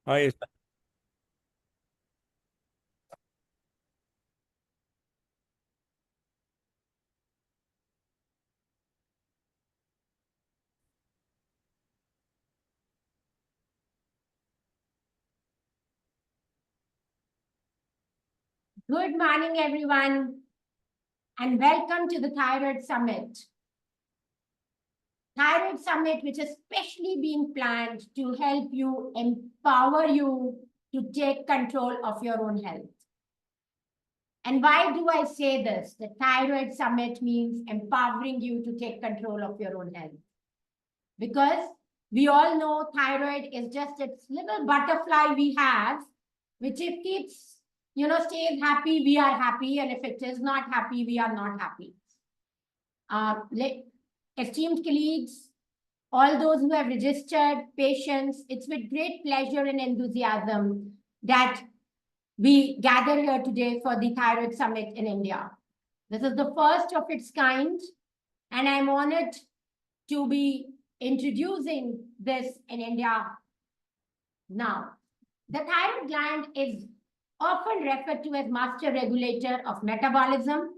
Hi, Good morning, everyone, and welcome to the Thyroid Summit. Thyroid Summit, which is specially being planned to help you empower you to take control of your own health. And why do I say this? The Thyroid Summit means empowering you to take control of your own health. Because we all know thyroid is just its little butterfly we have, which if keeps, stays happy, we are happy. And if it is not happy, we are not happy. Uh, Esteemed colleagues, all those who have registered, patients, it's with great pleasure and enthusiasm that we gather here today for the Thyroid Summit in India. This is the first of its kind, and I'm honored to be introducing this in India now. The thyroid gland is often referred to as master regulator of metabolism,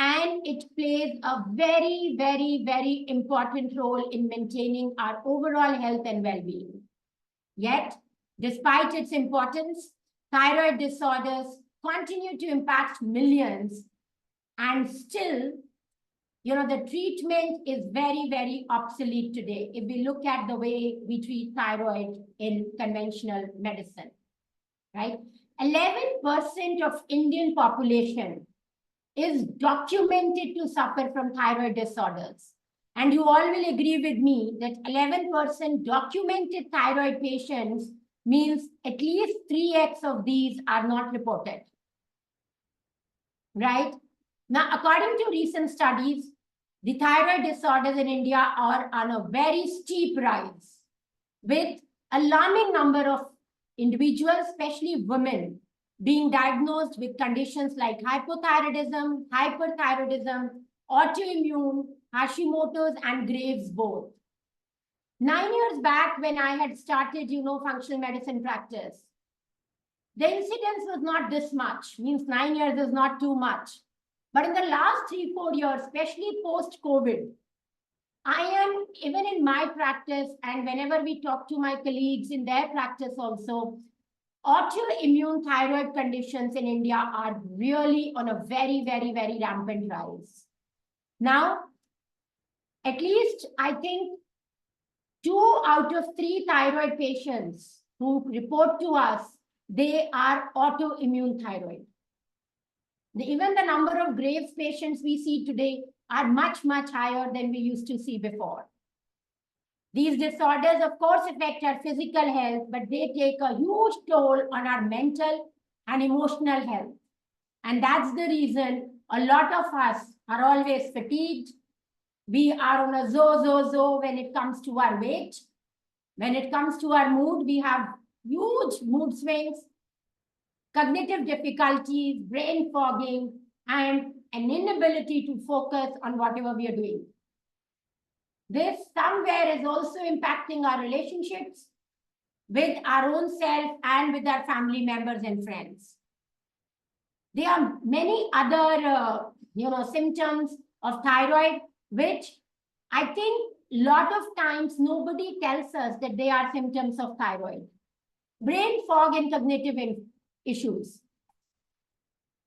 and it plays a very, very, very important role in maintaining our overall health and well-being. Yet, despite its importance, thyroid disorders continue to impact millions, and still, the treatment is very, very obsolete today if we look at the way we treat thyroid in conventional medicine, right? 11% of Indian population is documented to suffer from thyroid disorders. And you all will agree with me that 11% documented thyroid patients means at least 3x of these are not reported, right? Now, according to recent studies, the thyroid disorders in India are on a very steep rise, with alarming number of individuals, especially women, being diagnosed with conditions like hypothyroidism, hyperthyroidism, autoimmune, Hashimoto's, and Graves both. 9 years back, when I had started, functional medicine practice, the incidence was not this much, means 9 years is not too much. But in the last 3-4 years, especially post-COVID, I am, even in my practice, and whenever we talk to my colleagues in their practice also, autoimmune thyroid conditions in India are really on a very, very, very rampant rise. Now, at least I think 2 out of 3 thyroid patients who report to us, they are autoimmune thyroid. Even the number of Graves patients we see today are much, much higher than we used to see before. These disorders, of course, affect our physical health, but they take a huge toll on our mental and emotional health. And that's the reason a lot of us are always fatigued. We are on a zo when it comes to our weight. When it comes to our mood, we have huge mood swings, cognitive difficulties, brain fogging, and an inability to focus on whatever we are doing. This somewhere is also impacting our relationships with our own self and with our family members and friends. There are many other, symptoms of thyroid, which I think a lot of times nobody tells us that they are symptoms of thyroid. Brain fog and cognitive issues.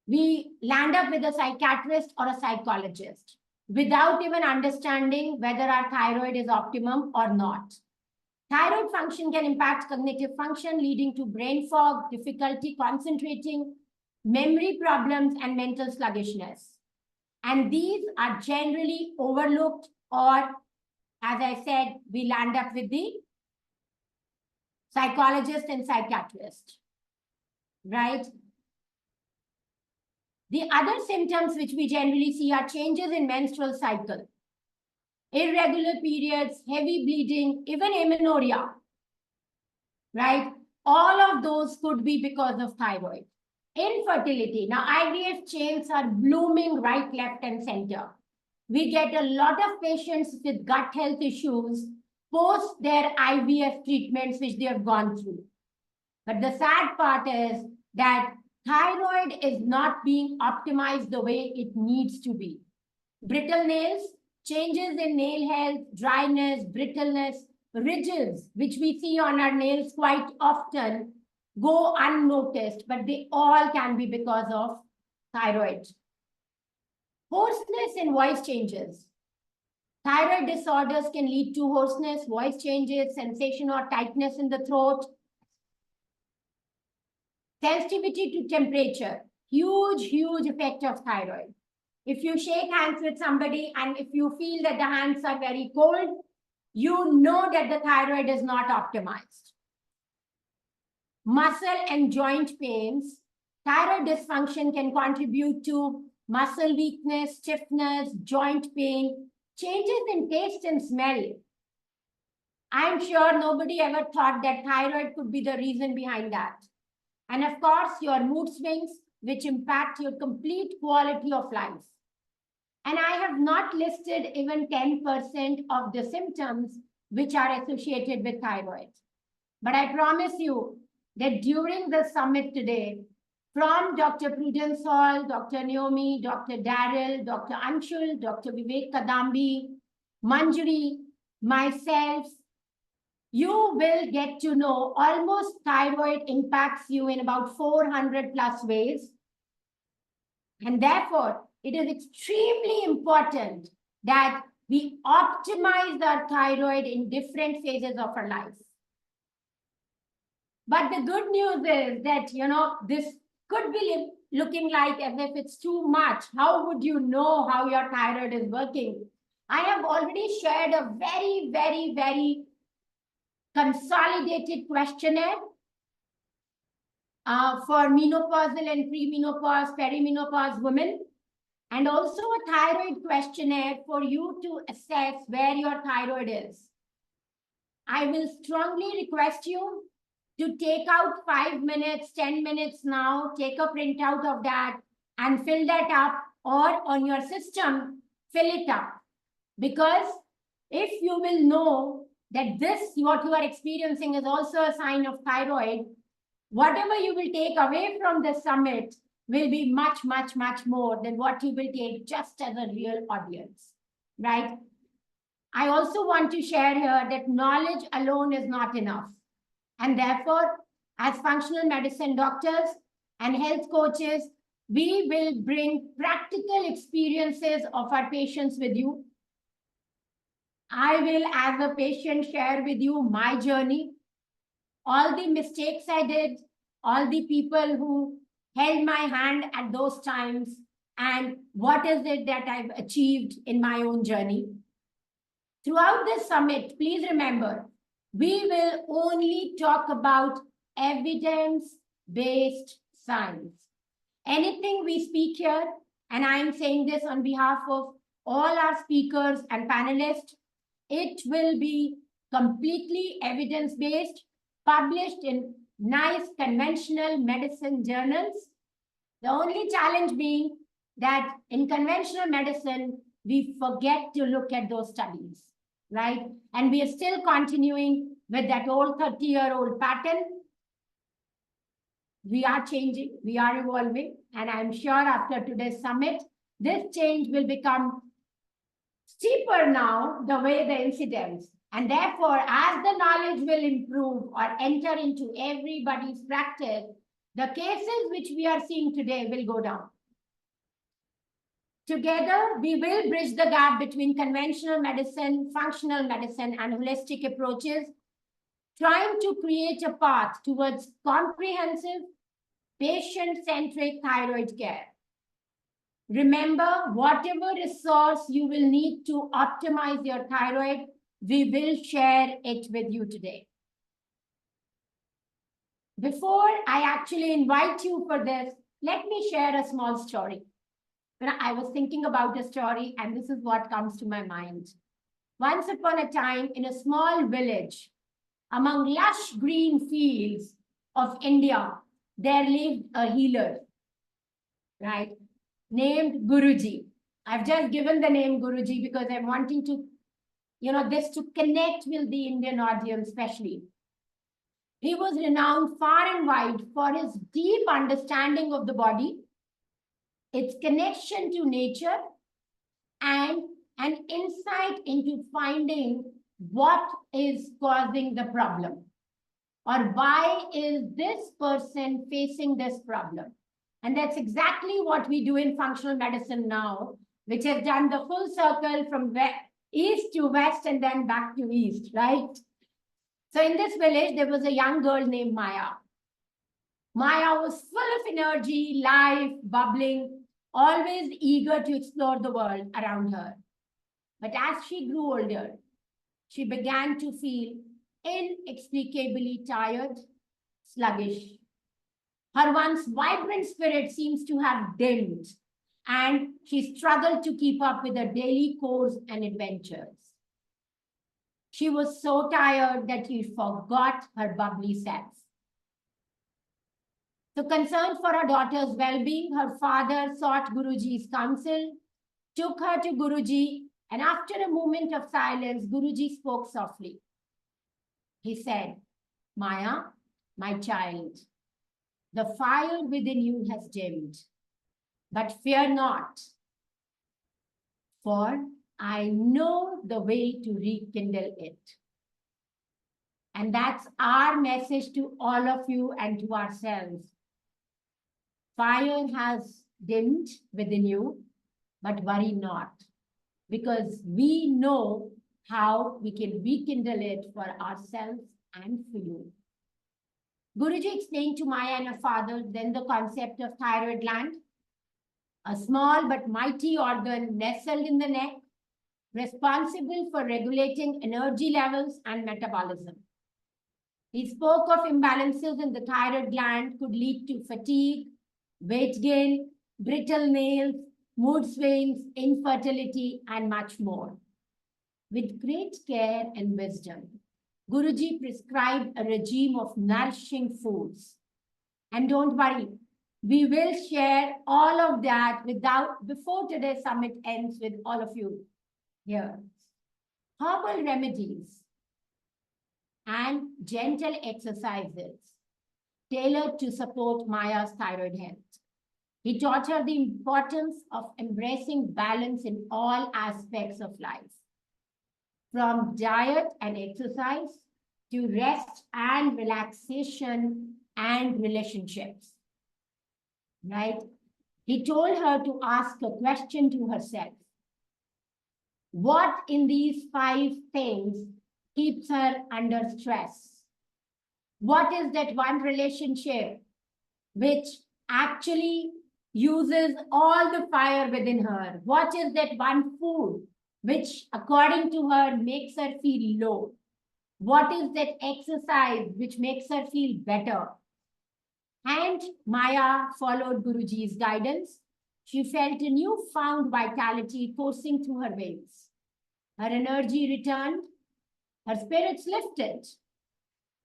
We land up with a psychiatrist or a psychologist without even understanding whether our thyroid is optimum or not. Thyroid function can impact cognitive function, leading to brain fog, difficulty concentrating, memory problems, and mental sluggishness. And these are generally overlooked, or, as I said, we land up with the psychologist and psychiatrist, right? The other symptoms which we generally see are changes in menstrual cycle, irregular periods, heavy bleeding, even amenorrhea, right? All of those could be because of thyroid. Infertility. Now, IVF chains are blooming right, left, and center. We get a lot of patients with gut health issues post their IVF treatments which they have gone through. But the sad part is that thyroid is not being optimized the way it needs to be. Brittle nails, changes in nail health, dryness, brittleness, ridges, which we see on our nails quite often, go unnoticed, but they all can be because of thyroid. Hoarseness and voice changes. Thyroid disorders can lead to hoarseness, voice changes, sensation or tightness in the throat. Sensitivity to temperature, huge effect of thyroid. If you shake hands with somebody and if you feel that the hands are very cold, you know that the thyroid is not optimized. Muscle and joint pains. Thyroid dysfunction can contribute to muscle weakness, stiffness, joint pain, changes in taste and smell. I'm sure nobody ever thought that thyroid could be the reason behind that. And of course, your mood swings, which impact your complete quality of life. And I have not listed even 10% of the symptoms which are associated with thyroid. But I promise you that during the summit today, from Dr. Prudence Hall, Dr. Naomi, Dr. Daryl, Dr. Anshul, Dr. Vivek Kadambi, Manjari, myself, you will get to know almost thyroid impacts you in about 400 plus ways. And therefore, it is extremely important that we optimize our thyroid in different phases of our life. But the good news is that, this could be looking like as if it's too much. How would you know how your thyroid is working? I have already shared a very consolidated questionnaire for menopausal and premenopause, perimenopause women, and also a thyroid questionnaire for you to assess where your thyroid is. I will strongly request you to take out 5 minutes, 10 minutes now, take a printout of that and fill that up, or on your system, fill it up. Because if you will know that this, what you are experiencing is also a sign of thyroid, whatever you will take away from the summit will be much more than what you will take just as a real audience, right? I also want to share here that knowledge alone is not enough. And therefore, as functional medicine doctors and health coaches, we will bring practical experiences of our patients with you. I will, as a patient, share with you my journey, all the mistakes I did, all the people who held my hand at those times, and what is it that I've achieved in my own journey. Throughout this summit, please remember, we will only talk about evidence-based science. Anything we speak here, and I'm saying this on behalf of all our speakers and panelists, it will be completely evidence-based, published in nice conventional medicine journals. The only challenge being that in conventional medicine, we forget to look at those studies, right? And we are still continuing with that old 30-year-old pattern. We are changing, we are evolving, and I'm sure after today's summit, this change will become steeper now, the way the incidence. And therefore, as the knowledge will improve or enter into everybody's practice, the cases which we are seeing today will go down. Together, we will bridge the gap between conventional medicine, functional medicine, and holistic approaches, trying to create a path towards comprehensive, patient-centric thyroid care. Remember, whatever resource you will need to optimize your thyroid, we will share it with you today. Before I actually invite you for this, let me share a small story. I was thinking about a story, and this is what comes to my mind. Once upon a time, in a small village, among lush green fields of India, there lived a healer, right, named Guruji. I've just given the name Guruji because I'm wanting to, this to connect with the Indian audience especially. He was renowned far and wide for his deep understanding of the body, its connection to nature, and an insight into finding what is causing the problem, or why is this person facing this problem. And that's exactly what we do in functional medicine now, which has done the full circle from east to west and then back to east, right? So in this village, there was a young girl named Maya. Maya was full of energy, life, bubbling, always eager to explore the world around her. But as she grew older, she began to feel inexplicably tired, sluggish. Her once vibrant spirit seems to have dimmed, and she struggled to keep up with her daily chores and adventures. She was so tired that she forgot her bubbly self. So, concerned for her daughter's well-being, her father sought Guruji's counsel, took her to Guruji, and after a moment of silence, Guruji spoke softly. He said, Maya, my child, the fire within you has dimmed, but fear not, for I know the way to rekindle it. And that's our message to all of you and to ourselves. Fire has dimmed within you, but worry not, because we know how we can rekindle it for ourselves and for you. Guruji explained to Maya and her father then the concept of thyroid gland, a small but mighty organ nestled in the neck, responsible for regulating energy levels and metabolism. He spoke of imbalances in the thyroid gland could lead to fatigue, weight gain, brittle nails, mood swings, infertility, and much more. With great care and wisdom, Guruji prescribed a regime of nourishing foods. And don't worry, we will share all of that before today's summit ends with all of you here. Herbal remedies and gentle exercises tailored to support Maya's thyroid health. He taught her the importance of embracing balance in all aspects of life, from diet and exercise to rest and relaxation and relationships, right? He told her to ask a question to herself. What in these 5 things keeps her under stress? What is that one relationship which actually uses all the fire within her? What is that one food which, according to her, makes her feel low? What is that exercise which makes her feel better? And Maya followed Guruji's guidance. She felt a newfound vitality coursing through her veins. Her energy returned, her spirits lifted,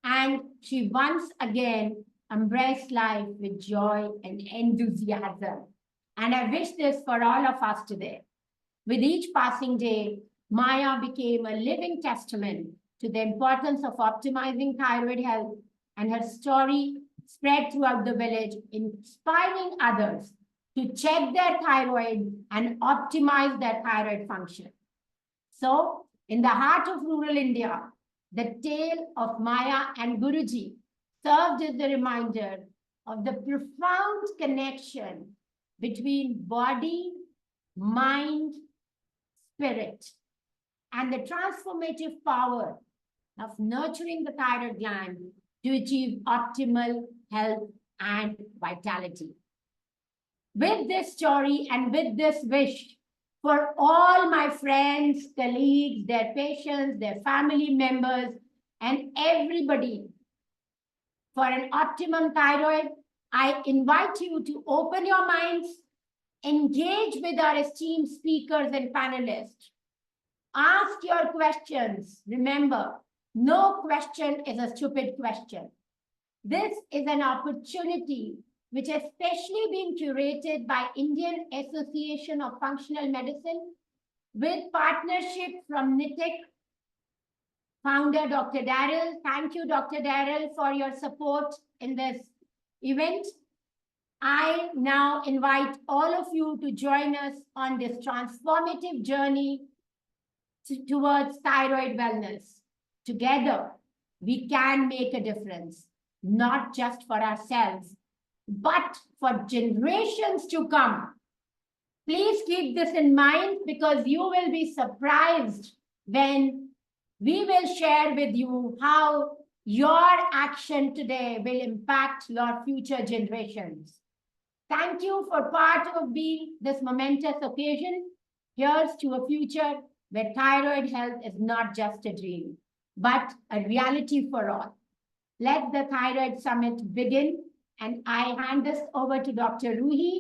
and she once again embraced life with joy and enthusiasm. And I wish this for all of us today. With each passing day, Maya became a living testament to the importance of optimizing thyroid health, and her story spread throughout the village, inspiring others to check their thyroid and optimize their thyroid function. So, in the heart of rural India, the tale of Maya and Guruji served as a reminder of the profound connection between body, mind, spirit, and the transformative power of nurturing the thyroid gland to achieve optimal health and vitality. With this story and with this wish for all my friends, colleagues, their patients, their family members, and everybody for an optimum thyroid, I invite you to open your minds, engage with our esteemed speakers and panelists. Ask your questions. Remember, no question is a stupid question. This is an opportunity which has specially been curated by Indian Association of Functional Medicine with partnership from NITIC, founder, Dr. Daryl. Thank you, Dr. Daryl, for your support in this event. I now invite all of you to join us on this transformative journey towards thyroid wellness. Together, we can make a difference, not just for ourselves, but for generations to come. Please keep this in mind because you will be surprised when we will share with you how your action today will impact your future generations. Thank you for part of being this momentous occasion. Here's to a future where thyroid health is not just a dream, but a reality for all. Let the Thyroid Summit begin, and I hand this over to Dr. Ruhi.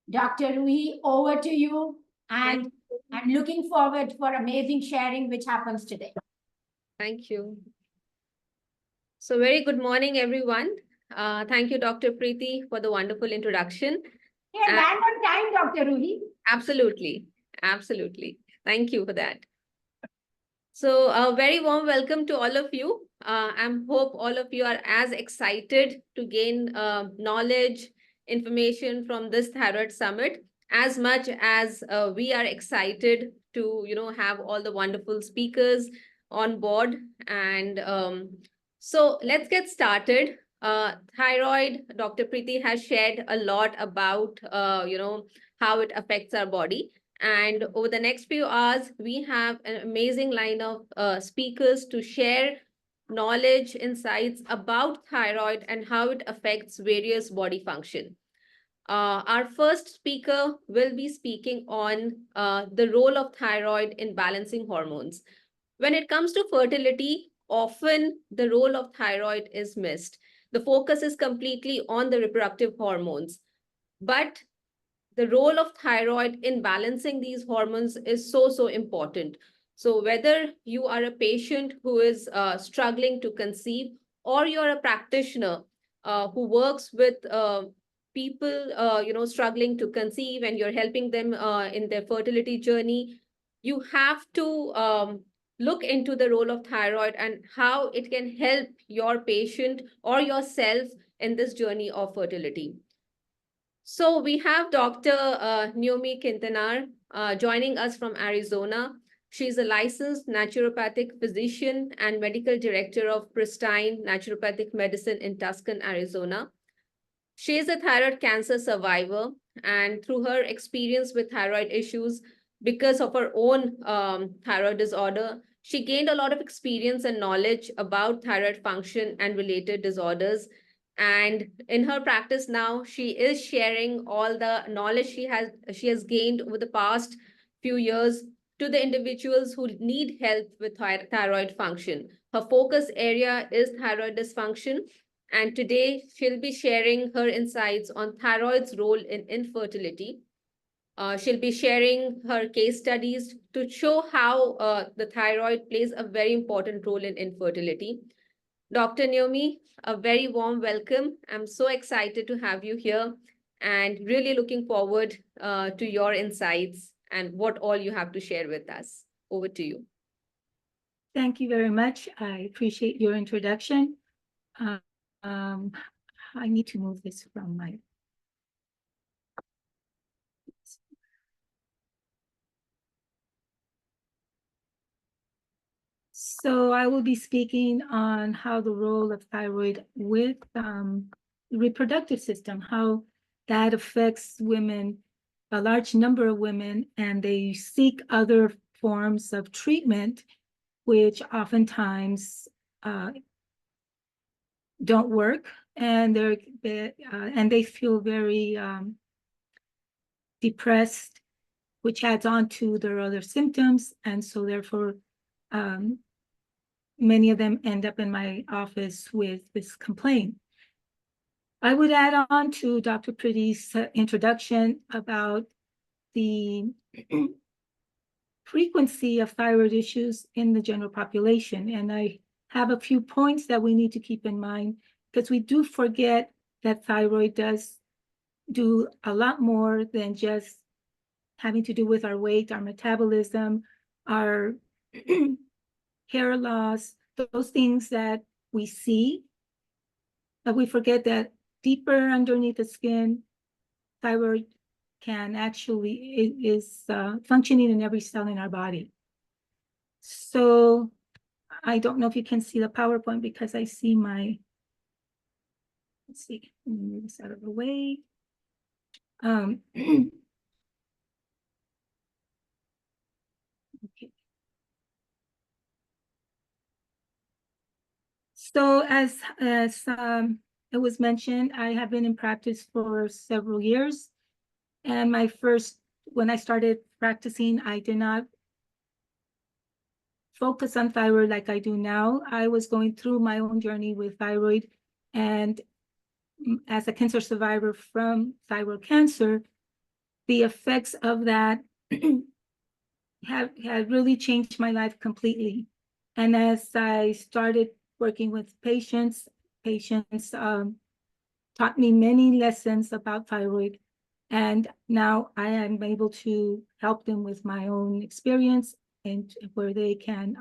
Dr. Ruhi, over to you, and I'm looking forward for amazing sharing which happens today. Thank you. So very good morning, everyone. Thank you, Dr. Preeti, for the wonderful introduction. Yeah, land on time, Dr. Ruhi. Absolutely. Absolutely. Thank you for that. So a very warm welcome to all of you. I hope all of you are as excited to gain knowledge, information from this Thyroid Summit as much as we are excited to, have all the wonderful speakers on board. And so let's get started. Thyroid, Dr. Preeti has shared a lot about, how it affects our body. And over the next few hours, we have an amazing line of speakers to share knowledge, insights about thyroid and how it affects various body function. Our first speaker will be speaking on the role of thyroid in balancing hormones. When it comes to fertility, often the role of thyroid is missed. The focus is completely on the reproductive hormones. But the role of thyroid in balancing these hormones is so important. So whether you are a patient who is struggling to conceive, or you're a practitioner who works with people struggling to conceive, and you're helping them in their fertility journey, you have to look into the role of thyroid and how it can help your patient or yourself in this journey of fertility. So we have Dr. Naomi Quintanar joining us from Arizona. She's a licensed naturopathic physician and medical director of Pristine Naturopathic Medicine in Tucson, Arizona. She is a thyroid cancer survivor, and through her experience with thyroid issues, because of her own thyroid disorder, she gained a lot of experience and knowledge about thyroid function and related disorders. And in her practice now, she is sharing all the knowledge she has gained over the past few years to the individuals who need help with thyroid function. Her focus area is thyroid dysfunction, and today she'll be sharing her insights on thyroid's role in infertility. She'll be sharing her case studies to show how the thyroid plays a very important role in infertility. Dr. Naomi, a very warm welcome. I'm so excited to have you here and really looking forward to your insights and what all you have to share with us. Over to you. Thank you very much. I appreciate your introduction. I need to move this from my... So I will be speaking on how the role of thyroid with the reproductive system, how that affects women, a large number of women, and they seek other forms of treatment, which oftentimes don't work, and they feel very depressed, which adds on to their other symptoms, and so therefore many of them end up in my office with this complaint. I would add on to Dr. Preeti's introduction about the frequency of thyroid issues in the general population. And I have a few points that we need to keep in mind, because we do forget that thyroid does do a lot more than just having to do with our weight, our metabolism, our hair loss, those things that we see. But we forget that deeper underneath the skin, thyroid can actually is functioning in every cell in our body. So I don't know if you can see the PowerPoint because I see my, let's see, let me move this out of the way. Okay. So as it was mentioned, I have been in practice for several years. And when I started practicing, I did not focus on thyroid like I do now. I was going through my own journey with thyroid, and as a cancer survivor from thyroid cancer, the effects of that have really changed my life completely. And as I started working with patients taught me many lessons about thyroid. And now I am able to help them with my own experience and where they can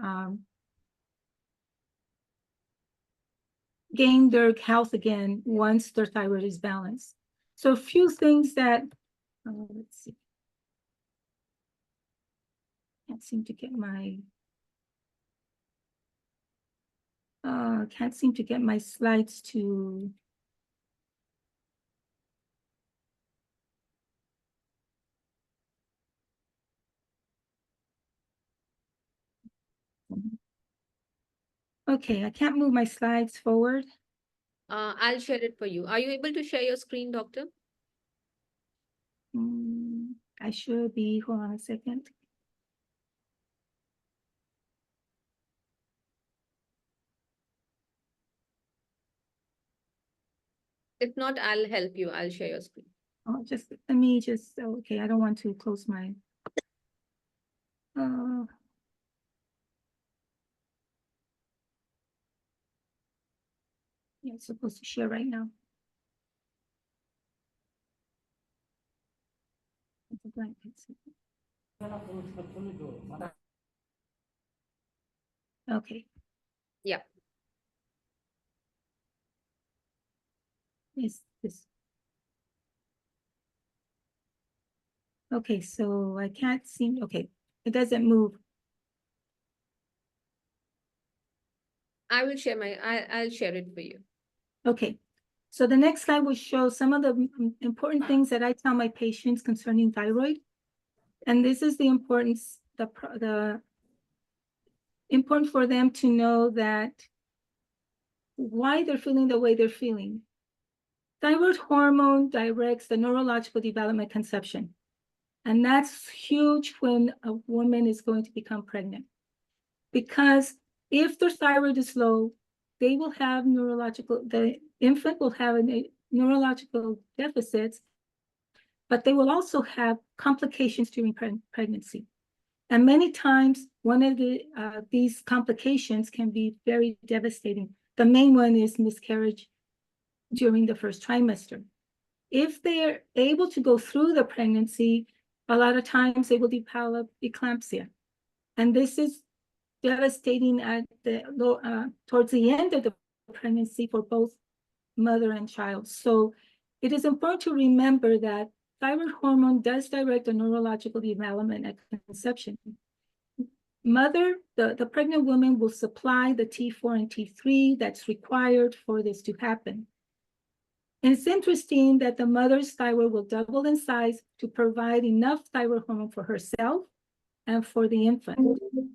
gain their health again once their thyroid is balanced. So a few things that, let's see. Can't seem to get my slides to. Okay, I can't move my slides forward. I'll share it for you. Are you able to share your screen, doctor? I should be, hold on a second. If not, I'll help you. I'll share your screen. Oh, let me just, okay, I don't want to close my. Yeah, it's supposed to share right now. It's a blank. Okay. Yeah. Is this? Okay, so I can't seem, okay, it doesn't move. I will share I'll share it for you. Okay, so the next slide will show some of the important things that I tell my patients concerning thyroid. And this is the importance, the important for them to know that why they're feeling the way they're feeling. Thyroid hormone directs the neurological development conception. And that's huge when a woman is going to become pregnant. Because if their thyroid is low, they will have the infant will have neurological deficits, but they will also have complications during pregnancy. And many times, one of these complications can be very devastating. The main one is miscarriage during the first trimester. If they're able to go through the pregnancy, a lot of times they will develop eclampsia. And this is devastating at towards the end of the pregnancy for both mother and child. So it is important to remember that thyroid hormone does direct the neurological development at conception. The pregnant woman will supply the T4 and T3 that's required for this to happen. And it's interesting that the mother's thyroid will double in size to provide enough thyroid hormone for herself and for the infant.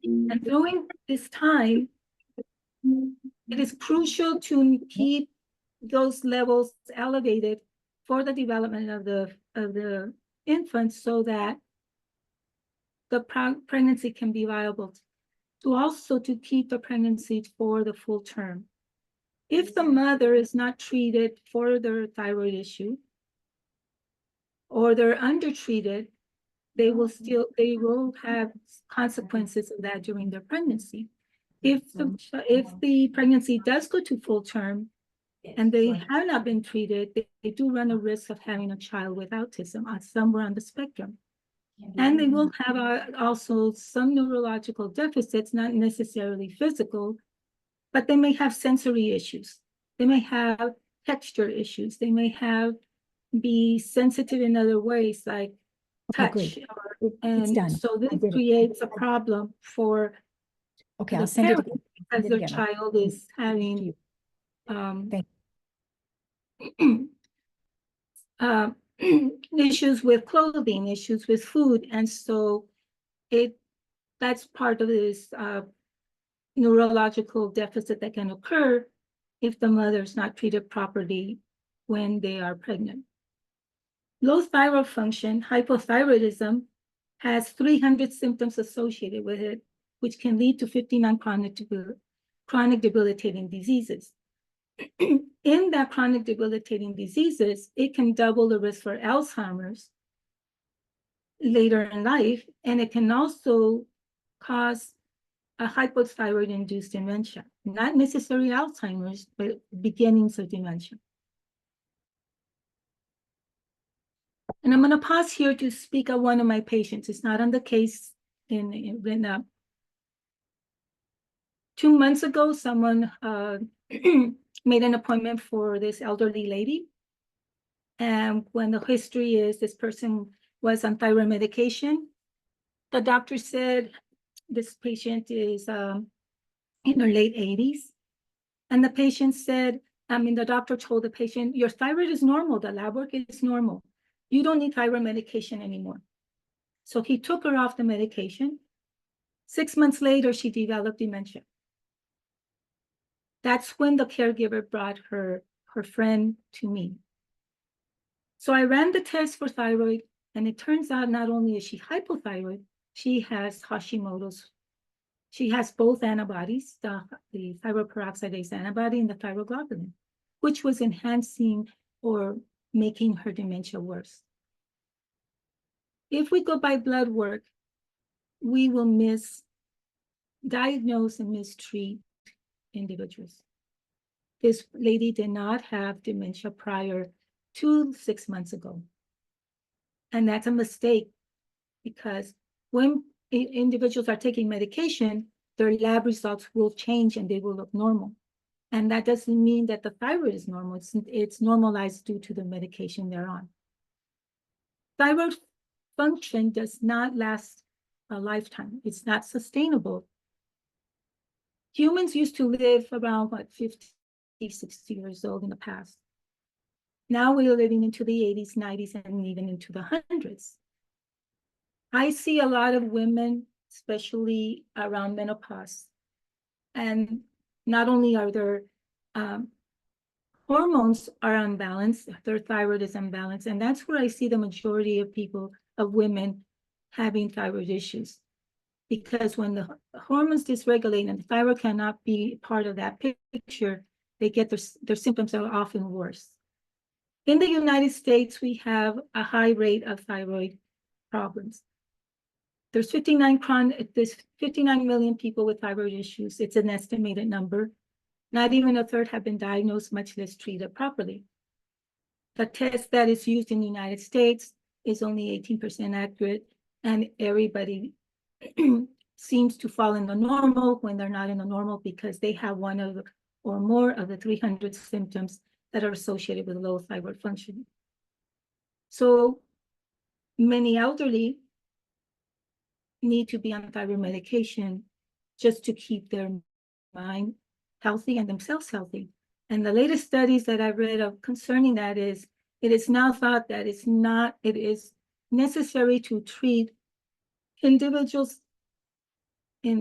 And during this time, it is crucial to keep those levels elevated for the development of the infant so that the pregnancy can be viable, to keep the pregnancy for the full term. If the mother is not treated for their thyroid issue, or they're undertreated, they will have consequences of that during their pregnancy. If the pregnancy does go to full term and they have not been treated, they do run a risk of having a child with autism somewhere on the spectrum. And they will have also some neurological deficits, not necessarily physical, but they may have sensory issues. They may have texture issues. They may be sensitive in other ways, like Okay, touch. great. It's done. So I this did it. creates a problem for Okay, the I'll send it. parent because it their again. child is having you. Thank uh, issues with clothing, issues with food, and so that's part of this neurological deficit that can occur if the mother is not treated properly when they are pregnant. Low thyroid function, hypothyroidism, has 300 symptoms associated with it, which can lead to 59 chronic debilitating diseases. In that chronic debilitating diseases, it can double the risk for Alzheimer's later in life, and it can also cause a hypothyroid-induced dementia, not necessarily Alzheimer's, but beginnings of dementia. And I'm going to pause here to speak of one of my patients. It's not on the case written up. 2 months ago, someone made an appointment for this elderly lady. And when the history is this person was on thyroid medication, the doctor said this patient is in her late 80s. And the patient said, the doctor told the patient, your thyroid is normal, the lab work is normal. You don't need thyroid medication anymore. So he took her off the medication. 6 months later, she developed dementia. That's when the caregiver brought her friend to me. So I ran the test for thyroid, and it turns out not only is she hypothyroid, she has Hashimoto's. She has both antibodies, the thyroid peroxidase antibody and the thyroglobulin, which was enhancing or making her dementia worse. If we go by blood work, we will misdiagnose and mistreat individuals. This lady did not have dementia prior to 6 months ago. And that's a mistake because when individuals are taking medication, their lab results will change and they will look normal. And that doesn't mean that the thyroid is normal. It's normalized due to the medication they're on. Thyroid function does not last a lifetime. It's not sustainable. Humans used to live around 50, 60 years old in the past. Now we are living into the 80s, 90s, and even into the hundreds. I see a lot of women, especially around menopause, and not only are their hormones are unbalanced, their thyroid is unbalanced, and that's where I see the majority of women having thyroid issues. Because when the hormones dysregulate and the thyroid cannot be part of that picture, they get their symptoms are often worse. In the United States, we have a high rate of thyroid problems. There's 59 million people with thyroid issues. It's an estimated number. Not even a third have been diagnosed, much less treated properly. The test that is used in the United States is only 18% accurate, and everybody seems to fall in the normal when they're not in the normal because they have one of or more of the 300 symptoms that are associated with low thyroid function. So many elderly need to be on thyroid medication just to keep their mind healthy and themselves healthy. And the latest studies that I've read of concerning that is, it is now thought that it is necessary to treat individuals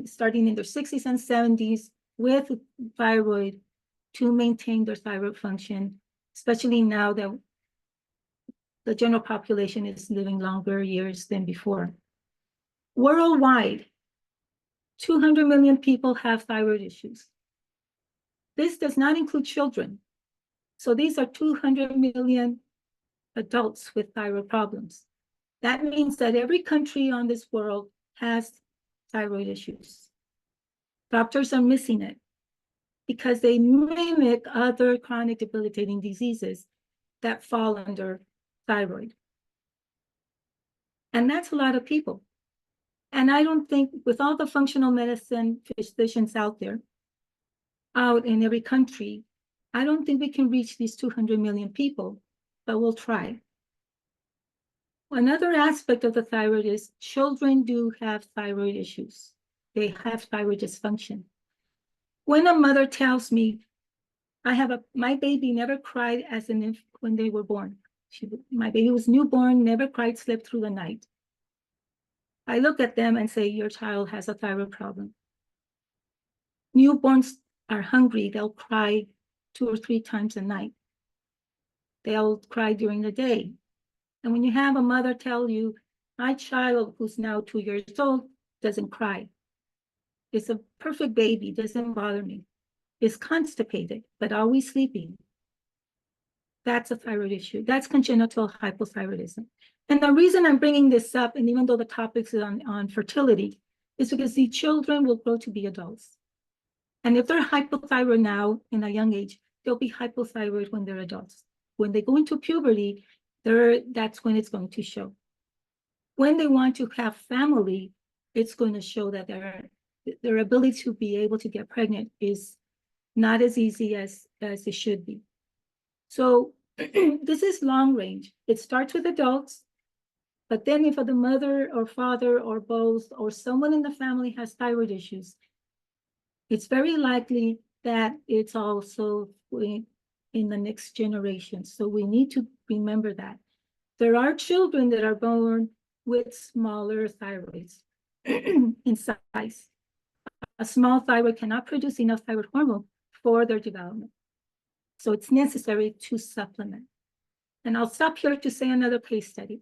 starting in their 60s and 70s with thyroid to maintain their thyroid function, especially now that the general population is living longer years than before. Worldwide, 200 million people have thyroid issues. This does not include children. So these are 200 million adults with thyroid problems. That means that every country on this world has thyroid issues. Doctors are missing it because they mimic other chronic debilitating diseases that fall under thyroid. And that's a lot of people. And I don't think with all the functional medicine physicians out there, out in every country, I don't think we can reach these 200 million people, but we'll try. Another aspect of the thyroid is children do have thyroid issues. They have thyroid dysfunction. When a mother tells me, my baby never cried as an infant when they were born. My baby was newborn, never cried, slept through the night. I look at them and say, your child has a thyroid problem. Newborns are hungry. They'll cry 2 or 3 times a night. They'll cry during the day. And when you have a mother tell you, my child, who's now 2 years old, doesn't cry. It's a perfect baby, doesn't bother me. Is constipated, but always sleeping. That's a thyroid issue. That's congenital hypothyroidism. And the reason I'm bringing this up, and even though the topic is on fertility, is because the children will grow to be adults. And if they're hypothyroid now in a young age, they'll be hypothyroid when they're adults. When they go into puberty, that's when it's going to show. When they want to have family, it's going to show that their ability to be able to get pregnant is not as easy as it should be. So this is long range. It starts with adults, but then if the mother or father or both or someone in the family has thyroid issues, it's very likely that it's also in the next generation. So we need to remember that. There are children that are born with smaller thyroids in size. A small thyroid cannot produce enough thyroid hormone for their development. So it's necessary to supplement. And I'll stop here to say another case study.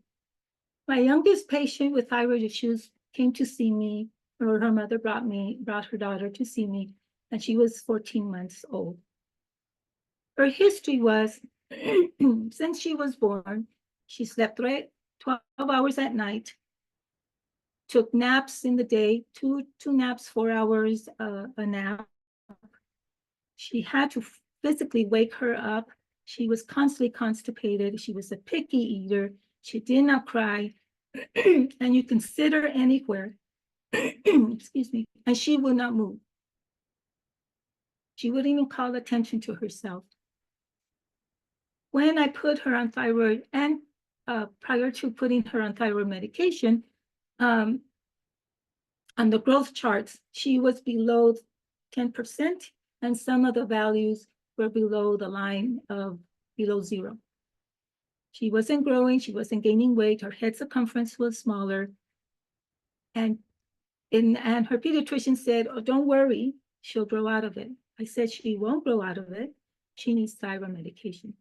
My youngest patient with thyroid issues came to see me, or her mother brought her daughter to see me, and she was 14 months old. Her history was, since she was born, she slept 12 hours at night, took naps in the day, two naps, 4 hours a nap. She had to physically wake her up. She was constantly constipated. She was a picky eater. She did not cry. And you can sit her anywhere, excuse me, and she would not move. She wouldn't even call attention to herself. When I put her on thyroid, and prior to putting her on thyroid medication, on the growth charts, she was below 10%, and some of the values were below the line of below 0. She wasn't growing, she wasn't gaining weight, her head circumference was smaller. And her pediatrician said, oh, don't worry, she'll grow out of it. I said, she won't grow out of it. She needs thyroid medication.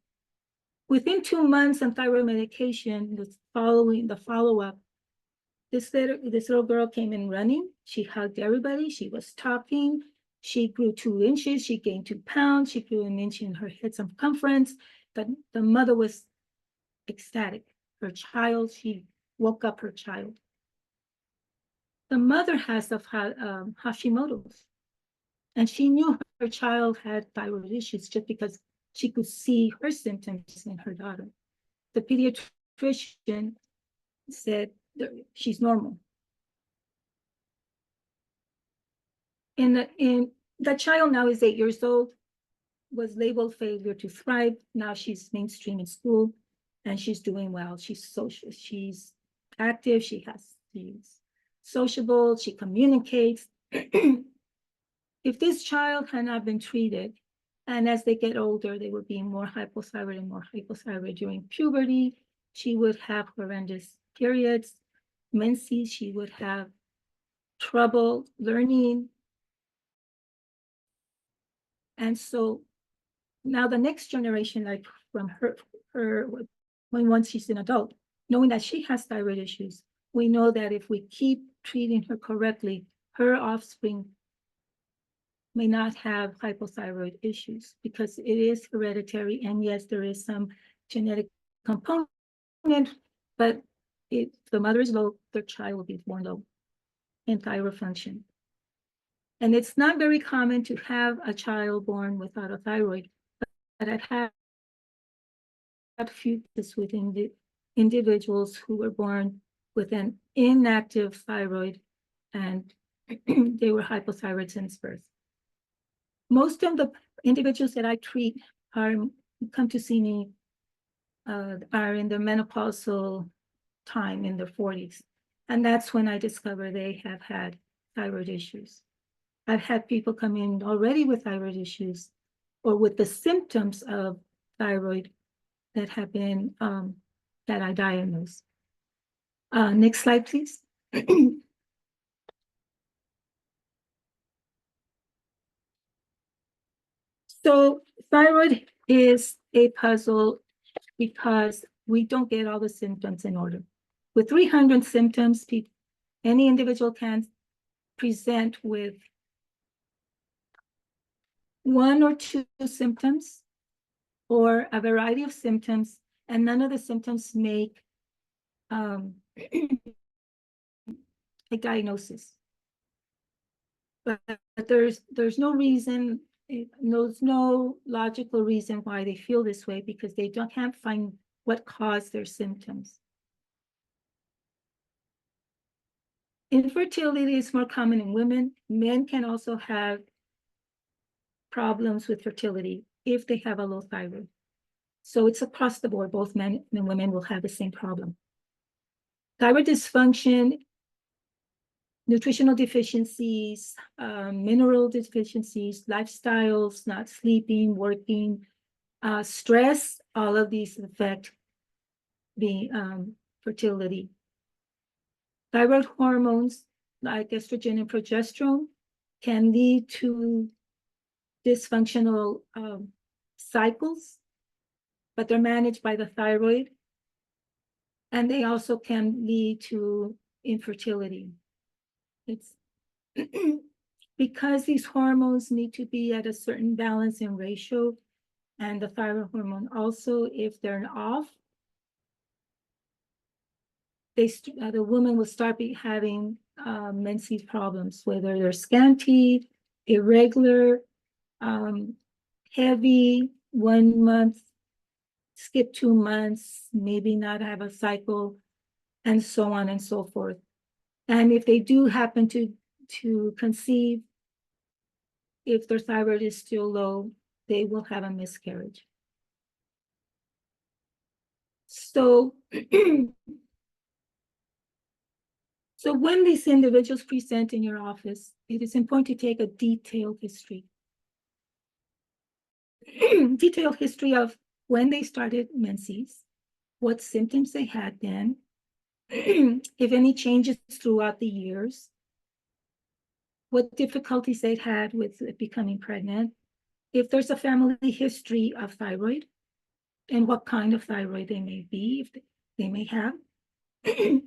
Within 2 months on thyroid medication, the follow-up, this little girl came in running. She hugged everybody. She was talking. She grew 2 inches. She gained 2 pounds. She grew 1 inch in her head circumference. The mother was ecstatic. Her child, she woke up her child. The mother has Hashimoto's, and she knew her child had thyroid issues just because she could see her symptoms in her daughter. The pediatrician said she's normal. The child now is 8 years old, was labeled failure to thrive. Now she's mainstream in school, and she's doing well. She's social, she's active, she's sociable, she communicates. If this child had not been treated, and as they get older, they would be more hypothyroid and more hypothyroid during puberty, she would have horrendous periods, menses, she would have trouble learning. And so now the next generation, like from her when once she's an adult, knowing that she has thyroid issues, we know that if we keep treating her correctly, her offspring may not have hypothyroid issues because it is hereditary. And yes, there is some genetic component, but if the mother is low, their child will be born low in thyroid function. And it's not very common to have a child born without a thyroid, but I've had a few cases with individuals who were born with an inactive thyroid, and they were hypothyroid since birth. Most of the individuals that I treat come to see me are in the menopausal time in their 40s. And that's when I discover they have had thyroid issues. I've had people come in already with thyroid issues or with the symptoms of thyroid that have been, that I diagnosed. Next slide, please. So thyroid is a puzzle because we don't get all the symptoms in order. With 300 symptoms, any individual can present with 1 or 2 symptoms or a variety of symptoms, and none of the symptoms make a diagnosis. But there's no reason, there's no logical reason why they feel this way, because they can't find what caused their symptoms. Infertility is more common in women. Men can also have problems with fertility if they have a low thyroid. So it's across the board, both men and women will have the same problem. Thyroid dysfunction, nutritional deficiencies, mineral deficiencies, lifestyles, not sleeping, working, stress, all of these affect the fertility. Thyroid hormones like estrogen and progesterone can lead to dysfunctional cycles, but they're managed by the thyroid. And they also can lead to infertility. It's because these hormones need to be at a certain balance and ratio, and the thyroid hormone also, if they're off, the woman will start having menses problems, whether they're scanty, irregular, heavy, 1 month, skip 2 months, maybe not have a cycle, and so on and so forth. And if they do happen to conceive, if their thyroid is still low, they will have a miscarriage. So, so when these individuals present in your office, it is important to take a detailed history. Detailed history of when they started menses, what symptoms they had then, if any changes throughout the years, what difficulties they had with becoming pregnant, if there's a family history of thyroid, and what kind of thyroid they may be, if they may have, and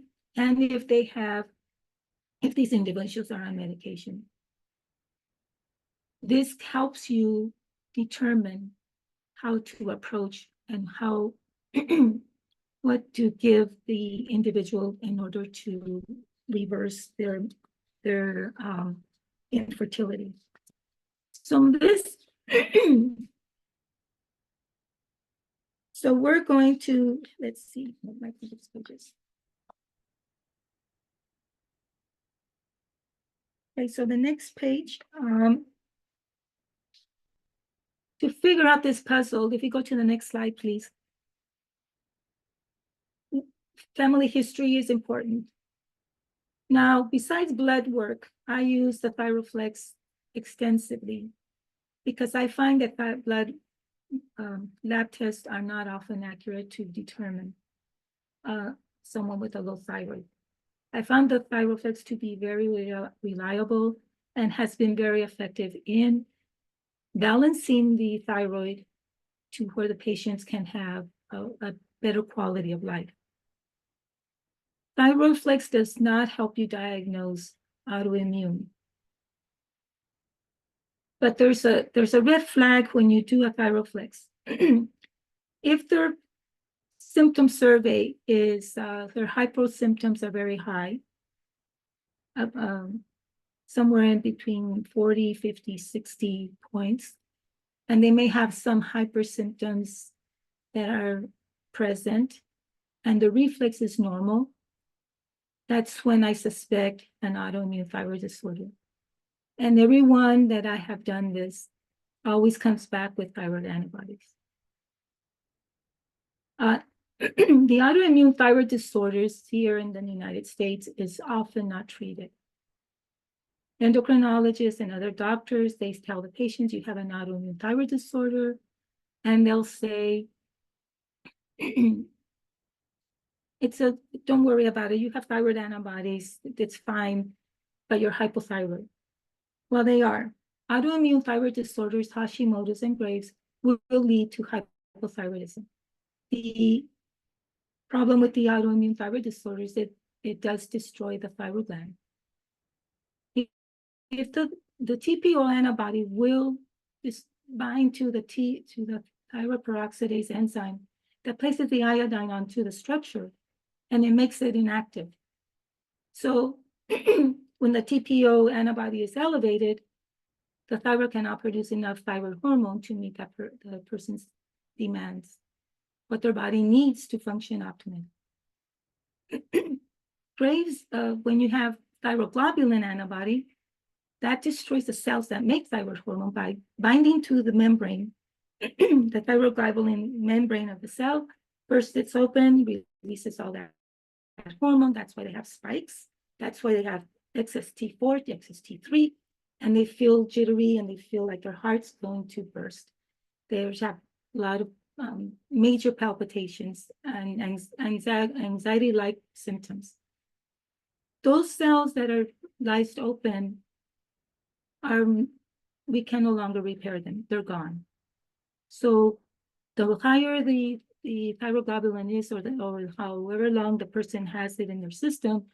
if these individuals are on medication. This helps you determine how to approach and how what to give the individual in order to reverse their infertility. So this, so we're going to, let's see what my previous pages. Okay, so the next page, to figure out this puzzle, if you go to the next slide, please. Family history is important. Now, besides blood work, I use the ThyroFlex extensively because I find that blood lab tests are not often accurate to determine someone with a low thyroid. I found the ThyroFlex to be very reliable and has been very effective in balancing the thyroid to where the patients can have a better quality of life. ThyroFlex does not help you diagnose autoimmune. But there's a red flag when you do a ThyroFlex. If their symptom survey is, their hypo symptoms are very high, somewhere in between 40, 50, 60 points, and they may have some hyper symptoms that are present, and the reflex is normal, that's when I suspect an autoimmune thyroid disorder. And everyone that I have done this always comes back with thyroid antibodies. The autoimmune thyroid disorders here in the United States is often not treated. Endocrinologists and other doctors, they tell the patients you have an autoimmune thyroid disorder, and they'll say, don't worry about it. You have thyroid antibodies, it's fine, but you're hypothyroid. Well, they are. Autoimmune thyroid disorders, Hashimoto's and Graves, will lead to hypothyroidism. The problem with the autoimmune thyroid disorders is it does destroy the thyroid gland. If the TPO antibody will bind to the thyroid peroxidase enzyme that places the iodine onto the structure, and it makes it inactive. So when the TPO antibody is elevated, the thyroid cannot produce enough thyroid hormone to meet the person's demands, what their body needs to function optimally. Graves, when you have thyroglobulin antibody, that destroys the cells that make thyroid hormone by binding to the membrane. The thyroglobulin membrane of the cell bursts it open, releases all that hormone. That's why they have spikes. That's why they have excess T4, excess T3, and they feel jittery and they feel like their heart's going to burst. They have a lot of major palpitations and anxiety-like symptoms. Those cells that are lysed open we can no longer repair them. They're gone. So the higher the thyroglobulin is, or however long the person has it in their system,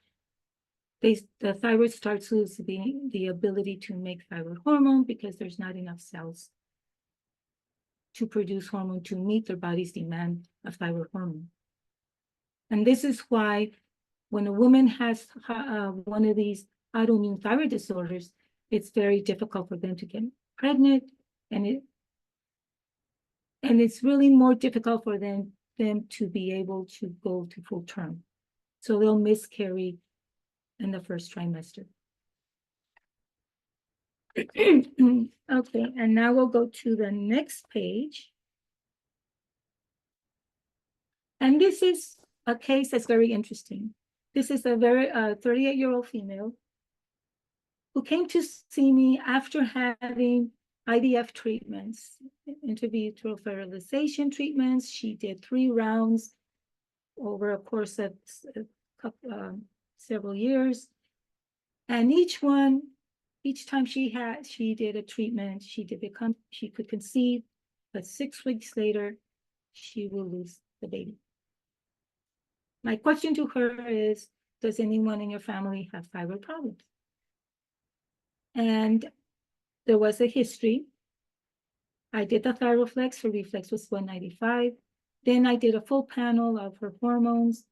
the thyroid starts losing the ability to make thyroid hormone because there's not enough cells to produce hormone to meet their body's demand of thyroid hormone. And this is why when a woman has one of these autoimmune thyroid disorders, it's very difficult for them to get pregnant, and it's really more difficult for them to be able to go to full term. So they'll miscarry in the first trimester. Okay, and now we'll go to the next page. And this is a case that's very interesting. This is a very 38-year-old female who came to see me after having IVF treatments, intravitreal fertilization treatments. She did 3 rounds over a course of several years. And each time she did a treatment, she could conceive, but 6 weeks later, she will lose the baby. My question to her is, does anyone in your family have thyroid problems? And there was a history. I did the ThyroFlex. Her reflex was 195. Then I did a full panel of her hormones,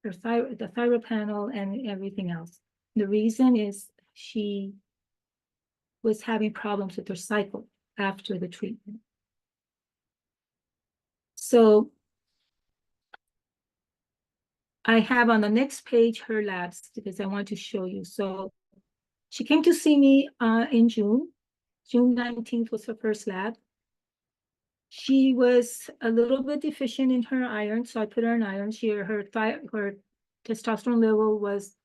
the thyroid panel, and everything else. The reason is she was having problems with her cycle after the treatment. So I have on the next page her labs because I want to show you. So she came to see me in June. June 19th was her first lab. She was a little bit deficient in her iron, so I put her on iron. Her testosterone level was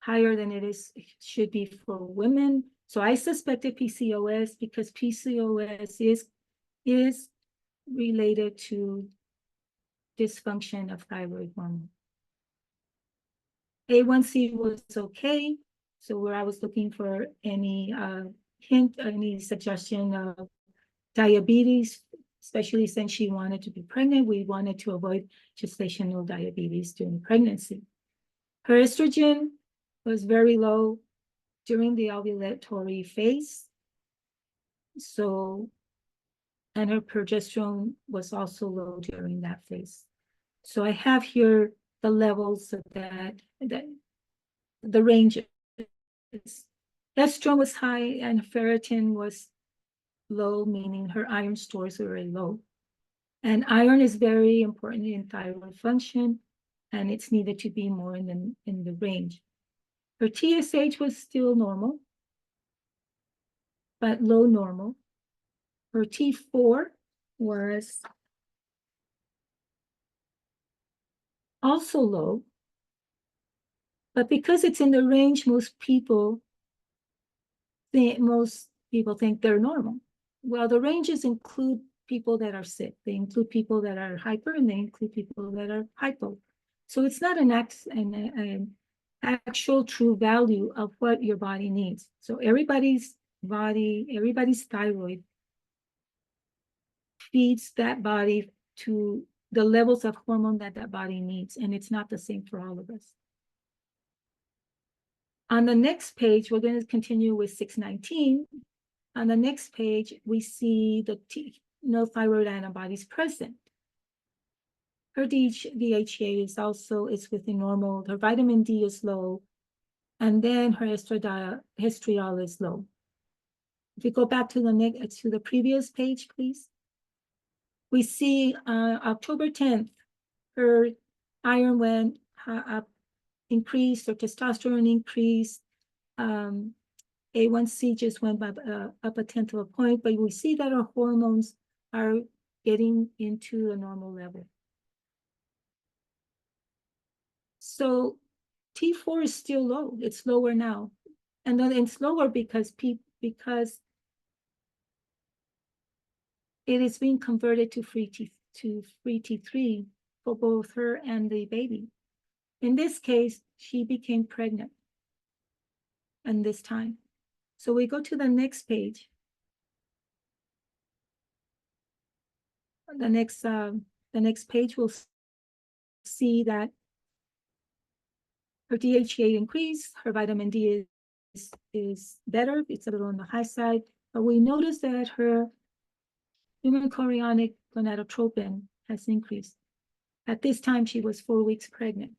higher than it should be for women. So I suspected PCOS because PCOS is related to dysfunction of thyroid hormone. A1C was okay. So where I was looking for any any suggestion of diabetes, especially since she wanted to be pregnant, we wanted to avoid gestational diabetes during pregnancy. Her estrogen was very low during the ovulatory phase. So, and her progesterone was also low during that phase. So I have here the levels of that the range. Estrogen was high and ferritin was low, meaning her iron stores were very low. And iron is very important in thyroid function. and it's needed to be more in the range. Her TSH was still normal, but low normal. Her T4 was also low, but because it's in the range, most people think they're normal. Well, the ranges include people that are sick. They include people that are hyper, and they include people that are hypo. So it's not an actual true value of what your body needs. So everybody's thyroid feeds that body to the levels of hormone that that body needs, and it's not the same for all of us. On the next page, we're going to continue with 619. On the next page, we see the no thyroid antibodies present. Her DHEA is within normal. Her vitamin D is low, and then her estradiol is low. If you go back to the previous page, please. We see October 10th, her iron went up, increased, her testosterone increased. A1C just went up 1/10 of a point, but we see that our hormones are getting into a normal level. So T4 is still low. It's lower now, and then it's lower because it is being converted to free T3 for both her and the baby. In this case, she became pregnant, and this time. So we go to the next page. The next page will see that her DHEA increased, her vitamin D is better. It's a little on the high side, but we notice that her human chorionic gonadotropin has increased. At this time, she was 4 weeks pregnant.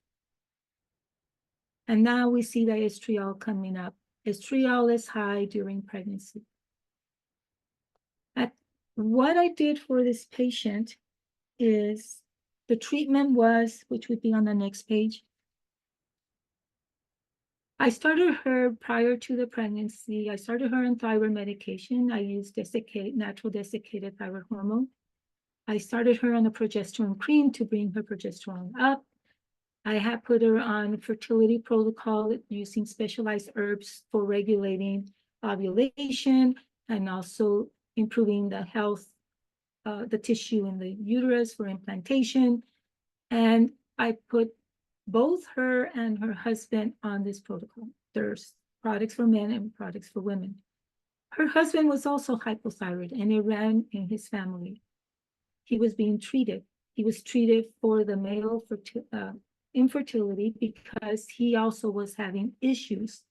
And now we see the estriol coming up. Estriol is high during pregnancy. What I did for this patient is the treatment was, which would be on the next page. I started her prior to the pregnancy. I started her on thyroid medication. I used natural desiccated thyroid hormone. I started her on a progesterone cream to bring her progesterone up. I have put her on fertility protocol using specialized herbs for regulating ovulation and also improving the health, the tissue in the uterus for implantation. And I put both her and her husband on this protocol. There's products for men and products for women. Her husband was also hypothyroid, and it ran in his family. He was being treated. He was treated for the male infertility because he also was having issues.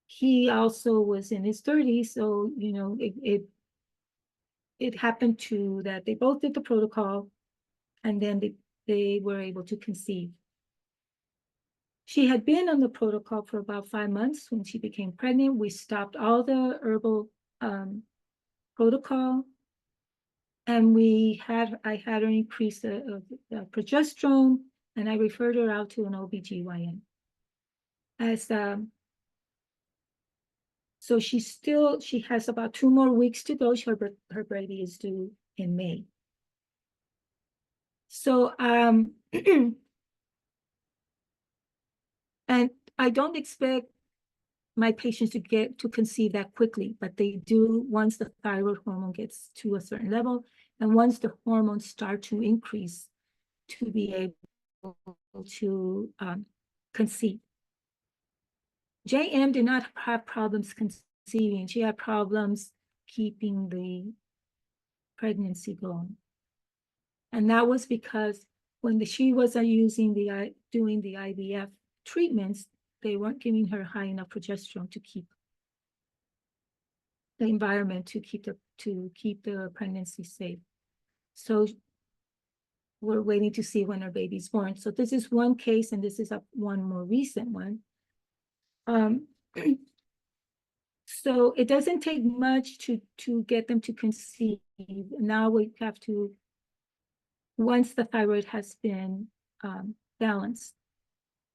He also was in his 30s, so you know it happened to that they both did the protocol, and then they were able to conceive. She had been on the protocol for about 5 months when she became pregnant. We stopped all the herbal protocol, and I had her increase the progesterone, and I referred her out to an OBGYN. So she has about 2 more weeks to go. Her baby is due in May. So, and I don't expect my patients to conceive that quickly, but they do once the thyroid hormone gets to a certain level, and once the hormones start to increase to be able to conceive. JM did not have problems conceiving. She had problems keeping the pregnancy going. And that was because when she was doing the IVF treatments, they weren't giving her high enough progesterone to keep the environment, to keep the pregnancy safe. So we're waiting to see when her baby's born. So this is one case, and this is one more recent one. So it doesn't take much to get them to conceive. Now we have to once the thyroid has been balanced.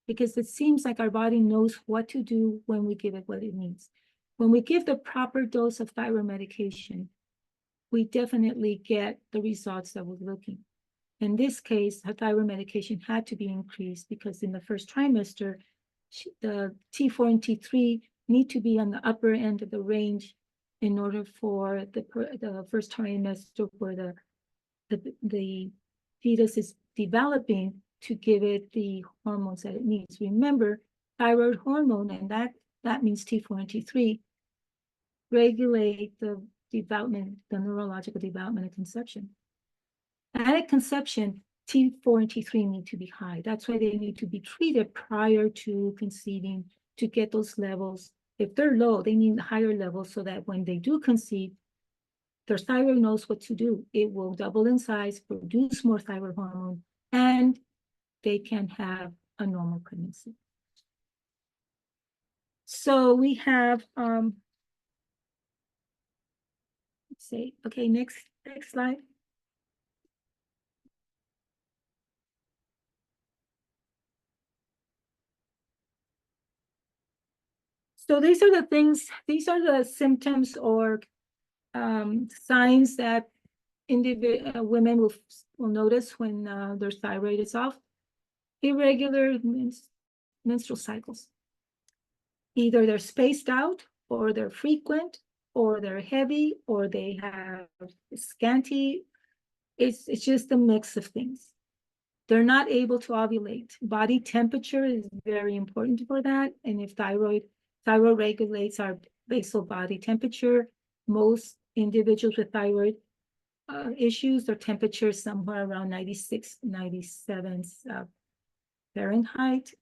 Because it seems like our body knows what to do when we give it what it needs. When we give the proper dose of thyroid medication, we definitely get the results that we're looking. In this case, her thyroid medication had to be increased because in the first trimester, the T4 and T3 need to be on the upper end of the range in order for the first trimester where the fetus is developing to give it the hormones that it needs. Remember, thyroid hormone, and that means T4 and T3, regulate the development, the neurological development of conception. At conception, T4 and T3 need to be high. That's why they need to be treated prior to conceiving to get those levels. If they're low, they need higher levels so that when they do conceive, their thyroid knows what to do. It will double in size, produce more thyroid hormone, and they can have a normal pregnancy. So we have, let's see, okay, next slide. So these are the things, these are the symptoms or signs that women will notice when their thyroid is off. Irregular menstrual cycles. Either they're spaced out, or they're frequent, or they're heavy, or they have scanty. It's just a mix of things. They're not able to ovulate. Body temperature is very important for that. And if thyroid regulates our basal body temperature, most individuals with thyroid issues, their temperature is somewhere around 96, 97 Fahrenheit.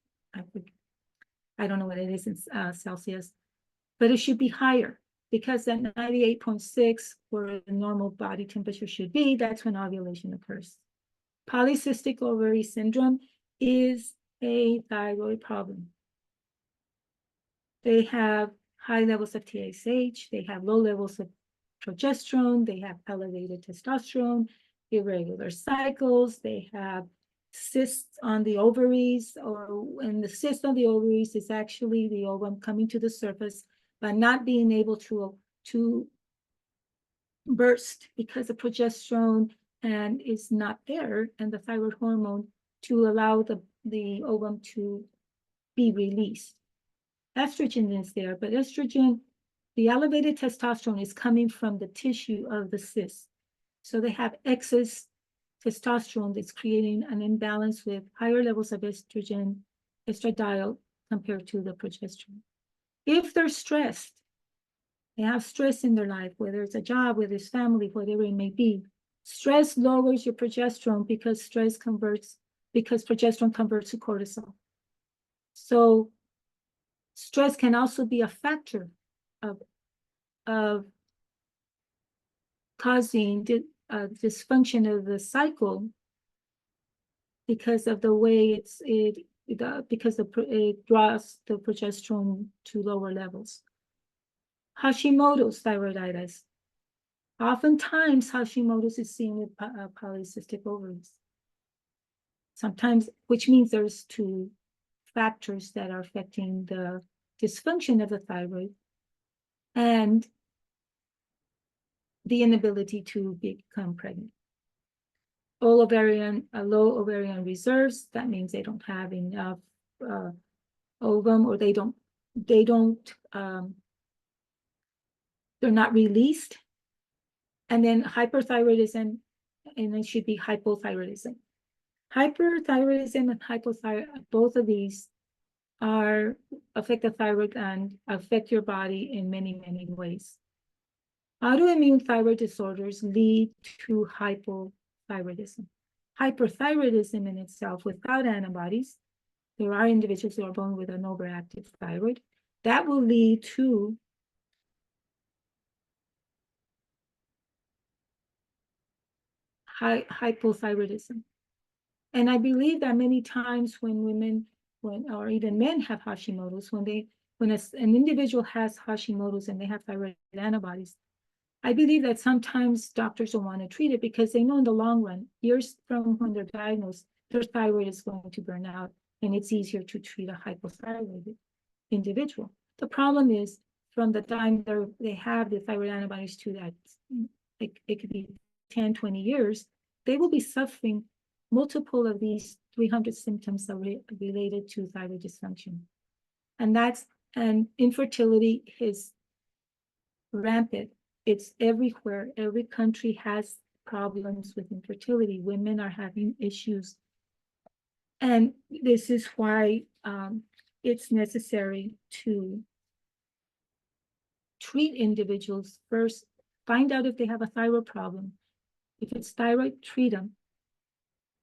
I don't know what it is in Celsius, but it should be higher because at 98.6, where the normal body temperature should be, that's when ovulation occurs. Polycystic ovary syndrome is a thyroid problem. They have high levels of TSH, they have low levels of progesterone, they have elevated testosterone, irregular cycles, they have cysts on the ovaries, and the cyst on the ovaries is actually the ovum coming to the surface, but not being able to burst because of progesterone and is not there, and the thyroid hormone to allow the ovum to be released. Estrogen is there, but estrogen, the elevated testosterone is coming from the tissue of the cyst. So they have excess testosterone that's creating an imbalance with higher levels of estrogen, estradiol, compared to the progesterone. If they're stressed, they have stress in their life, whether it's a job, whether it's family, whatever it may be. Stress lowers your progesterone because progesterone converts to cortisol. So stress can also be a factor of causing dysfunction of the cycle because of the way it draws the progesterone to lower levels. Hashimoto's thyroiditis. Oftentimes, Hashimoto's is seen with polycystic ovaries. Sometimes, which means there's two factors that are affecting the dysfunction of the thyroid and the inability to become pregnant. Low ovarian reserves, that means they don't have enough ovum, or they're not released. And then hyperthyroidism, and it should be hypothyroidism. Hyperthyroidism and hypothyroidism, both of these affect the thyroid and affect your body in many, many ways. Autoimmune thyroid disorders lead to hypothyroidism. Hyperthyroidism in itself, without antibodies, there are individuals who are born with an overactive thyroid, that will lead to hypothyroidism. And I believe that many times when women, or even men have Hashimoto's, when an individual has Hashimoto's and they have thyroid antibodies, I believe that sometimes doctors don't want to treat it because they know in the long run, years from when they're diagnosed, their thyroid is going to burn out, and it's easier to treat a hypothyroid individual. The problem is from the time they have the thyroid antibodies to that, it could be 10, 20 years, they will be suffering multiple of these 300 symptoms that are related to thyroid dysfunction. And infertility is rampant. It's everywhere. Every country has problems with infertility. Women are having issues. And this is why it's necessary to treat individuals first, find out if they have a thyroid problem. If it's thyroid, treat them.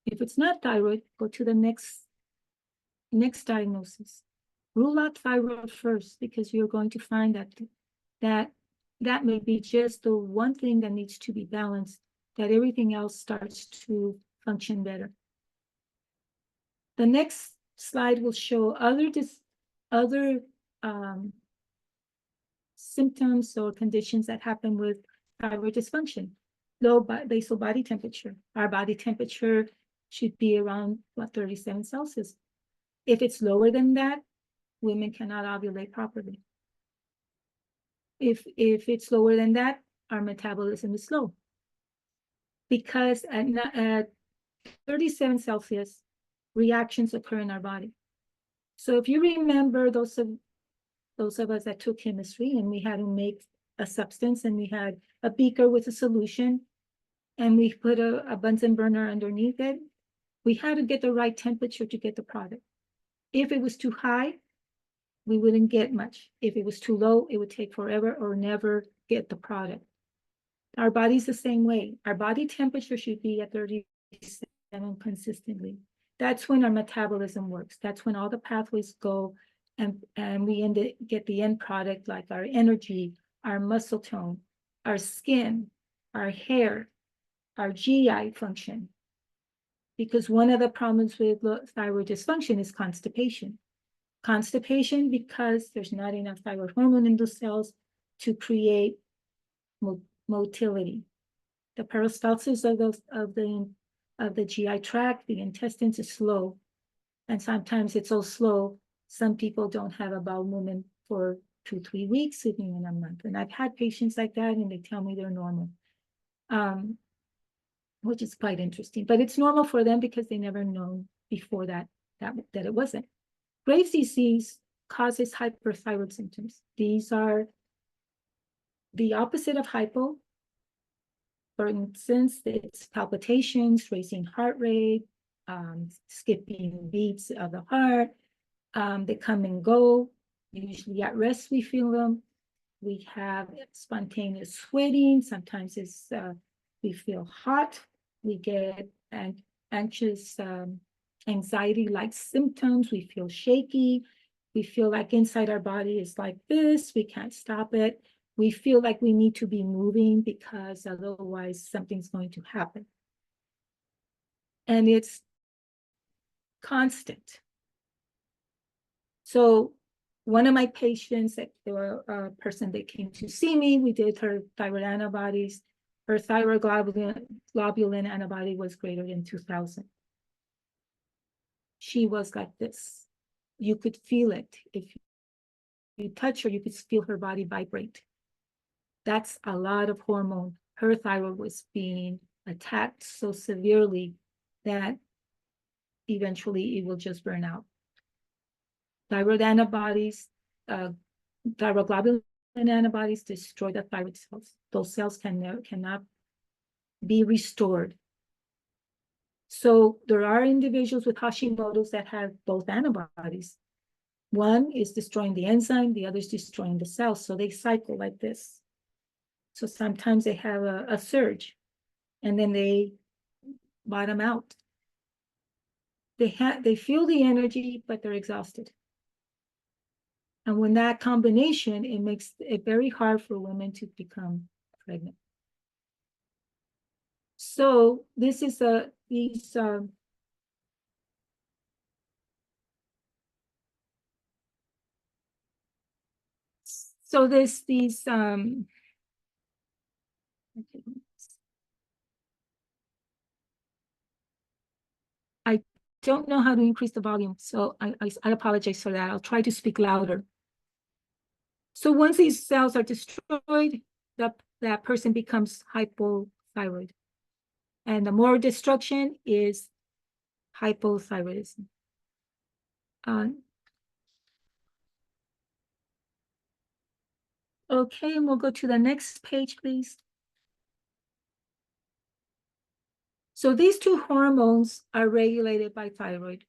If it's not thyroid, go to the next diagnosis. Rule out thyroid first, because you're going to find that may be just the one thing that needs to be balanced, that everything else starts to function better. The next slide will show other symptoms or conditions that happen with thyroid dysfunction. Low basal body temperature. Our body temperature should be around 37 Celsius. If it's lower than that, women cannot ovulate properly. If it's lower than that, our metabolism is slow. Because at 37 Celsius, reactions occur in our body. So if you remember those of us that took chemistry and we had to make a substance and we had a beaker with a solution and we put a Bunsen burner underneath it, we had to get the right temperature to get the product. If it was too high, we wouldn't get much. If it was too low, it would take forever or never get the product. Our body's the same way. Our body temperature should be at 37 consistently. That's when our metabolism works. That's when all the pathways go and we get the end product, like our energy, our muscle tone, our skin, our hair, our GI function. Because one of the problems with thyroid dysfunction is constipation. Constipation because there's not enough thyroid hormone in the cells to create motility. The peristalsis of the GI tract, the intestines, is slow, and sometimes it's so slow. Some people don't have a bowel movement for 2-3 weeks, even in a month. And I've had patients like that, and they tell me they're normal, which is quite interesting. But it's normal for them because they never known before that it wasn't. Graves' disease causes hyperthyroid symptoms. These are the opposite of hypo. For instance, it's palpitations, racing heart rate, skipping beats of the heart. They come and go. Usually at rest, we feel them. We have spontaneous sweating. Sometimes we feel hot. We get anxious, anxiety-like symptoms. We feel shaky. We feel like inside our body is like this. We can't stop it. We feel like we need to be moving because otherwise something's going to happen. And it's constant. So one of my patients, there were a person that came to see me, we did her thyroid antibodies. Her thyroid globulin antibody was greater than 2,000. She was like this. You could feel it. If you touch her, you could feel her body vibrate. That's a lot of hormone. Her thyroid was being attacked so severely that eventually it will just burn out. Thyroid antibodies, thyroid globulin antibodies destroy the thyroid cells. Those cells cannot be restored. So there are individuals with Hashimoto's that have both antibodies. One is destroying the enzyme, the other is destroying the cells. So they cycle like this. So sometimes they have a surge and then they bottom out. They feel the energy, but they're exhausted. And when that combination, it makes it very hard for women to become pregnant. So this is I don't know how to increase the volume, so I apologize for that. I'll try to speak louder. So once these cells are destroyed, that person becomes hypothyroid. And the more destruction is hypothyroidism. Okay, and we'll go to the next page, please. So these two hormones are regulated by thyroid.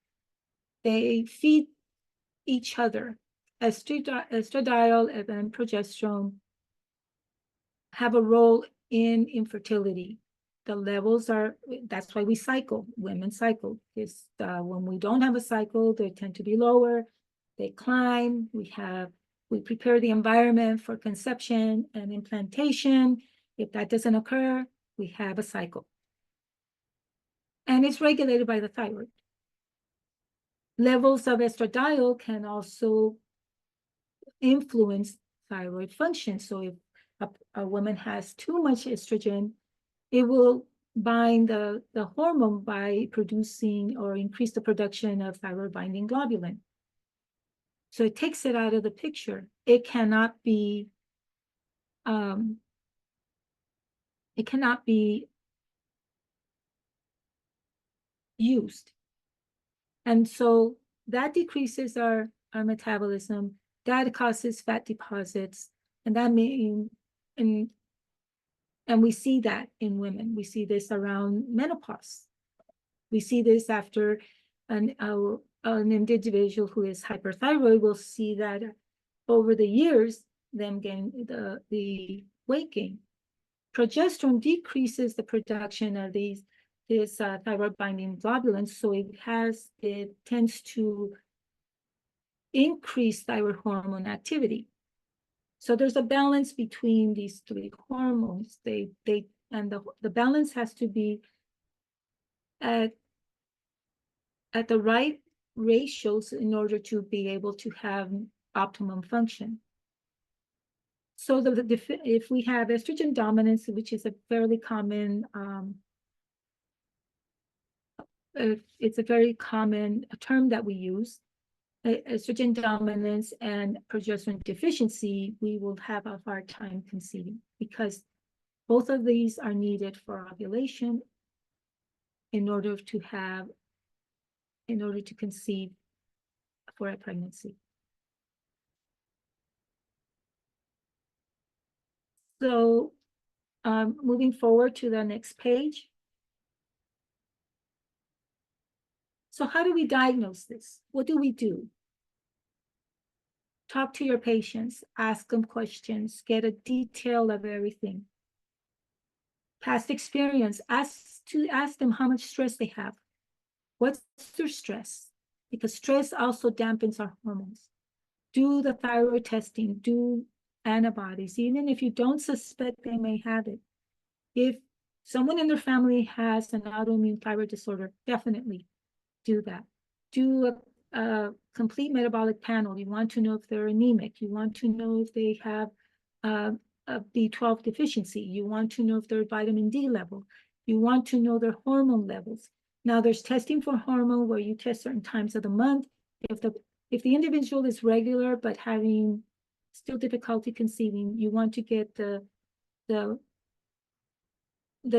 They feed each other. Estradiol and progesterone have a role in infertility. The levels are, that's why we cycle, women cycle. Because when we don't have a cycle, they tend to be lower, they climb, we prepare the environment for conception and implantation. If that doesn't occur, we have a cycle. And it's regulated by the thyroid. Levels of estradiol can also influence thyroid function. So if a woman has too much estrogen, it will bind the hormone by producing or increase the production of thyroid binding globulin. So it takes it out of the picture. It cannot be used. And so that decreases our metabolism, that causes fat deposits, and that may, and we see that in women. We see this around menopause. We see this after an individual who is hyperthyroid will see that over the years, them getting the weight gain. Progesterone decreases the production of this thyroid binding globulin, so it tends to increase thyroid hormone activity. So there's a balance between these three hormones. And the balance has to be at the right ratios in order to be able to have optimum function. So if we have estrogen dominance, which is a fairly common, it's a very common term that we use, estrogen dominance and progesterone deficiency, we will have a hard time conceiving because both of these are needed for ovulation in order to conceive for a pregnancy. So moving forward to the next page. So how do we diagnose this? What do we do? Talk to your patients, ask them questions, get a detail of everything. Past experience, ask them how much stress they have. What's their stress? Because stress also dampens our hormones. Do the thyroid testing, do antibodies, even if you don't suspect they may have it. If someone in their family has an autoimmune thyroid disorder, definitely do that. Do a complete metabolic panel. You want to know if they're anemic. You want to know if they have a B12 deficiency. You want to know if their vitamin D level. You want to know their hormone levels. Now there's testing for hormone where you test certain times of the month. If the individual is regular but having still difficulty conceiving, you want to get the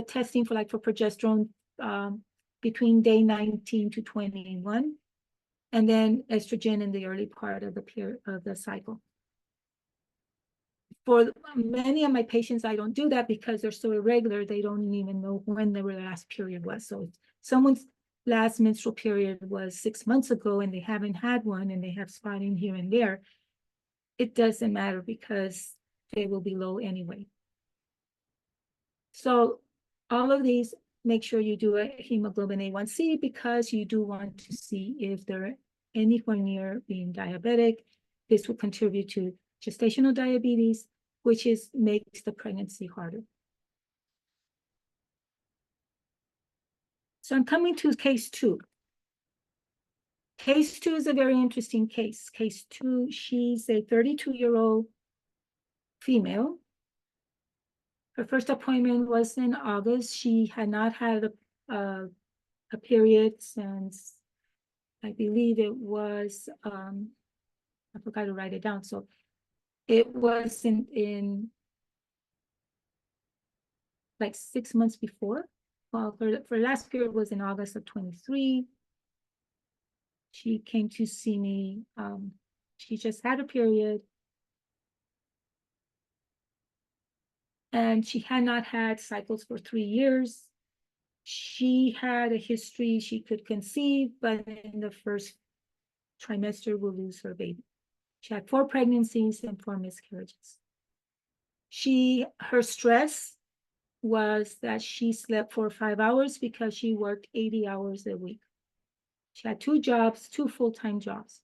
testing for progesterone between day 19 to 21, and then estrogen in the early part of the period of the cycle. For many of my patients, I don't do that because they're so irregular, they don't even know when their last period was. So if someone's last menstrual period was 6 months ago and they haven't had one and they have spotting here and there, it doesn't matter because they will be low anyway. So all of these, make sure you do a hemoglobin A1C because you do want to see if they're anywhere near being diabetic. This will contribute to gestational diabetes, which makes the pregnancy harder. So I'm coming to case 2. Case 2 is a very interesting case. Case 2, she's a 32-year-old female. Her first appointment was in August. She had not had a period since, I believe it was, I forgot to write it down. So it was in like 6 months before. Well, for last period was in August of 23. She came to see me. She just had a period. And she had not had cycles for 3 years. She had a history, she could conceive, but in the first trimester will lose her baby. She had 4 pregnancies and 4 miscarriages. Her stress was that she slept 4 or 5 hours because she worked 80 hours a week. She had 2 jobs, 2 full-time jobs.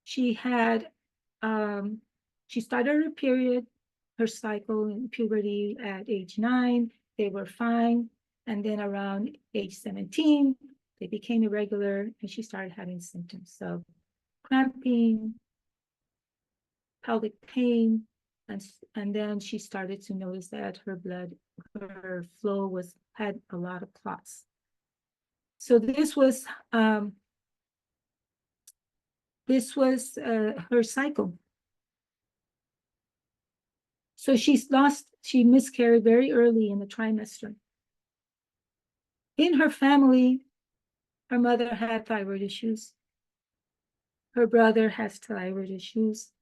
She had, she started her period, her cycle in puberty at age 9. They were fine. And then around age 17, they became irregular and she started having symptoms of cramping, pelvic pain, and then she started to notice that her flow had a lot of clots. So this was her cycle. So she miscarried very early in the trimester. In her family, her mother had thyroid issues. Her brother has thyroid issues.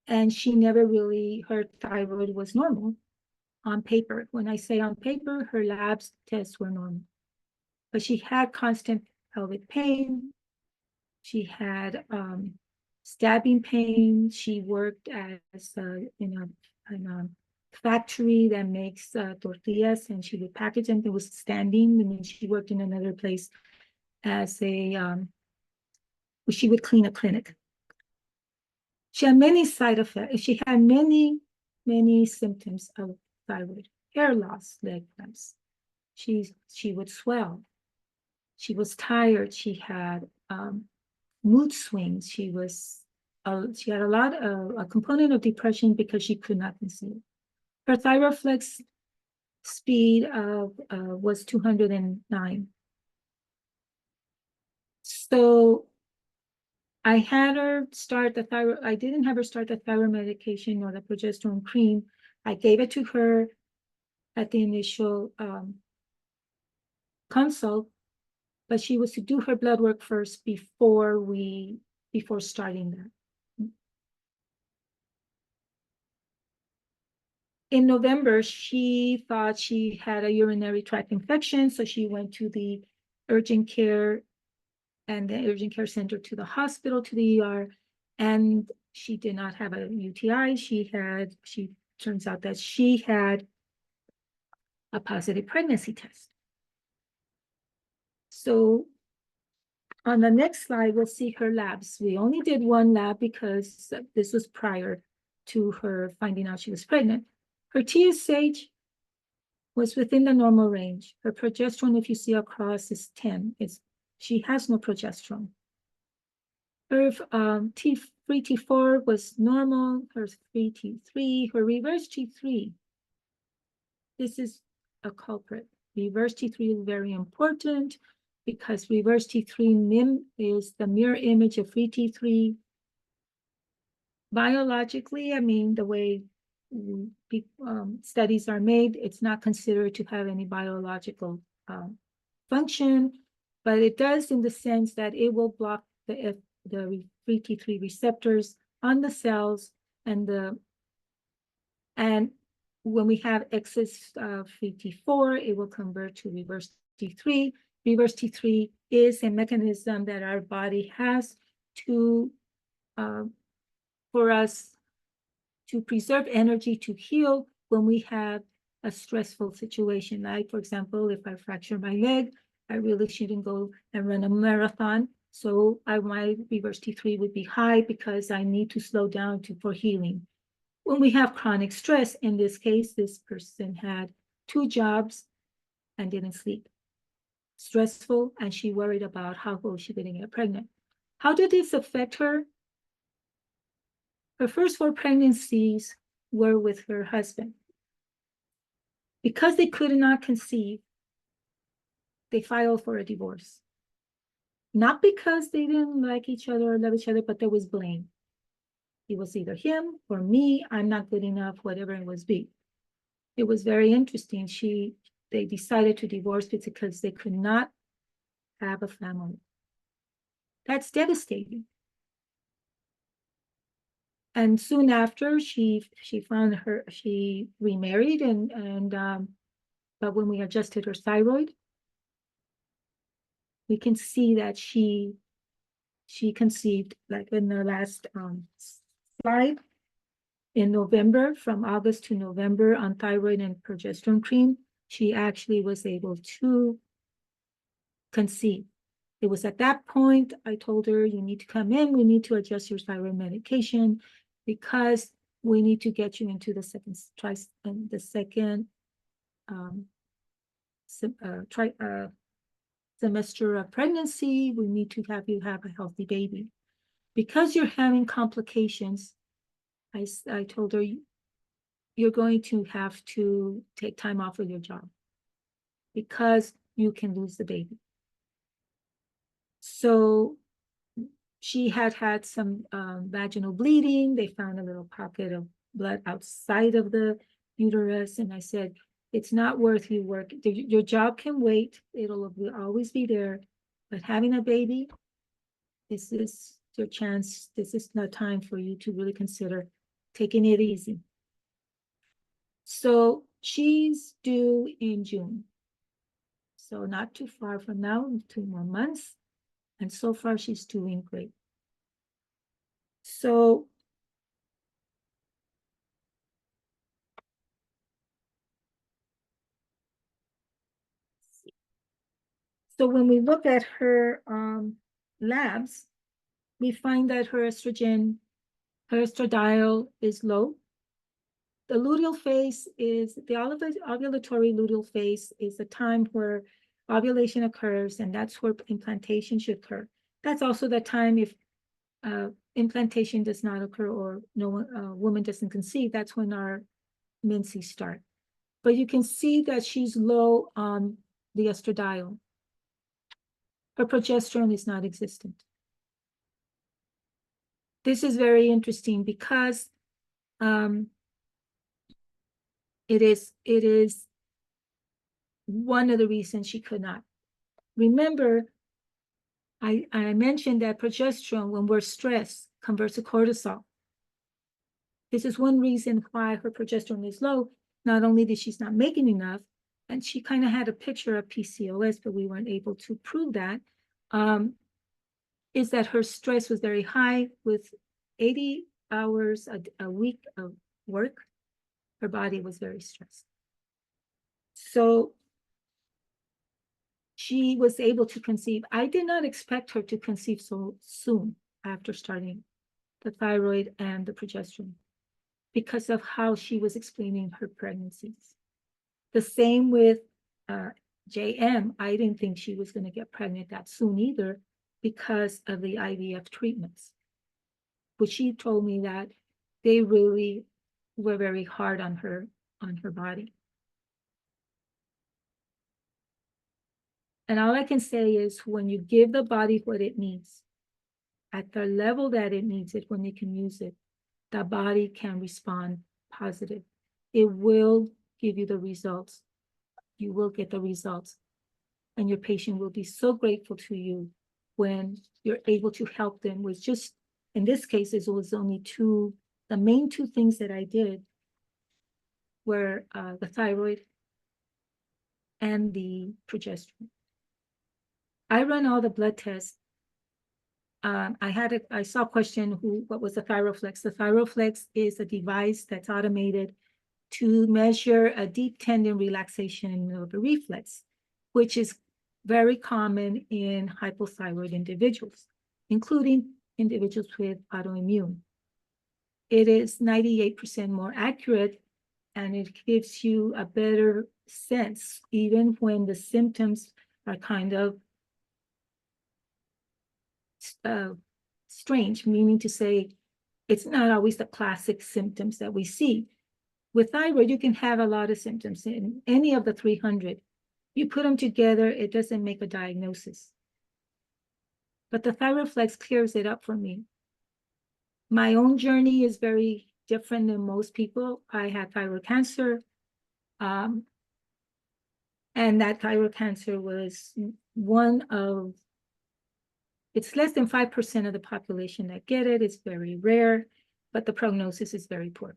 And she never really, her thyroid was normal on paper. When I say on paper, her labs tests were normal. But she had constant pelvic pain. She had stabbing pain. She worked as in a factory that makes tortillas, and she would package them. It was standing. And then she worked in another place as she would clean a clinic. She had many side effects. She had many symptoms of thyroid: hair loss, leg cramps. She would swell. She was tired. She had mood swings. She had a component of depression because she could not conceive. Her ThyroFlex speed was 209. So I had her start the thyroid. I didn't have her start the thyroid medication or the progesterone cream. I gave it to her at the initial consult, but she was to do her blood work first before starting that. In November, she thought she had a urinary tract infection, so she went to the urgent care and the urgent care center, to the hospital, to the ER, and she did not have a UTI. Turns out that she had a positive pregnancy test. So on the next slide, we'll see her labs. We only did one lab because this was prior to her finding out she was pregnant. Her TSH was within the normal range. Her progesterone, if you see across, is 10. She has no progesterone. Her free T4 was normal. Her free T3, her reverse T3. This is a culprit. Reverse T3 is very important because reverse T3 is the mirror image of free T3. Biologically, I mean, the way studies are made, it's not considered to have any biological function, but it does in the sense that it will block the free T3 receptors on the cells, and when we have excess free T4, it will convert to reverse T3. Reverse T3 is a mechanism that our body has to for us to preserve energy to heal when we have a stressful situation. Like, for example, if I fracture my leg, I really shouldn't go and run a marathon. So my reverse T3 would be high because I need to slow down for healing. When we have chronic stress, in this case, this person had 2 jobs and didn't sleep. Stressful, and she worried about how was she going to get pregnant. How did this affect her? Her first 4 pregnancies were with her husband. Because they could not conceive, they filed for a divorce. Not because they didn't like each other or love each other, but there was blame. It was either him or me, I'm not good enough, whatever it was be. It was very interesting. They decided to divorce because they could not have a family. That's devastating. And soon after, she remarried but when we adjusted her thyroid, we can see that she conceived, like in the last slide, in November, from August to November, on thyroid and progesterone cream, she actually was able to conceive. It was at that point I told her, you need to come in, we need to adjust your thyroid medication because we need to get you into the second semester of pregnancy. We need to have you have a healthy baby. Because you're having complications, I told her, you're going to have to take time off of your job because you can lose the baby. So she had some vaginal bleeding. They found a little pocket of blood outside of the uterus. And I said, it's not worth you work. Your job can wait. It'll always be there. But having a baby, this is your chance. This is not time for you to really consider taking it easy. So she's due in June. So not too far from now, 2 more months. And so far she's doing great. So when we look at her labs, we find that her estradiol is low. The luteal phase is, the ovulatory luteal phase is the time where ovulation occurs, and that's where implantation should occur. That's also the time if implantation does not occur or no woman doesn't conceive, that's when our menses start. But you can see that she's low on the estradiol. Her progesterone is not existent. This is very interesting because it is one of the reasons she could not. Remember, I mentioned that progesterone, when we're stressed, converts to cortisol. This is one reason why her progesterone is low. Not only that she's not making enough, and she kind of had a picture of PCOS, but we weren't able to prove that, is that her stress was very high with 80 hours a week of work. Her body was very stressed. So she was able to conceive. I did not expect her to conceive so soon after starting the thyroid and the progesterone because of how she was explaining her pregnancies. The same with JM. I didn't think she was going to get pregnant that soon either because of the IVF treatments. But she told me that they really were very hard on her body. And all I can say is when you give the body what it needs, at the level that it needs it, when it can use it, the body can respond positive. It will give you the results. You will get the results. And your patient will be so grateful to you when you're able to help them with just, in this case, it was only the main two things that I did were the thyroid and the progesterone. I run all the blood tests. I saw a question, what was the ThyroFlex? The ThyroFlex is a device that's automated to measure a deep tendon relaxation of the reflex, which is very common in hypothyroid individuals, including individuals with autoimmune. It is 98% more accurate, and it gives you a better sense, even when the symptoms are kind of strange, meaning to say it's not always the classic symptoms that we see. With thyroid, you can have a lot of symptoms in any of the 300. You put them together, it doesn't make a diagnosis. But the ThyroFlex clears it up for me. My own journey is very different than most people. I had thyroid cancer. And that thyroid cancer was one of, it's less than 5% of the population that get it. It's very rare, but the prognosis is very poor.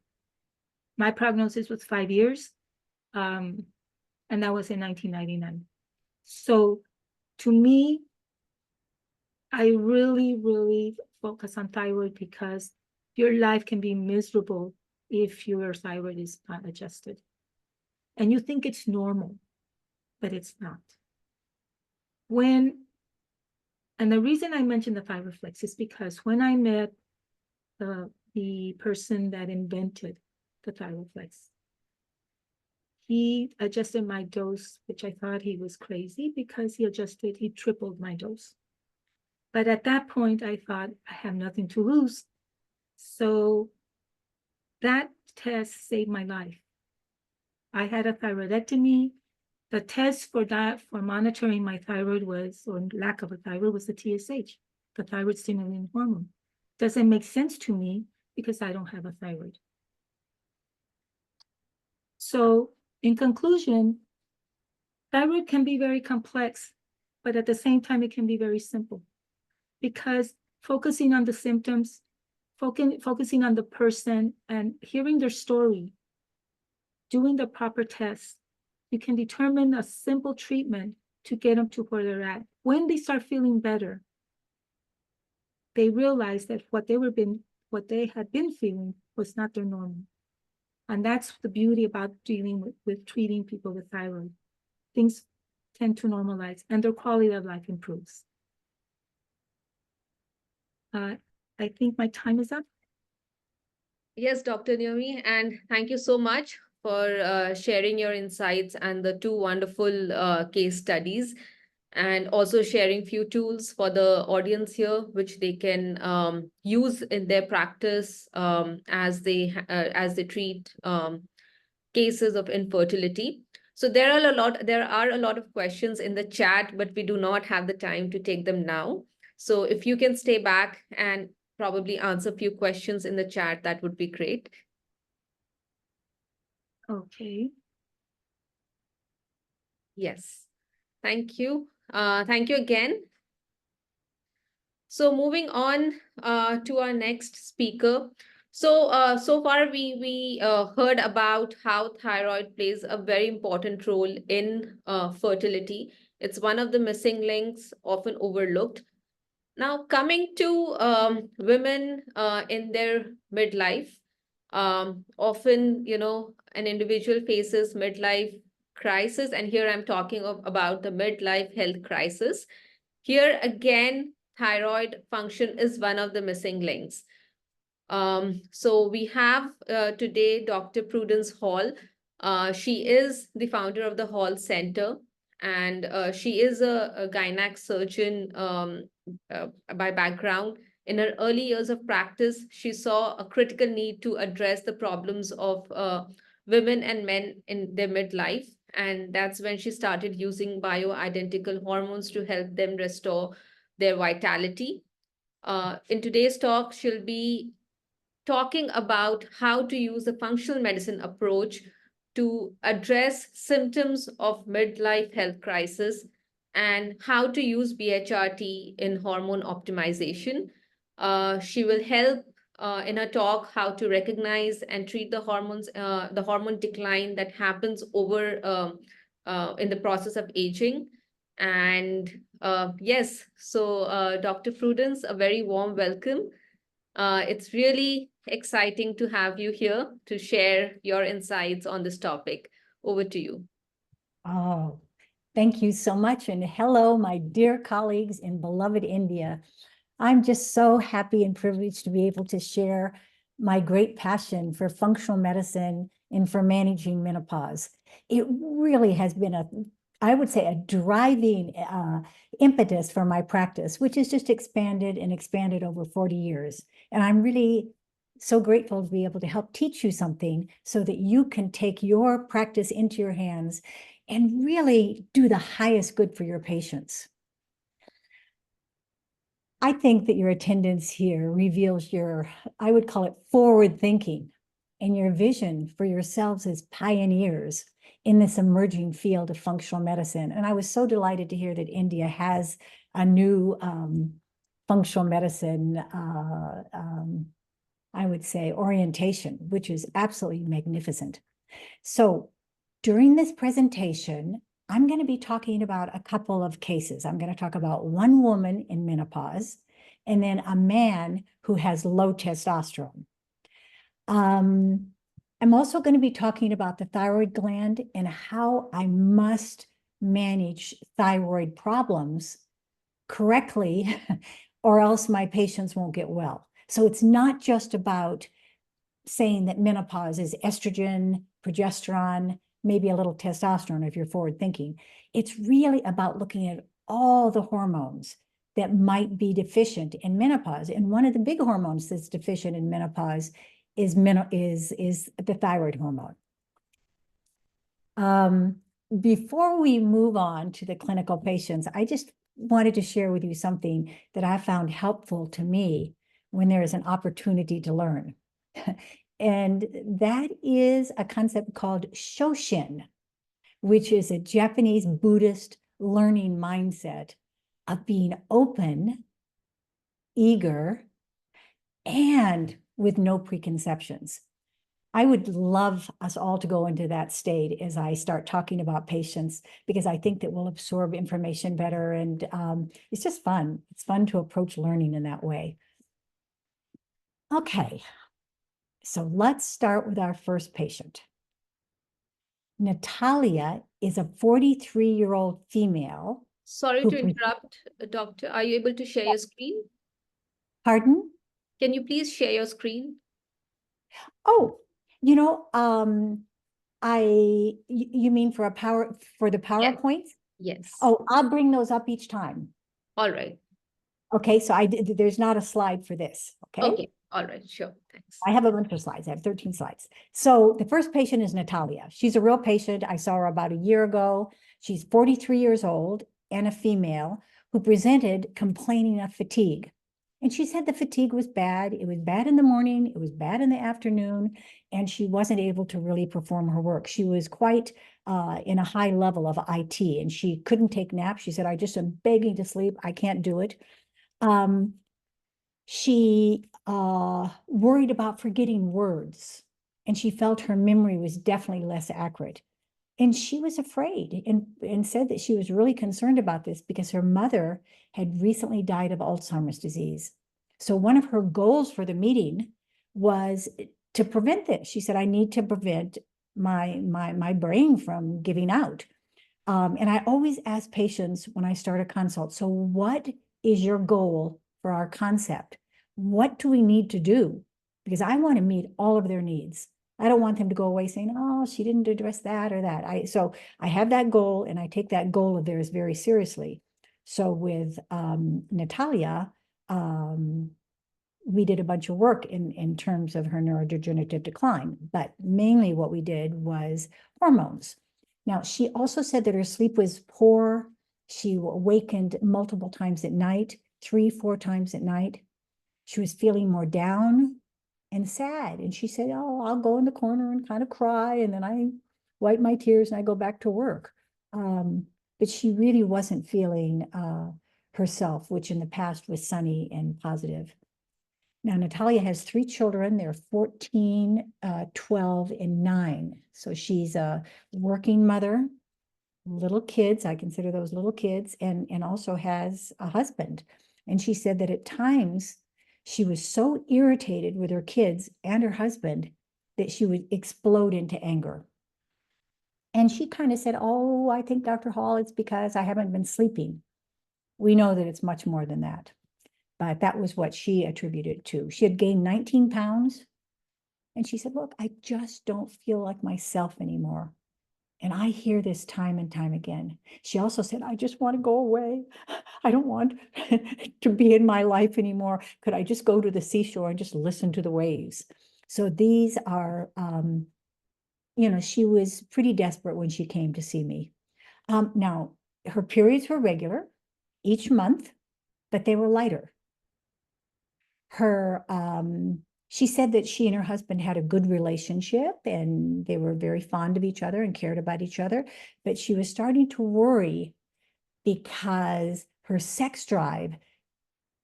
My prognosis was 5 years, and that was in 1999. So to me, I really, really focus on thyroid because your life can be miserable if your thyroid is not adjusted. And you think it's normal, but it's not. And the reason I mentioned the ThyroFlex is because when I met the person that invented the ThyroFlex, he adjusted my dose, which I thought he was crazy because he tripled my dose. But at that point, I thought I have nothing to lose. So that test saved my life. I had a thyroidectomy. The test for monitoring my thyroid was, or lack of a thyroid, was the TSH, the thyroid stimulating hormone. Doesn't make sense to me because I don't have a thyroid. So in conclusion, thyroid can be very complex, but at the same time, it can be very simple. Because focusing on the symptoms, focusing on the person and hearing their story, doing the proper tests, you can determine a simple treatment to get them to where they're at. When they start feeling better, they realize that what they had been feeling was not their normal. And that's the beauty about dealing with treating people with thyroid. Things tend to normalize and their quality of life improves. I think my time is up. Yes, Dr. Naomi, and thank you so much for sharing your insights and the two wonderful case studies, and also sharing few tools for the audience here, which they can use in their practice as they treat cases of infertility. So there are a lot of questions in the chat, but we do not have the time to take them now. So if you can stay back and probably answer a few questions in the chat, that would be great. Okay. Yes. Thank you. Thank you again. So moving on to our next speaker. So so far we heard about how thyroid plays a very important role in fertility. It's one of the missing links, often overlooked. Now, coming to women in their midlife, often, an individual faces midlife crisis, and here I'm talking about the midlife health crisis. Here again, thyroid function is one of the missing links. So we have today Dr. Prudence Hall. She is the founder of the Hall Center, and she is a gynec surgeon by background. In her early years of practice, she saw a critical need to address the problems of women and men in their midlife. And that's when she started using bioidentical hormones to help them restore their vitality. In today's talk, she'll be talking about how to use the functional medicine approach to address symptoms of midlife health crisis and how to use BHRT in hormone optimization. She will help in her talk how to recognize and treat the hormone decline that happens over in the process of aging. And yes, so Dr. Prudence, a very warm welcome. It's really exciting to have you here to share your insights on this topic. Over to you. Oh, thank you so much. And hello, my dear colleagues in beloved India. I'm just so happy and privileged to be able to share my great passion for functional medicine and for managing menopause. It really has been I would say, a driving impetus for my practice, which has just expanded and expanded over 40 years. And I'm really so grateful to be able to help teach you something so that you can take your practice into your hands and really do the highest good for your patients. I think that your attendance here reveals your, I would call it forward thinking and your vision for yourselves as pioneers in this emerging field of functional medicine. And I was so delighted to hear that India has a new functional medicine, I would say, orientation, which is absolutely magnificent. So during this presentation, I'm going to be talking about a couple of cases. I'm going to talk about one woman in menopause and then a man who has low testosterone. I'm also going to be talking about the thyroid gland and how I must manage thyroid problems correctly or else my patients won't get well. So it's not just about saying that menopause is estrogen, progesterone, maybe a little testosterone if you're forward thinking. It's really about looking at all the hormones that might be deficient in menopause. And one of the big hormones that's deficient in menopause is the thyroid hormone. Before we move on to the clinical patients, I just wanted to share with you something that I found helpful to me when there is an opportunity to learn. And that is a concept called Shoshin, which is a Japanese Buddhist learning mindset of being open, eager, and with no preconceptions. I would love us all to go into that state as I start talking about patients, because I think that we'll absorb information better. And it's just fun. It's fun to approach learning in that way. Okay, so let's start with our first patient. Natalia is a 43-year-old female. Sorry Who to pre- interrupt, Doctor. Are you able to share your screen? Pardon? Can you please share your screen? Oh, you know, you mean for the PowerPoints? Yes. Oh, I'll bring those up each time. All right. Okay, so there's not a slide for this, okay? Okay. All right. Sure. Thanks. I have a bunch of slides. I have 13 slides. So the first patient is Natalia. She's a real patient. I saw her about a year ago. She's 43 years old and a female who presented complaining of fatigue. And she said the fatigue was bad. It was bad in the morning. It was bad in the afternoon. And she wasn't able to really perform her work. She was quite in a high level of IT and she couldn't take naps. She said, I just am begging to sleep. I can't do it. She worried about forgetting words and she felt her memory was definitely less accurate. And she was afraid and said that she was really concerned about this because her mother had recently died of Alzheimer's disease. So one of her goals for the meeting was to prevent this. She said, I need to prevent my brain from giving out. And I always ask patients when I start a consult, so what is your goal for our concept? What do we need to do? Because I want to meet all of their needs. I don't want them to go away saying, oh, she didn't address that or that. So I have that goal and I take that goal of theirs very seriously. So with Natalia, we did a bunch of work in terms of her neurodegenerative decline, but mainly what we did was hormones. Now, she also said that her sleep was poor. She awakened multiple times at night, 3-4 times at night. She was feeling more down and sad. And she said, oh, I'll go in the corner and kind of cry. And then I wipe my tears and I go back to work. But she really wasn't feeling herself, which in the past was sunny and positive. Now, Natalia has 3 children. They're 14, 12, and 9. So she's a working mother, little kids. I consider those little kids, and also has a husband. And she said that at times she was so irritated with her kids and her husband that she would explode into anger. And she kind of said, oh, I think, Dr. Hall, it's because I haven't been sleeping. We know that it's much more than that. But that was what she attributed to. She had gained 19 pounds. And she said, look, I just don't feel like myself anymore. And I hear this time and time again. She also said, I just want to go away. I don't want to be in my life anymore. Could I just go to the seashore and just listen to the waves? So these are, you know, she was pretty desperate when she came to see me. Now, her periods were regular each month, but they were lighter. She said that she and her husband had a good relationship and they were very fond of each other and cared about each other, but she was starting to worry because her sex drive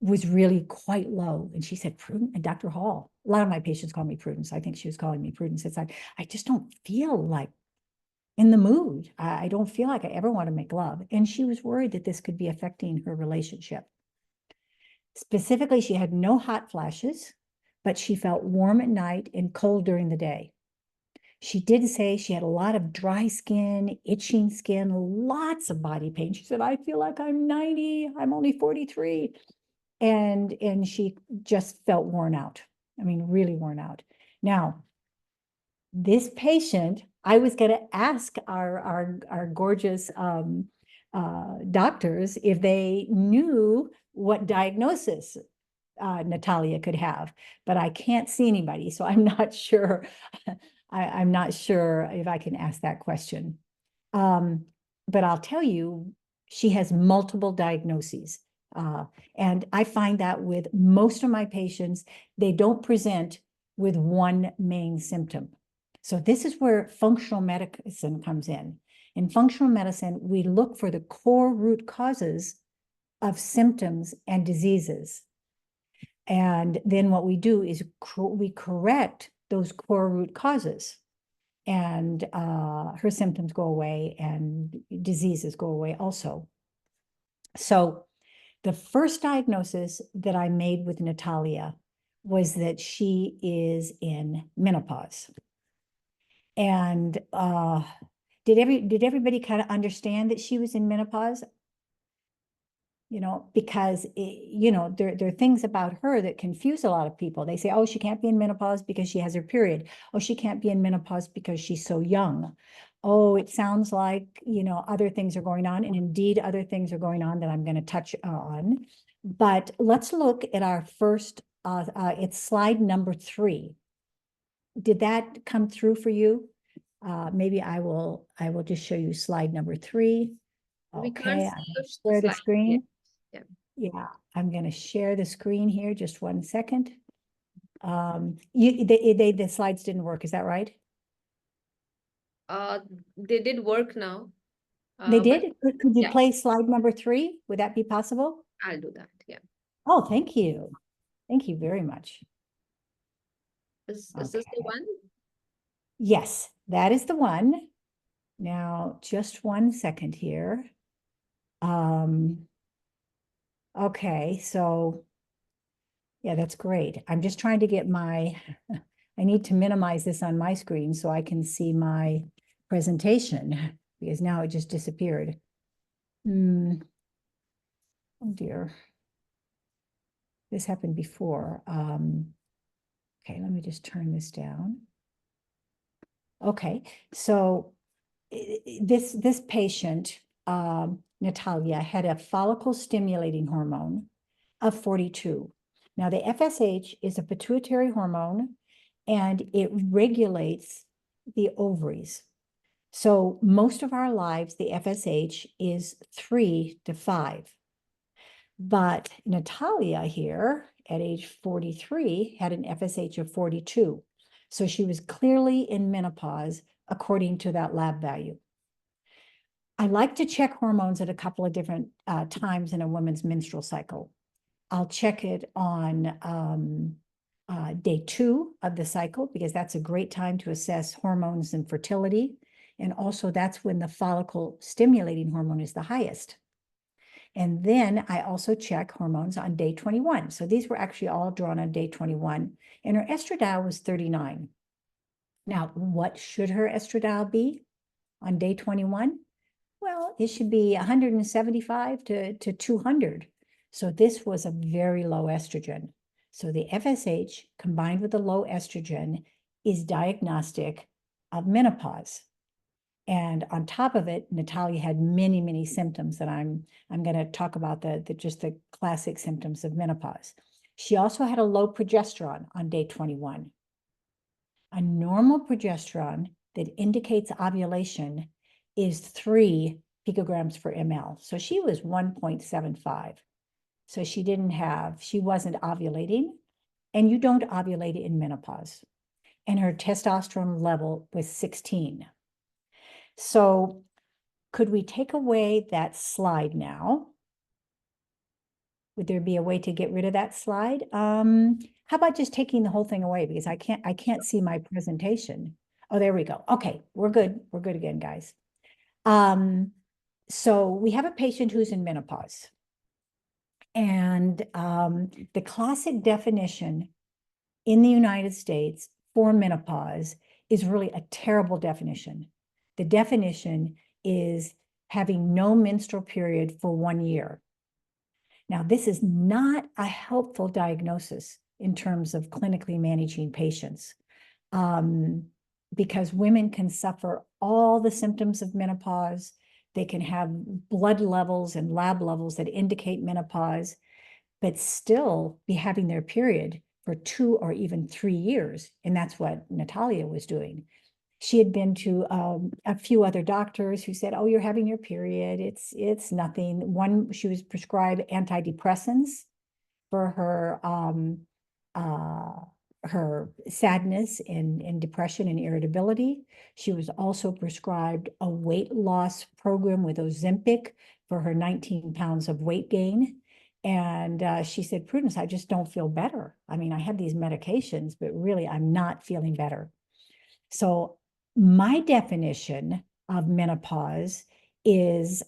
was really quite low. And she said, Prudence, and Dr. Hall, a lot of my patients call me Prudence. I think she was calling me Prudence. It's like, I just don't feel like in the mood. I don't feel like I ever want to make love. And she was worried that this could be affecting her relationship. Specifically, she had no hot flashes, but she felt warm at night and cold during the day. She did say she had a lot of dry skin, itching skin, lots of body pain. She said, I feel like I'm 90, I'm only 43. And she just felt worn out. I mean, really worn out. Now, this patient, I was going to ask our gorgeous doctors if they knew what diagnosis Natalia could have, but I can't see anybody, so I'm not sure. I'm not sure if I can ask that question. But I'll tell you, she has multiple diagnoses. And I find that with most of my patients, they don't present with one main symptom. So this is where functional medicine comes in. In functional medicine, we look for the core root causes of symptoms and diseases. And then what we do is we correct those core root causes, and her symptoms go away and diseases go away also. So the first diagnosis that I made with Natalia was that she is in menopause. And did everybody kind of understand that she was in menopause? You know, because, you know, there are things about her that confuse a lot of people. They say, oh, she can't be in menopause because she has her period. Oh, she can't be in menopause because she's so young. Oh, it sounds like, you know, other things are going on. And indeed, other things are going on that I'm going to touch on. But let's look at our first, it's slide number 3. Did that come through for you? Maybe I will just show you slide number 3. We can't Okay, see I'm your gonna share the slide screen. yet. Yeah, I'm going to share the screen here. Just 1 second. The slides didn't work. Is that right? They did work now. They But did? Could you yeah. play slide number 3? Would that be possible? I'll do that. Yeah. Oh, thank you. Thank you very much. Is this the Okay. one? Yes, that is the one. Now, just 1 second here. Okay, so yeah, that's great. I'm just trying to get my, I need to minimize this on my screen so I can see my presentation because now it just disappeared. Oh dear. This happened before. Okay, let me just turn this down. Okay, so this patient, Natalia, had a follicle stimulating hormone of 42. Now, the FSH is a pituitary hormone and it regulates the ovaries. So most of our lives, the FSH is 3 to 5. But Natalia here at age 43 had an FSH of 42. So she was clearly in menopause according to that lab value. I like to check hormones at a couple of different times in a woman's menstrual cycle. I'll check it on day 2 of the cycle because that's a great time to assess hormones and fertility. And also that's when the follicle stimulating hormone is the highest. And then I also check hormones on day 21. So these were actually all drawn on day 21. And her estradiol was 39. Now, what should her estradiol be on day 21? Well, it should be 175 to 200. So this was a very low estrogen. So the FSH combined with the low estrogen is diagnostic of menopause. And on top of it, Natalia had many, many symptoms that I'm going to talk about just the classic symptoms of menopause. She also had a low progesterone on day 21. A normal progesterone that indicates ovulation is 3 picograms per ml. So she was 1.75. So she wasn't ovulating, and you don't ovulate in menopause. And her testosterone level was 16. So could we take away that slide now? Would there be a way to get rid of that slide? How about just taking the whole thing away, because I can't see my presentation. Oh, there we go. Okay, we're good. We're good again, guys. So we have a patient who's in menopause. And the classic definition in the United States for menopause is really a terrible definition. The definition is having no menstrual period for 1 year. Now, this is not a helpful diagnosis in terms of clinically managing patients, because women can suffer all the symptoms of menopause. They can have blood levels and lab levels that indicate menopause, but still be having their period for 2 or even 3 years. And that's what Natalia was doing. She had been to a few other doctors who said, oh, you're having your period. It's nothing. One, she was prescribed antidepressants for her sadness and depression and irritability. She was also prescribed a weight loss program with Ozempic for her 19 pounds of weight gain. And she said, Prudence, I just don't feel better. I mean, I have these medications, but really I'm not feeling better. So my definition of menopause is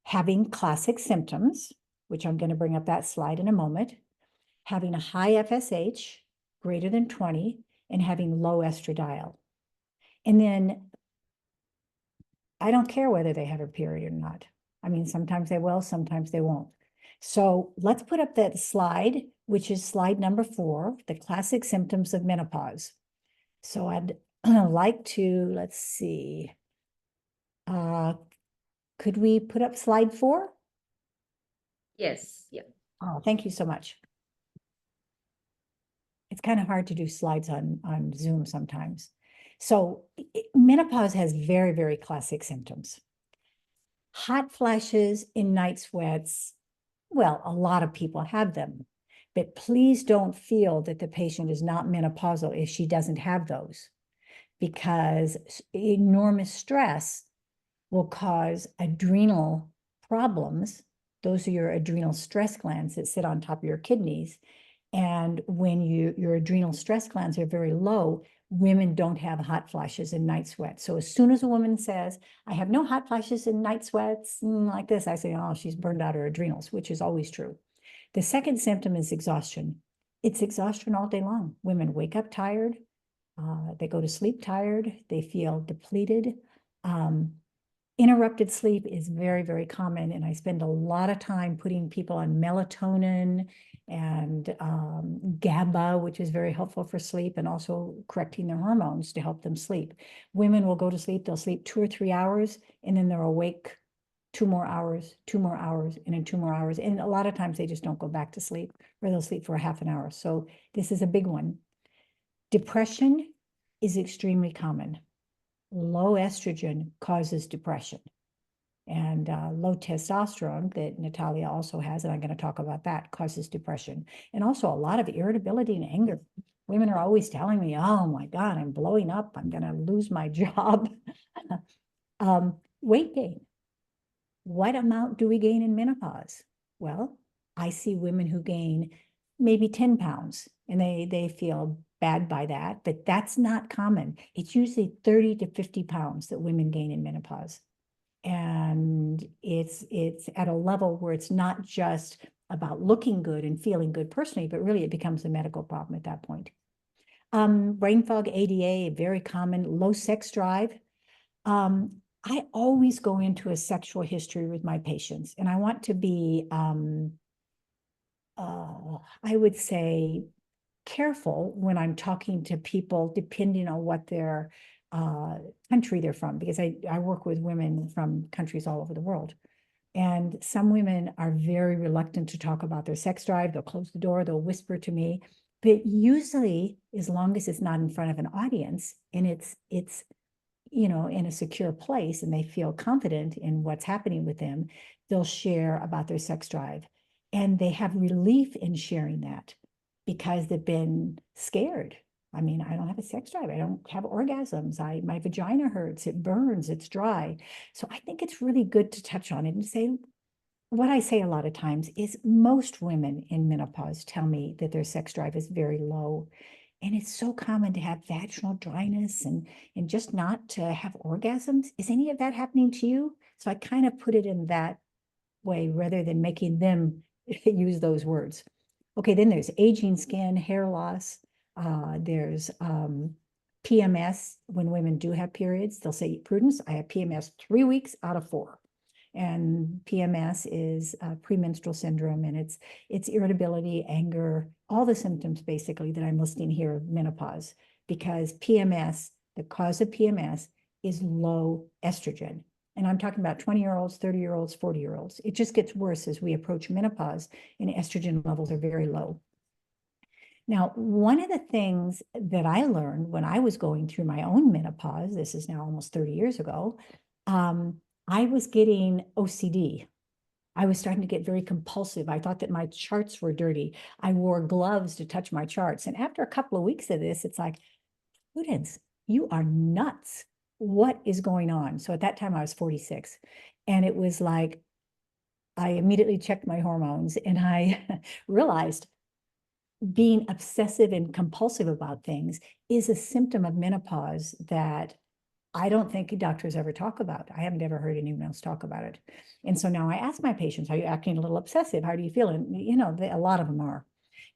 having classic symptoms, which I'm going to bring up that slide in a moment, having a high FSH greater than 20, and having low estradiol. And then I don't care whether they have a period or not. I mean, sometimes they will, sometimes they won't. So let's put up that slide, which is slide number 4, the classic symptoms of menopause. So I'd like to, let's see, could we put up slide 4? Yes, yeah. Oh, thank you so much. It's kind of hard to do slides on Zoom sometimes. So menopause has very, very classic symptoms. Hot flashes and night sweats. Well, a lot of people have them, but please don't feel that the patient is not menopausal if she doesn't have those, because enormous stress will cause adrenal problems. Those are your adrenal stress glands that sit on top of your kidneys. And when your adrenal stress glands are very low, women don't have hot flashes and night sweats. So as soon as a woman says, I have no hot flashes and night sweats like this, I say, oh, she's burned out her adrenals, which is always true. The second symptom is exhaustion. It's exhaustion all day long. Women wake up tired. They go to sleep tired. They feel depleted. Interrupted sleep is very, very common. And I spend a lot of time putting people on melatonin and GABA, which is very helpful for sleep, and also correcting their hormones to help them sleep. Women will go to sleep, they'll sleep 2 or 3 hours, and then they're awake 2 more hours, 2 more hours, and then 2 more hours. And a lot of times they just don't go back to sleep, or they'll sleep for a half an hour. So this is a big one. Depression is extremely common. Low estrogen causes depression, and low testosterone that Natalia also has, and I'm going to talk about that, causes depression. And also a lot of irritability and anger. Women are always telling me, oh my God, I'm blowing up. I'm going to lose my job. Weight gain. What amount do we gain in menopause? Well, I see women who gain maybe 10 pounds and they feel bad by that, but that's not common. It's usually 30 to 50 pounds that women gain in menopause. And it's at a level where it's not just about looking good and feeling good personally, but really it becomes a medical problem at that point. Brain fog, ADA, very common. Low sex drive. I always go into a sexual history with my patients, and I want to be, I would say, careful when I'm talking to people, depending on what their country they're from, because I work with women from countries all over the world. And some women are very reluctant to talk about their sex drive. They'll close the door, they'll whisper to me. But usually, as long as it's not in front of an audience and it's in a secure place and they feel confident in what's happening with them, they'll share about their sex drive. And they have relief in sharing that because they've been scared. I mean, I don't have a sex drive. I don't have orgasms. My vagina hurts. It burns. It's dry. So I think it's really good to touch on it and say, what I say a lot of times is most women in menopause tell me that their sex drive is very low. And it's so common to have vaginal dryness and just not to have orgasms. Is any of that happening to you? So I kind of put it in that way rather than making them use those words. Okay, then there's aging skin, hair loss. There's PMS. When women do have periods, they'll say, Prudence, I have PMS 3 weeks out of 4. And PMS is premenstrual syndrome, and it's irritability, anger, all the symptoms basically that I'm listing here of menopause, because PMS, the cause of PMS is low estrogen. And I'm talking about 20-year-olds, 30-year-olds, 40-year-olds. It just gets worse as we approach menopause, and estrogen levels are very low. Now, one of the things that I learned when I was going through my own menopause, this is now almost 30 years ago, I was getting OCD. I was starting to get very compulsive. I thought that my charts were dirty. I wore gloves to touch my charts. And after a couple of weeks of this, it's like, Prudence, you are nuts. What is going on? So at that time I was 46. And it was like, I immediately checked my hormones and I realized being obsessive and compulsive about things is a symptom of menopause that I don't think doctors ever talk about. I haven't ever heard anyone else talk about it. And so now I ask my patients, are you acting a little obsessive? How do you feel? And, a lot of them are.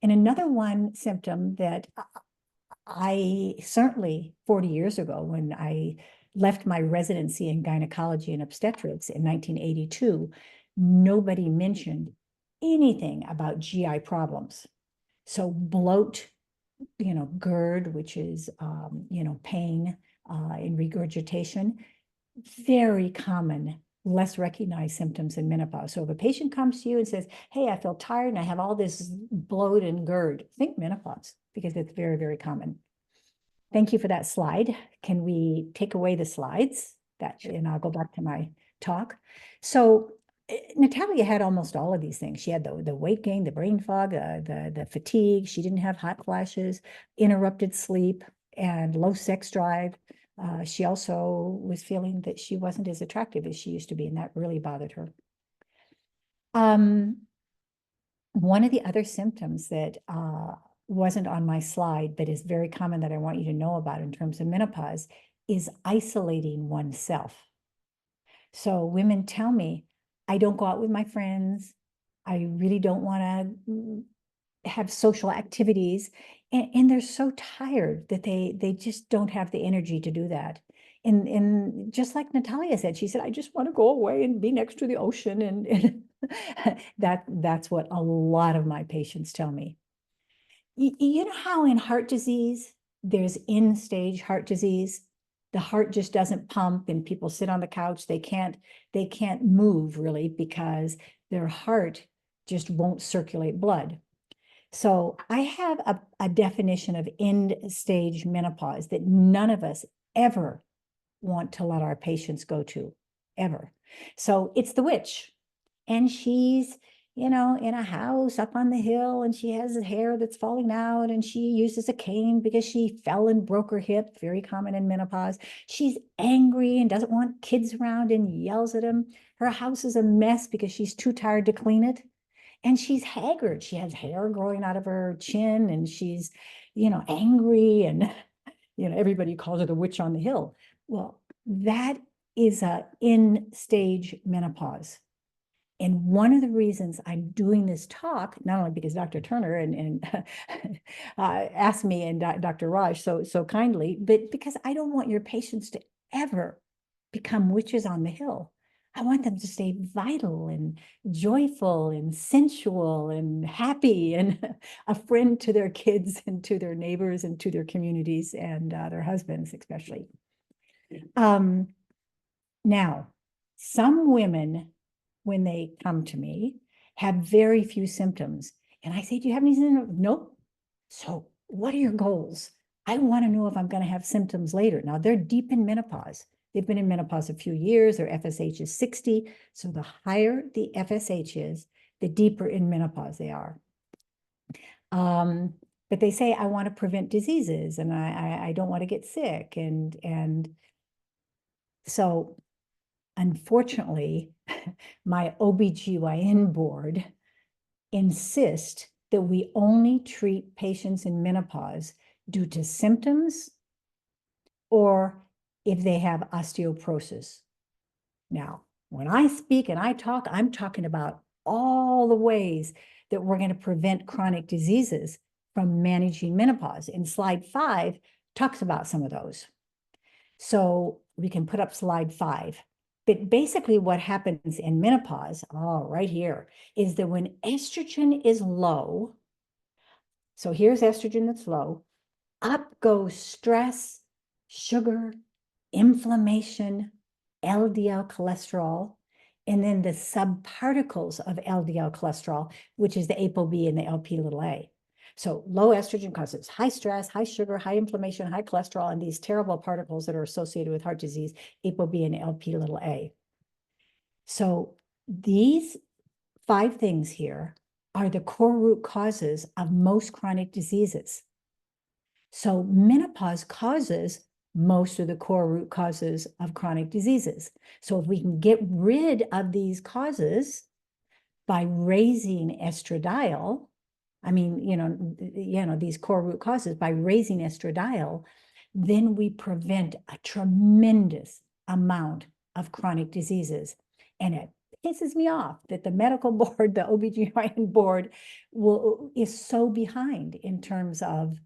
And another one symptom that I certainly 40 years ago, when I left my residency in gynecology and obstetrics in 1982, nobody mentioned anything about GI problems. So bloat, GERD, which is, pain in regurgitation, very common, less recognized symptoms in menopause. So if a patient comes to you and says, hey, I feel tired and I have all this bloat and GERD, think menopause, because it's very, very common. Thank you for that slide. Can we take away the slides? And I'll go back to my talk. So Natalia had almost all of these things. She had the weight gain, the brain fog, the fatigue. She didn't have hot flashes, interrupted sleep, and low sex drive. She also was feeling that she wasn't as attractive as she used to be, and that really bothered her. One of the other symptoms that wasn't on my slide, but is very common that I want you to know about in terms of menopause, is isolating oneself. So women tell me, I don't go out with my friends. I really don't want to have social activities. And they're so tired that they just don't have the energy to do that. And just like Natalia said, she said, I just want to go away and be next to the ocean. And that's what a lot of my patients tell me. You know how in heart disease, there's end-stage heart disease? The heart just doesn't pump and people sit on the couch. They can't move really because their heart just won't circulate blood. So I have a definition of end-stage menopause that none of us ever want to let our patients go to, ever. So it's the witch. And she's, in a house up on the hill, and she has hair that's falling out, and she uses a cane because she fell and broke her hip, very common in menopause. She's angry and doesn't want kids around and yells at them. Her house is a mess because she's too tired to clean it. And she's haggard. She has hair growing out of her chin, and she's, angry, and, everybody calls her the witch on the hill. Well, that is a end-stage menopause. And one of the reasons I'm doing this talk, not only because Dr. Turner and asked me, and Dr. Raj so kindly, but because I don't want your patients to ever become witches on the hill. I want them to stay vital and joyful and sensual and happy and a friend to their kids and to their neighbors and to their communities and their husbands especially. Now, some women, when they come to me, have very few symptoms. And I say, do you have any symptoms? Nope. So what are your goals? I want to know if I'm going to have symptoms later. Now they're deep in menopause. They've been in menopause a few years. Their FSH is 60. So the higher the FSH is, the deeper in menopause they are. But they say, I want to prevent diseases and I don't want to get sick. And so unfortunately, my OBGYN board insist that we only treat patients in menopause due to symptoms or if they have osteoporosis. Now, when I speak and I talk, I'm talking about all the ways that we're going to prevent chronic diseases from managing menopause. And slide 5 talks about some of those. So we can put up slide 5. But basically what happens in menopause, right here, is that when estrogen is low, so here's estrogen that's low, up goes stress, sugar, inflammation, LDL cholesterol, and then the subparticles of LDL cholesterol, which is the ApoB and the Lp(a). So low estrogen causes high stress, high sugar, high inflammation, high cholesterol, and these terrible particles that are associated with heart disease, ApoB and Lp(a). So these 5 things here are the core root causes of most chronic diseases. So menopause causes most of the core root causes of chronic diseases. So if we can get rid of these causes by raising estradiol, these core root causes, by raising estradiol, then we prevent a tremendous amount of chronic diseases. And it pisses me off that the medical board, the OBGYN board, is so behind in terms of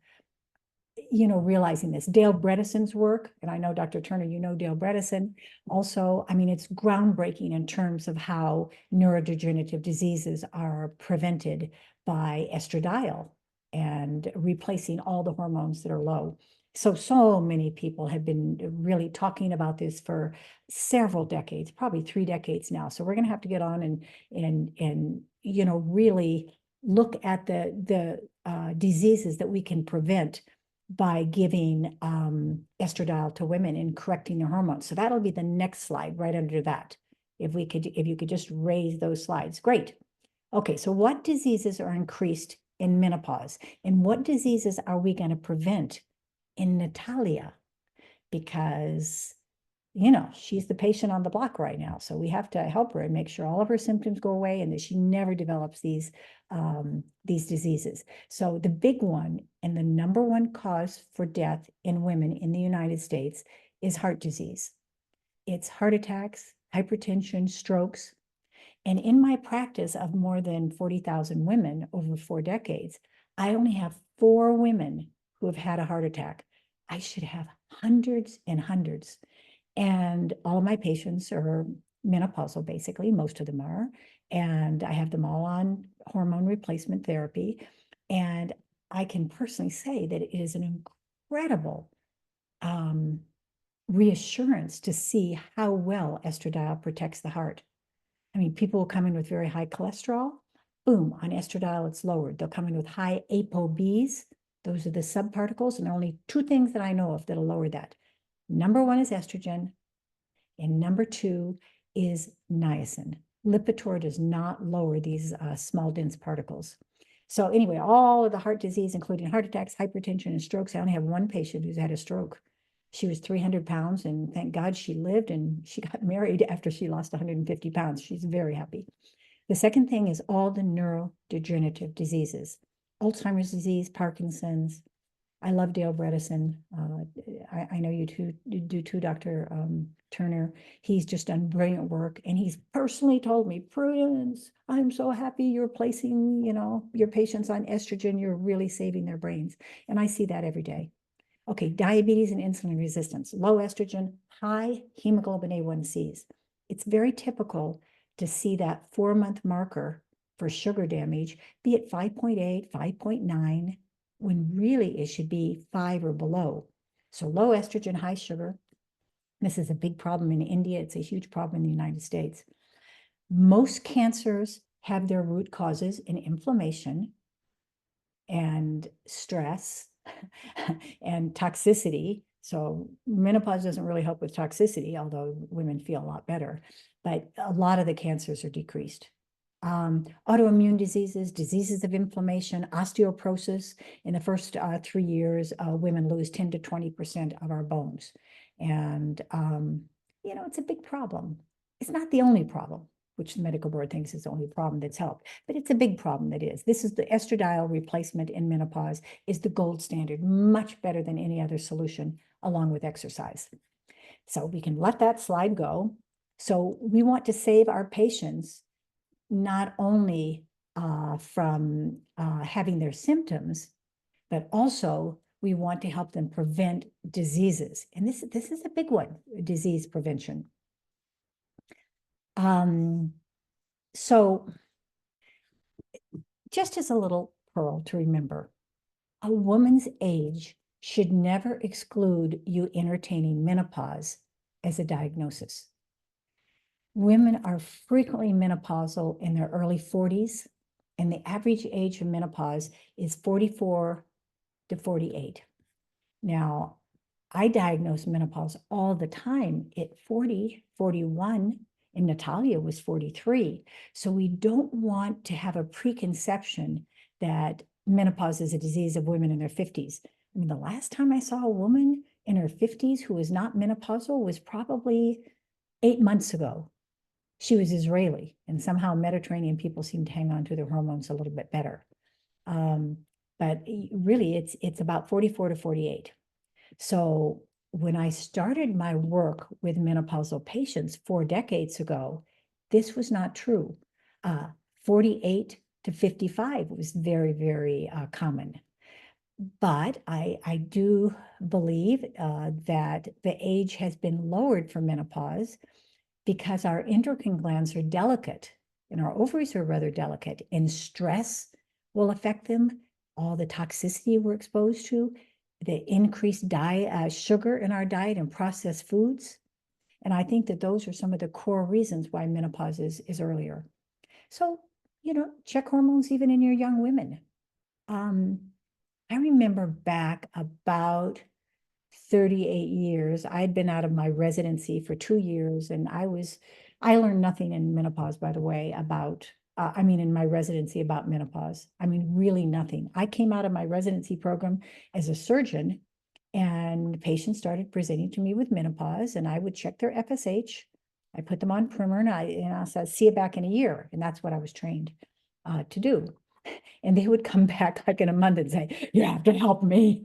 realizing this. Dale Bredesen's work, and I know Dr. Turner, Dale Bredesen, also, it's groundbreaking in terms of how neurodegenerative diseases are prevented by estradiol and replacing all the hormones that are low. So many people have been really talking about this for several decades, probably 3 decades now. So we're going to have to get on and really look at the diseases that we can prevent by giving estradiol to women and correcting their hormones. So that'll be the next slide right under that. If you could just raise those slides, great. Okay, so what diseases are increased in menopause? And what diseases are we going to prevent in Natalia? Because, she's the patient on the block right now. So we have to help her and make sure all of her symptoms go away and that she never develops these diseases. So the big one and the number 1 cause for death in women in the United States is heart disease. It's heart attacks, hypertension, strokes. And in my practice of more than 40,000 women over 4 decades, I only have 4 women who have had a heart attack. I should have hundreds and hundreds. And all of my patients are menopausal, basically, most of them are. And I have them all on hormone replacement therapy. And I can personally say that it is an incredible reassurance to see how well estradiol protects the heart. People will come in with very high cholesterol. Boom, on estradiol, it's lowered. They'll come in with high ApoBs. Those are the subparticles. And there are only 2 things that I know of that'll lower that. Number 1 is estrogen. And number 2 is niacin. Lipitor does not lower these small, dense particles. So anyway, all of the heart disease, including heart attacks, hypertension, and strokes. I only have 1 patient who's had a stroke. She was 300 pounds, and thank God she lived, and she got married after she lost 150 pounds. She's very happy. The second thing is all the neurodegenerative diseases. Alzheimer's disease, Parkinson's. I love Dale Bredesen. I know you do too, Dr. Turner. He's just done brilliant work, and he's personally told me, Prudence, I'm so happy you're placing, your patients on estrogen. You're really saving their brains. And I see that every day. Okay, diabetes and insulin resistance, low estrogen, high hemoglobin A1Cs. It's very typical to see that 4-month marker for sugar damage be at 5.8, 5.9, when really it should be 5 or below. So low estrogen, high sugar. This is a big problem in India. It's a huge problem in the United States. Most cancers have their root causes in inflammation and stress and toxicity. So menopause doesn't really help with toxicity, although women feel a lot better, but a lot of the cancers are decreased. Autoimmune diseases, diseases of inflammation, osteoporosis. In the first 3 years, women lose 10 to 20% of our bones. And, you know, it's a big problem. It's not the only problem, which the medical board thinks is the only problem that's helped, but it's a big problem that is. This is the estradiol replacement in menopause is the gold standard, much better than any other solution, along with exercise. So we can let that slide go. So we want to save our patients not only from having their symptoms, but also we want to help them prevent diseases. And this is a big one, disease prevention. So just as a little pearl to remember, a woman's age should never exclude you entertaining menopause as a diagnosis. Women are frequently menopausal in their early 40s, and the average age of menopause is 44 to 48. Now, I diagnose menopause all the time at 40, 41, and Natalia was 43. So we don't want to have a preconception that menopause is a disease of women in their 50s. I mean, the last time I saw a woman in her 50s who was not menopausal was probably 8 months ago. She was Israeli, and somehow Mediterranean people seem to hang on to their hormones a little bit better. But really, it's about 44 to 48. So when I started my work with menopausal patients 4 decades ago, this was not true. 48 to 55 was very, very common. But I do believe that the age has been lowered for menopause because our endocrine glands are delicate and our ovaries are rather delicate, and stress will affect them. All the toxicity we're exposed to, the increased sugar in our diet and processed foods. And I think that those are some of the core reasons why menopause is earlier. So, you know, check hormones even in your young women. I remember back about 38 years, I'd been out of my residency for 2 years, and I learned nothing in menopause, by the way, about in my residency about menopause. I mean, really nothing. I came out of my residency program as a surgeon, and patients started presenting to me with menopause, and I would check their FSH. I put them on Primer, and I said, see you back in a year. And that's what I was trained to do. And they would come back like in a month and say, you have to help me.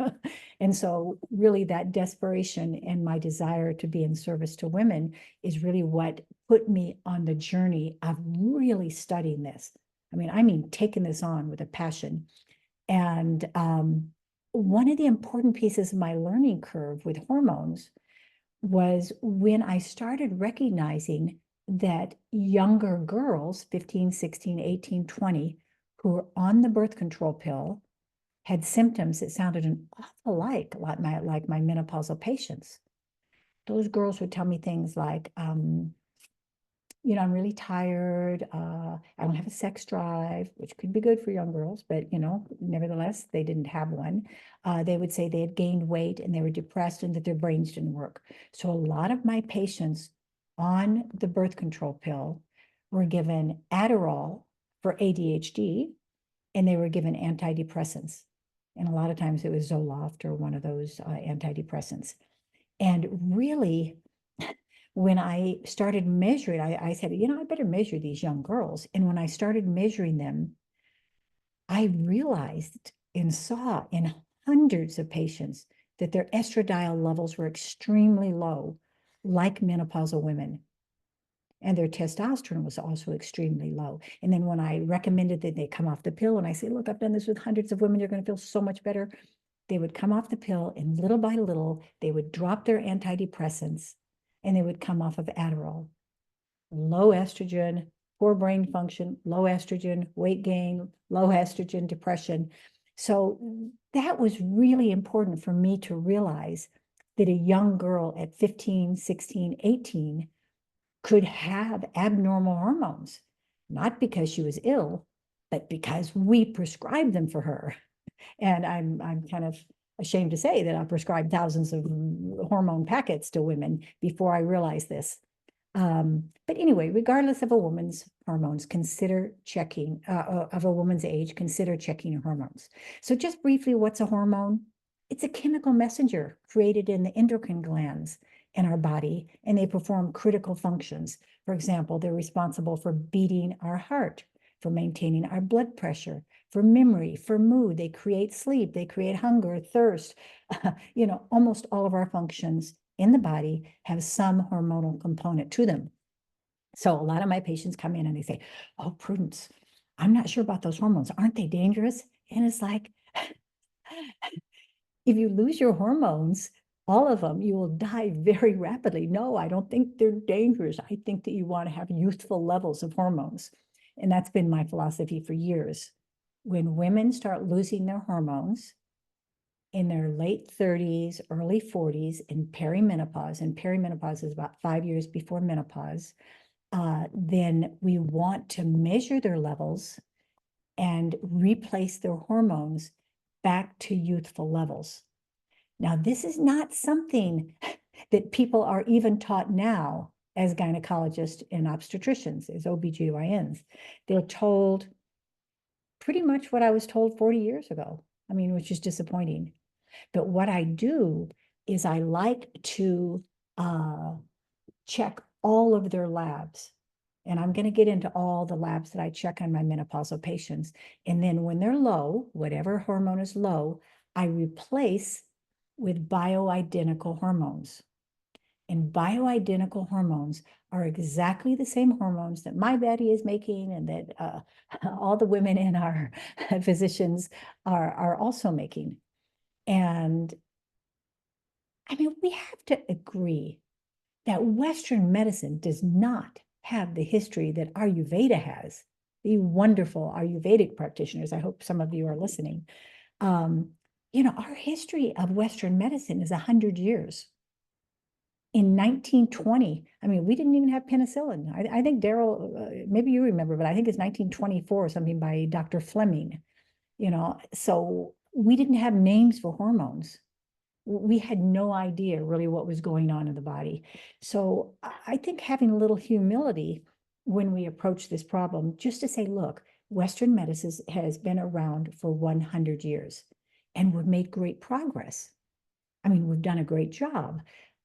And so really that desperation and my desire to be in service to women is really what put me on the journey of really studying this. I mean, taking this on with a passion. And one of the important pieces of my learning curve with hormones was when I started recognizing that younger girls, 15, 16, 18, 20, who were on the birth control pill had symptoms that sounded an awful like my menopausal patients. Those girls would tell me things like, you know, I'm really tired. I don't have a sex drive, which could be good for young girls, but, you know, nevertheless, they didn't have one. They would say they had gained weight and they were depressed and that their brains didn't work. So a lot of my patients on the birth control pill were given Adderall for ADHD, and they were given antidepressants. And a lot of times it was Zoloft or one of those antidepressants. And really, when I started measuring, I said, you know, I better measure these young girls. And when I started measuring them, I realized and saw in hundreds of patients that their estradiol levels were extremely low, like menopausal women. And their testosterone was also extremely low. And then when I recommended that they come off the pill, and I say, look, I've done this with hundreds of women, you're going to feel so much better. They would come off the pill, and little by little, they would drop their antidepressants, and they would come off of Adderall. Low estrogen, poor brain function, low estrogen, weight gain, low estrogen, depression. So that was really important for me to realize that a young girl at 15, 16, 18 could have abnormal hormones, not because she was ill, but because we prescribed them for her. And I'm kind of ashamed to say that I prescribed thousands of hormone packets to women before I realized this. But anyway, regardless of a woman's hormones, consider checking, of a woman's age, consider checking your hormones. So just briefly, what's a hormone? It's a chemical messenger created in the endocrine glands in our body, and they perform critical functions. For example, they're responsible for beating our heart, for maintaining our blood pressure, for memory, for mood. They create sleep, they create hunger, thirst. You know, almost all of our functions in the body have some hormonal component to them. So a lot of my patients come in and they say, oh, Prudence, I'm not sure about those hormones. Aren't they dangerous? And it's like, if you lose your hormones, all of them, you will die very rapidly. No, I don't think they're dangerous. I think that you want to have youthful levels of hormones. And that's been my philosophy for years. When women start losing their hormones in their late 30s, early 40s, in perimenopause, and perimenopause is about 5 years before menopause, then we want to measure their levels and replace their hormones back to youthful levels. Now, this is not something that people are even taught now as gynecologists and obstetricians, as OBGYNs. They're told pretty much what I was told 40 years ago. I mean, which is disappointing. But what I do is I like to check all of their labs. And I'm going to get into all the labs that I check on my menopausal patients. And then when they're low, whatever hormone is low, I replace with bioidentical hormones. And bioidentical hormones are exactly the same hormones that my body is making and that all the women in our physicians are also making. And I mean, we have to agree that Western medicine does not have the history that Ayurveda has. The wonderful Ayurvedic practitioners, I hope some of you are listening. You know, our history of Western medicine is 100 years. In 1920, I mean, we didn't even have penicillin. I think Daryl, maybe you remember, but I think it's 1924 or something by Dr. Fleming, you know, so we didn't have names for hormones. We had no idea really what was going on in the body. So I think having a little humility when we approach this problem, just to say, look, Western medicine has been around for 100 years and we've made great progress. I mean, we've done a great job,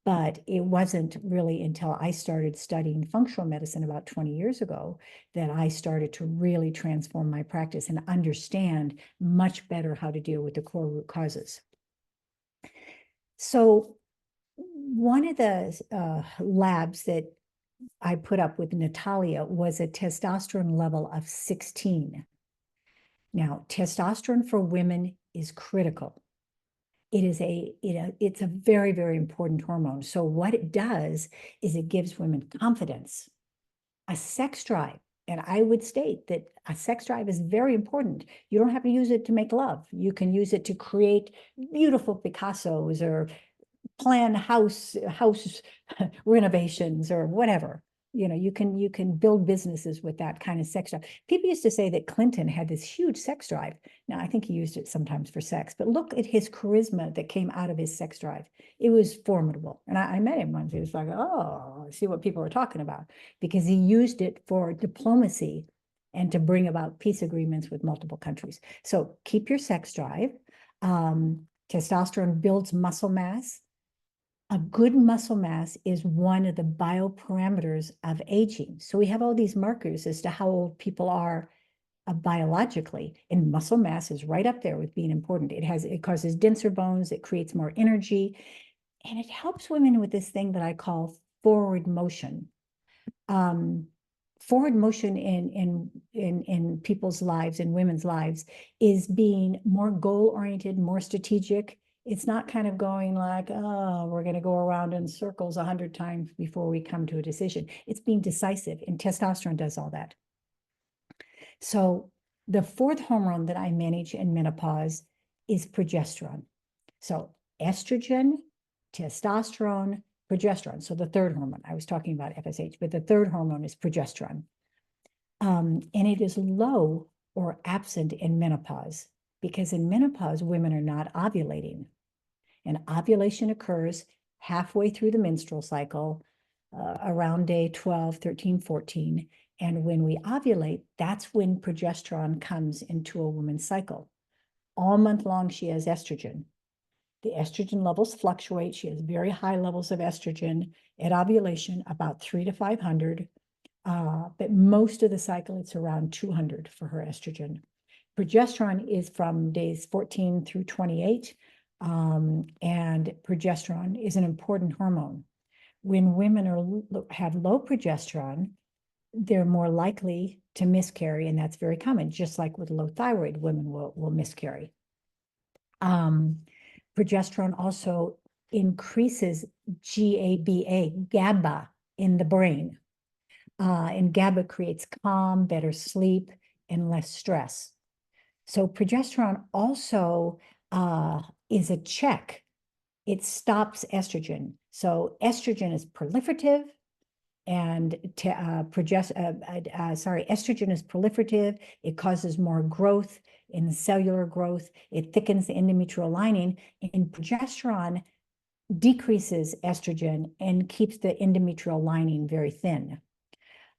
but it wasn't really until I started studying functional medicine about 20 years ago that I started to really transform my practice and understand much better how to deal with the core root causes. So one of the labs that I put up with Natalia was a testosterone level of 16. Now, testosterone for women is critical. It is it's a very, very important hormone. So what it does is it gives women confidence, a sex drive. And I would state that a sex drive is very important. You don't have to use it to make love. You can use it to create beautiful Picassos or plan house renovations or whatever. You know, you can build businesses with that kind of sex drive. People used to say that Clinton had this huge sex drive. Now, I think he used it sometimes for sex, but look at his charisma that came out of his sex drive. It was formidable. And I met him once. He was like, oh, I see what people are talking about, because he used it for diplomacy and to bring about peace agreements with multiple countries. So keep your sex drive. Testosterone builds muscle mass. A good muscle mass is one of the bioparameters of aging. So we have all these markers as to how old people are biologically, and muscle mass is right up there with being important. It causes denser bones, it creates more energy, and it helps women with this thing that I call forward motion. Forward motion in people's lives, in women's lives, is being more goal-oriented, more strategic. It's not kind of going like, oh, we're going to go around in circles 100 times before we come to a decision. It's being decisive, and testosterone does all that. So the fourth hormone that I manage in menopause is progesterone. So estrogen testosterone, progesterone. So the third hormone, I was talking about FSH, but the third hormone is progesterone. And it is low or absent in menopause, because in menopause, women are not ovulating. And ovulation occurs halfway through the menstrual cycle, around day 12, 13, 14. And when we ovulate, that's when progesterone comes into a woman's cycle. All month long, she has estrogen. The estrogen levels fluctuate. She has very high levels of estrogen at ovulation, about 300 to 500. But most of the cycle, it's around 200 for her estrogen. Progesterone is from days 14 through 28. And progesterone is an important hormone. When women have low progesterone, they're more likely to miscarry, and that's very common. Just like with low thyroid, women will miscarry. Progesterone also increases GABA in the brain. And GABA creates calm, better sleep, and less stress. So progesterone also is a check. It stops estrogen. So estrogen is proliferative, and estrogen is proliferative. It causes more growth in the cellular growth. It thickens the endometrial lining, and progesterone decreases estrogen and keeps the endometrial lining very thin.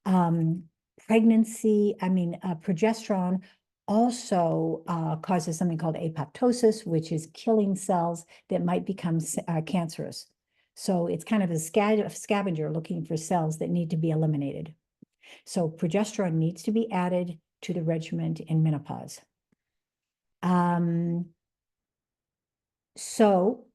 Progesterone also causes something called apoptosis, which is killing cells that might become cancerous. So it's kind of a scavenger looking for cells that need to be eliminated. So progesterone needs to be added to the regimen in menopause. So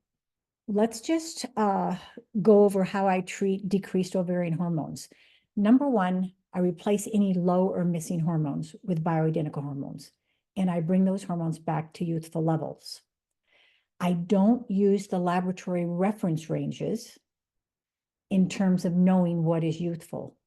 let's just go over how I treat decreased ovarian hormones. Number one, I replace any low or missing hormones with bioidentical hormones, and I bring those hormones back to youthful levels. I don't use the laboratory reference ranges in terms of knowing what is youthful.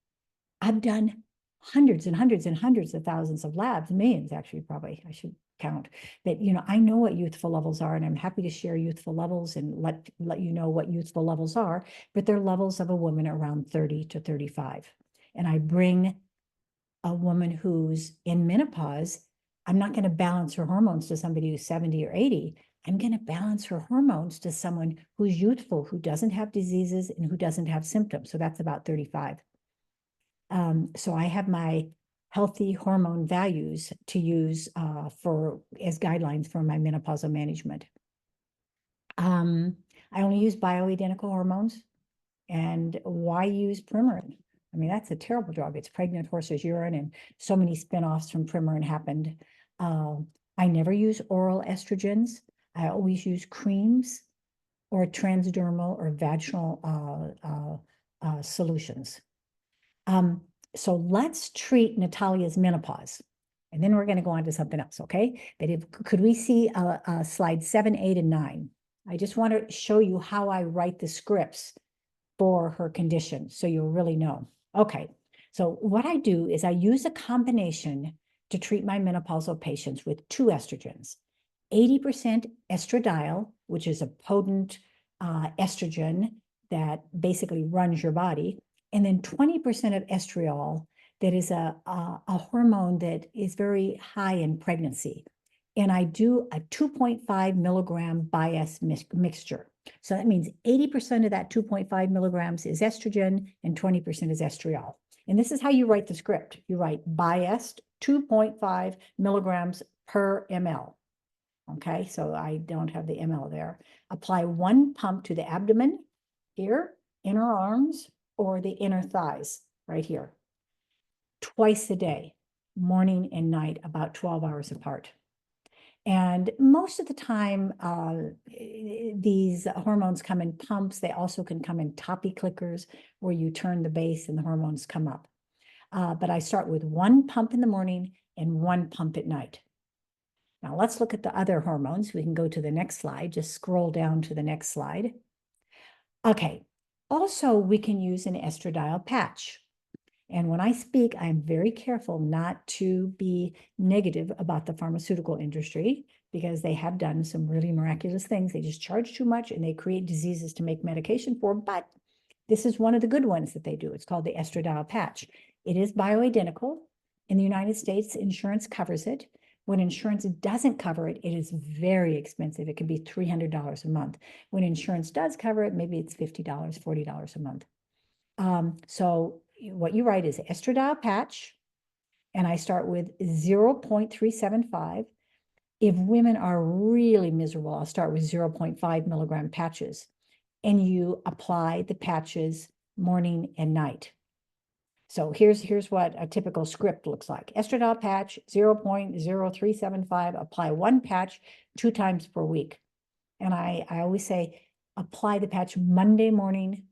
I've done hundreds and hundreds and hundreds of thousands of labs, millions actually, probably, I should count. But, I know what youthful levels are, and I'm happy to share youthful levels and let you know what youthful levels are, but they're levels of a woman around 30 to 35. And I bring a woman who's in menopause. I'm not going to balance her hormones to somebody who's 70 or 80. I'm going to balance her hormones to someone who's youthful, who doesn't have diseases and who doesn't have symptoms. So that's about 35. So I have my healthy hormone values to use as guidelines for my menopausal management. I only use bioidentical hormones. And why use Premarin? I mean, that's a terrible drug. It's pregnant horse's urine, and so many spinoffs from Premarin happened. I never use oral estrogens. I always use creams or transdermal or vaginal solutions. So let's treat Natalia's menopause, and then we're going to go on to something else, okay? But could we see slide 7, 8, and 9? I just want to show you how I write the scripts for her condition, so you'll really know. Okay, so what I do is I use a combination to treat my menopausal patients with 2 estrogens. 80% estradiol, which is a potent estrogen that basically runs your body, and then 20% of estriol, that is a hormone that is very high in pregnancy. And I do a 2.5 milligram bias mixture. So that means 80% of that 2.5 milligrams is estrogen and 20% is estriol. And this is how you write the script. You write biased 2.5 milligrams per ml. Okay, so I don't have the ml there. Apply 1 pump to the abdomen here, inner arms, or the inner thighs right here. Twice a day, morning and night, about 12 hours apart. And most of the time, these hormones come in pumps. They also can come in toppy clickers where you turn the base and the hormones come up. But I start with 1 pump in the morning and 1 pump at night. Now let's look at the other hormones. We can go to the next slide. Just scroll down to the next slide. Okay. Also, we can use an estradiol patch. And when I speak, I'm very careful not to be negative about the pharmaceutical industry, because they have done some really miraculous things. They just charge too much and they create diseases to make medication for, but this is one of the good ones that they do. It's called the estradiol patch. It is bioidentical. In the United States, insurance covers it. When insurance doesn't cover it, it is very expensive. It can be $300 a month. When insurance does cover it, maybe it's $50, $40 a month. So what you write is estradiol patch, and I start with 0.375. If women are really miserable, I'll start with 0.5 milligram patches, and you apply the patches morning and night. So here's what a typical script looks like. Estradiol patch, 0.0375, apply one patch 2 times per week. And I always say, apply the patch Monday morning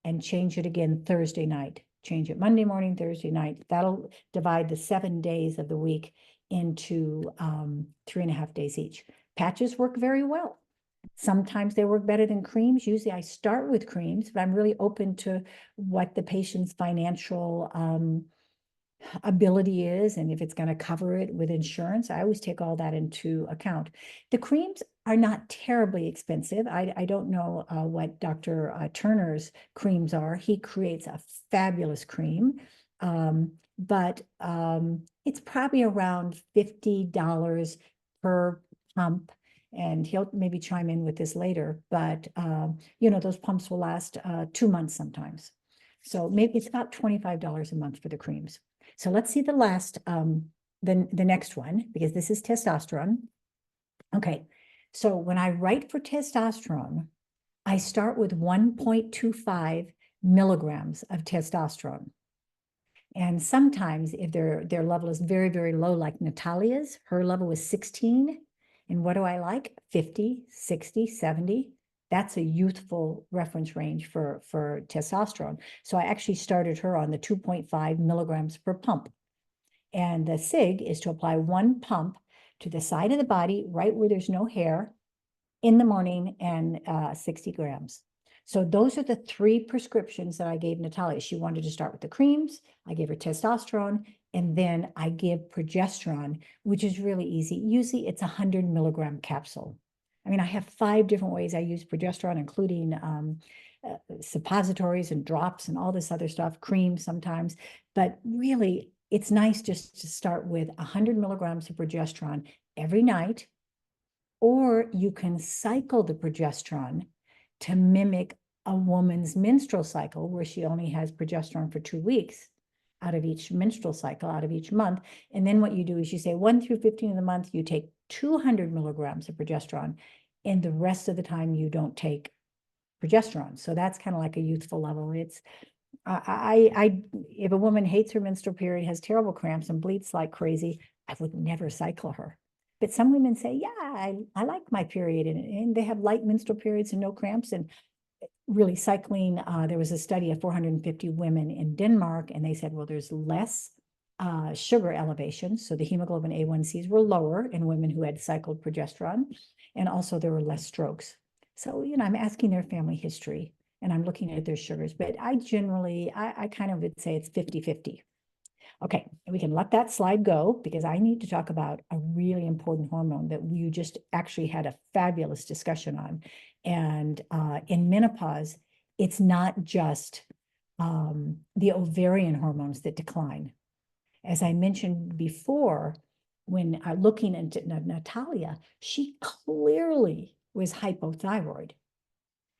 and change it again Thursday night. Change it Monday morning, Thursday night. That'll divide the 7 days of the week into 3.5 days each. Patches work very well. Sometimes they work better than creams. Usually I start with creams, but I'm really open to what the patient's financial ability is, and if it's going to cover it with insurance. I always take all that into account. The creams are not terribly expensive. I don't know what Dr. Turner's creams are. He creates a fabulous cream, but it's probably around $50 per pump. And he'll maybe chime in with this later, but you know, those pumps will last 2 months sometimes. So maybe it's about $25 a month for the creams. So let's see the last, the next one, because this is testosterone. Okay, so when I write for testosterone, I start with 1.25 milligrams of testosterone. And sometimes if their level is very, very low, like Natalia's, her level was 16. And what do I like? 50, 60, 70. That's a youthful reference range for testosterone. So I actually started her on the 2.5 milligrams per pump. And the SIG is to apply 1 pump to the side of the body, right where there's no hair, in the morning, and 60 grams. So those are the 3 prescriptions that I gave Natalia. She wanted to start with the creams. I gave her testosterone, and then I give progesterone, which is really easy. Usually it's a 100 milligram capsule. I mean, I have 5 different ways I use progesterone, including suppositories and drops and all this other stuff, creams sometimes. But really, it's nice just to start with 100 milligrams of progesterone every night, or you can cycle the progesterone to mimic a woman's menstrual cycle, where she only has progesterone for 2 weeks out of each menstrual cycle, out of each month. And then what you do is you say 1 through 15 of the month, you take 200 milligrams of progesterone, and the rest of the time you don't take progesterone. So that's kind of like a youthful level. It's, if a woman hates her menstrual period, has terrible cramps and bleeds like crazy, I would never cycle her. But some women say, yeah, I like my period, and they have light menstrual periods and no cramps. And really cycling, there was a study of 450 women in Denmark, and they said, well, there's less sugar elevation. So the hemoglobin A1Cs were lower in women who had cycled progesterone, and also there were less strokes. So, you know, I'm asking their family history and I'm looking at their sugars, but I generally, I kind of would say it's 50-50. Okay, we can let that slide go, because I need to talk about a really important hormone that you just actually had a fabulous discussion on. And in menopause, it's not just the ovarian hormones that decline. As I mentioned before, when looking into Natalia, she clearly was hypothyroid.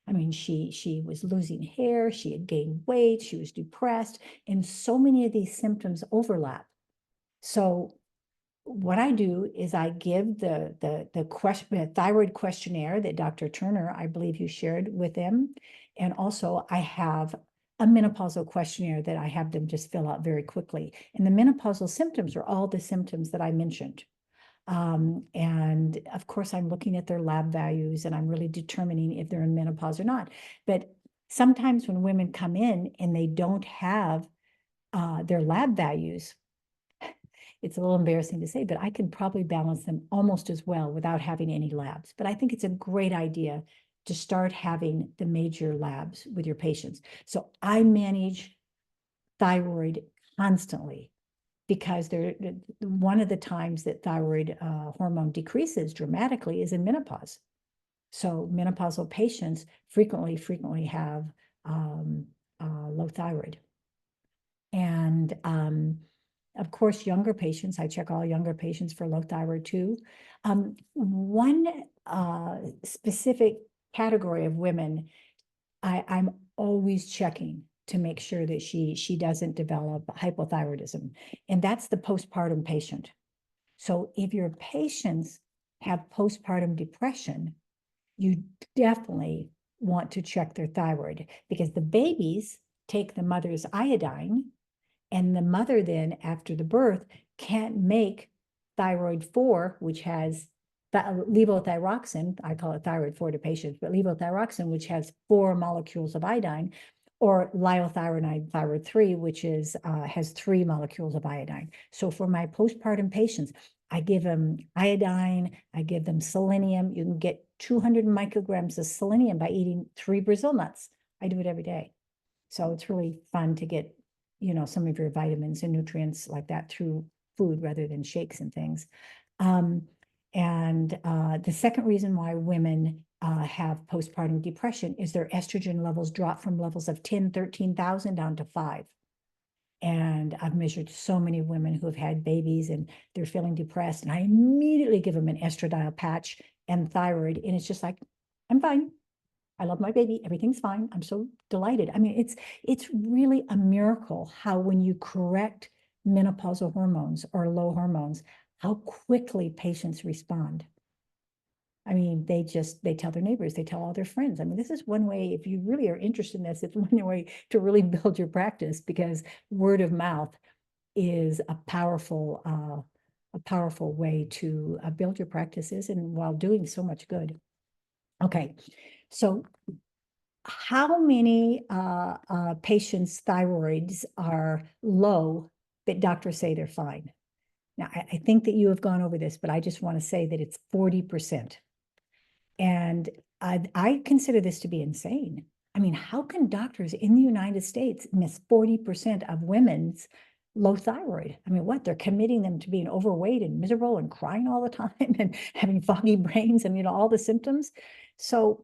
I mean, she was losing hair, she had gained weight, she was depressed, and so many of these symptoms overlap. So what I do is I give the thyroid questionnaire that Dr. Turner, I believe you shared with them. And also I have a menopausal questionnaire that I have them just fill out very quickly. And the menopausal symptoms are all the symptoms that I mentioned. And of course, I'm looking at their lab values and I'm really determining if they're in menopause or not. But sometimes when women come in and they don't have their lab values, it's a little embarrassing to say, but I can probably balance them almost as well without having any labs. But I think it's a great idea to start having the major labs with your patients. So I manage thyroid constantly. because one of the times that thyroid hormone decreases dramatically is in menopause. So menopausal patients frequently have low thyroid. And of course, younger patients, I check all younger patients for low thyroid too. One specific category of women, I'm always checking to make sure that she doesn't develop hypothyroidism, and that's the postpartum patient. So if your patients have postpartum depression, you definitely want to check their thyroid, because the babies take the mother's iodine, and the mother then, after the birth, can't make thyroid 4, which has levothyroxine. I call it thyroid 4 to patients, but levothyroxine, which has 4 molecules of iodine, or liothyronide thyroid 3, which has 3 molecules of iodine. So for my postpartum patients, I give them iodine, I give them selenium. You can get 200 micrograms of selenium by eating 3 Brazil nuts. I do it every day. So it's really fun to get, some of your vitamins and nutrients like that through food rather than shakes and things. The second reason why women have postpartum depression is their estrogen levels drop from levels of 10, 13,000 down to 5. And I've measured so many women who have had babies and they're feeling depressed, and I immediately give them an estradiol patch and thyroid, and it's just like, I'm fine. I love my baby. Everything's fine. I'm so delighted. I mean, it's really a miracle how, when you correct menopausal hormones or low hormones, how quickly patients respond. I mean, they tell their neighbors, they tell all their friends. I mean, this is one way, if you really are interested in this, it's one way to really build your practice, because word of mouth is a powerful way to build your practices, and while doing so much good. Okay, so how many patients' thyroids are low that doctors say they're fine? Now, I think that you have gone over this, but I just want to say that it's 40%. And I consider this to be insane. I mean, how can doctors in the United States miss 40% of women's low thyroid? I mean, what? They're committing them to being overweight and miserable and crying all the time and having foggy brains and, all the symptoms. So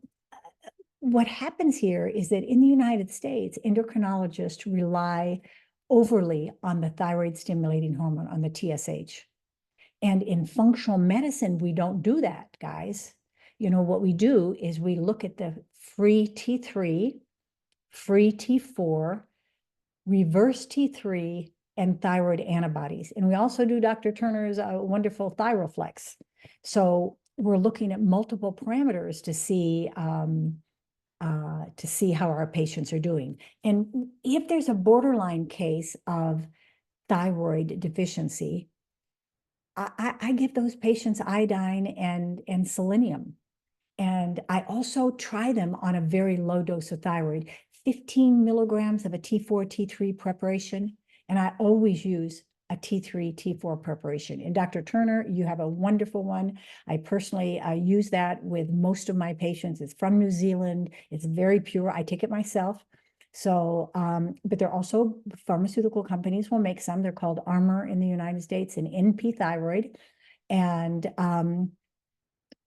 what happens here is that in the United States, endocrinologists rely overly on the thyroid stimulating hormone, on the TSH. And in functional medicine, we don't do that, guys. What we do is we look at the free T3, free T4, reverse T3, and thyroid antibodies. And we also do Dr. Turner's wonderful ThyroFlex. So we're looking at multiple parameters to see how our patients are doing. And if there's a borderline case of thyroid deficiency, I give those patients iodine and selenium. And I also try them on a very low dose of thyroid, 15 milligrams of a T4, T3 preparation. And I always use a T3, T4 preparation. And Dr. Turner, you have a wonderful one. I personally use that with most of my patients. It's from New Zealand. It's very pure. I take it myself. So, but there are also pharmaceutical companies will make some. They're called Armor in the United States and NP Thyroid. And,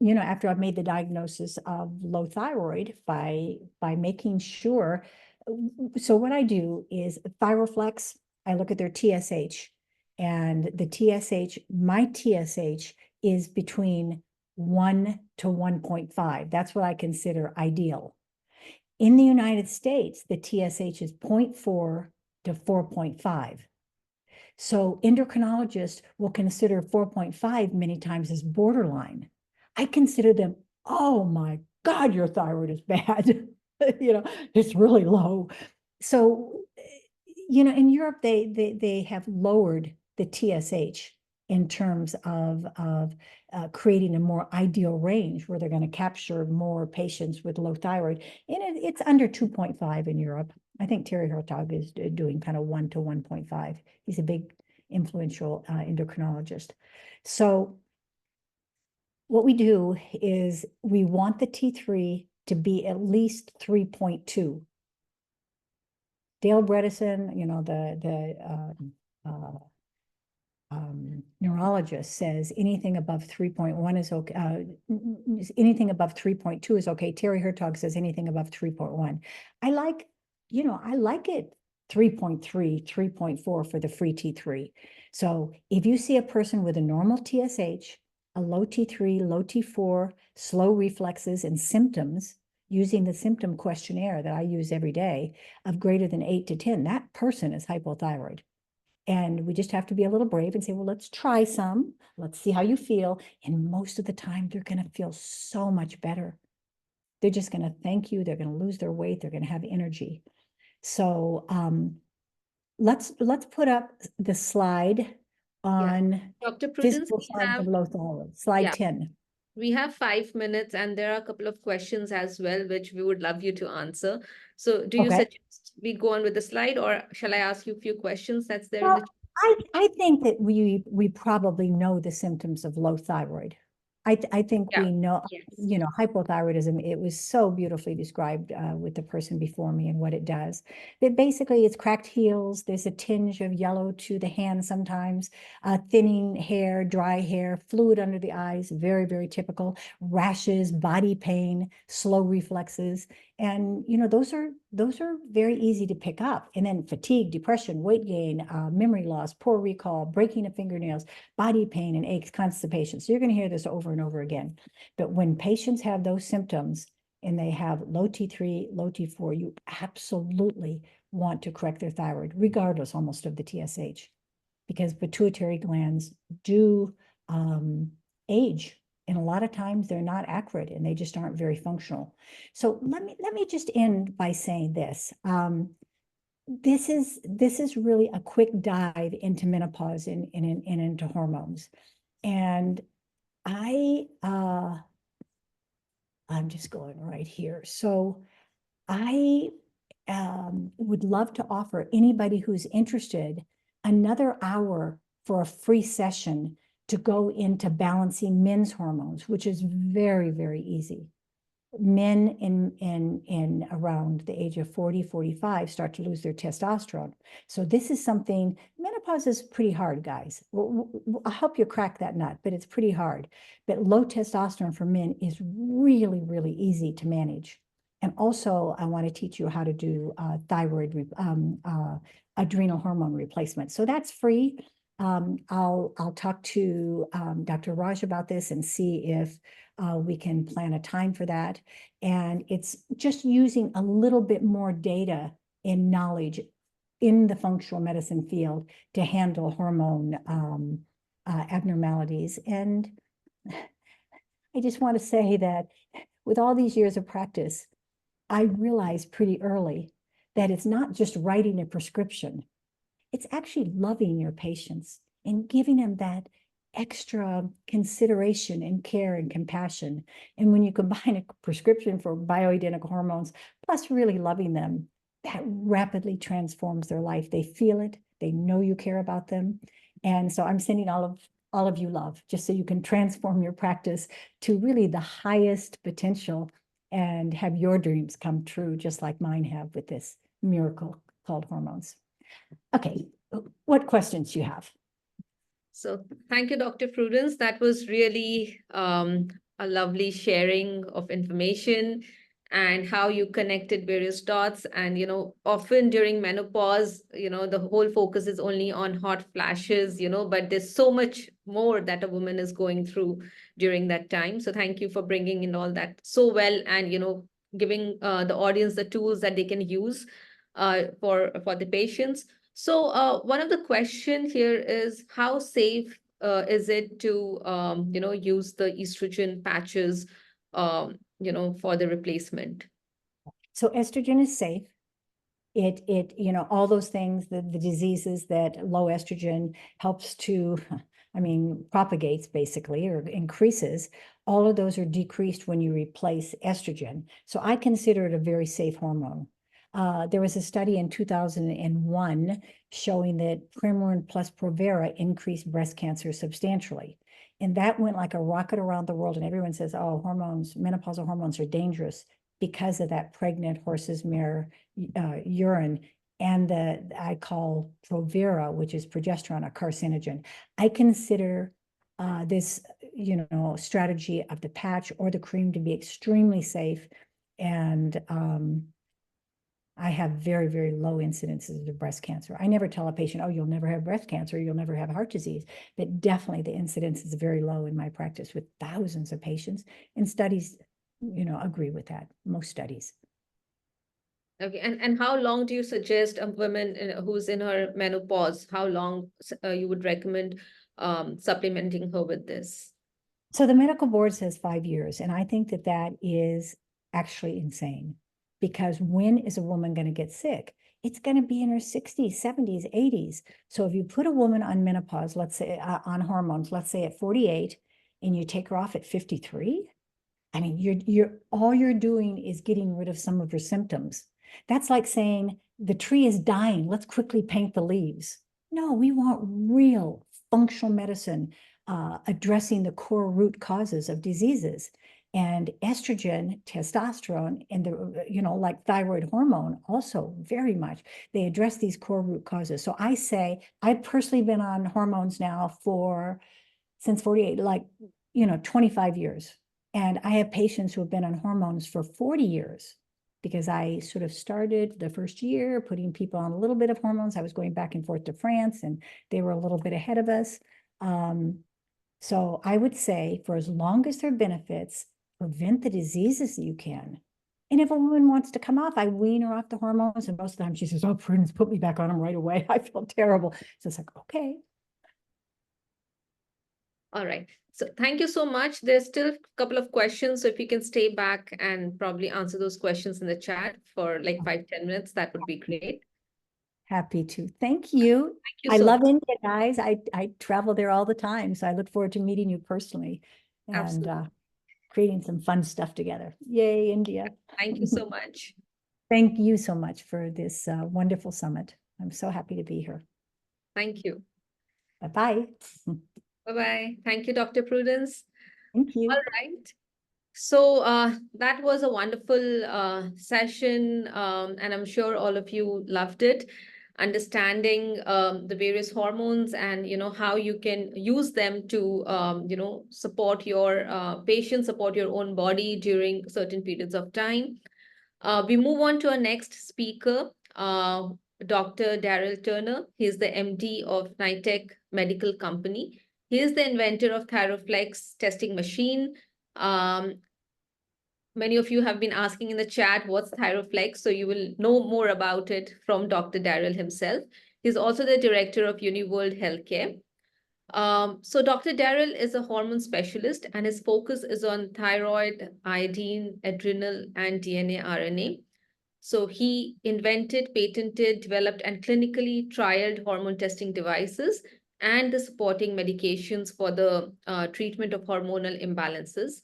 after I've made the diagnosis of low thyroid by making sure, so what I do is ThyroFlex, I look at their TSH, and the TSH, my TSH is between 1 to 1.5. That's what I consider ideal. In the United States, the TSH is 0.4 to 4.5. So endocrinologists will consider 4.5 many times as borderline. I consider them, oh my God, your thyroid is bad. It's really low. So, in Europe, they have lowered the TSH in terms of creating a more ideal range where they're going to capture more patients with low thyroid. And it's under 2.5 in Europe. I think Terry Hartog is doing kind of 1 to 1.5. He's a big influential endocrinologist. So what we do is we want the T3 to be at least 3.2. Dale Bredesen, neurologist says anything above 3.1 is okay. Anything above 3.2 is okay. Terry Hertog says anything above 3.1. I like, I like it 3.3, 3.4 for the free T3. So if you see a person with a normal TSH, a low T3, low T4, slow reflexes and symptoms, using the symptom questionnaire that I use every day of greater than 8 to 10, that person is hypothyroid. And we just have to be a little brave and say, well, let's try some. Let's see how you feel. And most of the time, they're going to feel so much better. They're just going to thank you. They're going to lose their weight. They're going to have energy. So let's put up the slide on Dr. Prudence, physical signs of low thyroid. Slide Yeah. 10. we have 5 minutes and there are a couple of questions as well, which we would love you to answer. So do you Okay. suggest we go on with the slide or shall I ask you a few questions that's there in Well, the I think that we probably know the symptoms of low thyroid. I think Yeah. we know, Yes. hypothyroidism, it was so beautifully described with the person before me and what it does. That basically it's cracked heels, there's a tinge of yellow to the hand sometimes, thinning hair, dry hair, fluid under the eyes, very, very typical, rashes, body pain, slow reflexes. And, those are very easy to pick up. And then fatigue, depression, weight gain, memory loss, poor recall, breaking of fingernails, body pain and aches, constipation. So you're going to hear this over and over again. But when patients have those symptoms and they have low T3, low T4, you absolutely want to correct their thyroid, regardless almost of the TSH, because pituitary glands do age. And a lot of times they're not accurate and they just aren't very functional. So let me just end by saying this. This is really a quick dive into menopause and into hormones. And I'm just going right here. So I would love to offer anybody who's interested another hour for a free session to go into balancing men's hormones, which is very, very easy. Men in around the age of 40, 45 start to lose their testosterone. So this is something, menopause is pretty hard, guys. I'll help you crack that nut, but it's pretty hard. But low testosterone for men is really, really easy to manage. And also, I want to teach you how to do thyroid, adrenal hormone replacement. So that's free. I'll talk to Dr. Raj about this and see if we can plan a time for that. And it's just using a little bit more data and knowledge in the functional medicine field to handle hormone abnormalities. And I just want to say that with all these years of practice, I realized pretty early that it's not just writing a prescription. It's actually loving your patients and giving them that extra consideration and care and compassion. And when you combine a prescription for bioidentical hormones, plus really loving them, that rapidly transforms their life. They feel it. They know you care about them. And so I'm sending all of you love, just so you can transform your practice to really the highest potential and have your dreams come true, just like mine have with this miracle called hormones. Okay, what questions do you have? So thank you, Dr. Prudence. That was really a lovely sharing of information and how you connected various dots. And, often during menopause, the whole focus is only on hot flashes, but there's so much more that a woman is going through during that time. So thank you for bringing in all that so well and, giving the audience the tools that they can use for the patients. So one of the question here is how safe is it to use the estrogen patches for the replacement? So estrogen is safe. It all those things, the diseases that low estrogen helps to, propagates basically or increases, all of those are decreased when you replace estrogen. So I consider it a very safe hormone. There was a study in 2001 showing that Premarin plus Provera increased breast cancer substantially. And that went like a rocket around the world. And everyone says, oh, hormones, menopausal hormones are dangerous because of that pregnant horse's mare urine. and I call Provera, which is progesterone, a carcinogen. I consider this, strategy of the patch or the cream to be extremely safe. And I have very, very low incidences of breast cancer. I never tell a patient, oh, you'll never have breast cancer, you'll never have heart disease, but definitely the incidence is very low in my practice with thousands of patients, and studies, agree with that, most studies. Okay, and how long do you suggest a woman who's in her menopause, how long you would recommend supplementing her with this? So the medical board says 5 years, and I think that that is actually insane, because when is a woman going to get sick? It's going to be in her 60s, 70s, 80s. So if you put a woman on menopause, let's say on hormones, let's say at 48, and you take her off at 53, I mean, you're all you're doing is getting rid of some of her symptoms. That's like saying the tree is dying, let's quickly paint the leaves. No, we want real functional medicine addressing the core root causes of diseases. And estrogen, testosterone, and like thyroid hormone also very much, they address these core root causes. So I say, I've personally been on hormones now since 48, 25 years. And I have patients who have been on hormones for 40 years, because I sort of started the first year putting people on a little bit of hormones. I was going back and forth to France, and they were a little bit ahead of us. So I would say, for as long as there are benefits, prevent the diseases that you can. And if a woman wants to come off, I wean her off the hormones, and most of the time she says, oh, Prudence, put me back on them right away. I feel terrible. So it's like, okay. All right. So thank you so much. There's still a couple of questions. So if you can stay back and probably answer those questions in the chat for like 5-10 minutes, that would be great. Happy to. Thank you. Thank you I so love much. India, guys. I travel there all the time. So I look forward to meeting you personally and Absolutely. creating some fun stuff together. Yay, India. Thank you so much. Thank you so much for this wonderful summit. I'm so happy to be here. Thank you. Bye-bye. Bye-bye. Thank you, Dr. Prudence. Thank you. All right. So that was a wonderful session, and I'm sure all of you loved it, understanding the various hormones and how you can use them to support your patient, support your own body during certain periods of time. We move on to our next speaker, Dr. Daryl Turner. He's the MD of Nitec Medical Company. He is the inventor of Thyroflex testing machine. Many of you have been asking in the chat, what's Thyroflex? So you will know more about it from Dr. Daryl himself. He's also the director of Uniworld Healthcare. So Dr. Daryl is a hormone specialist, and his focus is on thyroid, iodine, adrenal, and DNA RNA. So he invented, patented, developed, and clinically trialed hormone testing devices and the supporting medications for the treatment of hormonal imbalances.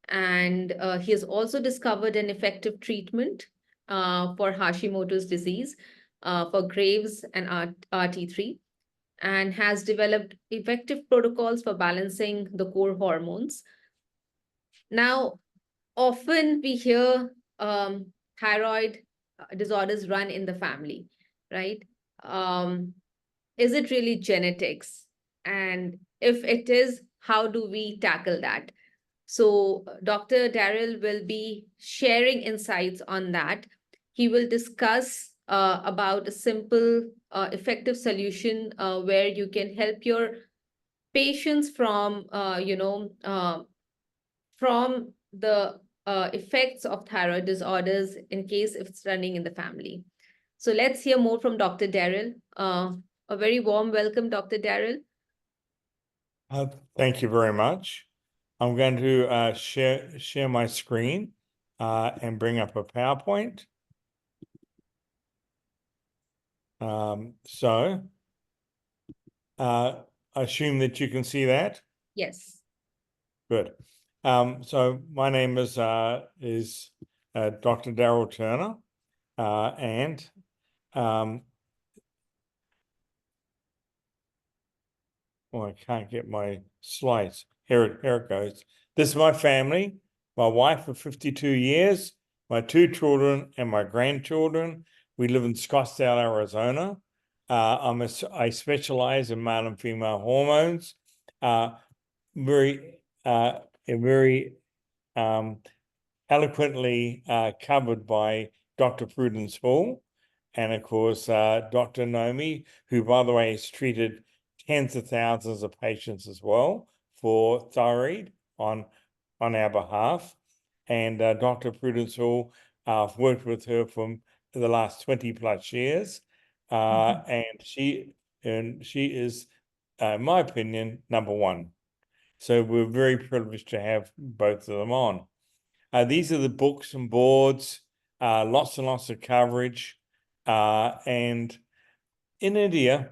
And he has also discovered an effective treatment for Hashimoto's disease, for Graves and RT3, and has developed effective protocols for balancing the core hormones. Now, often we hear thyroid disorders run in the family, right? Is it really genetics? And if it is, how do we tackle that? So Dr. Daryl will be sharing insights on that. He will discuss about a simple, effective solution where you can help your patients from, from the effects of thyroid disorders in case if it's running in the family. So let's hear more from Dr. Daryl. A very warm welcome, Dr. Daryl. Thank you very much. I'm going to share my screen and bring up a PowerPoint. So I assume that you can see that? Yes. Good. So my name is Dr. Daryl Turner, and well, I can't get my slides. Here it goes. This is my family, my wife of 52 years, my 2 children, and my grandchildren. We live in Scottsdale, Arizona. I specialize in male and female hormones. Very eloquently covered by Dr. Prudence Hall, and of course, Dr. Nomi, who, by the way, has treated tens of thousands of patients as well for thyroid on our behalf. And Dr. Prudence Hall, I've worked with her for the last 20 plus years. And she is, in my opinion, number one. So we're very privileged to have both of them on. These are the books and boards, lots and lots of coverage. And in India,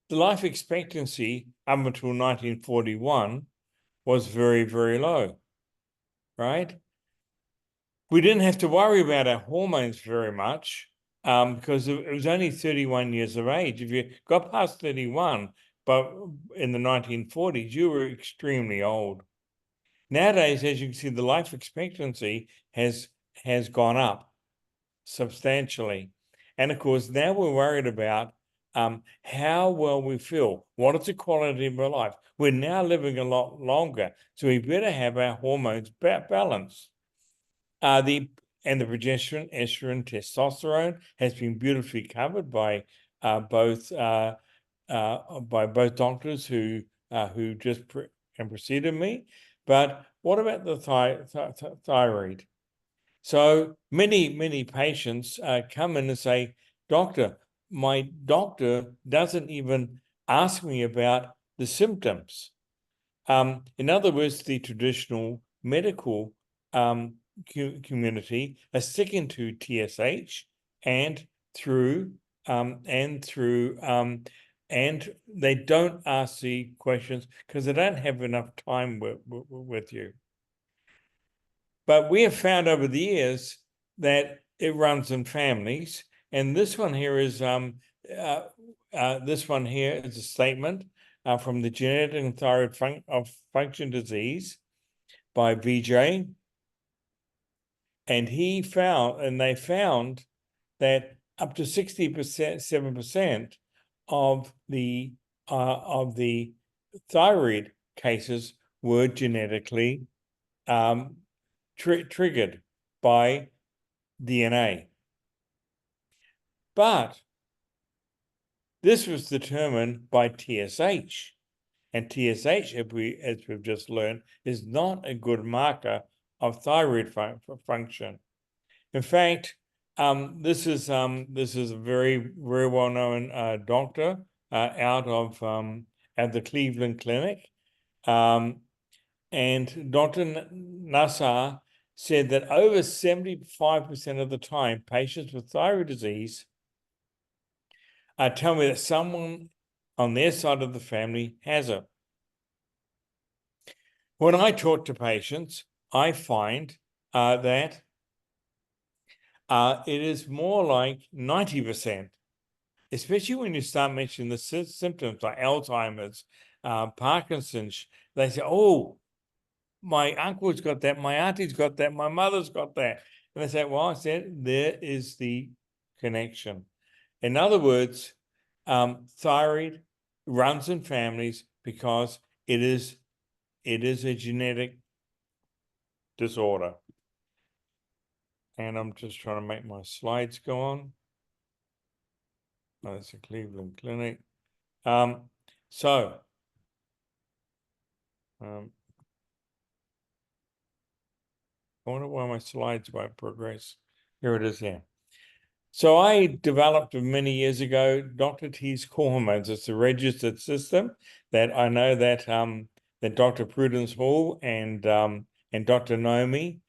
the life expectancy up until 1941 was very, very low, right? We didn't have to worry about our hormones very much because it was only 31 years of age. If you got past 31, but in the 1940s, you were extremely old. Nowadays, as you can see, the life expectancy has gone up substantially. And of course, now we're worried about how well we feel. What is the quality of our life? We're now living a lot longer, so we better have our hormones balanced. The progesterone, estrogen, testosterone has been beautifully covered by both doctors who just preceded me. But what about the thyroid? So many patients come in and say, "Doctor, my doctor doesn't even ask me about the symptoms." In other words, the traditional medical community are sticking to TSH and they don't ask the questions because they don't have enough time with you. But we have found over the years that it runs in families, and this one here is a statement from the Genetic and Thyroid Function Disease by VJ. And they found that up to 67% of the thyroid cases were genetically triggered by DNA. But this was determined by TSH. And TSH, as we've just learned, is not a good marker of thyroid function. In fact, this is a very, very well-known doctor out of at the Cleveland Clinic. And Dr. Nassar said that over 75% of the time, patients with thyroid disease tell me that someone on their side of the family has it. When I talk to patients, I find that it is more like 90%, especially when you start mentioning the symptoms like Alzheimer's, Parkinson's. They say, "Oh, my uncle's got that, my auntie's got that, my mother's got that." And I say, "Well," I said, "there is the connection." In other words, thyroid runs in families because it is a genetic disorder. And I'm just trying to make my slides go on. Oh, that's a Cleveland Clinic. I wonder why my slides won't progress. Here it is here. So I developed many years ago Dr. T's core hormones. It's a registered system that I know that that Dr. Prudence Hall and Dr. Nomi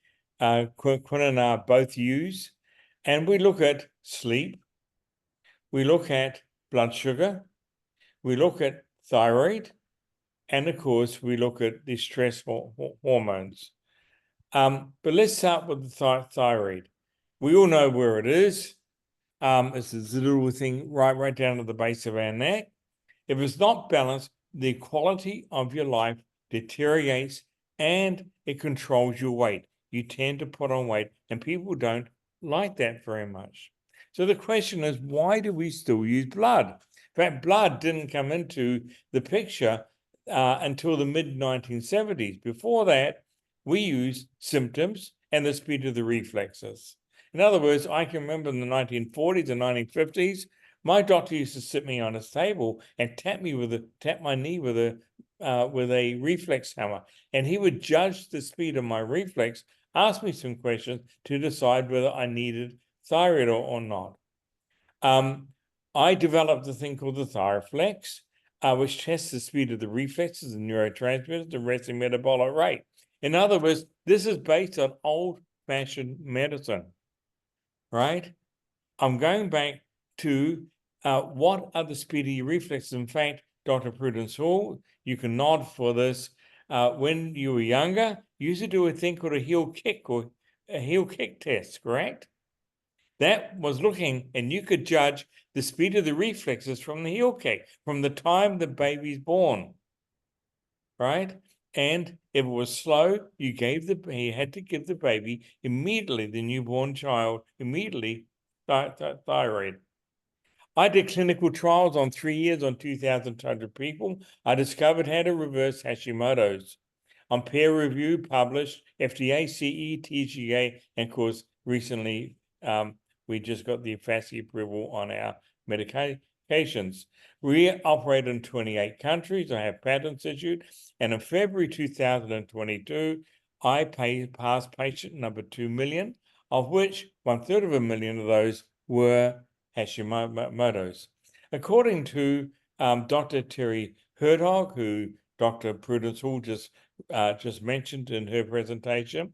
Quinn and I both use. And we look at sleep, we look at blood sugar, we look at thyroid, and of course, we look at the stress hormones. But let's start with the thyroid. We all know where it is. It's this little thing right down to the base of our neck. If it's not balanced, the quality of your life deteriorates and it controls your weight. You tend to put on weight, and people don't like that very much. So the question is, why do we still use blood? In fact, blood didn't come into the picture until the mid-1970s. Before that, we used symptoms and the speed of the reflexes. In other words, I can remember in the 1940s and 1950s, my doctor used to sit me on his table and tap my knee with a reflex hammer, and he would judge the speed of my reflex, ask me some questions to decide whether I needed thyroid or not. I developed a thing called the Thyroflex, which tests the speed of the reflexes and neurotransmitters and resting metabolic rate. In other words, this is based on old-fashioned medicine, right? I'm going back to what are the speedy reflexes. In fact, Dr. Prudence Hall, you can nod for this. When you were younger, you used to do a thing called a heel kick or a heel kick test, correct? That was looking, and you could judge the speed of the reflexes from the heel kick, from the time the baby's born, right? And if it was slow, you had to give the baby immediately, the newborn child, immediately thyroid. I did clinical trials on 3 years on 2,200 people. I discovered how to reverse Hashimoto's. On peer review, published, FDA, CE, TGA, and of course, recently we just got the FASI approval on our medications. We operate in 28 countries. I have patents issued. And in February 2022, I passed patient number 2 million, of which 1/3 of a million of those were Hashimoto's. According to Dr. Terry Hertog, who Dr. Prudence Hall just mentioned in her presentation,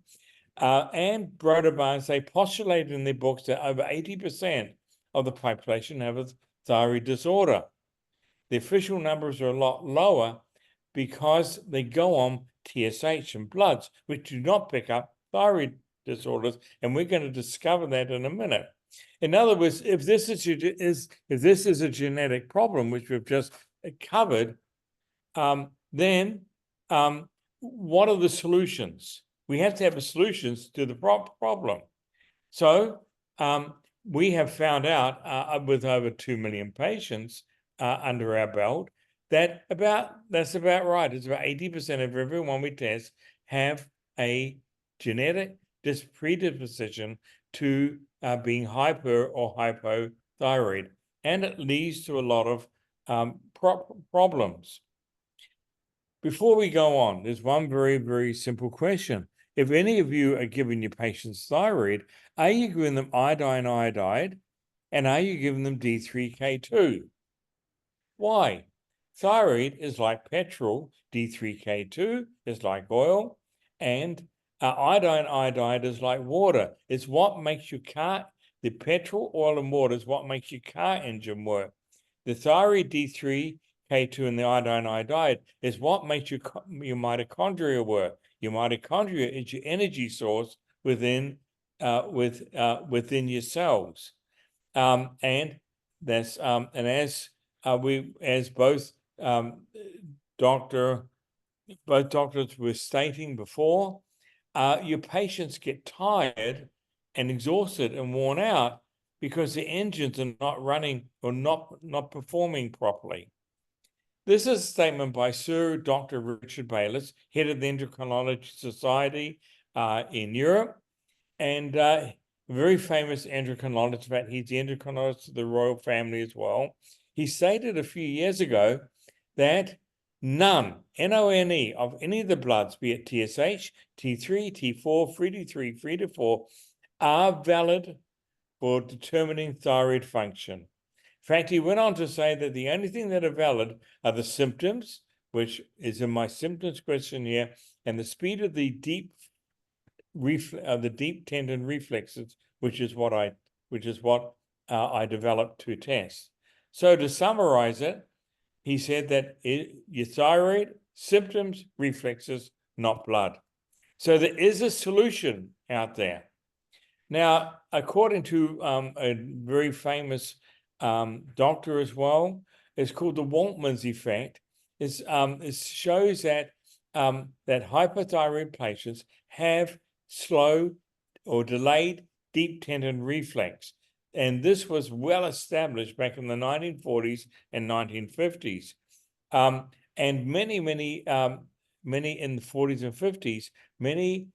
and Broder Barnes, they postulated in their books that over 80% of the population have a thyroid disorder. The official numbers are a lot lower because they go on TSH and bloods, which do not pick up thyroid disorders, and we're going to discover that in a minute. In other words, if this is a genetic problem, which we've just covered, then what are the solutions? We have to have solutions to the problem. So we have found out with over 2 million patients under our belt that's about right. It's about 80% of everyone we test have a genetic predisposition to being hyper or hypothyroid, and it leads to a lot of problems. Before we go on, there's one very, very simple question. If any of you are giving your patients thyroid, are you giving them iodide, and are you giving them D3K2? Why? Thyroid is like petrol, D3K2 is like oil, and iodide is like water. It's what makes your car, the petrol, oil, and water is what makes your car engine work. The thyroid D3K2 and the iodide is what makes your mitochondria work. Your mitochondria is your energy source within your cells, and that's as both doctors were stating before, your patients get tired and exhausted and worn out because the engines are not running or not performing properly. This is a statement by Sir Dr. Richard Bayliss, head of the Endocrinology Society in Europe, and a very famous endocrinologist. In fact, he's the endocrinologist of the royal family as well. He stated a few years ago that none, N-O-N-E, of any of the bloods, be it TSH, T3, T4, FreeD3, FreeD4, are valid for determining thyroid function. In fact, he went on to say that the only thing that are valid are the symptoms, which is in my symptoms questionnaire, and the speed of the deep tendon reflexes, which is what I developed to test. So to summarize it, he said that your thyroid, symptoms, reflexes, not blood. So there is a solution out there. Now, according to a very famous doctor as well, it's called the Waltman's effect. It shows that that hypothyroid patients have slow or delayed deep tendon reflex. And this was well established back in the 1940s and 1950s. And many in the 40s and 50s, many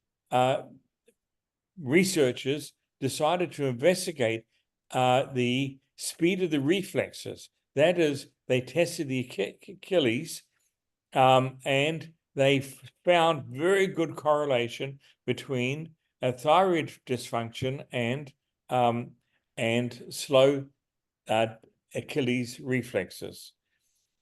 researchers decided to investigate the speed of the reflexes. That is, they tested the Achilles and they found very good correlation between a thyroid dysfunction and slow Achilles reflexes.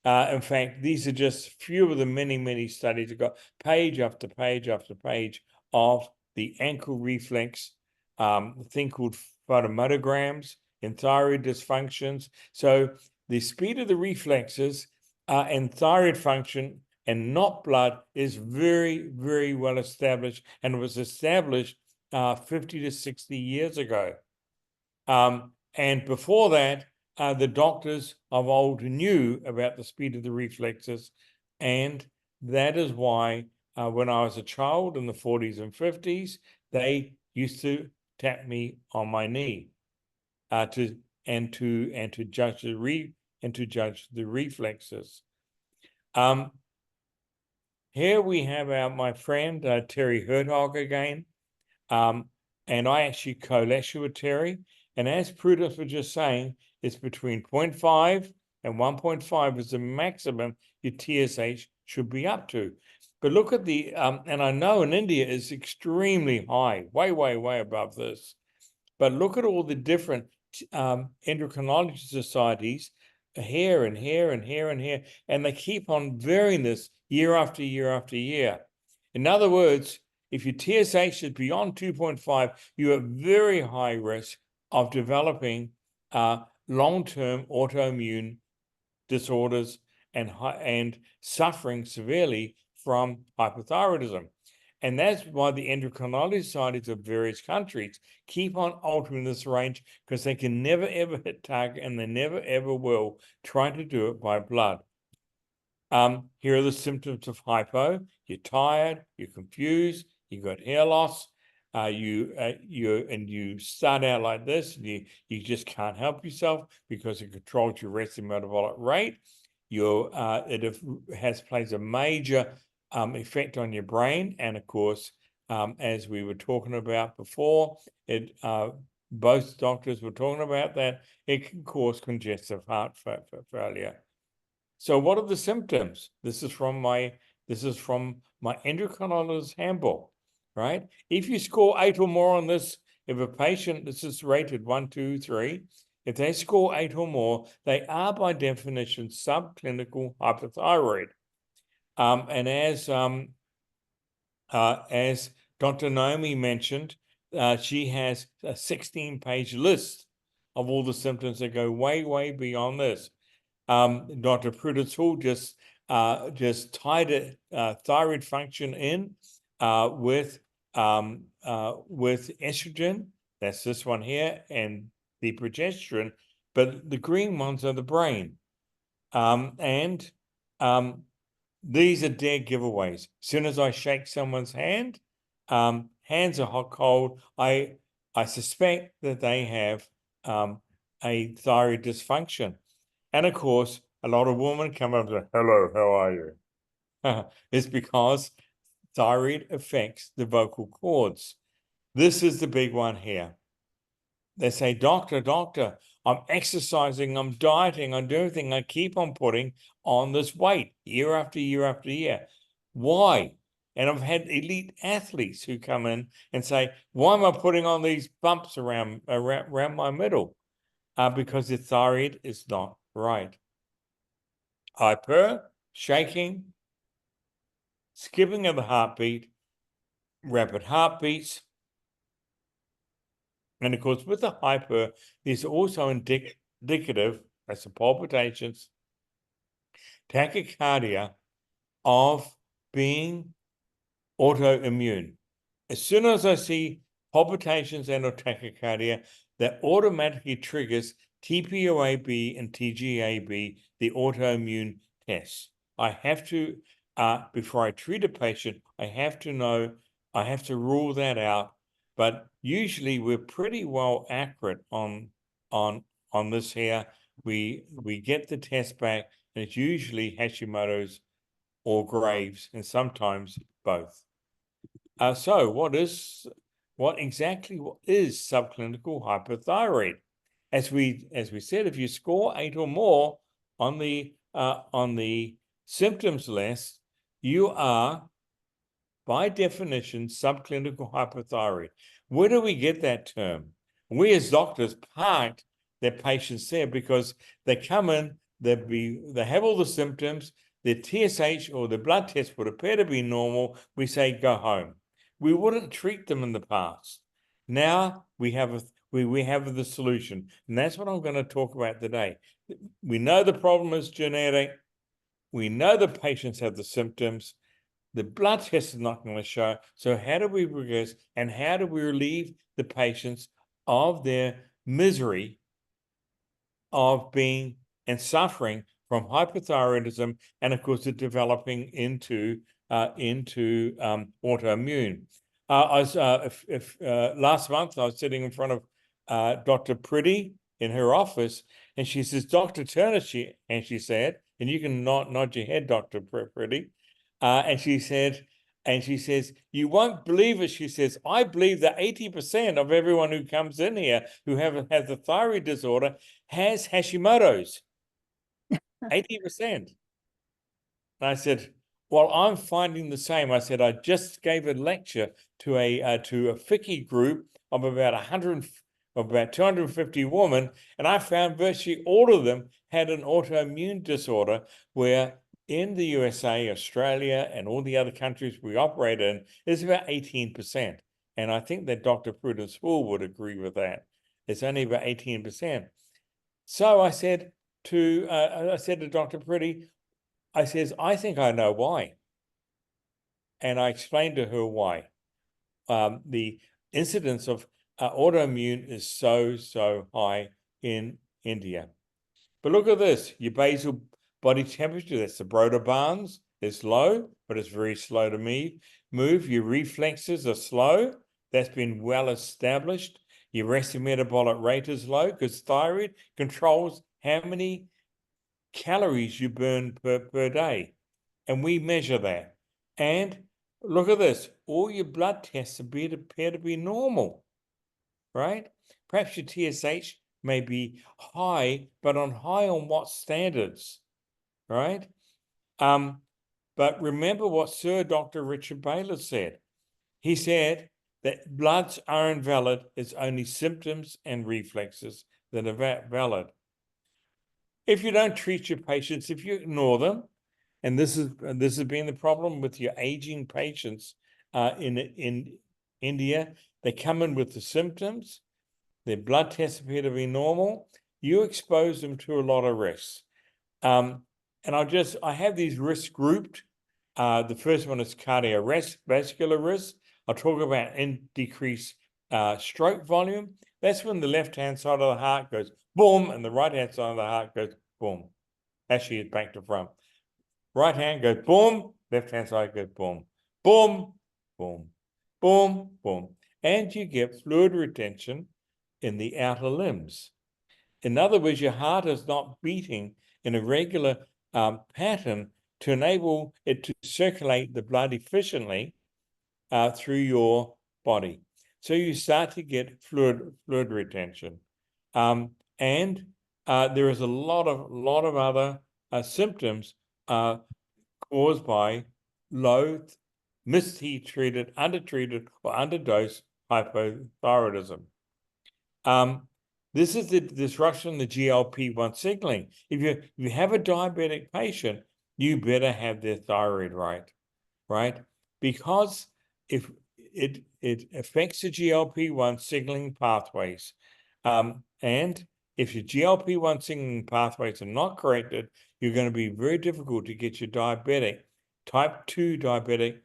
In fact, these are just few of the many studies. You've got page after page after page of the ankle reflex, a thing called photomotograms in thyroid dysfunctions. So the speed of the reflexes and thyroid function and not blood is very well established, and was established 50 to 60 years ago. And before that, the doctors of old knew about the speed of the reflexes, and that is why when I was a child in the 40s and 50s, they used to tap me on my knee to judge the reflexes. Here we have my friend Terry Hertog again, and I actually co-lecture with Terry. And as Prudence was just saying, it's between 0.5 and 1.5 is the maximum your TSH should be up to. But look at the, and I know in India it's extremely high, way above this. But look at all the different endocrinology societies here and here and here and here, and they keep on varying this year after year after year. In other words, if your TSH is beyond 2.5, you're at very high risk of developing long-term autoimmune disorders and suffering severely from hypothyroidism. And that's why the endocrinology societies of various countries keep on altering this range, because they can never ever hit target, and they never ever will try to do it by blood. Here are the symptoms of hypo. You're tired, you're confused, you've got hair loss, you start out like this, and you just can't help yourself because it controls your resting metabolic rate. It plays a major effect on your brain, and of course, as we were talking about before, both doctors were talking about that it can cause congestive heart failure. So, what are the symptoms? This is from my endocrinologist's handbook, right? If you score 8 or more on this, if a patient, this is rated 1, 2, 3, if they score 8 or more, they are by definition subclinical hypothyroid. And as Dr. Naomi mentioned, she has a 16-page list of all the symptoms that go way beyond this. Dr. Prudence Hall just tied it, thyroid function in with estrogen. That's this one here, and the progesterone. But the green ones are the brain, these are dead giveaways. As soon as I shake someone's hand, hands are hot cold. I suspect that they have a thyroid dysfunction. And of course, a lot of women come up and say, hello, how are you? It's because thyroid affects the vocal cords. This is the big one here. They say, doctor, I'm exercising, I'm dieting, I'm doing everything. I keep on putting on this weight year after year after year. Why? And I've had elite athletes who come in and say, why am I putting on these bumps around my middle? Because the thyroid is not right. Hyper, shaking, skipping of the heartbeat, rapid heartbeats. And of course, with the hyper, there's also indicative, as the palpitations, tachycardia, of being autoimmune. As soon as I see palpitations and or tachycardia, that automatically triggers TPOAB and TGAB, the autoimmune tests. I have to, before I treat a patient, I have to rule that out but usually we're pretty well accurate on this here. We get the test back, and it's usually Hashimoto's or Graves, and sometimes both. So what exactly is subclinical hypothyroid? As we said, if you score 8 or more on the symptoms list, you are, by definition, subclinical hypothyroid. Where do we get that term? We as doctors park their patients there because they come in, they have all the symptoms, their TSH or their blood test would appear to be normal. We say, go home. We wouldn't treat them in the past. Now we have the solution, and that's what I'm going to talk about today. We know the problem is genetic. We know the patients have the symptoms. The blood test is not going to show. So how do we progress, and how do we relieve the patients of their misery of being and suffering from hypothyroidism, and of course, it developing into autoimmune. Last month I was sitting in front of Dr. Pretty in her office, and she says, Dr. Turner, she said, and you can nod your head, Dr. Pretty, and she says, you won't believe it. She says, I believe that 80% of everyone who comes in here who has a thyroid disorder has Hashimoto's. 80%. And I said, well, I'm finding the same. I said, I just gave a lecture to a FICCI group of about 250 women, and I found virtually all of them had an autoimmune disorder, where in the USA, Australia, and all the other countries we operate in, is about 18%. And I think that Dr. Prudence Wool would agree with that. It's only about 18%. So I said to Dr. Pretty, I think I know why. And I explained to her why. The incidence of autoimmune is so high in India. But look at this, your basal body temperature, that's the Broder Barnes, is low, but it's very slow to move. Your reflexes are slow. That's been well established. Your resting metabolic rate is low because thyroid controls how many calories you burn per day. And we measure that. And look at this, all your blood tests appear to be normal, right? Perhaps your TSH may be high, but high on what standards, right? But remember what Sir Dr. Richard Baylor said. He said that bloods are invalid. It's only symptoms and reflexes that are valid. If you don't treat your patients, if you ignore them, and this has been the problem with your aging patients in India, they come in with the symptoms, their blood tests appear to be normal, you expose them to a lot of risks. And I have these risks grouped. The first one is cardiovascular risk. I'll talk about decreased stroke volume. That's when the left-hand side of the heart goes boom, and the right-hand side of the heart goes boom. Actually, it's back to front. Right hand goes boom, left-hand side goes boom, boom, boom, boom, boom. And you get fluid retention in the outer limbs. In other words, your heart is not beating in a regular pattern to enable it to circulate the blood efficiently through your body. So you start to get fluid retention. And there is a lot of other symptoms caused by low, treated, undertreated, or underdosed hypothyroidism. This is the disruption in the GLP-1 signaling. If you have a diabetic patient, you better have their thyroid right? Because if it affects the GLP-1 signaling pathways, and if your GLP-1 signaling pathways are not corrected, you're going to be very difficult to get your type 2 diabetic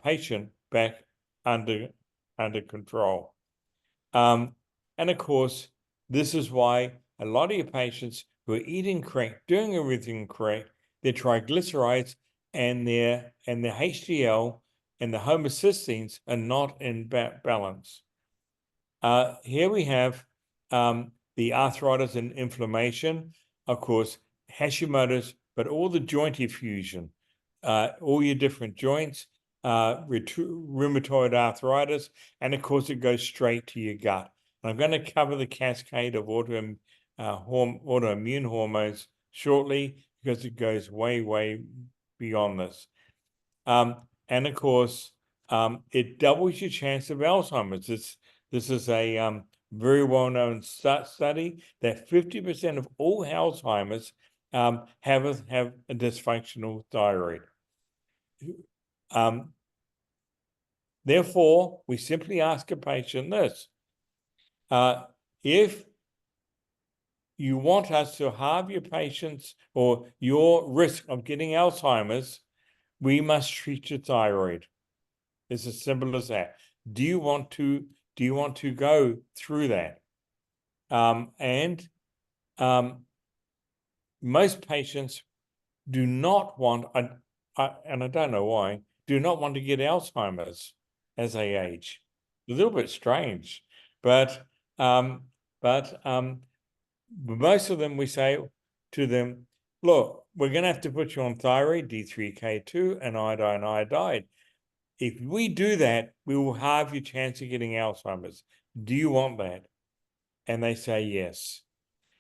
patient back under control. And of course, this is why a lot of your patients who are eating correct, doing everything correct, their triglycerides and their HDL and the homocysteines are not in balance. Here we have the arthritis and inflammation, of course, Hashimoto's, but all the joint effusion, all your different joints, rheumatoid arthritis, and of course it goes straight to your gut. And I'm going to cover the cascade of autoimmune hormones shortly because it goes way, way beyond this. And of course, it doubles your chance of Alzheimer's. This is a very well-known study that 50% of all Alzheimer's have a dysfunctional thyroid. Therefore, we simply ask a patient this. If you want us to halve your patients or your risk of getting Alzheimer's, we must treat your thyroid. It's as simple as that. Do you want to go through that? Most patients do not want, and I don't know why, do not want to get Alzheimer's as they age. A little bit strange, but most of them, we say to them, look, we're going to have to put you on thyroid, D3K2, and iodide. If we do that, we will halve your chance of getting Alzheimer's. Do you want that? And they say yes.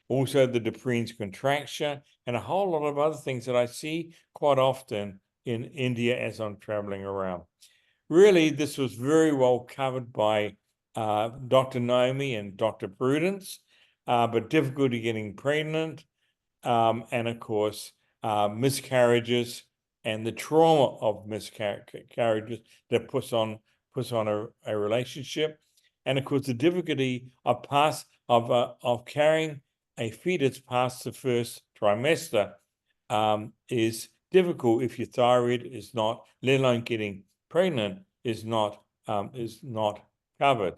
Also, the Depreen's contracture and a whole lot of other things that I see quite often in India as I'm traveling around. Really, this was very well covered by Dr. Naomi and Dr. Prudence, but difficulty getting pregnant, and of course, miscarriages and the trauma of miscarriages that puts on a relationship, and of course the difficulty of carrying a fetus past the first trimester is difficult if your thyroid is not, let alone getting pregnant, is not covered.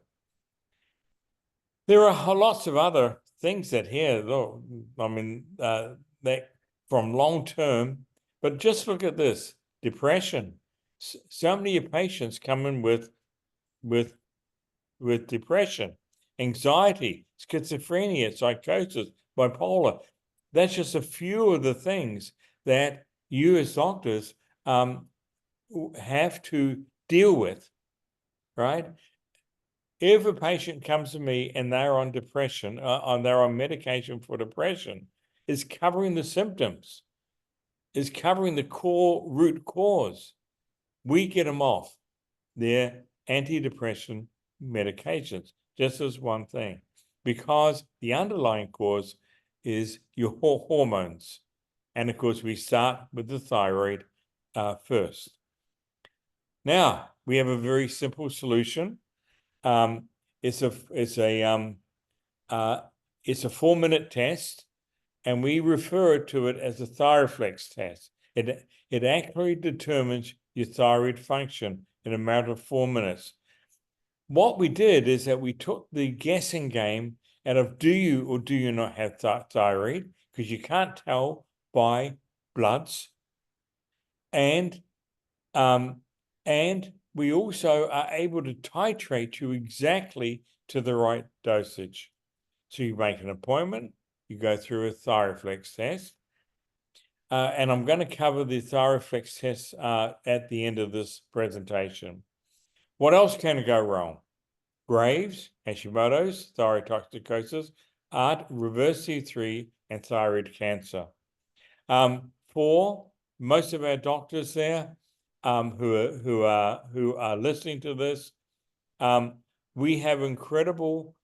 There are lots of other things that here, though, I mean, that from long term, but just look at this, depression. So many of your patients come in with depression, anxiety, schizophrenia, psychosis, bipolar. That's just a few of the things that you as doctors have to deal with, right? If a patient comes to me and they're on depression, they're on medication for depression, it's covering the symptoms, is covering the core root cause. We get them off their antidepressant medications, just as one thing, because the underlying cause is your hormones. And of course, we start with the thyroid first. Now, we have a very simple solution. It's a 4-minute test, and we refer to it as a ThyroFlex test. It accurately determines your thyroid function in a matter of 4 minutes. What we did is that we took the guessing game out of do you or do you not have thyroid, because you can't tell by bloods, and we also are able to titrate you exactly to the right dosage. So you make an appointment, you go through a ThyroFlex test, and I'm going to cover the ThyroFlex test at the end of this presentation. What else can go wrong? Graves, Hashimoto's, thyrotoxicosis, ART, reverse C3, and thyroid cancer. For most of our doctors there who are listening to this, we have incredible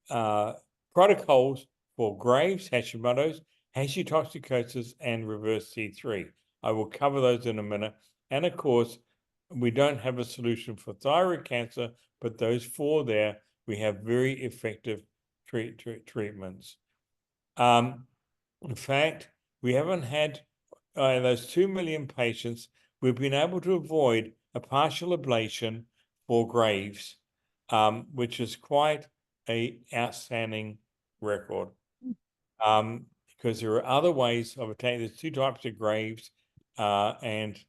protocols for Graves, Hashimoto's, hashimotoxicosis, and reverse C3. I will cover those in a minute. And of course, we don't have a solution for thyroid cancer, but those 4 there, we have very effective treatments. In fact, we haven't had those 2 million patients, we've been able to avoid a partial ablation for Graves, which is quite an outstanding record. Because there are other ways of attacking. There's 2 types of Graves, and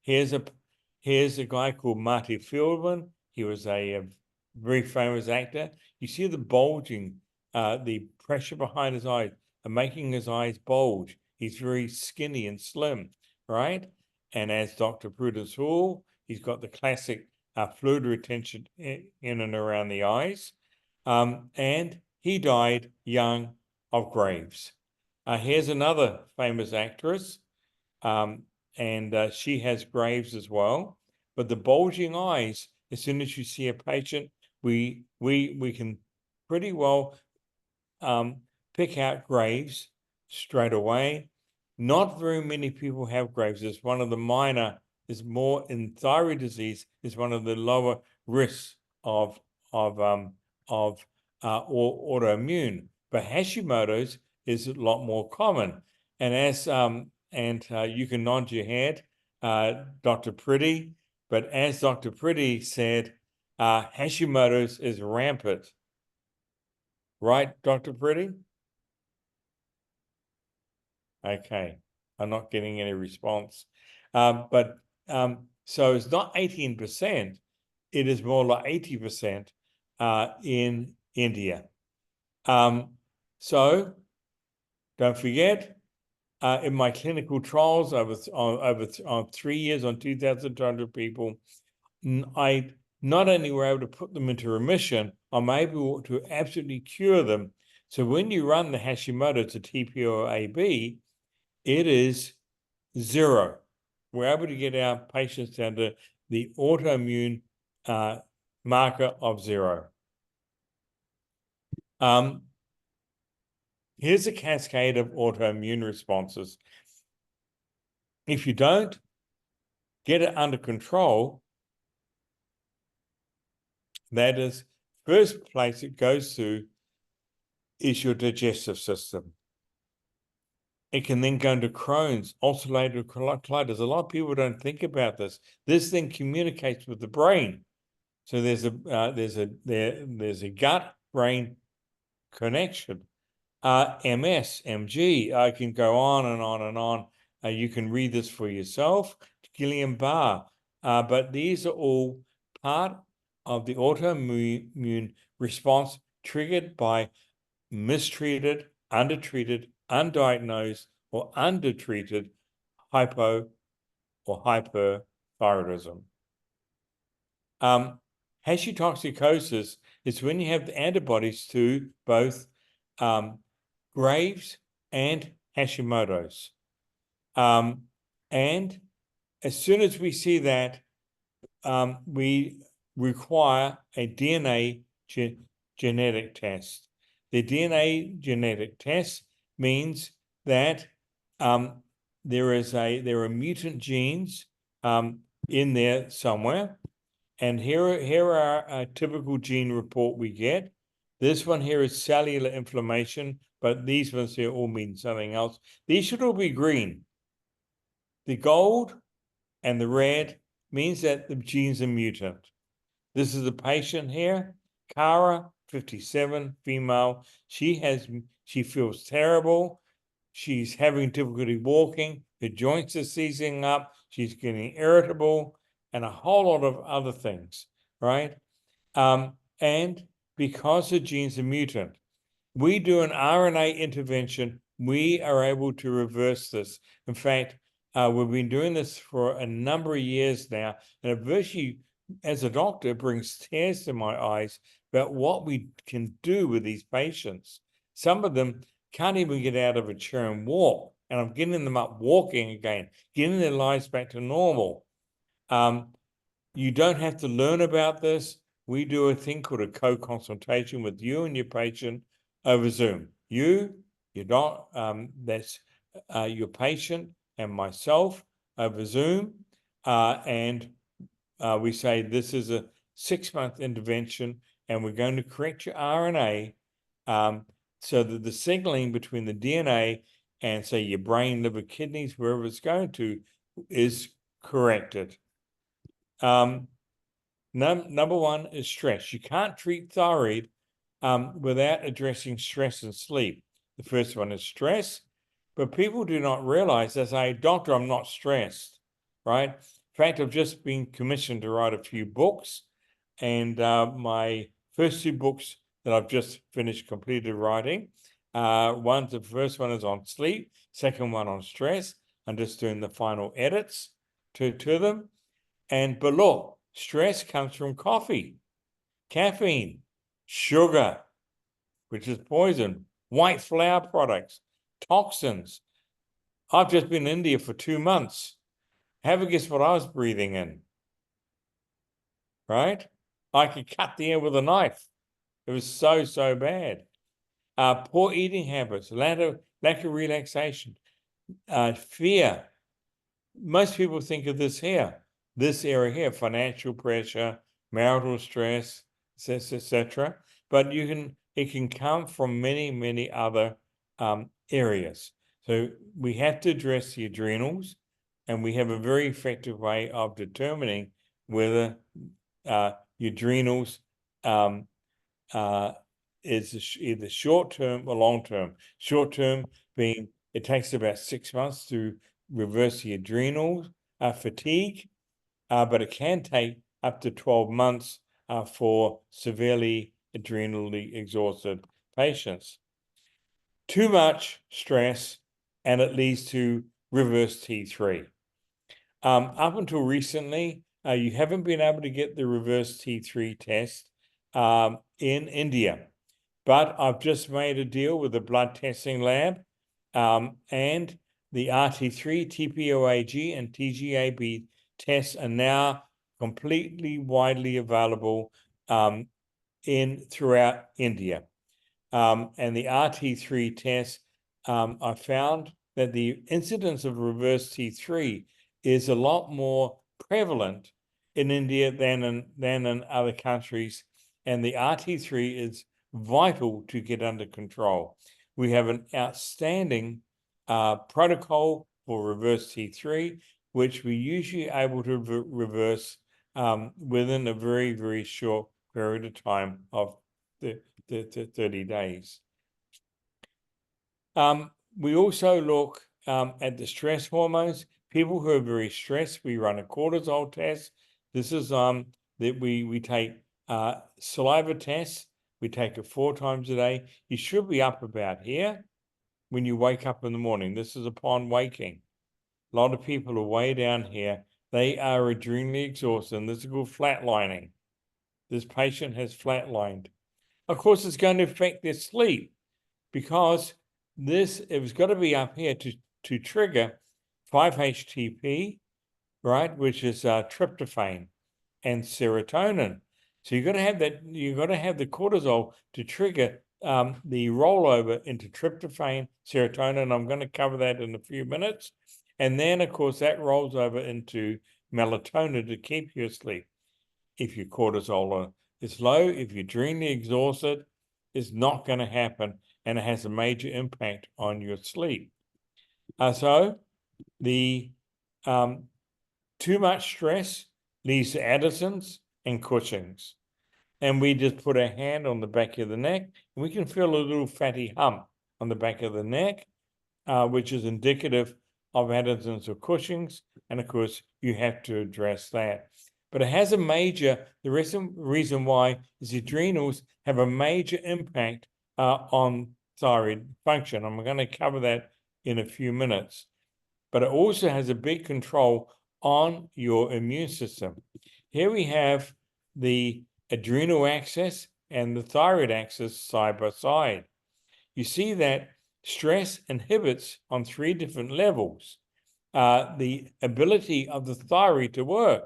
here's a guy called Marty Fieldman. He was a very famous actor. You see the bulging, the pressure behind his eyes and making his eyes bulge. He's very skinny and slim, right? And as Dr. Prudence Hall, he's got the classic fluid retention in and around the eyes. And he died young of Graves. Here's another famous actress, and she has Graves as well. But the bulging eyes, as soon as you see a patient, we can pretty well pick out Graves straight away. Not very many people have Graves. It's one of the minor, is more in thyroid disease, is one of the lower risks of autoimmune. But Hashimoto's is a lot more common. And as you can nod your head, Dr. Pretty, but as Dr. Pretty said, Hashimoto's is rampant. Right, Dr. Pretty? Okay, I'm not getting any response. So it's not 18%, it is more like 80% in India. So don't forget, in my clinical trials over 3 years on 2,200 people, I not only were able to put them into remission, I'm able to absolutely cure them. So when you run the Hashimoto to TPO-AB, it is 0. We're able to get our patients down to the autoimmune marker of 0. Here's a cascade of autoimmune responses. If you don't get it under control, that is, first place it goes to is your digestive system. It can then go into Crohn's, ulcerative colitis. A lot of people don't think about this. This thing communicates with the brain. So there's a gut-brain connection. MS, MG, I can go on and on and on. You can read this for yourself. Guillain-Barré. But these are all part of the autoimmune response triggered by mistreated, undertreated, undiagnosed, or undertreated hypo or hyperthyroidism. Hashitoxicosis is when you have the antibodies to both Graves and Hashimoto's. And as soon as we see that, we require a DNA genetic test. The DNA genetic test means that there are mutant genes in there somewhere. And here are a typical gene report we get. This one here is cellular inflammation, but these ones here all mean something else. These should all be green. The gold and the red means that the genes are mutant. This is a patient here, Cara, 57, female. She feels terrible. She's having difficulty walking. Her joints are seizing up. She's getting irritable and a whole lot of other things, right? And because the genes are mutant, we do an RNA intervention, we are able to reverse this. In fact, we've been doing this for a number of years now, and it virtually, as a doctor, brings tears to my eyes about what we can do with these patients. Some of them can't even get out of a chair and walk, and I'm getting them up walking again, getting their lives back to normal. You don't have to learn about this. We do a thing called a co-consultation with you and your patient over Zoom. Your patient and myself over Zoom, and we say this is a 6-month intervention, and we're going to correct your RNA so that the signaling between the DNA and, say, your brain, liver, kidneys, wherever it's going to, is corrected. Number one is stress. You can't treat thyroid without addressing stress and sleep. The first one is stress, but people do not realize, as a doctor, I'm not stressed, right? In fact, I've just been commissioned to write a few books And my first two books that I've just finished completed writing. The first one is on sleep, second one on stress. I'm just doing the final edits to them. But look, stress comes from coffee, caffeine, sugar, which is poison, white flour products, toxins. I've just been in India for 2 months. Have a guess what I was breathing in, right? I could cut the air with a knife. It was so bad. Poor eating habits, lack of relaxation, fear. Most people think of this area here, financial pressure, marital stress, etc. But it can come from many other areas. So we have to address the adrenals, and we have a very effective way of determining whether your adrenals is either short term or long term. Short term being it takes about 6 months to reverse the adrenal fatigue, but it can take up to 12 months for severely adrenally exhausted patients. Too much stress, and it leads to reverse T3. Up until recently, you haven't been able to get the reverse T3 test in India, but I've just made a deal with the blood testing lab, and the RT3, TPOAG, and TGAB tests are now completely widely available throughout India. And the RT3 test, I found that the incidence of reverse T3 is a lot more prevalent in India than in other countries, and the RT3 is vital to get under control. We have an outstanding protocol for reverse T3, which we usually able to reverse within a very short period of time of the 30 days. We also look at the stress hormones. People who are very stressed, we run a cortisol test. This is that we take saliva tests. We take it 4 times a day. You should be up about here when you wake up in the morning. This is upon waking. A lot of people are way down here. They are adrenally exhausted, and this is called flatlining. This patient has flatlined. Of course, it's going to affect their sleep, because it was got to be up here to trigger 5-HTP, right, which is tryptophan and serotonin. So you've got to have that. You've got to have the cortisol to trigger the rollover into tryptophan, serotonin. I'm going to cover that in a few minutes, and then of course that rolls over into melatonin to keep you asleep. If your cortisol is low, if you're adrenally exhausted, it's not going to happen, and it has a major impact on your sleep. So the too much stress leads to Addison's and Cushing's. And we just put our hand on the back of the neck, and we can feel a little fatty hump on the back of the neck, which is indicative of Addison's or Cushing's. And of course, you have to address that. But it has the reason why is the adrenals have a major impact on thyroid function. I'm going to cover that in a few minutes. But it also has a big control on your immune system. Here we have the adrenal axis and the thyroid axis side by side. You see that stress inhibits on 3 different levels the ability of the thyroid to work.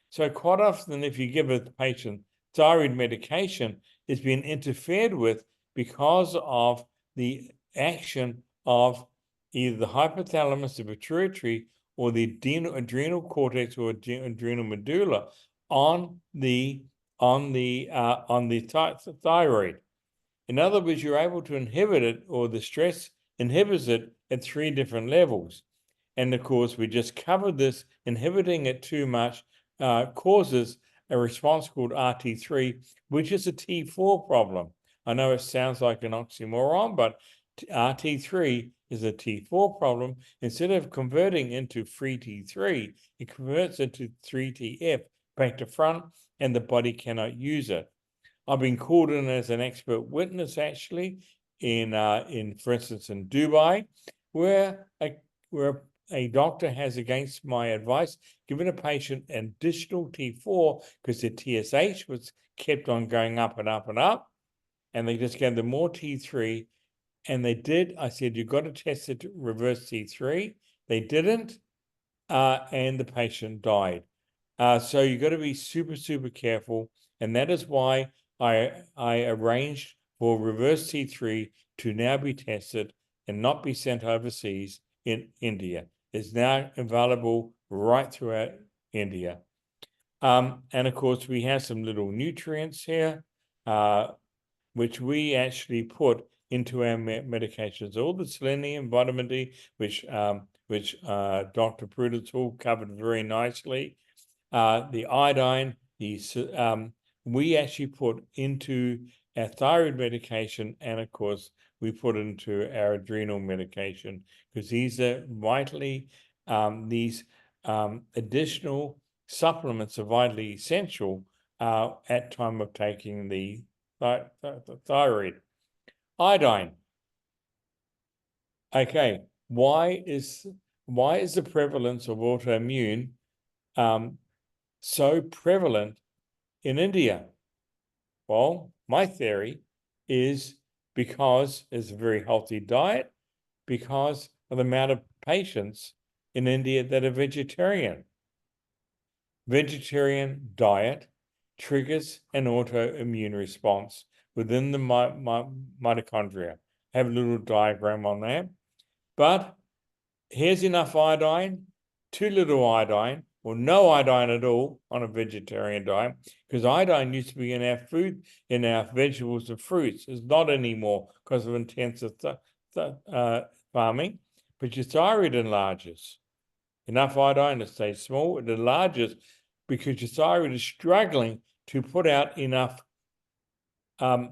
So quite often, if you give a patient thyroid medication, it's been interfered with because of the action of either the hypothalamus, the pituitary, or the adrenal cortex or adrenal medulla on the thyroid. In other words, you're able to inhibit it, or the stress inhibits it at 3 different levels. And of course, we just covered this. Inhibiting it too much causes a response called RT3, which is a T4 problem. I know it sounds like an oxymoron, but RT3 is a T4 problem. Instead of converting into free T3, it converts into 3TF, back to front, and the body cannot use it. I've been called in as an expert witness actually in for instance in Dubai, where a doctor has, against my advice, given a patient an additional T4 because their TSH was kept on going up and up and up, and they just gave them more T3, and they did. I said, you've got to test it to reverse T3. They didn't, and the patient died. So you've got to be super, super careful, and that is why I arranged for reverse T3 to now be tested and not be sent overseas in India. It's now available right throughout India. And of course, we have some little nutrients here, which we actually put into our medications. All the selenium, vitamin D, which Dr. Prudence Hall covered very nicely. The iodine, we actually put into our thyroid medication, and of course, we put into our adrenal medication, because these are vitally, these additional supplements are vitally essential at time of taking the thyroid. Iodine. Okay, why is the prevalence of autoimmune so prevalent in India? Well, my theory is because it's a very healthy diet, because of the amount of patients in India that are vegetarian. Vegetarian diet triggers an autoimmune response within the mitochondria. I have a little diagram on that. But here's enough iodine, too little iodine, or no iodine at all on a vegetarian diet, because iodine used to be in our food, in our vegetables and fruits. It's not anymore because of intensive farming, but your thyroid enlarges. Enough iodine to stay small, it enlarges because your thyroid is struggling to put out enough T4.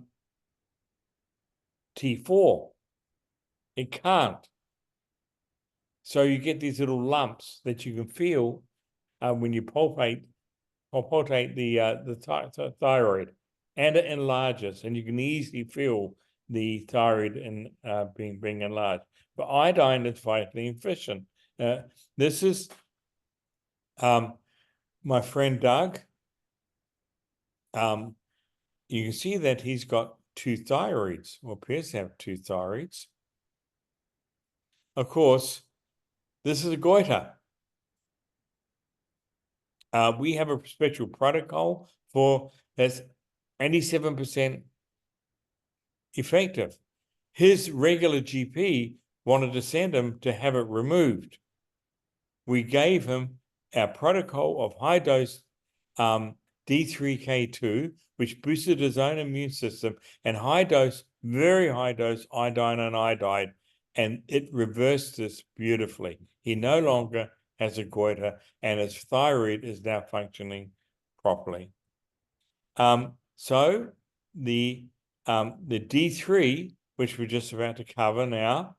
It can't. So you get these little lumps that you can feel when you palpate the thyroid, and it enlarges, and you can easily feel the thyroid being enlarged. But iodine is vitally efficient. This is my friend Doug. You can see that he's got two thyroids, or appears to have two thyroids. Of course, this is a goiter. We have a special protocol for that's 87% effective. His regular GP wanted to send him to have it removed. We gave him our protocol of high dose D3K2, which boosted his own immune system, and high dose, very high dose iodine and iodide, and it reversed this beautifully. He no longer has a goiter, and his thyroid is now functioning properly. So the D3, which we're just about to cover now,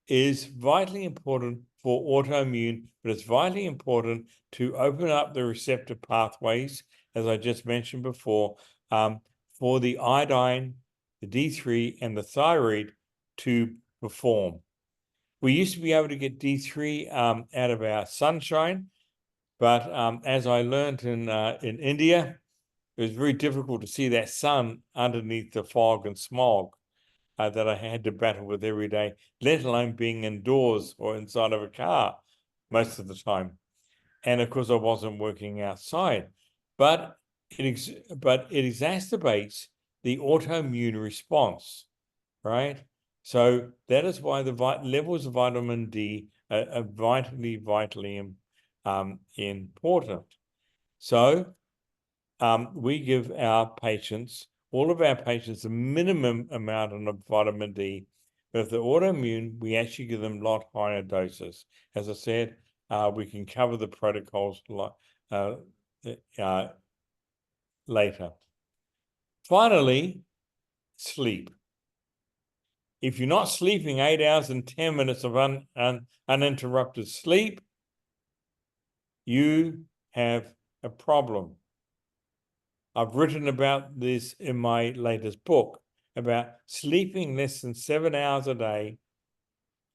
is vitally important for autoimmune, but it's vitally important to open up the receptor pathways, as I just mentioned before, for the iodine, the D3, and the thyroid to perform. We used to be able to get D3 out of our sunshine, but as I learned in India, it was very difficult to see that sun underneath the fog and smog that I had to battle with every day, let alone being indoors or inside of a car most of the time. And of course, I wasn't working outside, but it exacerbates the autoimmune response, right? So that is why the levels of vitamin D are vitally important. So we give our patients, all of our patients, a minimum amount of vitamin D. But if they're autoimmune, we actually give them a lot higher doses. As I said, we can cover the protocols later. Finally, sleep. If you're not sleeping 8 hours and 10 minutes of uninterrupted sleep, you have a problem. I've written about this in my latest book about sleeping less than 7 hours a day,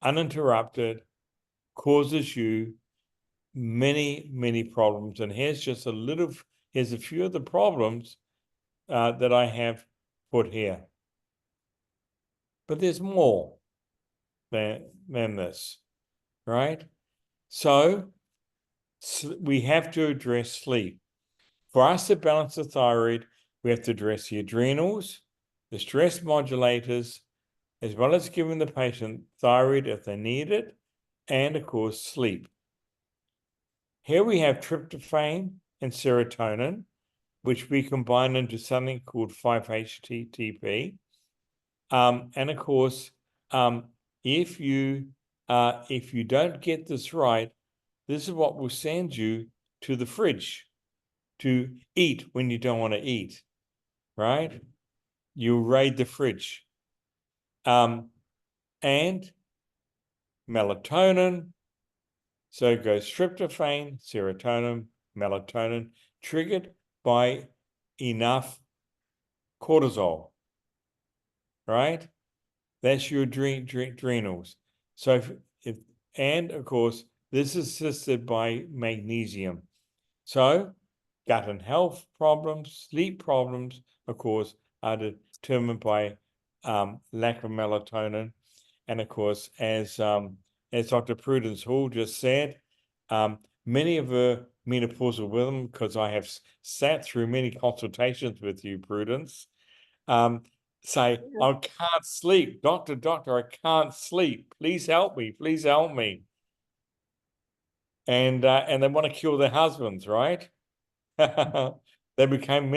uninterrupted, causes you many, many problems. And here's a few of the problems that I have put here. But there's more than this, right? So we have to address sleep. For us to balance the thyroid, we have to address the adrenals, the stress modulators, as well as giving the patient thyroid if they need it, and of course, sleep. Here we have tryptophan and serotonin, which we combine into something called 5-HTP. And of course, if you don't get this right, this is what will send you to the fridge to eat when you don't want to eat, right? You raid the fridge. And melatonin, so it goes tryptophan, serotonin, melatonin, triggered by enough cortisol, right? That's your adrenals. So and of course, this is assisted by magnesium. So gut and health problems, sleep problems, of course, are determined by lack of melatonin. And of course, as Dr. Prudence Hall just said, many of her menopausal women, because I have sat through many consultations with you, Prudence, say, I can't sleep. Doctor, I can't sleep. Please help me. Please help me. And they want to kill their husbands, right? They become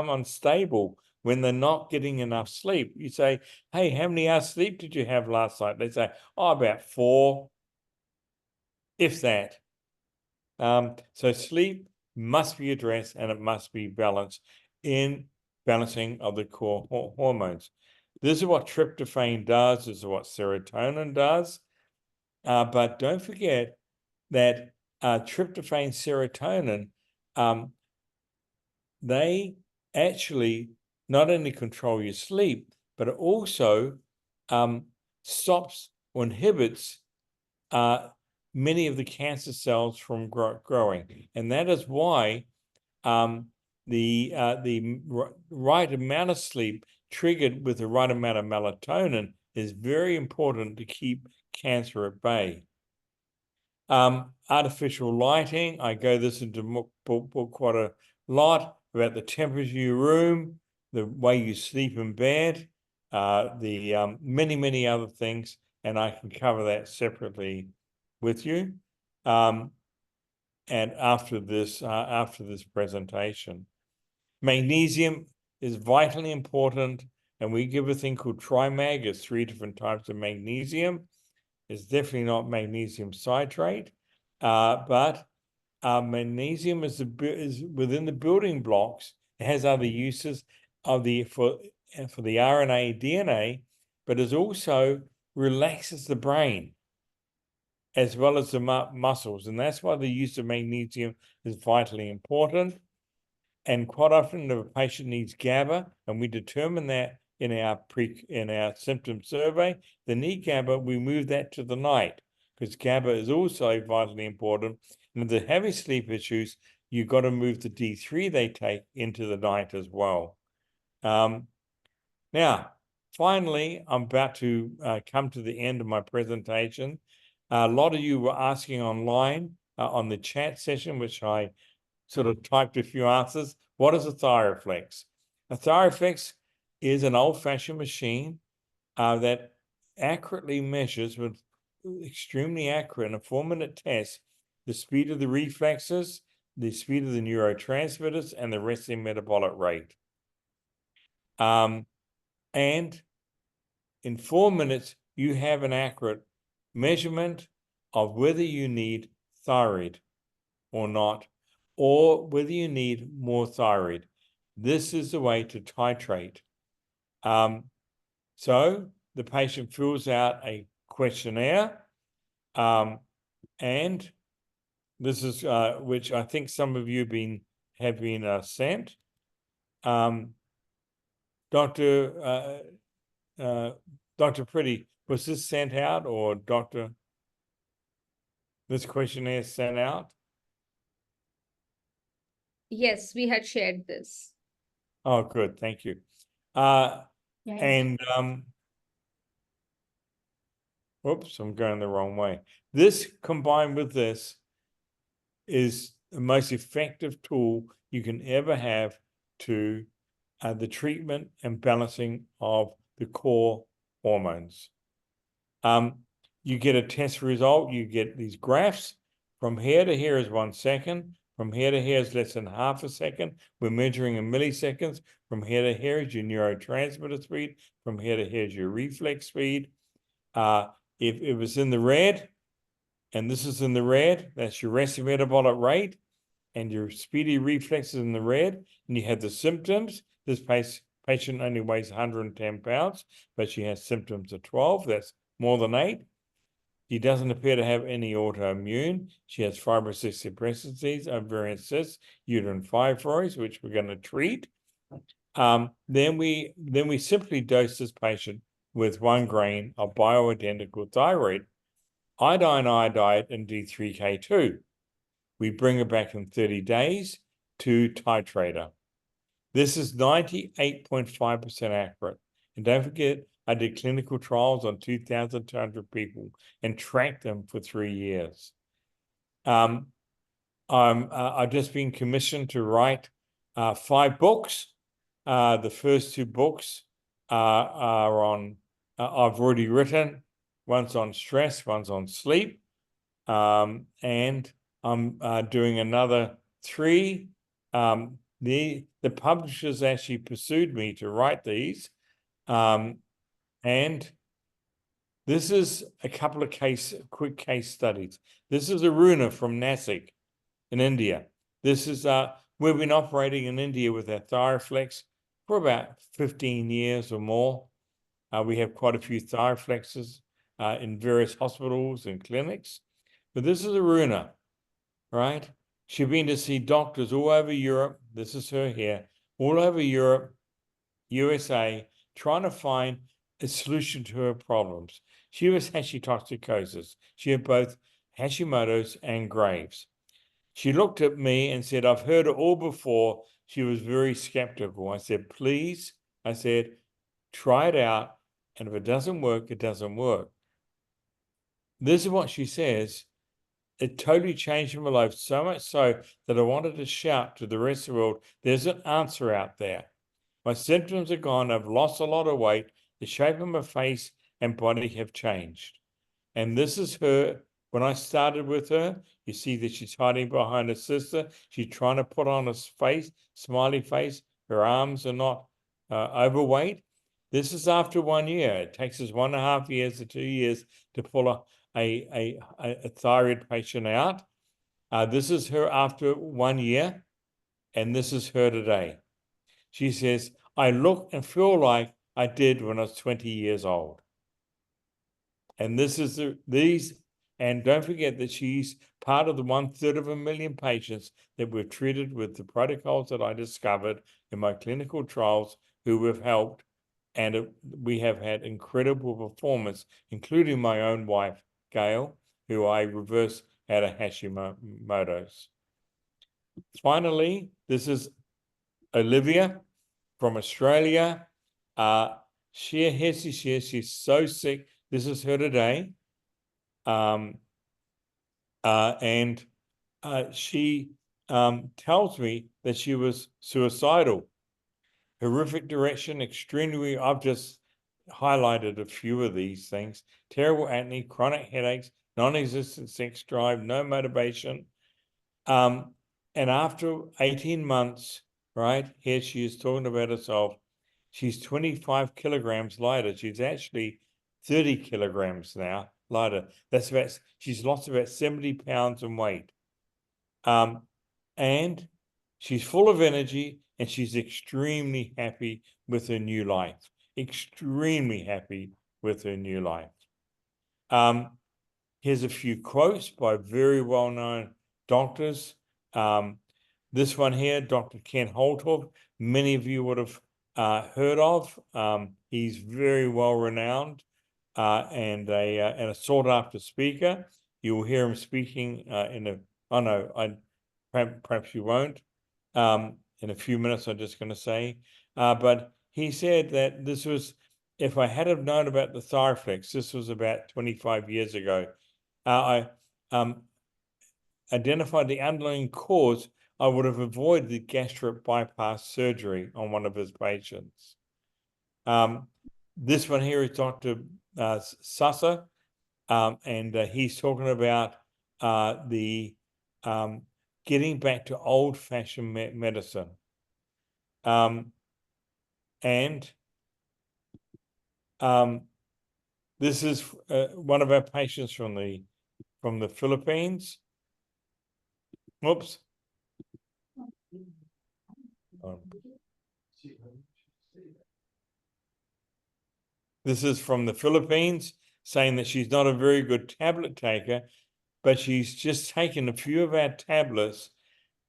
unstable when they're not getting enough sleep. You say, hey, how many hours sleep did you have last night? They say, oh, about 4, if that. So sleep must be addressed and it must be balanced in balancing of the core hormones. This is what tryptophan does. This is what serotonin does. But don't forget that tryptophan, serotonin, they actually not only control your sleep, but it also stops or inhibits many of the cancer cells from growing. And that is why the right amount of sleep triggered with the right amount of melatonin is very important to keep cancer at bay. Artificial lighting, I go this into book quite a lot about the temperature of your room, the way you sleep in bed, the many other things, and I can cover that separately with you. And after this presentation, magnesium is vitally important, and we give a thing called Trimag. It's 3 different types of magnesium. It's definitely not magnesium citrate, but magnesium is within the building blocks. It has other uses of for the RNA, DNA, but it also relaxes the brain as well as the muscles, and that's why the use of magnesium is vitally important. And quite often, if a patient needs GABA, and we determine that in our symptom survey, they need GABA, we move that to the night because GABA is also vitally important. And if they're having sleep issues, you've got to move the D3 they take into the night as well. Now, finally, I'm about to come to the end of my presentation. A lot of you were asking online on the chat session, which I sort of typed a few answers. What is a Thyroflex? A Thyroflex is an old-fashioned machine that accurately measures, with extremely accurate in a 4-minute test, the speed of the reflexes, the speed of the neurotransmitters, and the resting metabolic rate. And in 4 minutes, you have an accurate measurement of whether you need thyroid or not, or whether you need more thyroid. This is the way to titrate. So the patient fills out a questionnaire, and this is which I think some of you have been sent. Dr. Pretty, was this sent out, or this questionnaire sent out? Yes, we had shared this. Oh, good, thank you. Yeah. And whoops, I'm going the wrong way. This combined with this is the most effective tool you can ever have to the treatment and balancing of the core hormones. You get a test result, you get these graphs. From here to here is 1 second. From here to here is less than half a second. We're measuring in milliseconds. From here to here is your neurotransmitter speed. From here to here is your reflex speed. If it was in the red, and this is in the red, that's your resting metabolic rate, and your speedy reflex is in the red, and you have the symptoms. This patient only weighs 110 pounds, but she has symptoms of 12. That's more than 8. She doesn't appear to have any autoimmune. She has fibrocystic breast disease, ovarian cysts, uterine fibroids, which we're going to treat. Then we simply dose this patient with 1 grain of bioidentical thyroid, iodine, iodide, and D3K2. We bring her back in 30 days to titrator. This is 98.5% accurate. And don't forget, I did clinical trials on 2,200 people and tracked them for 3 years. I've just been commissioned to write 5 books. The first 2 books are on, I've already written. One's on stress, one's on sleep. And I'm doing another 3. The publishers actually pursued me to write these. And this is a couple of quick case studies. This is Aruna from Nasik in India. This is, we've been operating in India with our Thyroflex for about 15 years or more. We have quite a few Thyroflexes in various hospitals and clinics. But this is Aruna, right? She's been to see doctors all over Europe. This is her here, all over Europe, USA, trying to find a solution to her problems. She was hashimotoxicosis. She had both Hashimoto's and Graves. She looked at me and said, I've heard it all before. She was very skeptical. I said, please, I said, try it out. And if it doesn't work, it doesn't work. This is what she says. It totally changed my life, so much so that I wanted to shout to the rest of the world, there's an answer out there. My symptoms are gone. I've lost a lot of weight. The shape of my face and body have changed. And this is her. When I started with her, you see that she's hiding behind her sister. She's trying to put on a face, smiley face. Her arms are not overweight. This is after 1 year. It takes us 1.5 years to 2 years to pull a thyroid patient out. This is her after 1 year, and this is her today. She says, I look and feel like I did when I was 20 years old. And this is and don't forget that she's part of the 1/3 of a million patients that we've treated with the protocols that I discovered in my clinical trials who we've helped. And we have had incredible performance, including my own wife, Gail, who I reversed had a Hashimoto's. Finally, this is Olivia from Australia. She's so sick. This is her today. She tells me that she was suicidal. Horrific direction, extremely, I've just highlighted a few of these things. Terrible acne, chronic headaches, non-existent sex drive, no motivation. And after 18 months, right, here she is talking about herself. She's 25 kilograms lighter. She's actually 30 kilograms now lighter. She's lost about 70 pounds in weight. And she's full of energy and she's extremely happy with her new life. Extremely happy with her new life. Here's a few quotes by very well-known doctors. This one here, Dr. Ken Holtorf, many of you would have heard of. He's very well renowned and a sought after speaker. You will hear him speaking perhaps you won't. In a few minutes, I'm just going to say, but he said that this was, if I had have known about the Thyroflex, this was about 25 years ago, I identified the underlying cause, I would have avoided the gastric bypass surgery on one of his patients. This one here is Dr. Susser, and he's talking about the getting back to old-fashioned medicine. This is one of our patients from the Philippines. Whoops. This is from the Philippines, saying that she's not a very good tablet taker, but she's just taken a few of our tablets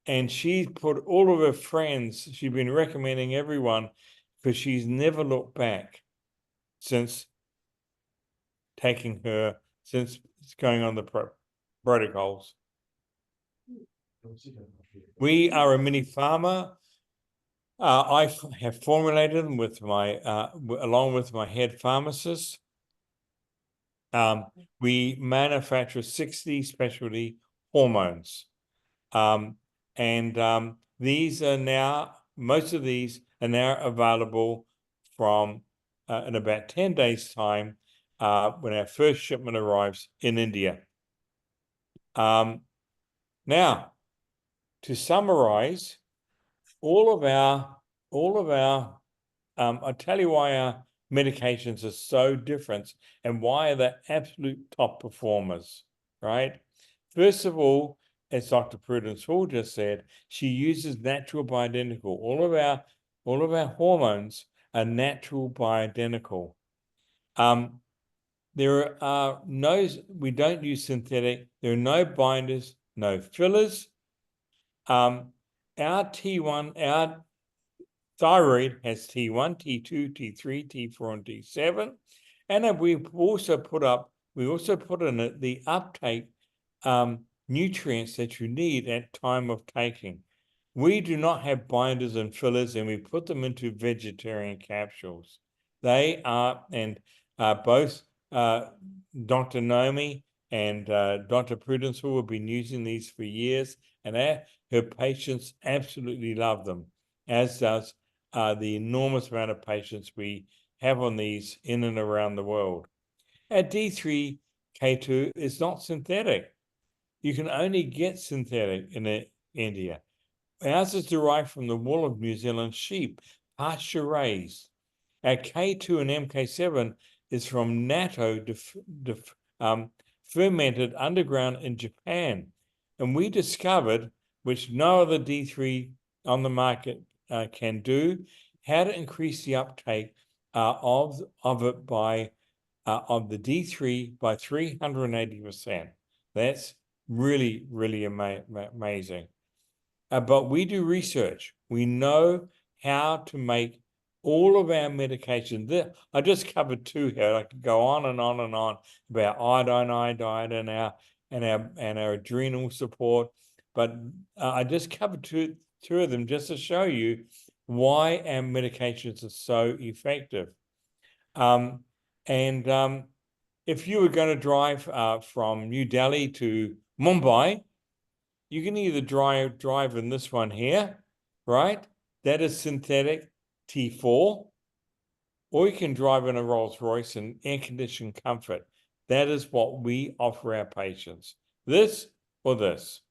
and she's put all of her friends, she's been recommending everyone, because she's never looked back since going on the protocols. We are a mini pharma. I have formulated them with along with my head pharmacist. We manufacture 60 specialty hormones. These are now, most of these are now available from in about 10 days' time when our first shipment arrives in India. Now, to summarize, all of our, I'll tell you why our medications are so different and why they're absolute top performers, right? First of all, as Dr. Prudence Hall just said, she uses natural bioidentical. All of our hormones are natural bioidentical. We don't use synthetic. There are no binders, no fillers. Our T1, our thyroid has T1, T2, T3, T4, and T7. And we also put in it the uptake nutrients that you need at time of taking. We do not have binders and fillers, and we put them into vegetarian capsules. They are, and both Dr. Naomi and Dr. Prudence Hall have been using these for years, and her patients absolutely love them, as does the enormous amount of patients we have on these in and around the world. Our D3K2 is not synthetic. You can only get synthetic in India. Ours is derived from the wool of New Zealand sheep, pasture raised. Our K2 and MK7 is from natto fermented underground in Japan. And we discovered, which no other D3 on the market can do, how to increase the uptake of the D3 by 380%. That's really, really amazing. But we do research. We know how to make all of our medications. I just covered two here. I could go on and on and on about iodine, and our adrenal support. But I just covered two of them just to show you why our medications are so effective. If you were going to drive from New Delhi to Mumbai, you can either drive in this one here, right? That is synthetic T4, or you can drive in a Rolls-Royce in air-conditioned comfort. That is what we offer our patients. This or this,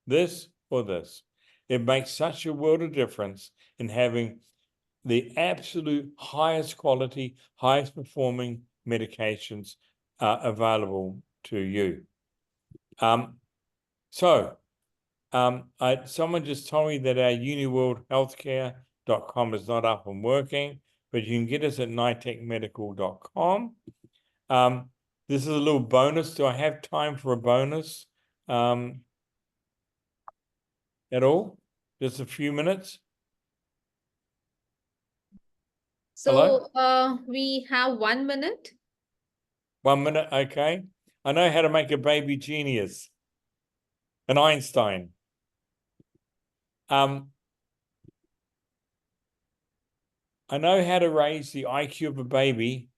this or this. It makes such a world of difference in having the absolute highest quality, highest performing medications available to you. Someone just told me that our uniworldhealthcare.com is not up and working, but you can get us at nitecmedical.com. This is a little bonus. Do I have time for a bonus? at all? Just a few minutes? Hello? So we have 1 minute. 1 minute, okay. I know how to make a baby genius. An Einstein. I know how to raise the IQ of a baby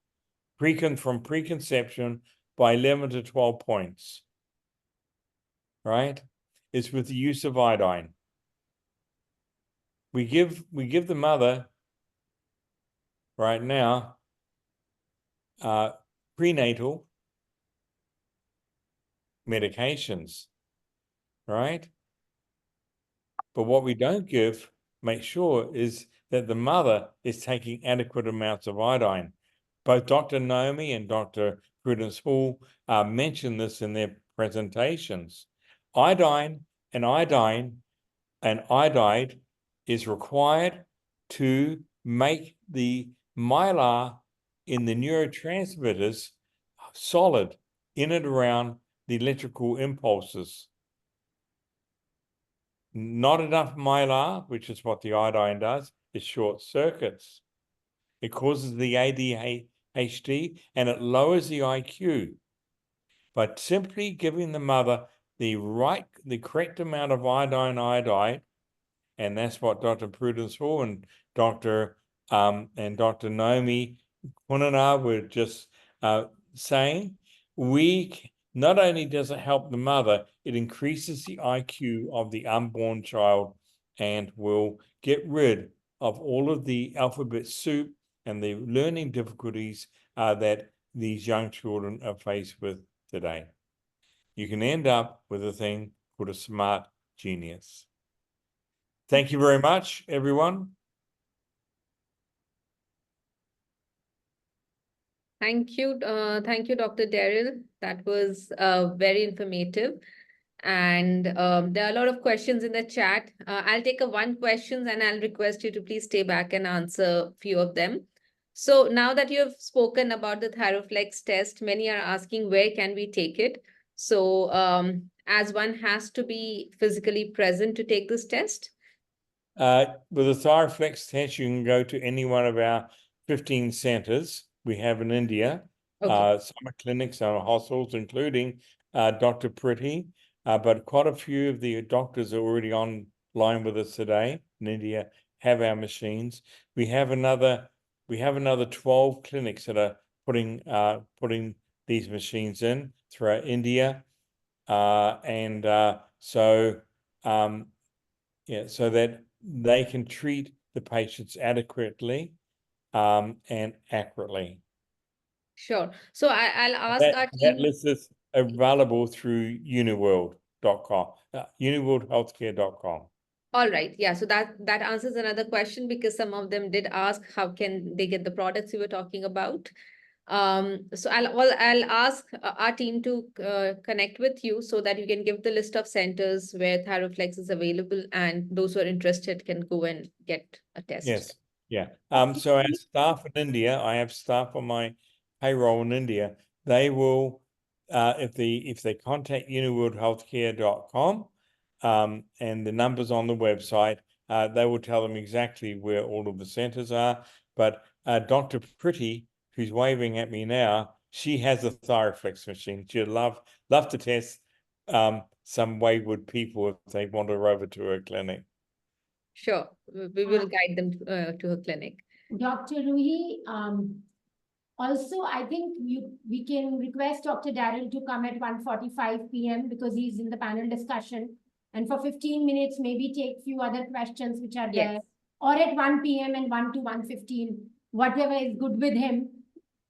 from preconception by 11 to 12 points. Right? It's with the use of iodine. We give the mother right now prenatal medications, right? But what we don't make sure is that the mother is taking adequate amounts of iodine. Both Dr. Naomi and Dr. Prudence Hall mentioned this in their presentations. Iodine and iodide is required to make the mylar in the neurotransmitters solid in and around the electrical impulses. Not enough mylar, which is what the iodine does, it short circuits. It causes the ADHD and it lowers the IQ. But simply giving the mother the correct amount of iodide, and that's what Dr. Prudence Hall and Dr. Naomi Kunana were just saying, not only does it help the mother, it increases the IQ of the unborn child and will get rid of all of the alphabet soup and the learning difficulties that these young children are faced with today. You can end up with a thing called a smart genius. Thank you very much, everyone. Thank you, Dr. Daryl. That was very informative. And there are a lot of questions in the chat. I'll take one question and I'll request you to please stay back and answer a few of them. So now that you have spoken about the Thyroflex test, many are asking where can we take it? So as one has to be physically present to take this test? With the Thyroflex test, you can go to any one of our 15 centers we have in India. Okay. Some clinics, some hospitals, including Dr. Pretty, but quite a few of the doctors are already online with us today in India, have our machines. We have another 12 clinics that are putting these machines in throughout India. So that they can treat the patients adequately and accurately. Sure. So I'll ask our That team. list is available through uniworld.com, uniworldhealthcare.com. All right. Yeah. So that answers another question because some of them did ask how can they get the products you were talking about. So I'll ask our team to connect with you so that you can give the list of centers where Thyroflex is available and those who are interested can go and get a test. Yes. Yeah. So our staff in India, I have staff on my payroll in India. They will, if they contact uniworldhealthcare.com, and the numbers on the website, they will tell them exactly where all of the centers are. But Dr. Pretty, who's waving at me now, she has a Thyroflex machine. She'd love to test some wayward people if they wander over to her clinic. Sure, we will guide them to her clinic. Dr. Ruhi, also, I think we can request Dr. Daryl to come at 1:45 p.m. because he's in the panel discussion. And for 15 minutes, maybe take few other questions which are there. Yes. Or at 1 p.m. and 1 to 1:15, whatever is good with him.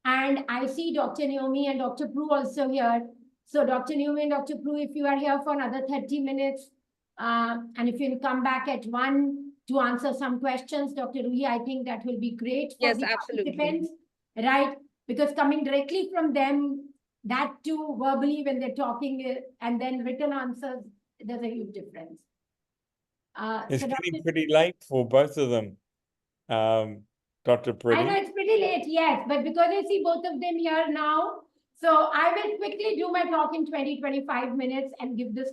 And I see Dr. Naomi and Dr. Prue also here. So Dr. Naomi and Dr. Prue, if you are here for another 30 minutes, and if you can come back at 1 to answer some questions, Dr. Ruhi, I think that will be great for Yes, the absolutely. participants, right? Because coming directly from them, that too verbally when they're talking and then written answers, there's a huge difference. It's So getting pretty late for both of them, Dr. Pretty. I know it's pretty late, yes, but because I see both of them here now, so I will quickly do my talk in 20-25 minutes and give the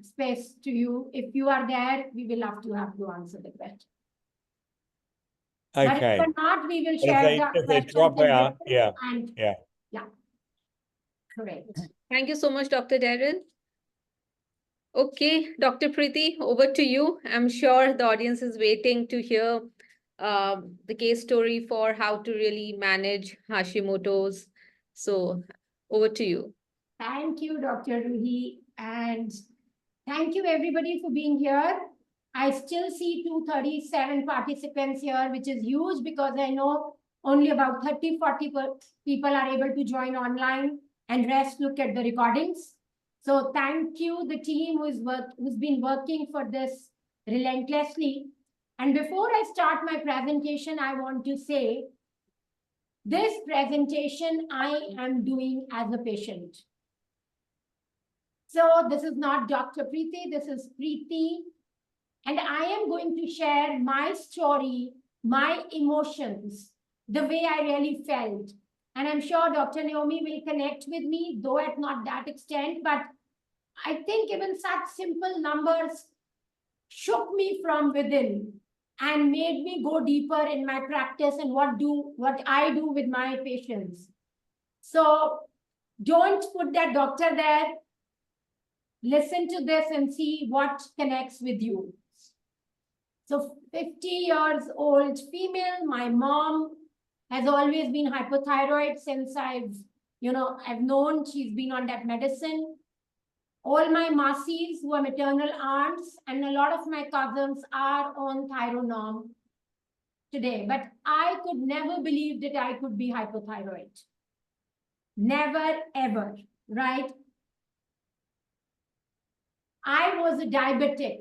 space to you. If you are there, we will have to answer the question. But if Okay. you're not, we will But share the if they questions drop in out, written yeah, and yeah. correct. Thank you so much, Dr. Darren. Okay, Dr. Preeti, over to you. I'm sure the audience is waiting to hear the case story for how to really manage Hashimoto's. So over to you. Thank you, Dr. Ruhi, and thank you everybody for being here. I still see 237 participants here, which is huge because I know only about 30-40 people are able to join online and rest look at the recordings. So thank you, the team who's been working for this relentlessly. And before I start my presentation, I want to say this presentation I am doing as a patient. So this is not Dr. Preeti, this is Preeti. And I am going to share my story, my emotions, the way I really felt. And I'm sure Dr. Naomi will connect with me, though at not that extent. But I think even such simple numbers shook me from within and made me go deeper in my practice and what I do with my patients. So don't put that doctor there. Listen to this and see what connects with you. So 50 years old female, my mom has always been hypothyroid since I've known she's been on that medicine. All my masis who are maternal aunts and a lot of my cousins are on Thyronorm today. But I could never believe that I could be hypothyroid. Never, ever, right? I was a diabetic.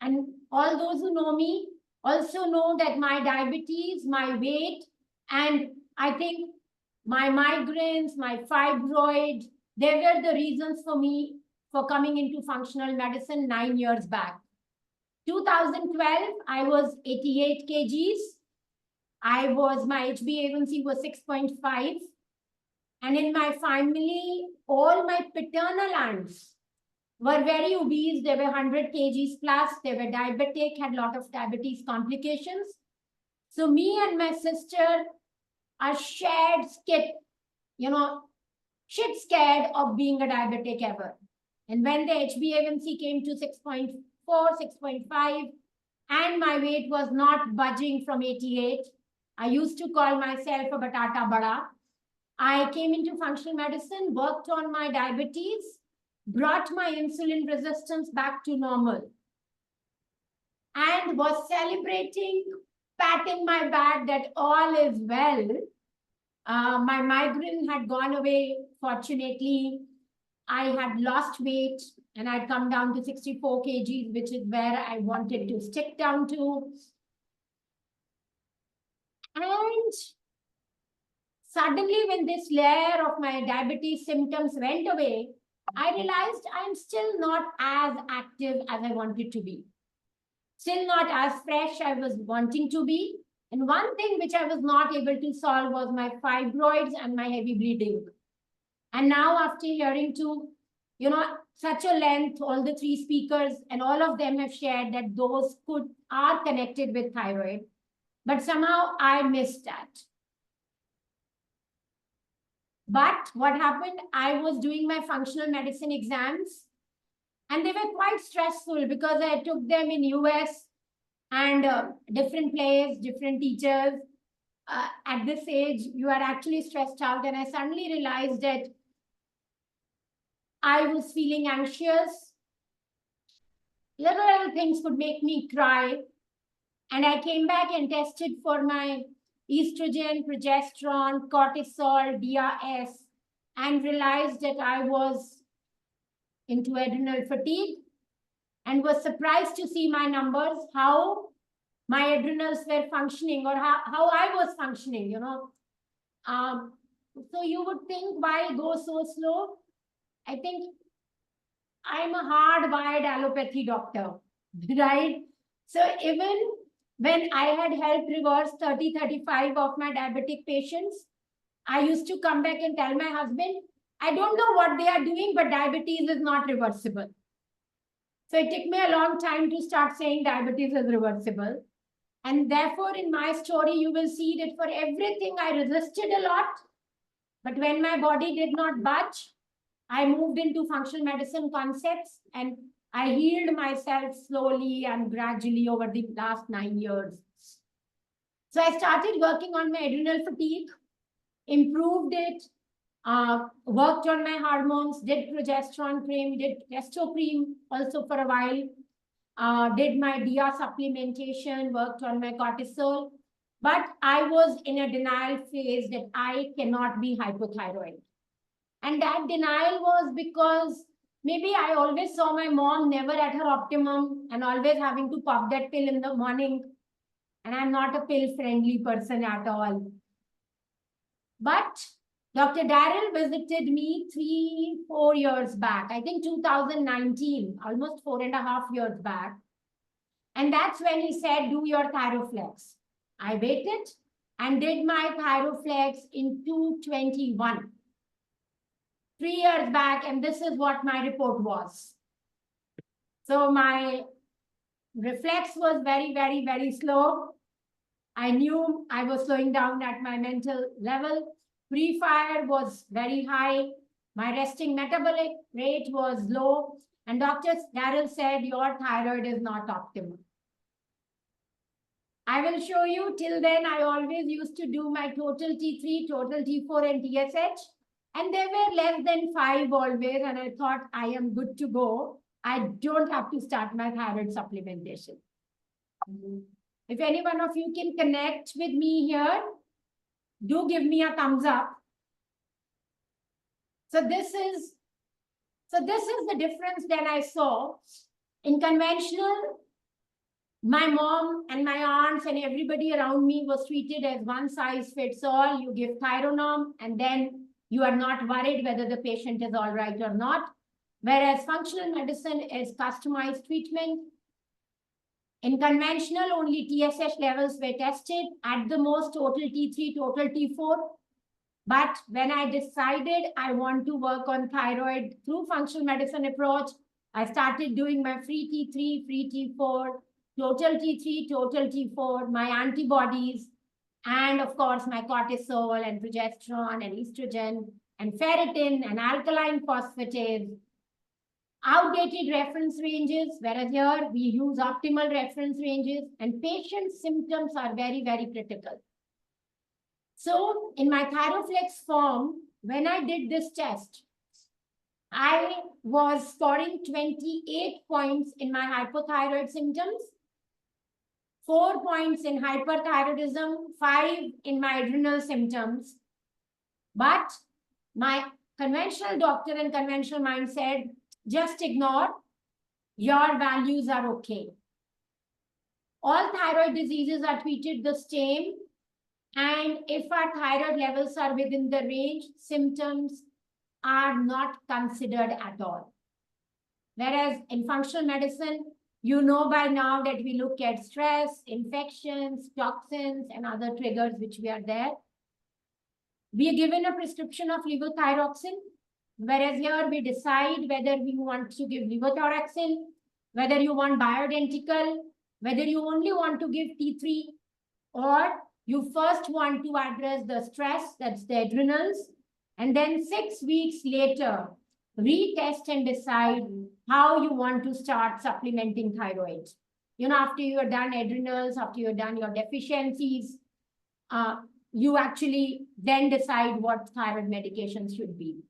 And all those who know me also know that my diabetes, my weight, and I think my migraines, my fibroid, they were the reasons for me for coming into functional medicine 9 years back. 2012, I was 88 kgs. My HbA1c was 6.5. And in my family, all my paternal aunts were very obese. They were 100 kgs plus. They were diabetic, had a lot of diabetes complications. So me and my sister are shit scared of being a diabetic ever. And when the HbA1c came to 6.4, 6.5, and my weight was not budging from 88, I used to call myself a batata bada. I came into functional medicine, worked on my diabetes, brought my insulin resistance back to normal, and was celebrating, patting my back that all is well. My migraine had gone away, fortunately. I had lost weight and I'd come down to 64 kgs, which is where I wanted to stick down to. And suddenly, when this layer of my diabetes symptoms went away, I realized I'm still not as active as I wanted to be. Still not as fresh I was wanting to be. And one thing which I was not able to solve was my fibroids and my heavy bleeding. And now after hearing to, such a length, all the three speakers and all of them have shared that those are connected with thyroid. But somehow I missed that. But what happened, I was doing my functional medicine exams and they were quite stressful because I took them in US and different place, different teachers. At this age, you are actually stressed out. And I suddenly realized that I was feeling anxious. Little things could make me cry. And I came back and tested for my estrogen, progesterone, cortisol, DRS, and realized that I was into adrenal fatigue and was surprised to see my numbers, how my adrenals were functioning or how I was functioning, So you would think, why go so slow? I think I'm a hardwired allopathy doctor, right? So even when I had helped reverse 30, 35 of my diabetic patients, I used to come back and tell my husband, I don't know what they are doing, but diabetes is not reversible. So it took me a long time to start saying diabetes is reversible. And therefore, in my story, you will see that for everything I resisted a lot. But when my body did not budge, I moved into functional medicine concepts and I healed myself slowly and gradually over the last 9 years. So I started working on my adrenal fatigue, improved it, worked on my hormones, did progesterone cream, did testo cream also for a while, did my DIA supplementation, worked on my cortisol. But I was in a denial phase that I cannot be hypothyroid. And that denial was because maybe I always saw my mom never at her optimum and always having to pop that pill in the morning. And I'm not a pill-friendly person at all. But Dr. Daryl visited me 3-4 years back, I think 2019, almost 4.5 years back. And that's when he said, do your Thyroflex. I waited and did my Thyroflex in 2021. 3 years back, and this is what my report was. So my reflex was very, very, very slow. I knew I was slowing down at my mental level. Pre-fire was very high. My resting metabolic rate was low. And Dr. Daryl said, your thyroid is not optimal. I will show you. Till then, I always used to do my total T3, total T4, and TSH. And they were less than 5 always. And I thought, I am good to go. I don't have to start my thyroid supplementation. If any one of you can connect with me here, do give me a thumbs up. So this is the difference that I saw. In conventional, my mom and my aunts and everybody around me was treated as one size fits all. You give Thyronorm and then you are not worried whether the patient is all right or not. Whereas functional medicine is customized treatment. In conventional, only TSH levels were tested, at the most total T3, total T4. But when I decided I want to work on thyroid through functional medicine approach, I started doing my free T3, free T4, total T3, total T4, my antibodies, and of course my cortisol and progesterone and estrogen and ferritin and alkaline phosphatase. Outdated reference ranges, whereas here we use optimal reference ranges, and patient symptoms are very, very critical. So in my Thyroflex form, when I did this test, I was scoring 28 points in my hypothyroid symptoms, 4 points in hyperthyroidism, 5 in my adrenal symptoms. But my conventional doctor and conventional mind said, just ignore, your values are okay. All thyroid diseases are treated the same. And if our thyroid levels are within the range, symptoms are not considered at all. Whereas in functional medicine, you know by now that we look at stress, infections, toxins, and other triggers which we are there. We are given a prescription of levothyroxine. Whereas here we decide whether we want to give levothyroxine, whether you want bioidentical, whether you only want to give T3, or you first want to address the stress, that's the adrenals, and then 6 weeks later, retest and decide how you want to start supplementing thyroid. You know, after you are done adrenals, after you're done your deficiencies, you actually then decide what thyroid medications should be.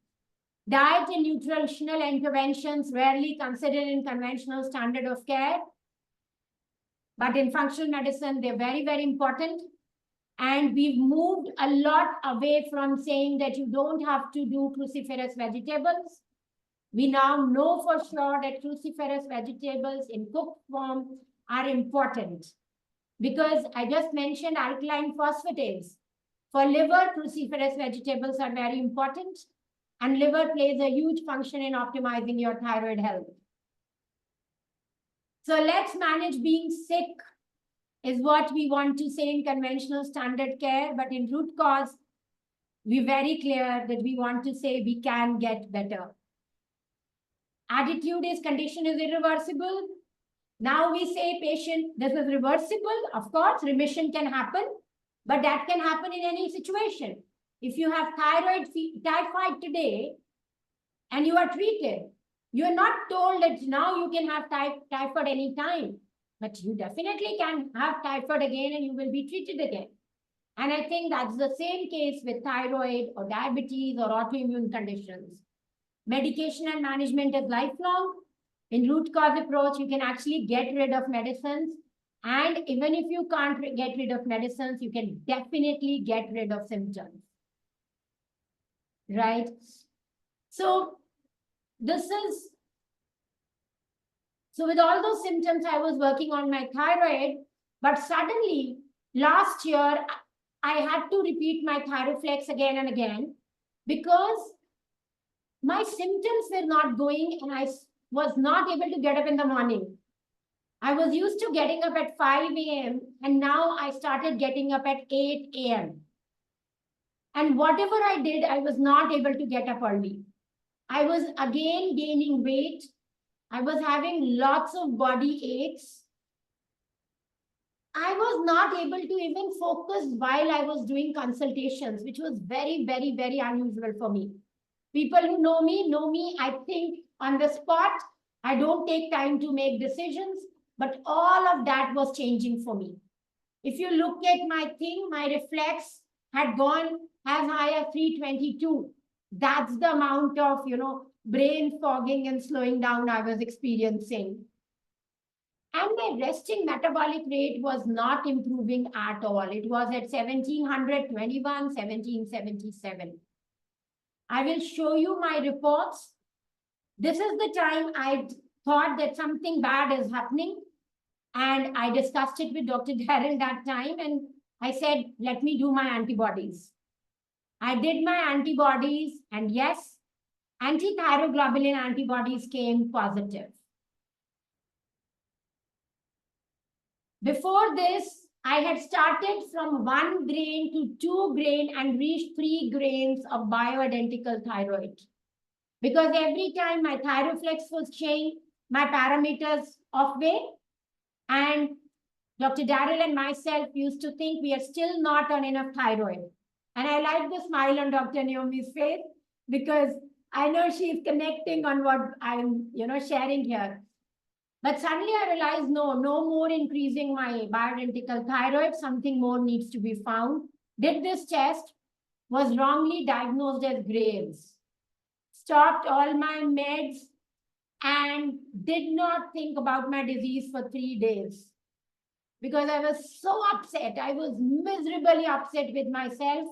Diet and nutritional interventions rarely considered in conventional standard of care. But in functional medicine, they're very, very important. And we've moved a lot away from saying that you don't have to do cruciferous vegetables. We now know for sure that cruciferous vegetables in cooked form are important. Because I just mentioned alkaline phosphatase. For liver, cruciferous vegetables are very important. And liver plays a huge function in optimizing your thyroid health. So let's manage being sick is what we want to say in conventional standard care, but in root cause, we're very clear that we want to say we can get better. Attitude is condition is irreversible. Now we say patient, this is reversible. Of course, remission can happen, but that can happen in any situation. If you have typhoid today and you are treated, you are not told that now you can have typhoid anytime, but you definitely can have typhoid again and you will be treated again. And I think that's the same case with thyroid or diabetes or autoimmune conditions. Medication and management is lifelong. In root cause approach, you can actually get rid of medicines. And even if you can't get rid of medicines, you can definitely get rid of symptoms. Right? So with all those symptoms, I was working on my thyroid, but suddenly last year, I had to repeat my Thyroflex again and again because my symptoms were not going and I was not able to get up in the morning. I was used to getting up at 5 a.m. and now I started getting up at 8 a.m. And whatever I did, I was not able to get up early. I was again gaining weight. I was having lots of body aches. I was not able to even focus while I was doing consultations, which was very, very, very unusual for me. People who know me, I think on the spot. I don't take time to make decisions, but all of that was changing for me. If you look at my thing, my reflex had gone as high as 322. That's the amount of, brain fogging and slowing down I was experiencing. And my resting metabolic rate was not improving at all. It was at 1721, 1777. I will show you my reports. This is the time I thought that something bad is happening. And I discussed it with Dr. Darrell that time. And I said, let me do my antibodies. I did my antibodies. And yes, anti-thyroglobulin antibodies came positive. Before this, I had started from 1 grain to 2 grain and reached 3 grains of bioidentical thyroid. Because every time my Thyroflex was changed, my parameters off way. And Dr. Darrell and myself used to think we are still not on enough thyroid. And I like the smile on Dr. Naomi's face because I know she's connecting on what I'm, sharing here. But suddenly I realized, no more increasing my bioidentical thyroid. Something more needs to be found. Did this test, was wrongly diagnosed as Graves. Stopped all my meds and did not think about my disease for 3 days. Because I was so upset. I was miserably upset with myself,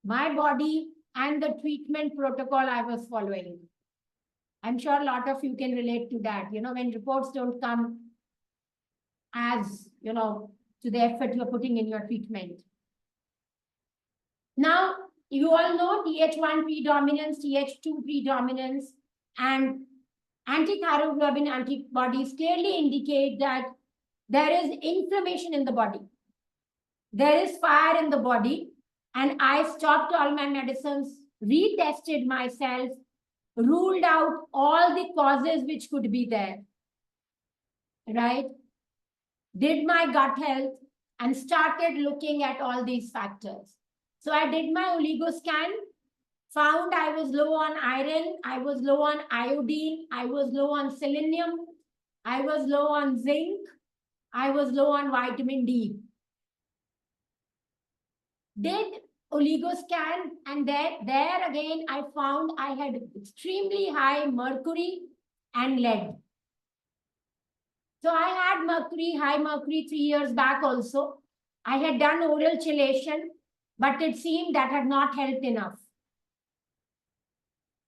my body, and the treatment protocol I was following. I'm sure a lot of you can relate to that. When reports don't come as, to the effort you're putting in your treatment. Now, you all know Th1 predominance, Th2 predominance, and anti-thyroglobulin antibodies clearly indicate that there is inflammation in the body. There is fire in the body. And I stopped all my medicines, retested myself, ruled out all the causes which could be there, right? Did my gut health and started looking at all these factors. So I did my oligoscan, found I was low on iron, I was low on iodine, I was low on selenium, I was low on zinc, I was low on vitamin D. Did oligoscan, and there again I found I had extremely high mercury and lead. So I had high mercury 3 years back also. I had done oral chelation, but it seemed that had not helped enough.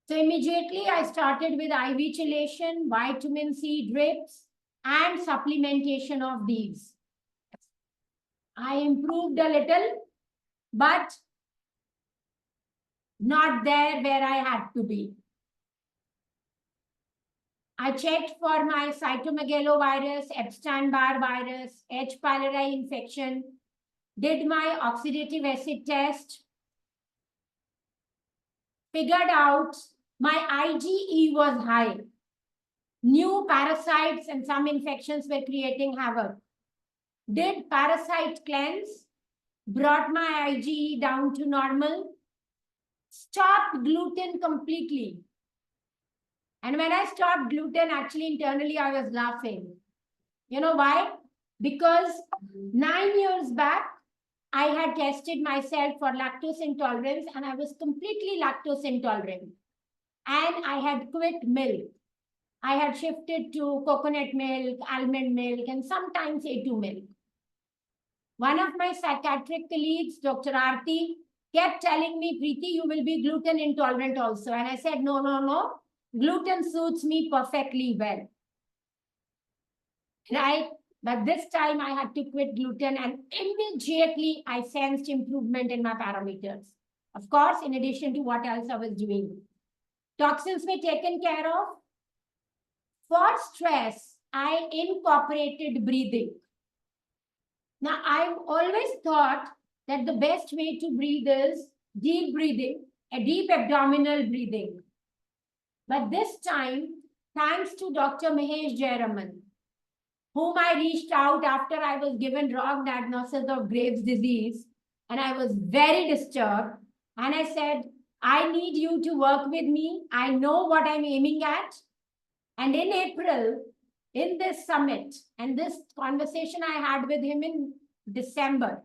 So immediately I started with IV chelation, vitamin C drips, and supplementation of these. I improved a little, but not there where I had to be. I checked for my cytomegalovirus, Epstein-Barr virus, H. pylori infection, did my oxidative acid test, figured out my IgE was high. New parasites and some infections were creating havoc. Did parasite cleanse, brought my IgE down to normal, stopped gluten completely. And when I stopped gluten, actually internally I was laughing. You know why? Because 9 years back, I had tested myself for lactose intolerance and I was completely lactose intolerant. And I had quit milk. I had shifted to coconut milk, almond milk, and sometimes A2 milk. One of my psychiatric colleagues, Dr. Aarti, kept telling me, Preeti, you will be gluten intolerant also. And I said, no, no, no. Gluten suits me perfectly well. Right? But this time I had to quit gluten and immediately I sensed improvement in my parameters. Of course, in addition to what else I was doing. Toxins were taken care of. For stress, I incorporated breathing. Now, I've always thought that the best way to breathe is deep breathing, a deep abdominal breathing. But this time, thanks to Dr. Mahesh Jayaraman, whom I reached out after I was given wrong diagnosis of Graves' disease, and I was very disturbed. And I said, I need you to work with me. I know what I'm aiming at. And in April, in this summit, and this conversation I had with him in December,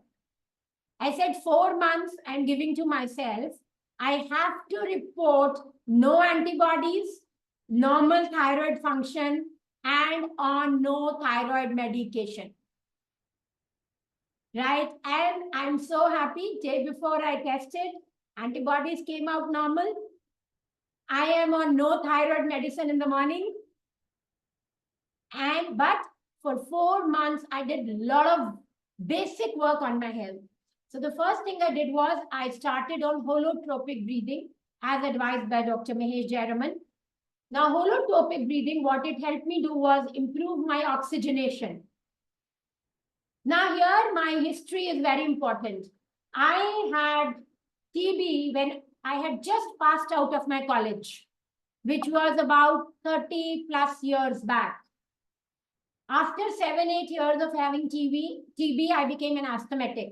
I said 4 months I'm giving to myself. I have to report no antibodies, normal thyroid function, and on no thyroid medication. Right? And I'm so happy. Day before I tested, antibodies came out normal. I am on no thyroid medicine in the morning. But for 4 months, I did a lot of basic work on my health. So the first thing I did was I started on holotropic breathing as advised by Dr. Mahesh Jayaraman. Now, holotropic breathing, what it helped me do was improve my oxygenation. Now, here my history is very important. I had TB when I had just passed out of my college, which was about 30 plus years back. After 7-8 years of having TB, I became an asthmatic.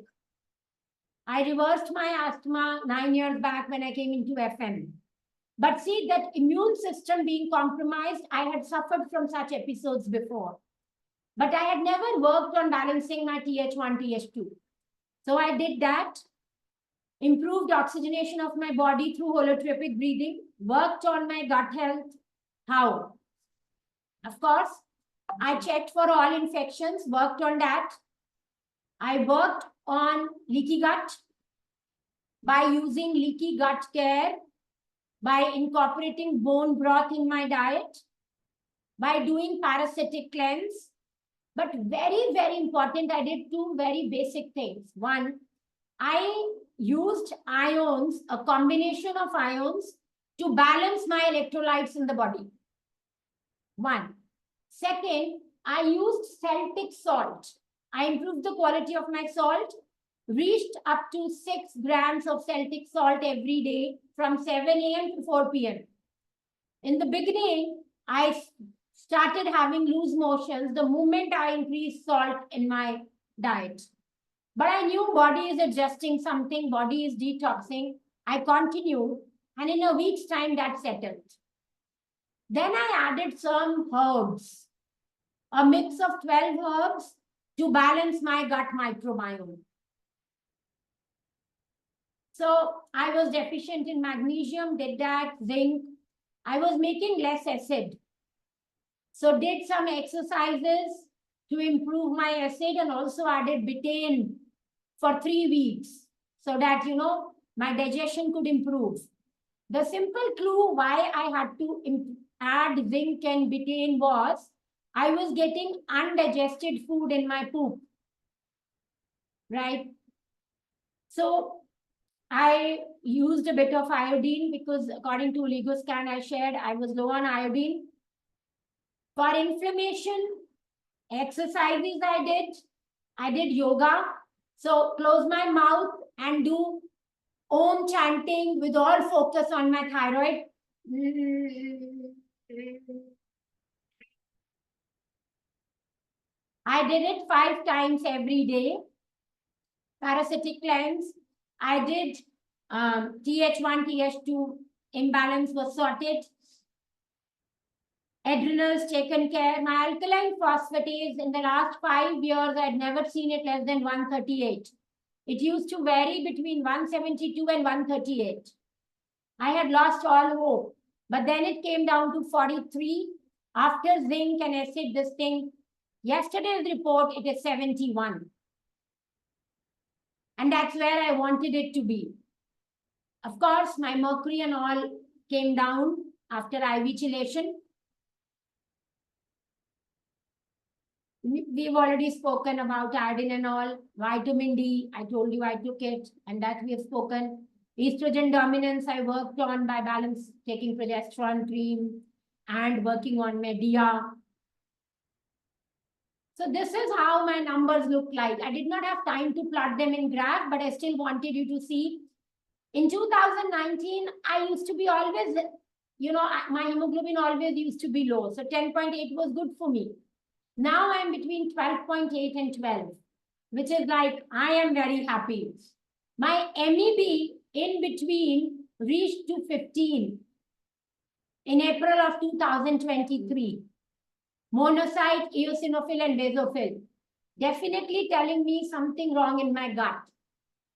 I reversed my asthma 9 years back when I came into FM. But see, that immune system being compromised, I had suffered from such episodes before. But I had never worked on balancing my TH1, TH2. So I did that, improved oxygenation of my body through holotropic breathing, worked on my gut health. How? Of course, I checked for all infections, worked on that. I worked on leaky gut by using leaky gut care, by incorporating bone broth in my diet, by doing parasitic cleanse. But very, very important, I did 2 very basic things. One, I used ions, a combination of ions to balance my electrolytes in the body. One. Second, I used Celtic salt. I improved the quality of my salt, reached up to 6 grams of Celtic salt every day from 7 a.m. to 4 p.m. In the beginning, I started having loose motions the moment I increased salt in my diet. But I knew body is adjusting something, body is detoxing. I continued, and in a week's time, that settled. Then I added some herbs, a mix of 12 herbs to balance my gut microbiome. So I was deficient in magnesium, did that, zinc. I was making less acid. So did some exercises to improve my acid and also added betaine for 3 weeks so that, my digestion could improve. The simple clue why I had to add zinc and betaine was I was getting undigested food in my poop, right? So I used a bit of iodine because according to OligoScan I shared, I was low on iodine. For inflammation, exercises I did yoga. So close my mouth and do Om chanting with all focus on my thyroid. I did it 5 times every day. Parasitic cleanse. I did TH1, TH2 imbalance was sorted. Adrenals taken care. My alkaline phosphatase in the last 5 years, I'd never seen it less than 138. It used to vary between 172 and 138. I had lost all hope, but then it came down to 43. After zinc and acid, this thing, yesterday's report, it is 71. And that's where I wanted it to be. Of course, my mercury and all came down after IV chelation. We've already spoken about iodine and all. Vitamin D, I told you I took it, and that we have spoken. Estrogen dominance, I worked on by balance, taking progesterone cream and working on Media. So this is how my numbers look like. I did not have time to plot them in graph, but I still wanted you to see. In 2019, I used to be always, my hemoglobin always used to be low. So 10.8 was good for me. Now I'm between 12.8 and 12, which is like, I am very happy. My MEB in between reached to 15 in April of 2023. Monocyte, eosinophil, and basophil. Definitely telling me something wrong in my gut.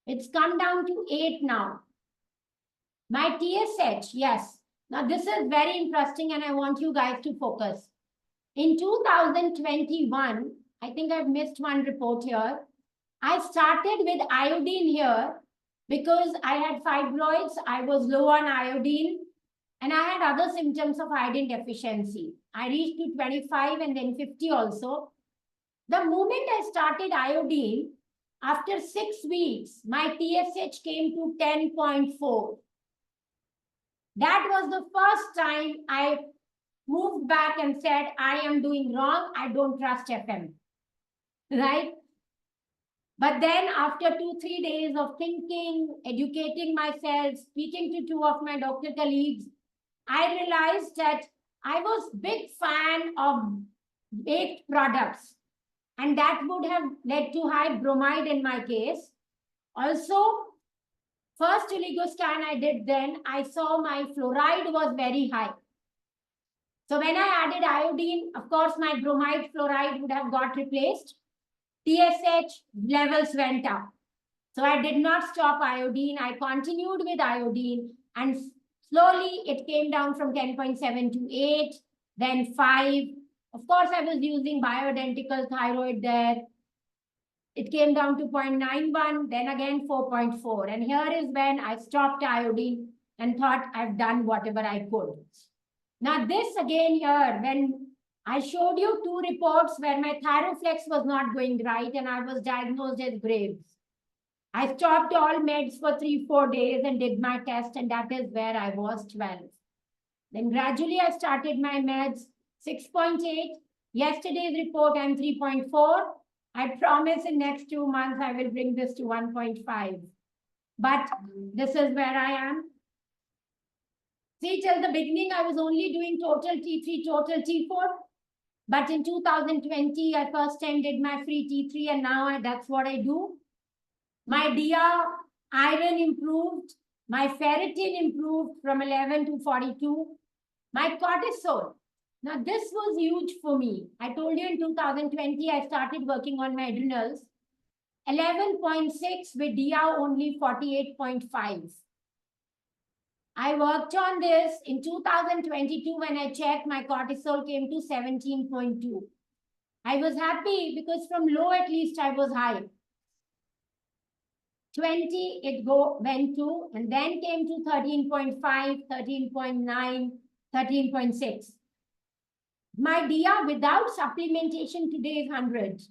It's come down to 8 now. My TSH, yes. Now this is very interesting and I want you guys to focus. In 2021, I think I've missed one report here. I started with iodine here because I had fibroids, I was low on iodine, and I had other symptoms of iodine deficiency. I reached to 25 and then 50 also. The moment I started iodine, after 6 weeks, my TSH came to 10.4. That was the first time I moved back and said, I am doing wrong. I don't trust FM. Right? But then after 2-3 days of thinking, educating myself, speaking to 2 of my doctor colleagues, I realized that I was big fan of baked products. And that would have led to high bromide in my case. Also, first oligoscan I did then, I saw my fluoride was very high. So when I added iodine, of course, my bromide fluoride would have got replaced. TSH levels went up. So I did not stop iodine. I continued with iodine and slowly it came down from 10.7 to 8, then 5. Of course, I was using bioidentical thyroid there. It came down to 0.91, then again 4.4. And here is when I stopped iodine and thought I've done whatever I could. Now this again here, when I showed you 2 reports where my Thyroflex was not going right and I was diagnosed as Graves. I stopped all meds for 3-4 days and did my test, and that is where I was 12. Then gradually I started my meds, 6.8. Yesterday's report, I'm 3.4. I promise in next 2 months, I will bring this to 1.5. But this is where I am. See, till the beginning, I was only doing total T3, total T4. But in 2020, I first time did my free T3 and now that's what I do. My DR iron improved. My ferritin improved from 11 to 42. My cortisol. Now this was huge for me. I told you in 2020, I started working on my adrenals. 11.6 with DR only 48.5. I worked on this in 2022 when I checked, my cortisol came to 17.2. I was happy because from low at least I was high. 20 it went to and then came to 13.5, 13.9, 13.6. My DR without supplementation today is 100.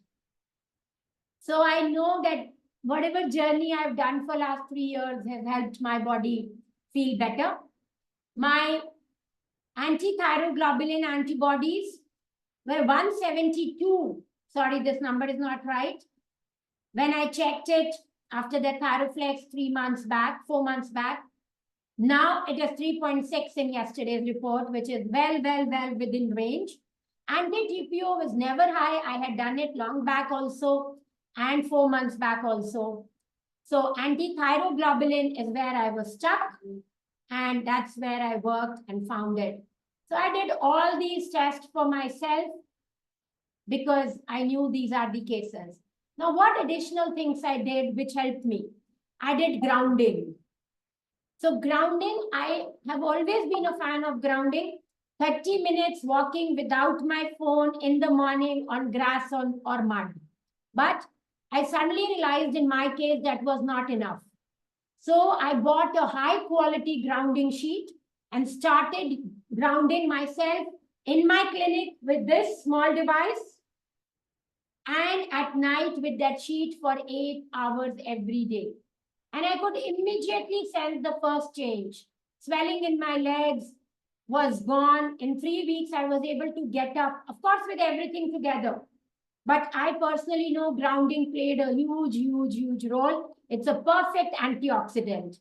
So I know that whatever journey I've done for last 3 years has helped my body feel better. My anti-thyroglobulin antibodies were 172. Sorry, this number is not right. When I checked it after the Thyroflex 4 months back. Now it is 3.6 in yesterday's report, which is well within range. Anti-TPO was never high. I had done it long back also and 4 months back also. So anti-thyroglobulin is where I was stuck, and that's where I worked and found it. So I did all these tests for myself because I knew these are the cases. Now, what additional things I did which helped me? I did grounding. So grounding, I have always been a fan of grounding. 30 minutes walking without my phone in the morning on grass or mud. But I suddenly realized in my case that was not enough. So I bought a high quality grounding sheet and started grounding myself in my clinic with this small device and at night with that sheet for 8 hours every day. And I could immediately sense the first change. Swelling in my legs was gone. In 3 weeks, I was able to get up, of course, with everything together. But I personally know grounding played a huge role. It's a perfect antioxidant.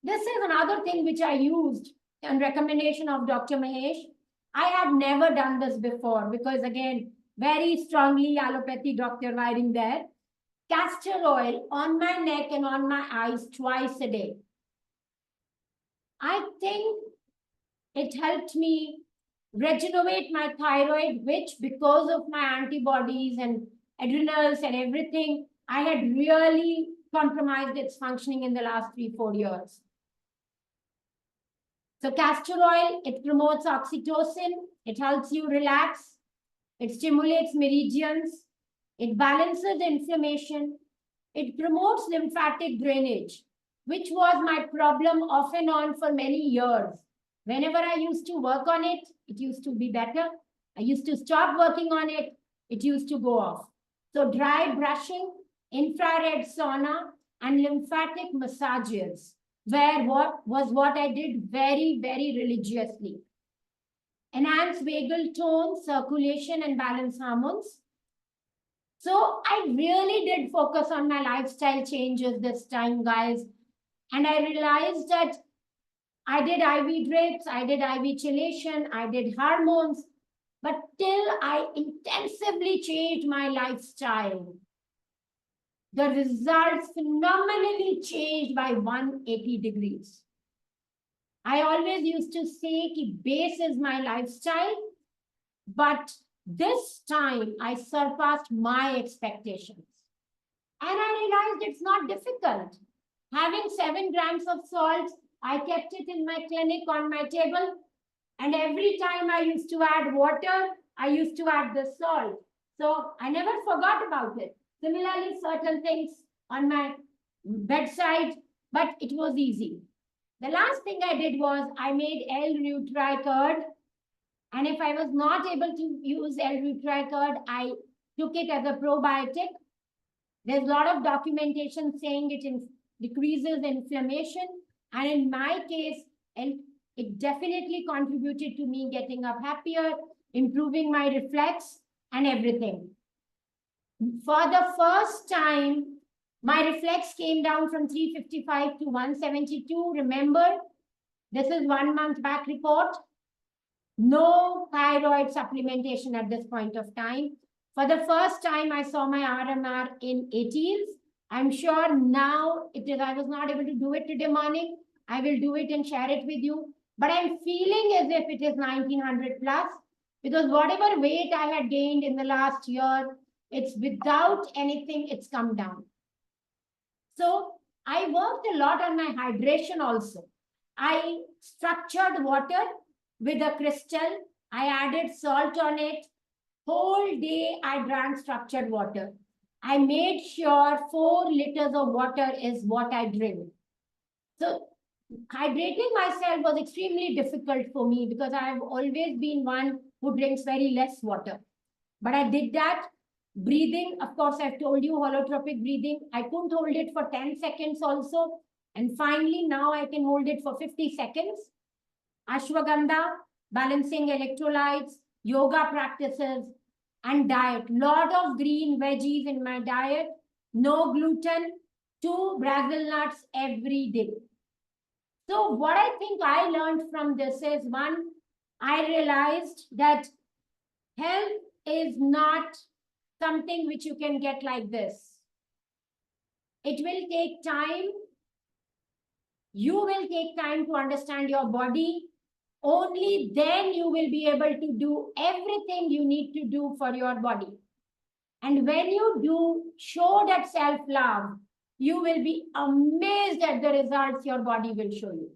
This is another thing which I used on recommendation of Dr. Mahesh. I had never done this before because, again, very strongly allopathy doctor wiring there. Castor oil on my neck and on my eyes twice a day. I think it helped me regenerate my thyroid, which because of my antibodies and adrenals and everything, I had really compromised its functioning in the last 3-4 years. So castor oil, it promotes oxytocin, it helps you relax, it stimulates meridians, it balances inflammation, it promotes lymphatic drainage, which was my problem off and on for many years. Whenever I used to work on it, it used to be better. I used to stop working on it, it used to go off. So dry brushing, infrared sauna, and lymphatic massages what I did very religiously. Enhance vagal tone, circulation, and balance hormones. So I really did focus on my lifestyle changes this time, guys. And I realized that I did IV drips, I did IV chelation, I did hormones, but till I intensively changed my lifestyle, the results phenomenally changed by 180 degrees. I always used to say that base is my lifestyle, but this time I surpassed my expectations. And I realized it's not difficult. Having 7 grams of salt, I kept it in my clinic on my table. And every time I used to add water, I used to add the salt. So I never forgot about it. Similarly, certain things on my bedside, but it was easy. The last thing I did was I made L-Reuteri curd. And if I was not able to use L-Reuteri curd, I took it as a probiotic. There's a lot of documentation saying it decreases inflammation. And in my case, it definitely contributed to me getting up happier, improving my reflex and everything. For the first time, my reflex came down from 355 to 172. Remember, this is 1 month back report. No thyroid supplementation at this point of time. For the first time, I saw my RMR in 80s. I'm sure now I was not able to do it today morning. I will do it and share it with you. But I'm feeling as if it is 1900 plus because whatever weight I had gained in the last year, it's without anything, it's come down. So I worked a lot on my hydration also. I structured water with a crystal. I added salt on it. Whole day I drank structured water. I made sure 4 liters of water is what I drink. So hydrating myself was extremely difficult for me because I have always been one who drinks very less water. But I did that. Breathing, of course, I've told you holotropic breathing. I couldn't hold it for 10 seconds also. And finally, now I can hold it for 50 seconds. Ashwagandha, balancing electrolytes, yoga practices, and diet. Lot of green veggies in my diet. no gluten, 2 Brazil nuts every day. So what I think I learned from this is, one, I realized that health is not something which you can get like this. It will take time. You will take time to understand your body. Only then you will be able to do everything you need to do for your body. And when you do show that self-love, you will be amazed at the results your body will show you.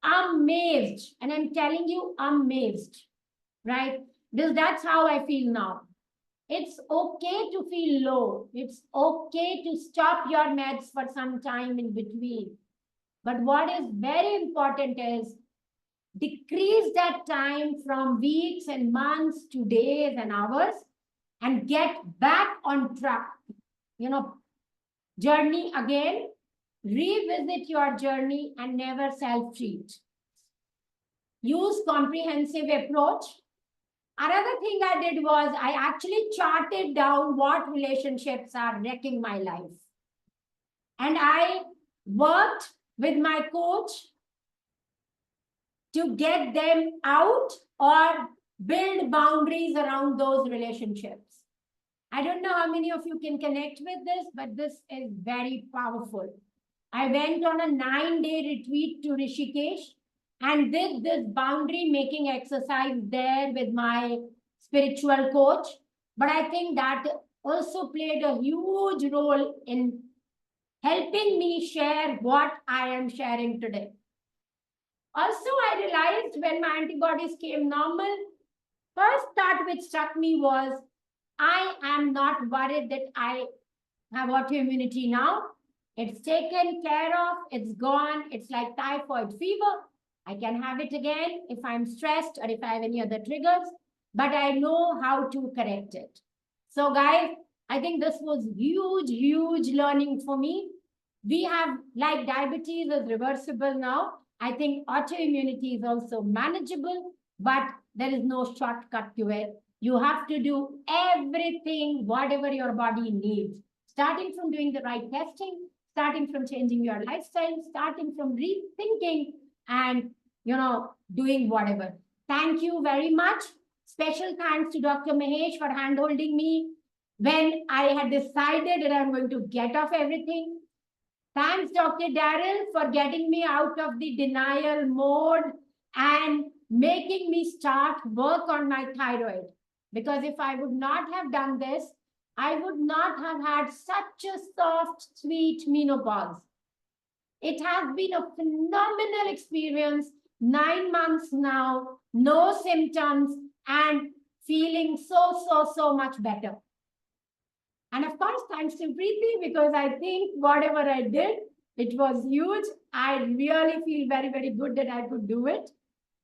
Amazed. And I'm telling you, amazed. Right? Because that's how I feel now. It's okay to feel low. It's okay to stop your meds for some time in between. But what is very important is decrease that time from weeks and months to days and hours and get back on track. Journey again, revisit your journey and never self-treat. Use comprehensive approach. Another thing I did was I actually charted down what relationships are wrecking my life. And I worked with my coach to get them out or build boundaries around those relationships. I don't know how many of you can connect with this, but this is very powerful. I went on a 9-day retreat to Rishikesh and did this boundary making exercise there with my spiritual coach. But I think that also played a huge role in helping me share what I am sharing today. Also, I realized when my antibodies came normal, first thought which struck me was, I am not worried that I have autoimmunity now. It's taken care of, it's gone, it's like typhoid fever. I can have it again if I'm stressed or if I have any other triggers, but I know how to correct it. So guys, I think this was huge learning for me. We have, like diabetes is reversible now. I think autoimmunity is also manageable, but there is no shortcut to it. You have to do everything, whatever your body needs, starting from doing the right testing, starting from changing your lifestyle, starting from rethinking and, doing whatever. Thank you very much. Special thanks to Dr. Mahesh for handholding me when I had decided that I'm going to get off everything. Thanks, Dr. Daryl, for getting me out of the denial mode and making me start work on my thyroid. Because if I would not have done this, I would not have had such a soft, sweet menopause. It has been a phenomenal experience. 9 months now, no symptoms, and feeling so much better. And of course, thanks to Preeti, because I think whatever I did, it was huge. I really feel very good that I could do it.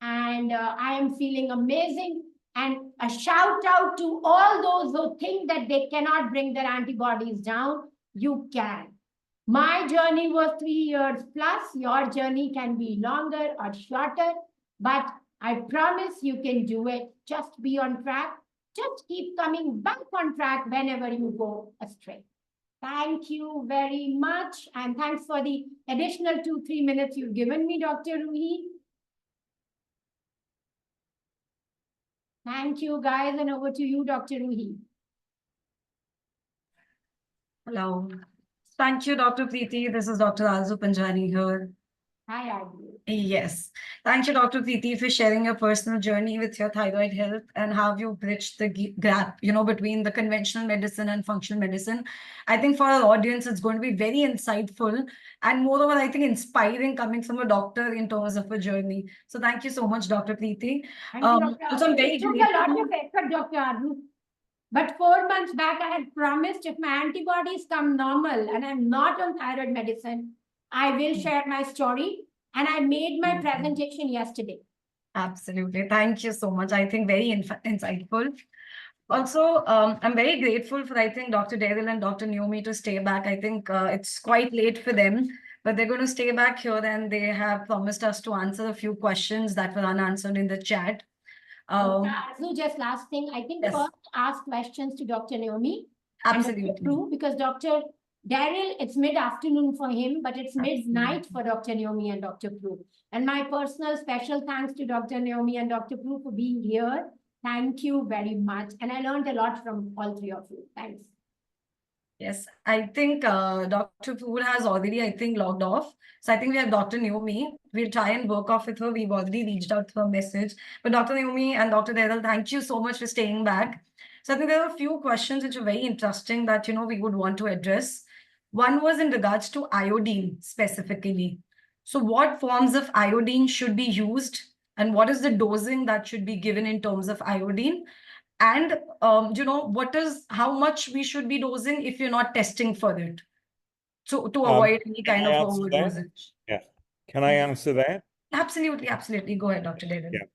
And I am feeling amazing. And a shout out to all those who think that they cannot bring their antibodies down. You can. My journey was 3 years plus. Your journey can be longer or shorter, but I promise you can do it. Just be on track. Just keep coming back on track whenever you go astray. Thank you very much. And thanks for the additional 2-3 minutes you've given me, Dr. Ruhi. Thank you, guys. And over to you, Dr. Ruhi. Hello. Thank you, Dr. Preeti. This is Dr. Arzu Panjwani here. Hi, Arzu. Yes. Thank you, Dr. Preeti, for sharing your personal journey with your thyroid health and how you bridged the gap, between the conventional medicine and functional medicine. I think for our audience, it's going to be very insightful and moreover, I think inspiring coming from a doctor in terms of a journey. So thank you so much, Dr. Preeti. Thank you, Dr. Also, I'm very It took a lot grateful. of effort, Dr. Arzu. But 4 months back, I had promised if my antibodies come normal and I'm not on thyroid medicine, I will share my story. And I made my presentation yesterday. Absolutely. Thank you so much. I think very insightful. Also, I'm very grateful for, I think, Dr. Daryl and Dr. Naomi to stay back. I think it's quite late for them, but they're going to stay back here and they have promised us to answer a few questions that were unanswered in the chat. Arzu, just last thing, I think Yes. first ask questions to Dr. Naomi And Dr. Absolutely. Prue, because Dr. Daryl, it's mid-afternoon for him, but it's midnight for Dr. Naomi and Dr. Prue. And my personal special thanks to Dr. Naomi and Dr. Prue for being here. Thank you very much. And I learned a lot from all three of you. Thanks. Yes, I think Dr. Pool has already, I think, logged off. So I think we have Dr. Naomi. We'll try and work off with her. We've already reached out to her message. But Dr. Naomi and Dr. Daryl, thank you so much for staying back. So I think there are a few questions which are very interesting that, we would want to address. One was in regards to iodine specifically. So what forms of iodine should be used and what is the dosing that should be given in terms of iodine? And how much we should be dosing if you're not testing for it, to avoid any can kind I of answer that? overdosage. Yeah. Can I answer that? Absolutely. Go ahead, Dr. David. Yeah.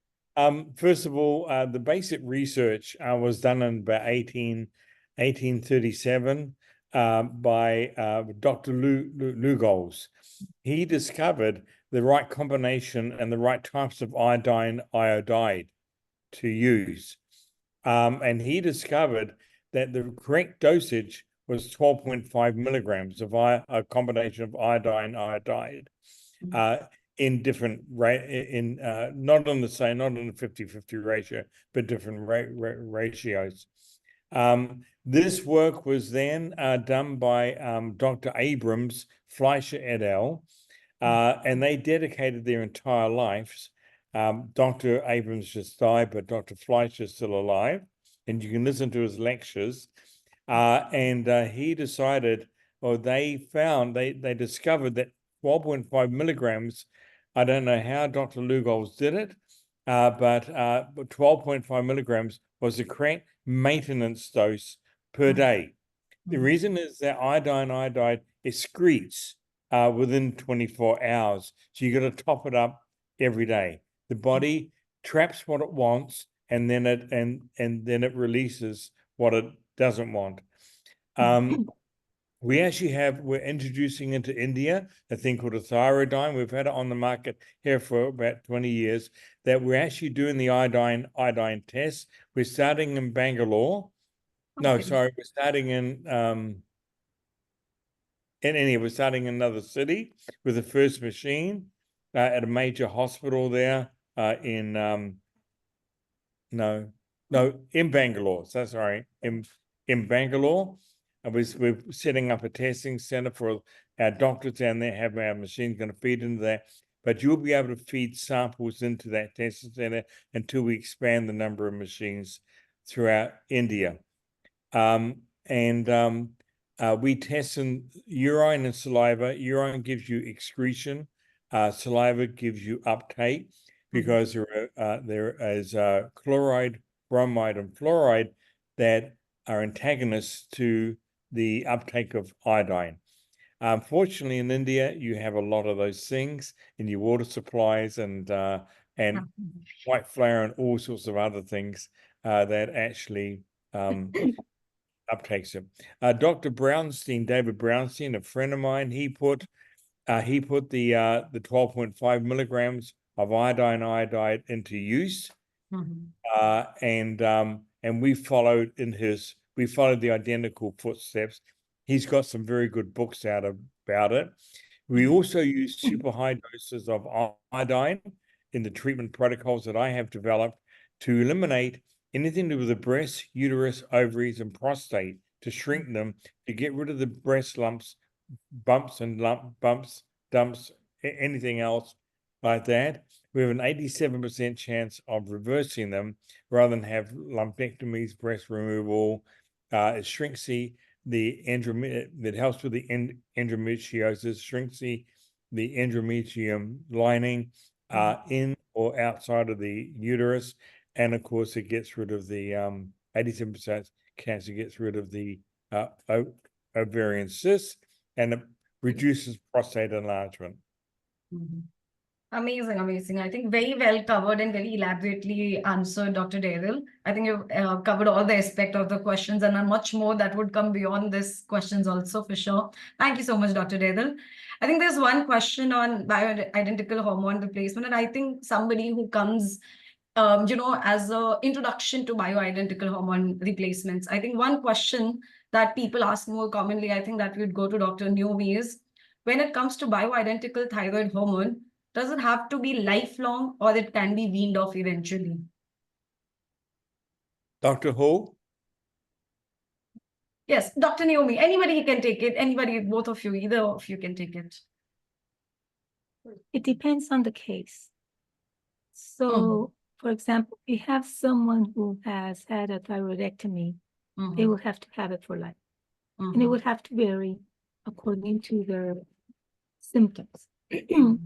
First of all, the basic research was done in about 1837 by Dr. Lugol's. He discovered the right combination and the right types of iodide to use. And he discovered that the correct dosage was 12.5 milligrams of a combination of iodide in different not on the 50-50 ratio, but different ratios. This work was then done by Dr. Abrams, Fleischer et al., and they dedicated their entire lives. Dr. Abrams just died, but Dr. Fleischer is still alive, and you can listen to his lectures. And he decided, or they discovered that 12.5 milligrams, I don't know how Dr. Lugol's did it, but 12.5 milligrams was the correct maintenance dose per day. The reason is that iodide excretes within 24 hours. So you got to top it up every day. The body traps what it wants, and then it releases what it doesn't want. We're introducing into India a thing called a thyroidine. We've had it on the market here for about 20 years, that we're actually doing the iodine test. We're starting in Bangalore. No, sorry, we're starting in India. We're starting in another city with the first machine at a major hospital there in Bangalore. So sorry, in Bangalore. We're setting up a testing center for our doctors down there, have our machines going to feed into that. But you'll be able to feed samples into that testing center until we expand the number of machines throughout India. We test in urine and saliva. Urine gives you excretion. Saliva gives you uptake, because there is chloride, bromide, and fluoride that are antagonists to the uptake of iodine. Unfortunately, in India, you have a lot of those things in your water supplies and white flour and all sorts of other things that actually uptakes it. Dr. Brownstein, David Brownstein, a friend of mine, he put the 12.5 milligrams of iodide into use, and we followed the identical footsteps. He's got some very good books out about it. We also use super high doses of iodine in the treatment protocols that I have developed to eliminate anything to do with the breast, uterus, ovaries, and prostate, to shrink them, to get rid of the breast lumps, dumps, anything else like that. We have an 87% chance of reversing them rather than have lumpectomies, breast removal. It shrinks it helps with the endometriosis, shrinks the endometrium lining in or outside of the uterus. And of course, it gets rid of the 87% cancer, gets rid of the ovarian cysts, and it reduces prostate enlargement. Amazing. I think very well covered and very elaborately answered, Dr. Daryl. I think you've covered all the aspect of the questions, and much more that would come beyond this questions also, for sure. Thank you so much, Dr. Daryl. I think there's one question on bioidentical hormone replacement, and I think somebody who comes as a introduction to bioidentical hormone replacements, I think one question that people ask more commonly, I think that would go to Dr. Naomi, is when it comes to bioidentical thyroid hormone, does it have to be lifelong or it can be weaned off eventually? Dr. Ho? Yes, Dr. Naomi, anybody can take it. Anybody, both of you, either of you can take it. It depends on the case. So, for example, we have someone who has had a thyroidectomy, they will have to have it for life. And it would have to vary according to their symptoms. And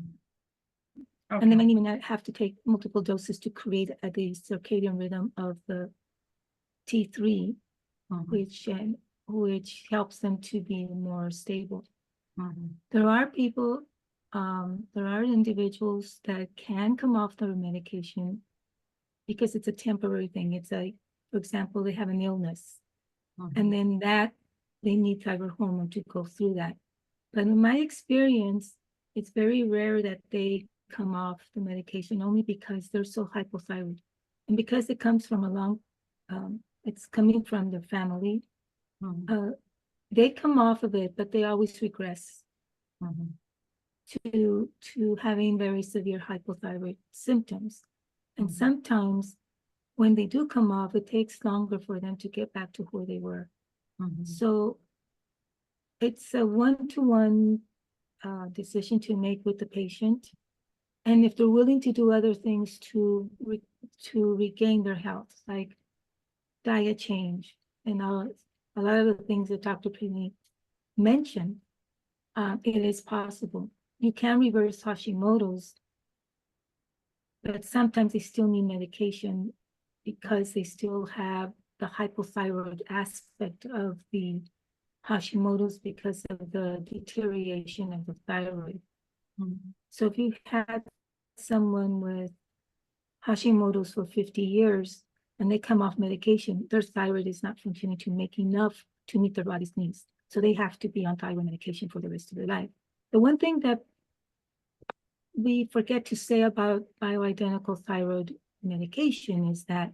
they might even have to take multiple doses to create the circadian rhythm of the T3, which helps them to be more stable. There are people, there are individuals that can come off their medication because it's a temporary thing. It's like, for example, they have an illness, and then they need thyroid hormone to go through that. But in my experience, it's very rare that they come off the medication only because they're so hypothyroid. And because it comes from a long, it's coming from the family, they come off of it, but they always regress to having very severe hypothyroid symptoms. And sometimes when they do come off, it takes longer for them to get back to where they were. So it's a one-to-one decision to make with the patient. And if they're willing to do other things to regain their health, like diet change and a lot of the things that Dr. Prini mentioned, it is possible. You can reverse Hashimoto's, but sometimes they still need medication because they still have the hypothyroid aspect of the Hashimoto's because of the deterioration of the thyroid. So if you had someone with Hashimoto's for 50 years and they come off medication, their thyroid is not functioning to make enough to meet their body's needs. So they have to be on thyroid medication for the rest of their life. The one thing that we forget to say about bioidentical thyroid medication is that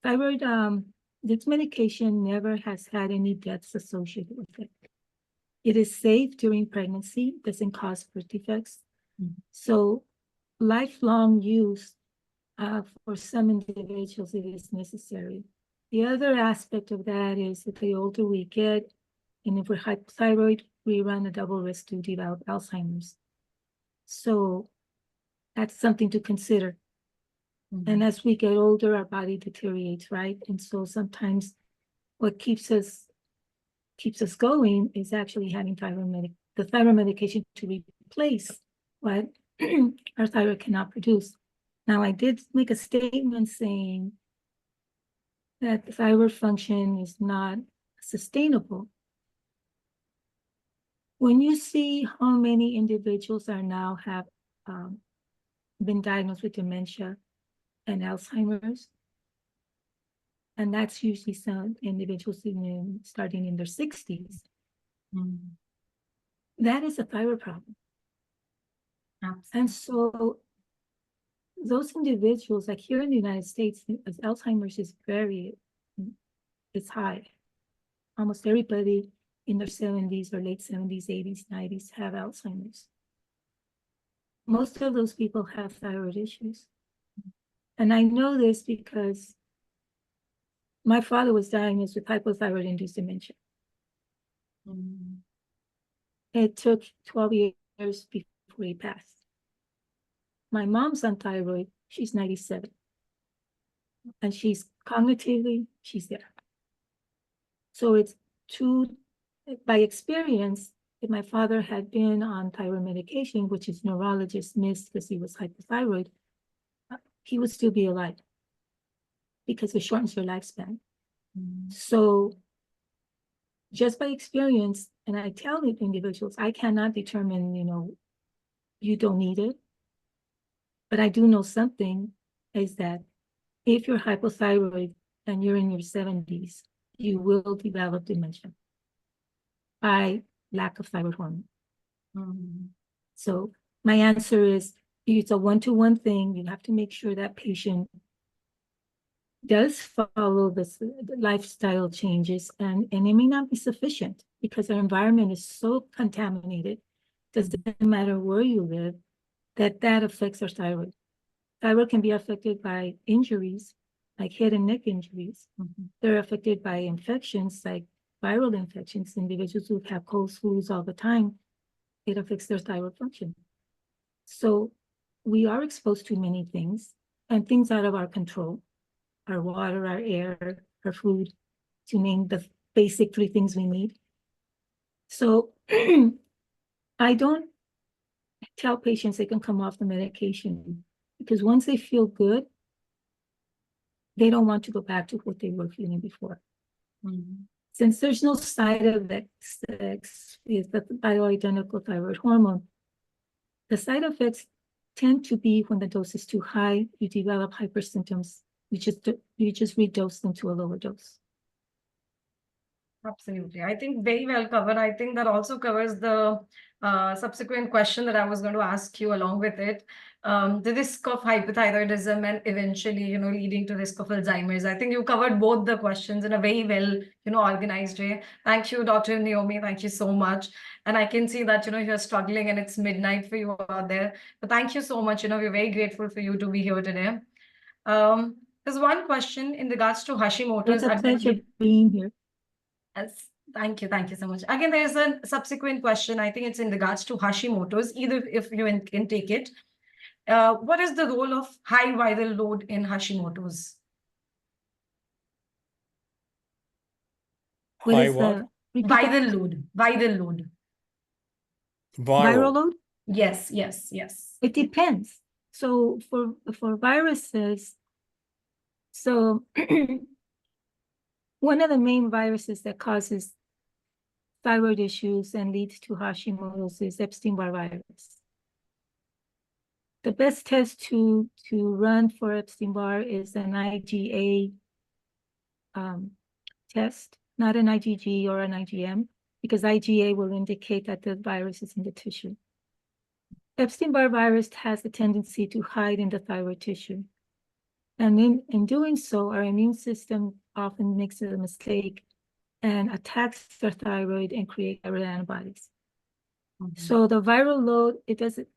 thyroid, this medication never has had any deaths associated with it. It is safe during pregnancy, doesn't cause birth defects. So lifelong use for some individuals, it is necessary. The other aspect of that is that the older we get, and if we're hypothyroid, we run a double risk to develop Alzheimer's. So that's something to consider. And as we get older, our body deteriorates, right? And so sometimes what keeps us going is actually having the thyroid medication to replace what our thyroid cannot produce. Now, I did make a statement saying that the thyroid function is not sustainable. When you see how many individuals are now have been diagnosed with dementia and Alzheimer's, and that's usually some individuals starting in their 60s, that is a thyroid problem. And so those individuals, like here in the United States, Alzheimer's is it's high. Almost everybody in their 70s or late 70s, 80s, 90s have Alzheimer's. Most of those people have thyroid issues. And I know this because my father was diagnosed with hypothyroid-induced dementia. It took 12 years before he passed. My mom's on thyroid, she's 97. And she's cognitively, she's there. So it's by experience, if my father had been on thyroid medication, which his neurologist missed because he was hypothyroid, he would still be alive because it shortens your lifespan. So just by experience, and I tell the individuals, I cannot determine, you don't need it. But I do know something is that if you're hypothyroid and you're in your 70s, you will develop dementia by lack of thyroid hormone. So my answer is it's a one-to-one thing. You have to make sure that patient does follow the lifestyle changes, and it may not be sufficient because our environment is so contaminated. Doesn't matter where you live, that affects our thyroid. Thyroid can be affected by injuries, like head and neck injuries. They're affected by infections, like viral infections. Individuals who have colds, flus all the time, it affects their thyroid function. So we are exposed to many things and things out of our control. Our water, our air, our food, to name the basic 3 things we need. So I don't tell patients they can come off the medication because once they feel good, they don't want to go back to what they were feeling before. Since there's no side effects with the bioidentical thyroid hormone, the side effects tend to be when the dose is too high, you develop hypersymptoms. You just redose them to a lower dose. Absolutely. I think very well covered. I think that also covers the subsequent question that I was going to ask you along with it. The risk of hypothyroidism and eventually, leading to risk of Alzheimer's. I think you covered both the questions in a very well, organized way. Thank you, Dr. Naomi. Thank you so much. And I can see that, you're struggling and it's midnight for you out there. But thank you so much. We're very grateful for you to be here today. There's one question in regards to Hashimoto's. It's a pleasure being here. Yes, thank you so much. Again, there is a subsequent question. I think it's in regards to Hashimoto's, either if you can take it. What is the role of high viral load in Hashimoto's? What High is what? the repeat that? Viral load. Viral Viral. load? Yes. It depends. So for viruses, so one of the main viruses that causes thyroid issues and leads to Hashimoto's is Epstein-Barr virus. The best test to run for Epstein-Barr is an IgA test, not an IgG or an IgM, because IgA will indicate that the virus is in the tissue. Epstein-Barr virus has a tendency to hide in the thyroid tissue. And in doing so, our immune system often makes a mistake and attacks the thyroid and creates thyroid antibodies. So the viral load, it doesn't,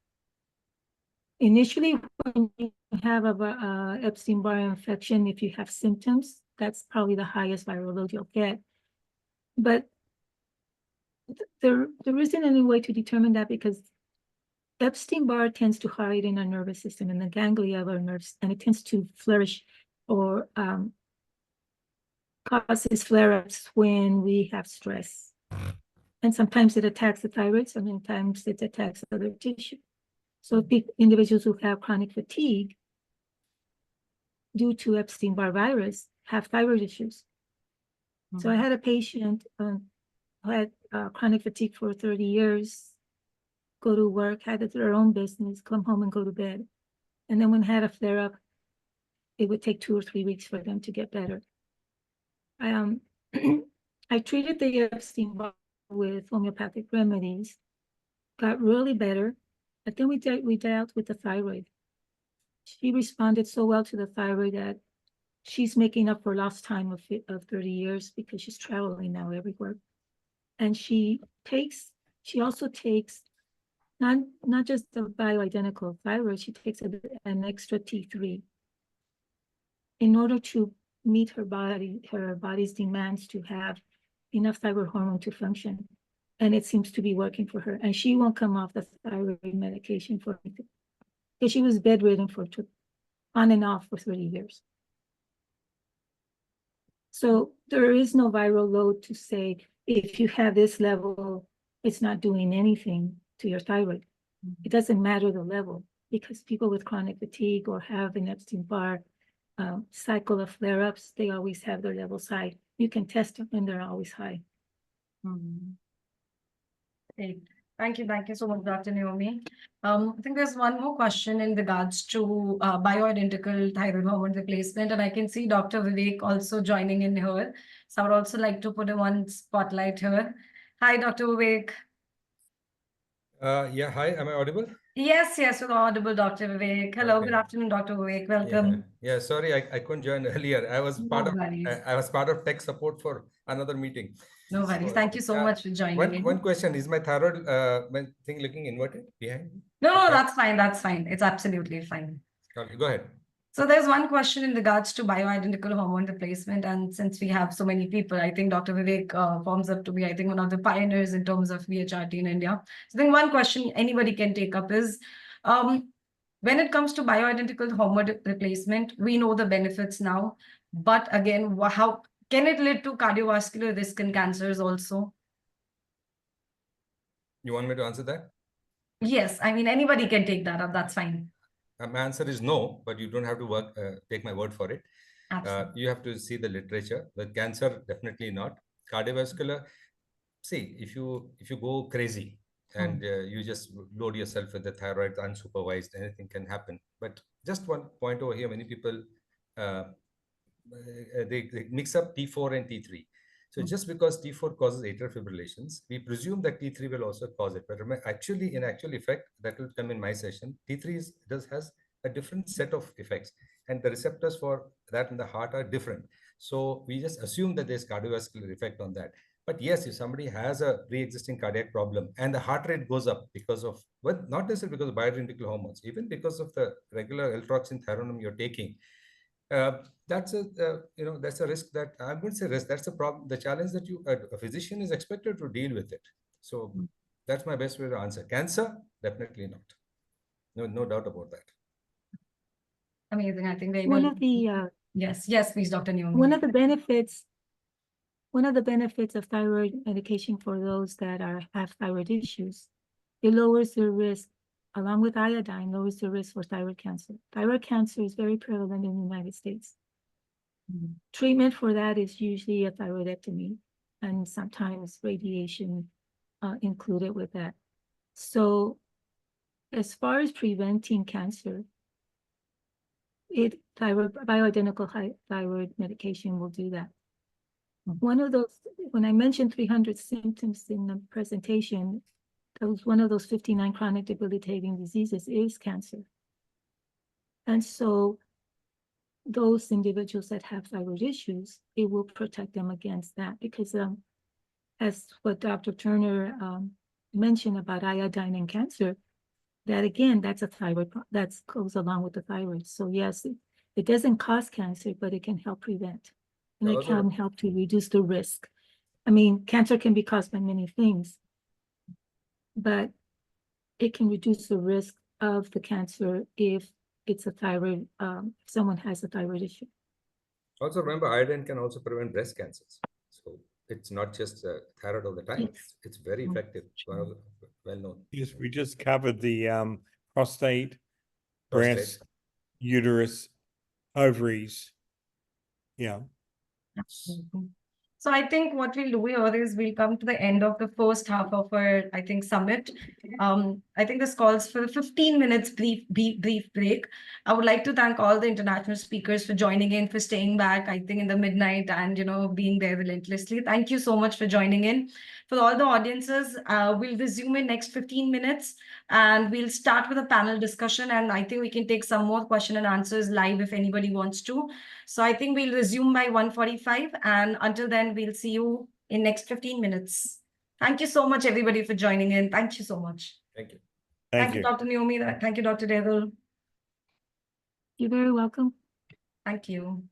initially when you have a Epstein-Barr infection, if you have symptoms, that's probably the highest viral load you'll get. But there isn't any way to determine that because Epstein-Barr tends to hide in our nervous system, in the ganglia of our nerves, and it tends to flourish or causes flare-ups when we have stress. And sometimes it attacks the thyroid, sometimes it attacks other tissue. So individuals who have chronic fatigue due to Epstein-Barr virus have thyroid issues. So I had a patient who had chronic fatigue for 30 years, go to work, had their own business, come home and go to bed. And then when had a flare up, it would take 2 or 3 weeks for them to get better. I treated the Epstein-Barr with homeopathic remedies, got really better, but then we dealt with the thyroid. She responded so well to the thyroid that she's making up for lost time of 30 years because she's traveling now everywhere. And she also takes not just the bioidentical thyroid, she takes an extra T3 in order to meet her body's demands to have enough thyroid hormone to function. And it seems to be working for her. And she won't come off the thyroid medication for anything. Because she was bedridden on and off for 30 years. So there is no viral load to say, if you have this level, it's not doing anything to your thyroid. It doesn't matter the level, because people with chronic fatigue or have an Epstein-Barr cycle of flare-ups, they always have their levels high. You can test them and they're always high. Great. Thank you so much, Dr. Naomi. I think there's one more question in regards to bioidentical thyroid hormone replacement, and I can see Dr. Vivek also joining in here. So I would also like to put one spotlight here. Hi, Dr. Vivek. Yeah, hi, am I audible? Yes, yes, you're audible, Dr. Vivek. Hello, good Okay. afternoon, Dr. Vivek. Yeah, Welcome. yeah, sorry, I couldn't join earlier. I was No part of worries. I was part of tech support for another meeting. No worries. So, Thank you so much for joining in. one question, is my thyroid thing looking inverted behind me? No, no, Okay. that's fine. That's fine. It's absolutely fine. Okay, go ahead. So there's one question in regards to bioidentical hormone replacement. And since we have so many people, I think Dr. Vivek forms up to be, I think, one of the pioneers in terms of VHRT in India. So I think one question anybody can take up is, when it comes to bioidentical hormone replacement, we know the benefits now. But again, how can it lead to cardiovascular risk in cancers also? You want me to answer that? Yes, I mean, anybody can take that up. That's fine. My answer is no, but you don't have to take my word for it. Absolutely. You have to see the literature. The cancer, definitely not. Cardiovascular, see, if you go crazy and you just load yourself with the thyroid unsupervised, anything can happen. But just one point over here, many people they mix up T4 and T3. So just because T4 causes atrial fibrillations, we presume that T3 will also cause it. But actually, in actual effect, that will come in my session. T3 has a different set of effects, and the receptors for that in the heart are different. So we just assume that there's cardiovascular effect on that. But yes, if somebody has a pre-existing cardiac problem and the heart rate goes up because of, well, not necessarily because of bioidentical hormones, even because of the regular L-troxin thyronum you're taking, that's a that's a risk that I wouldn't say risk. That's a problem. The challenge that a physician is expected to deal with it. So that's my best way to answer. Cancer, definitely not. No doubt about that. Amazing. I think they One will. of the Yes, please, Dr. Newman. one of the benefits of thyroid medication for those that have thyroid issues, it lowers the risk, along with iodine, lowers the risk for thyroid cancer. Thyroid cancer is very prevalent in the United States. Treatment for that is usually a thyroidectomy and sometimes radiation included with that. So as far as preventing cancer, bioidentical thyroid medication will do that. One of those, when I mentioned 300 symptoms in the presentation, that was one of those 59 chronic debilitating diseases is cancer. And so those individuals that have thyroid issues, it will protect them against that because as what Dr. Turner mentioned about iodine and cancer, that again, that's a thyroid, that goes along with the thyroid. So yes, it doesn't cause cancer, but it can help prevent. And it can help to reduce the risk. I mean, cancer can be caused by many things, but it can reduce the risk of the cancer if it's a thyroid, someone has a thyroid issue. Also remember, iodine can also prevent breast cancers. So it's not just thyroid all the time. Yes. It's very effective. Well known. Yes, we just covered the prostate, Prostate. breast, uterus, ovaries. Yeah. Absolutely. So I think what we'll do here is we'll come to the end of the first half of our, I think, summit. I think this calls for a 15 minutes brief break. I would like to thank all the international speakers for joining in, for staying back, I think, in the midnight and, being there relentlessly. Thank you so much for joining in. For all the audiences, we'll resume in next 15 minutes and we'll start with a panel discussion. And I think we can take some more question and answers live if anybody wants to. So I think we'll resume by 1:45, and until then, we'll see you in next 15 minutes. Thank you so much, everybody, for joining in. Thank you so much. Thank you. Thank you. Dr. Naomi. Thank you, Dr. Devil. You're very welcome. Thank you.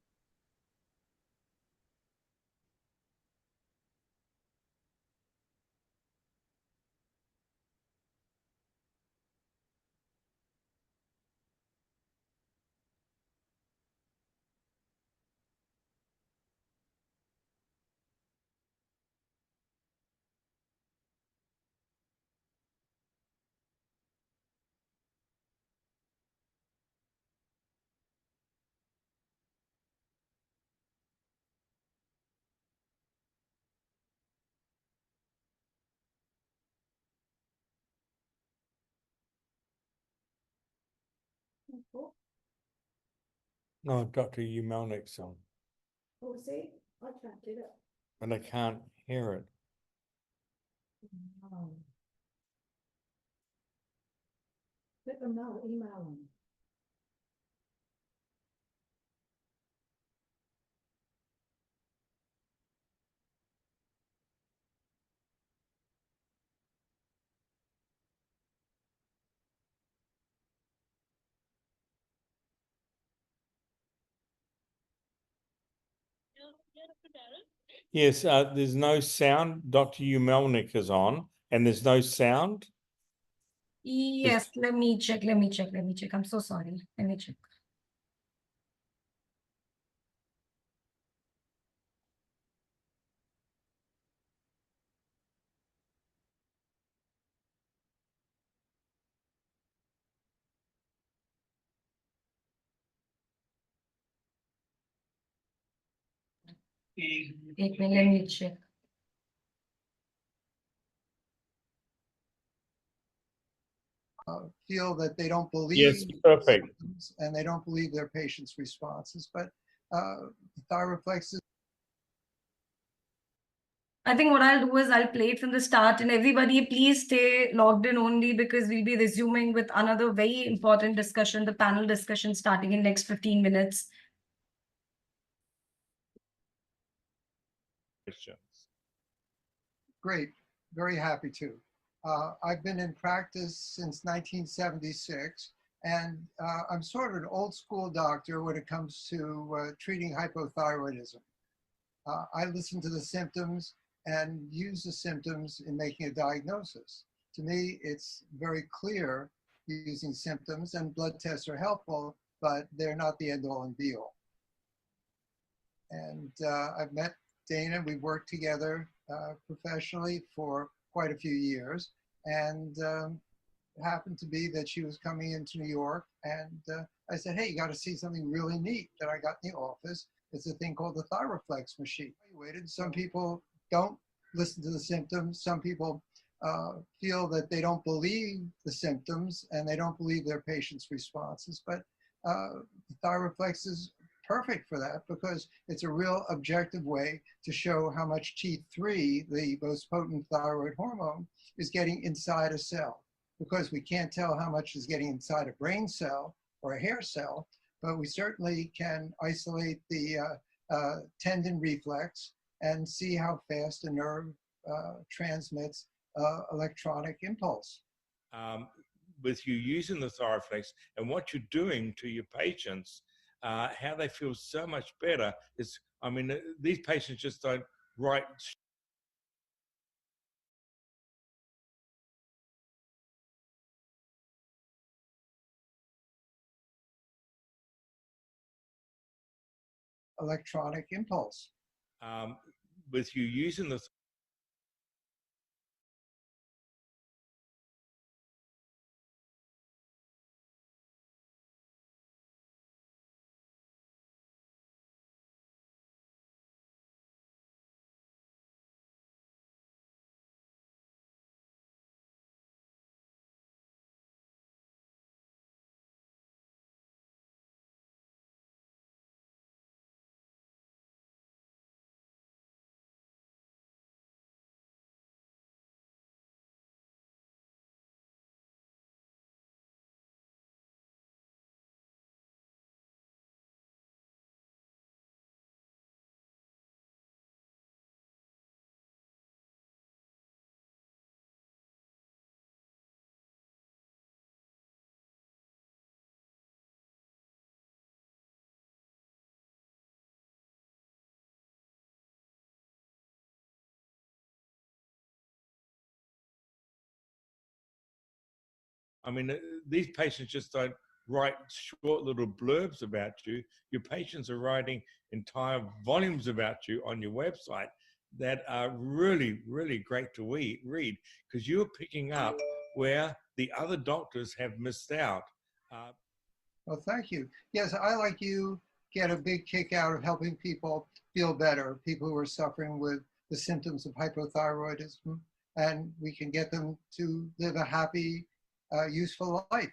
No, Dr. Umelnik's on. Oh, see, I trapped it up. But I can't hear it. Let them know, email them. Yes, there's no sound. Dr. Umelnik is on, and there's no sound. Yes, let me check. I'm so sorry. Let me check. एक minute, let me check. Feel that they don't believe. Yes, perfect. symptoms and they don't believe their patient's responses. But Thyroflex is I think what I'll do is I'll play it from the start, and everybody please stay logged in only because we'll be resuming with another very important discussion, the panel discussion starting in next 15 minutes. Questions. great, very happy to. I've been in practice since 1976, and I'm sort of an old school doctor when it comes to treating hypothyroidism. I listen to the symptoms and use the symptoms in making a diagnosis. To me, it's very clear using symptoms, and blood tests are helpful, but they're not the end all and be all. And I've met Dana, we've worked together professionally for quite a few years, and it happened to be that she was coming into New York, and I said, hey, you got to see something really neat that I got in the office. It's a thing called the Thyroflex machine. Some people don't listen to the symptoms. Some people feel that they don't believe the symptoms and they don't believe their patient's responses. But the Thyroflex is perfect for that because it's a real objective way to show how much T3, the most potent thyroid hormone, is getting inside a cell. Because we can't tell how much is getting inside a brain cell or a hair cell, but we certainly can isolate the tendon reflex and see how fast a nerve transmits electronic impulse. With you using the Thyroflex and what you're doing to your patients, how they feel so much better is, I mean, these patients just don't write electronic impulse. with you using the I mean, these patients just don't write short little blurbs about you. Your patients are writing entire volumes about you on your website that are really, really great to read because you're picking up where the other doctors have missed out. Well, thank you. Yes, I, like you, get a big kick out of helping people feel better, people who are suffering with the symptoms of hypothyroidism, and we can get them to live a happy, useful life.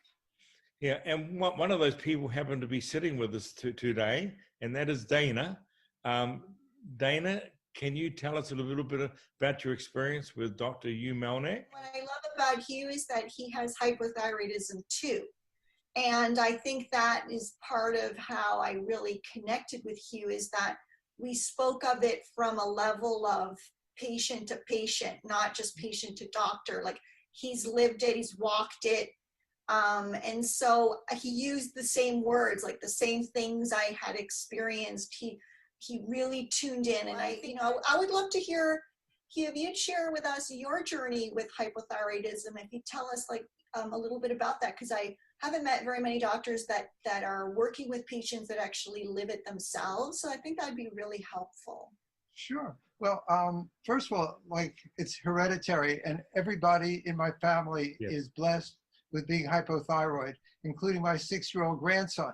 Yeah, and one of those people happened to be sitting with us today, and that is Dana. Dana, Can you tell us a little bit about your experience with Dr. Hugh Melnick? What I love about Hugh is that he has hypothyroidism too. And I think that is part of how I really connected with Hugh, is that we spoke of it from a level of patient to patient, not just patient to doctor. Like, he's lived it, he's walked it. And so he used the same words, like the same things I had experienced. He really tuned in, and I would love to hear, Hugh, if you'd share with us your journey with hypothyroidism, if you'd tell us like a little bit about that, because I haven't met very many doctors that are working with patients that actually live it themselves. So I think that'd be really helpful. Sure. Well, first of all, like, it's hereditary, and everybody in my family Yes. is blessed with being hypothyroid, including my 6-year-old grandson.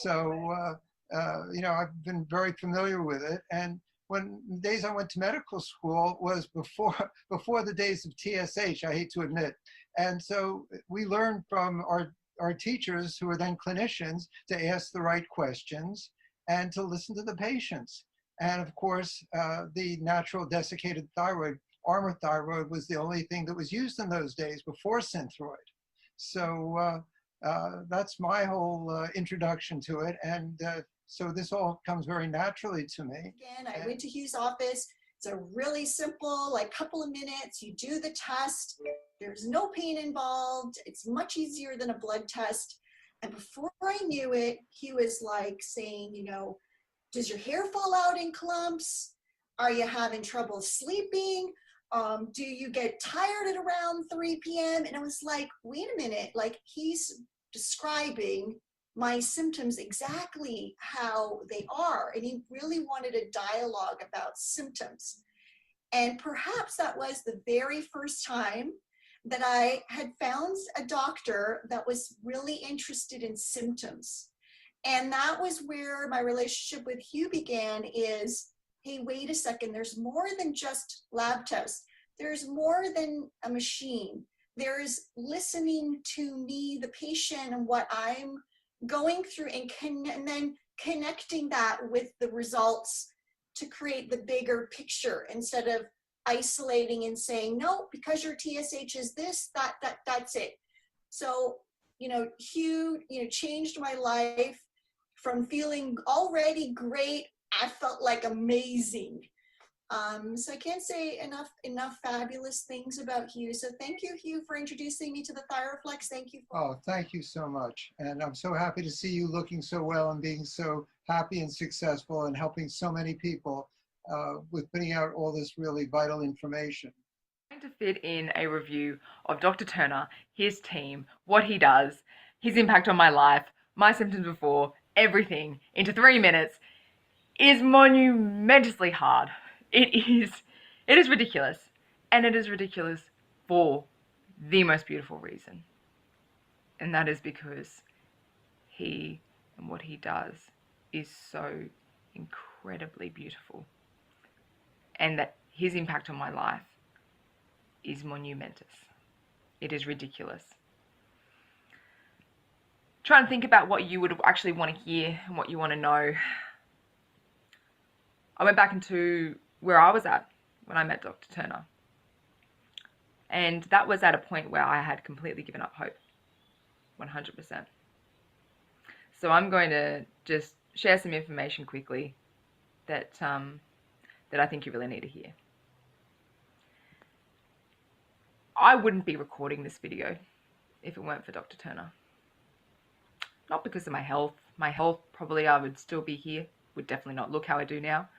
So, I've been very familiar with it. And when the days I went to medical school was before the days of TSH, I hate to admit. And so we learned from our teachers, who are then clinicians, to ask the right questions and to listen to the patients. And of course, the natural desiccated thyroid, Armour thyroid, was the only thing that was used in those days before Synthroid. So that's my whole introduction to it. And so this all comes very naturally to me. Again, I went to Hugh's office. It's a really simple, like, couple of minutes. You do the test. There's no pain involved. It's much easier than a blood test. And before I knew it, he was like saying, does your hair fall out in clumps? Are you having trouble sleeping? Do you get tired at around 3 p.m.? And I was like, wait a minute, like, he's describing my symptoms exactly how they are. And he really wanted a dialogue about symptoms. And perhaps that was the very first time that I had found a doctor that was really interested in symptoms. And that was where my relationship with Hugh began, is, hey, wait a second, there's more than just lab tests. There's more than a machine. There's listening to me, the patient, and what I'm going through, and then connecting that with the results to create the bigger picture, instead of isolating and saying, no, because your TSH is this, that's it. So, Hugh, changed my life from feeling already great. I felt like amazing. So I can't say enough fabulous things about Hugh. So thank you, Hugh, for introducing me to the ThyroFlex. Thank you. Oh, thank you so much. And I'm so happy to see you looking so well and being so happy and successful and helping so many people with putting out all this really vital information. Trying to fit in a review of Dr. Turner, his team, what he does, his impact on my life, my symptoms before, everything, into 3 minutes is monumentously hard. It is ridiculous. And it is ridiculous for the most beautiful reason. And that is because he and what he does is so incredibly beautiful. And that his impact on my life is monumentous. It is ridiculous. Try and think about what you would actually want to hear and what you want to know. I went back into where I was at when I met Dr. Turner. And that was at a point where I had completely given up hope. 100%. So I'm going to just share some information quickly that I think you really need to hear. I wouldn't be recording this video if it weren't for Dr. Turner. Not because of my health. My health, probably I would still be here. Would definitely not look how I do now.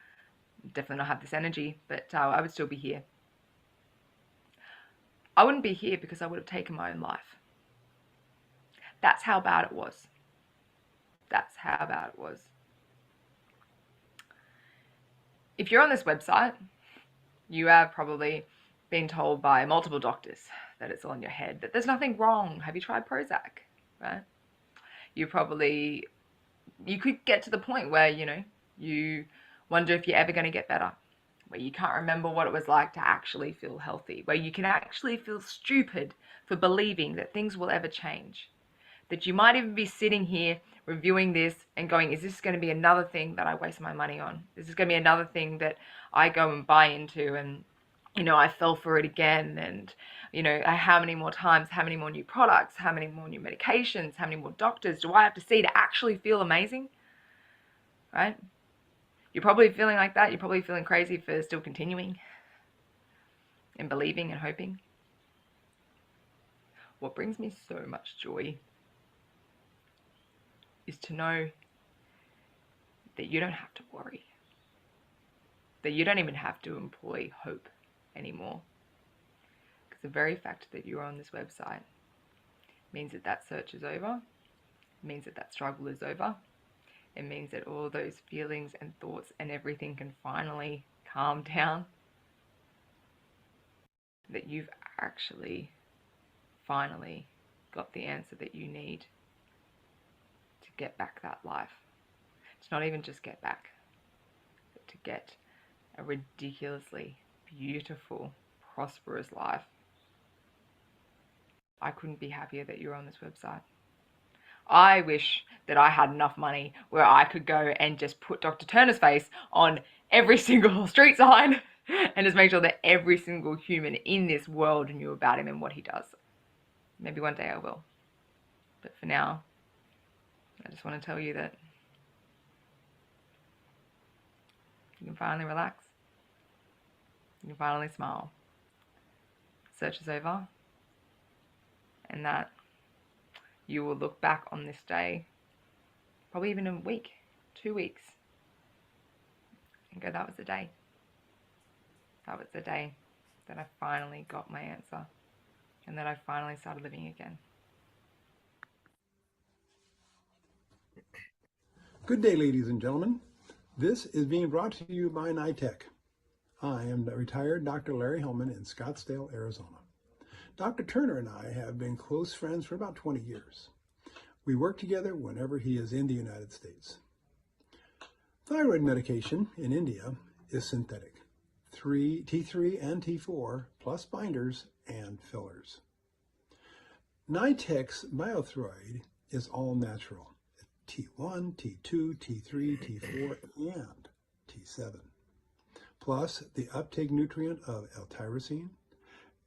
Definitely not have this energy, but I would still be here. I wouldn't be here because I would have taken my own life. That's how bad it was. That's how bad it was. If you're on this website, you have probably been told by multiple doctors that it's all in your head, that there's nothing wrong. Have you tried Prozac, right? You could get to the point where, you wonder if you're ever going to get better, where you can't remember what it was like to actually feel healthy, where you can actually feel stupid for believing that things will ever change. that you might even be sitting here reviewing this and going, is this going to be another thing that I waste my money on? Is this going to be another thing that I go and buy into and, you know, I fell for it again? And, you know, how many more times, how many more new products, how many more new medications, how many more doctors do I have to see to actually feel amazing? Right? You're probably feeling like that. You're probably feeling crazy for still continuing and believing and hoping. What brings me so much joy is to know that you don't have to worry, that you don't even have to employ hope anymore. Because the very fact that you're on this website means that that search is over, means that that struggle is over. It means that all those feelings and thoughts and everything can finally calm down. That you've actually finally got the answer that you need to get back that life. To not even just get back, but to get a ridiculously beautiful, prosperous life. I couldn't be happier that you're on this website. I wish that I had enough money where I could go and just put Dr. Turner's face on every single street sign and just make sure that every single human in this world knew about him and what he does. Maybe one day I will. But for now, I just want to tell you that you can finally relax. You can finally smile. Search is over. And that you will look back on this day, probably even in a week, 2 weeks, and go, that was the day. That was the day that I finally got my answer and that I finally started living again. Good day, ladies and gentlemen. This is being brought to you by NITech. I am the retired Dr. Larry Hellman in Scottsdale, Arizona. Dr. Turner and I have been close friends for about 20 years. We work together whenever he is in the United States. Thyroid medication in India is synthetic. T3 and T4 plus binders and fillers. NITech's Biothroid is all natural. T1, T2, T3, T4, and T7. Plus the uptake nutrient of L-tyrosine,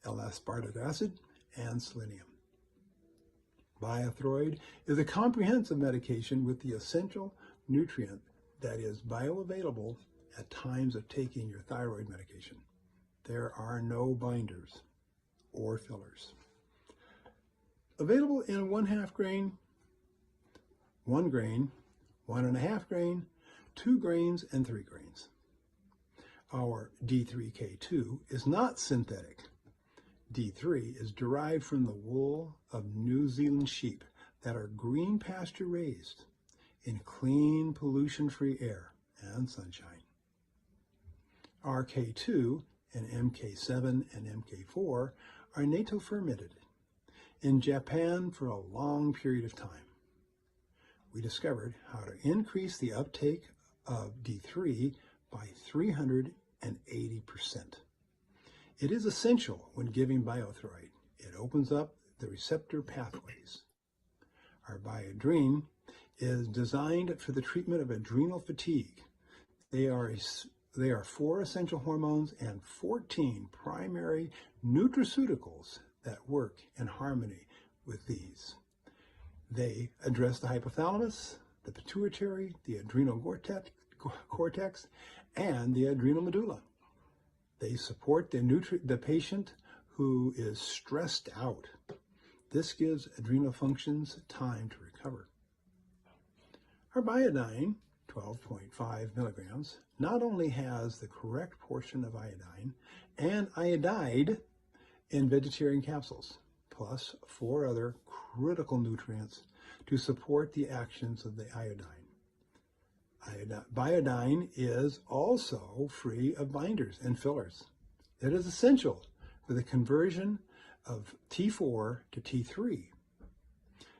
L-aspartic acid, and selenium. Biothroid is a comprehensive medication with the essential nutrient that is bioavailable at times of taking your thyroid medication. There are no binders or fillers. Available in 1/2 grain, 1 grain, 1.5 grain, 2 grains, and 3 grains. Our D3K2 is not synthetic. D3 is derived from the wool of New Zealand sheep that are green pasture raised in clean, pollution-free air and sunshine. Our K2 and MK7 and MK4 are natto fermented in Japan for a long period of time. We discovered how to increase the uptake of D3 by 380%. It is essential when giving Biothroid. It opens up the receptor pathways. Our Biodrene is designed for the treatment of adrenal fatigue. They are 4 essential hormones and 14 primary nutraceuticals that work in harmony with these. They address the hypothalamus, the pituitary, the adrenal cortex, and the adrenal medulla. They support the patient who is stressed out. This gives adrenal functions time to recover. Our Biodyne, 12.5 milligrams, not only has the correct portion of iodine and iodide in vegetarian capsules, plus 4 other critical nutrients to support the actions of the iodine. Biodyne is also free of binders and fillers. It is essential for the conversion of T4 to T3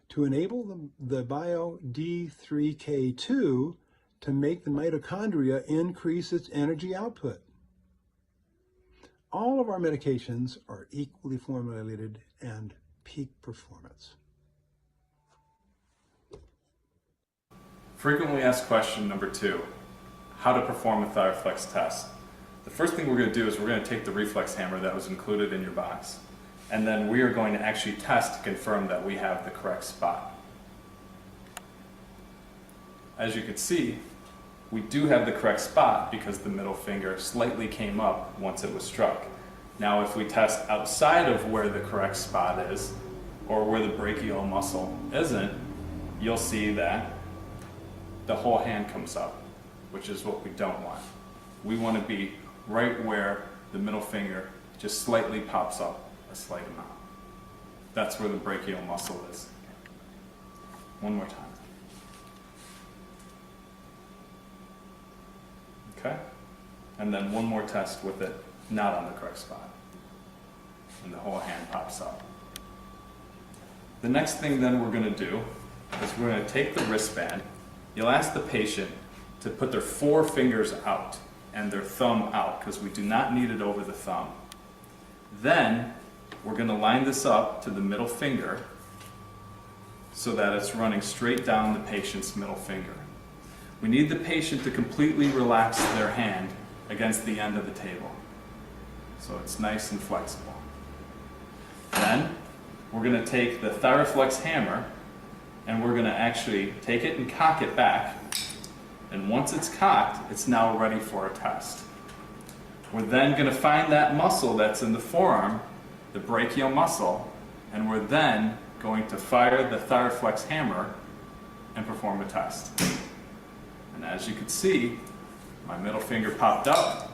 to enable the Bio D3K2 to make the mitochondria increase its energy output. All of our medications are equally formulated and peak performance. Frequently asked question number 2, how to perform a Thyroflex test. The first thing we're going to do is we're going to take the reflex hammer that was included in your box, and then we are going to actually test to confirm that we have the correct spot. As you can see, we do have the correct spot because the middle finger slightly came up once it was struck. Now if we test outside of where the correct spot is, or where the brachial muscle isn't, you'll see that the whole hand comes up, which is what we don't want. We want to be right where the middle finger just slightly pops up a slight amount. That's where the brachial muscle is. One more time. Okay? And then one more test with it not on the correct spot. And the whole hand pops up. The next thing then we're going to do is we're going to take the wristband. You'll ask the patient to put their 4 fingers out and their thumb out because we do not need it over the thumb. Then we're going to line this up to the middle finger so that it's running straight down the patient's middle finger. We need the patient to completely relax their hand against the end of the table so it's nice and flexible. Then we're going to take the Thyroflex hammer and we're going to actually take it and cock it back. And once it's cocked, it's now ready for a test. We're then going to find that muscle that's in the forearm, the brachial muscle, and we're then going to fire the Thyroflex hammer and perform a test. And as you can see, my middle finger popped up,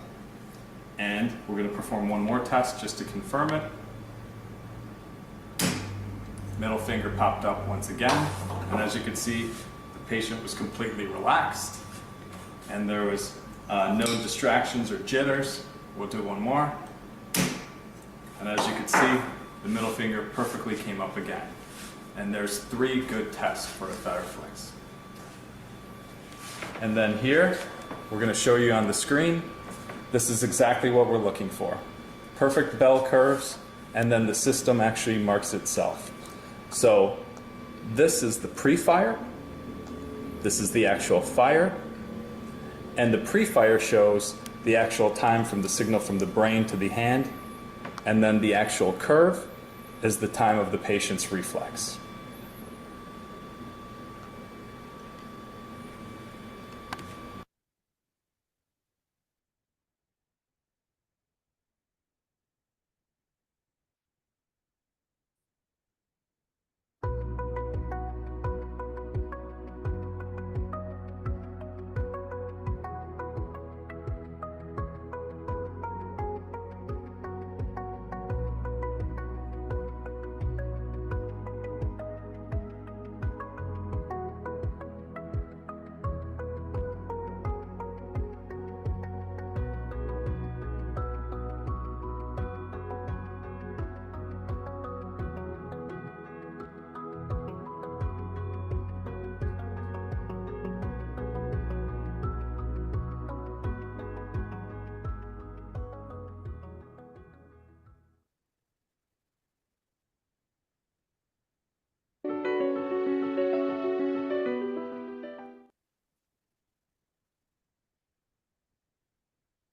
and we're going to perform one more test just to confirm it. Middle finger popped up once again, and as you can see, the patient was completely relaxed, and there was no distractions or jitters. We'll do one more. And as you can see, the middle finger perfectly came up again. And there's 3 good tests for a Thyroflex. And then here, we're going to show you on the screen, this is exactly what we're looking for. Perfect bell curves, and then the system actually marks itself. So this is the pre-fire, this is the actual fire, and the pre-fire shows the actual time from the signal from the brain to the hand, and then the actual curve is the time of the patient's reflex.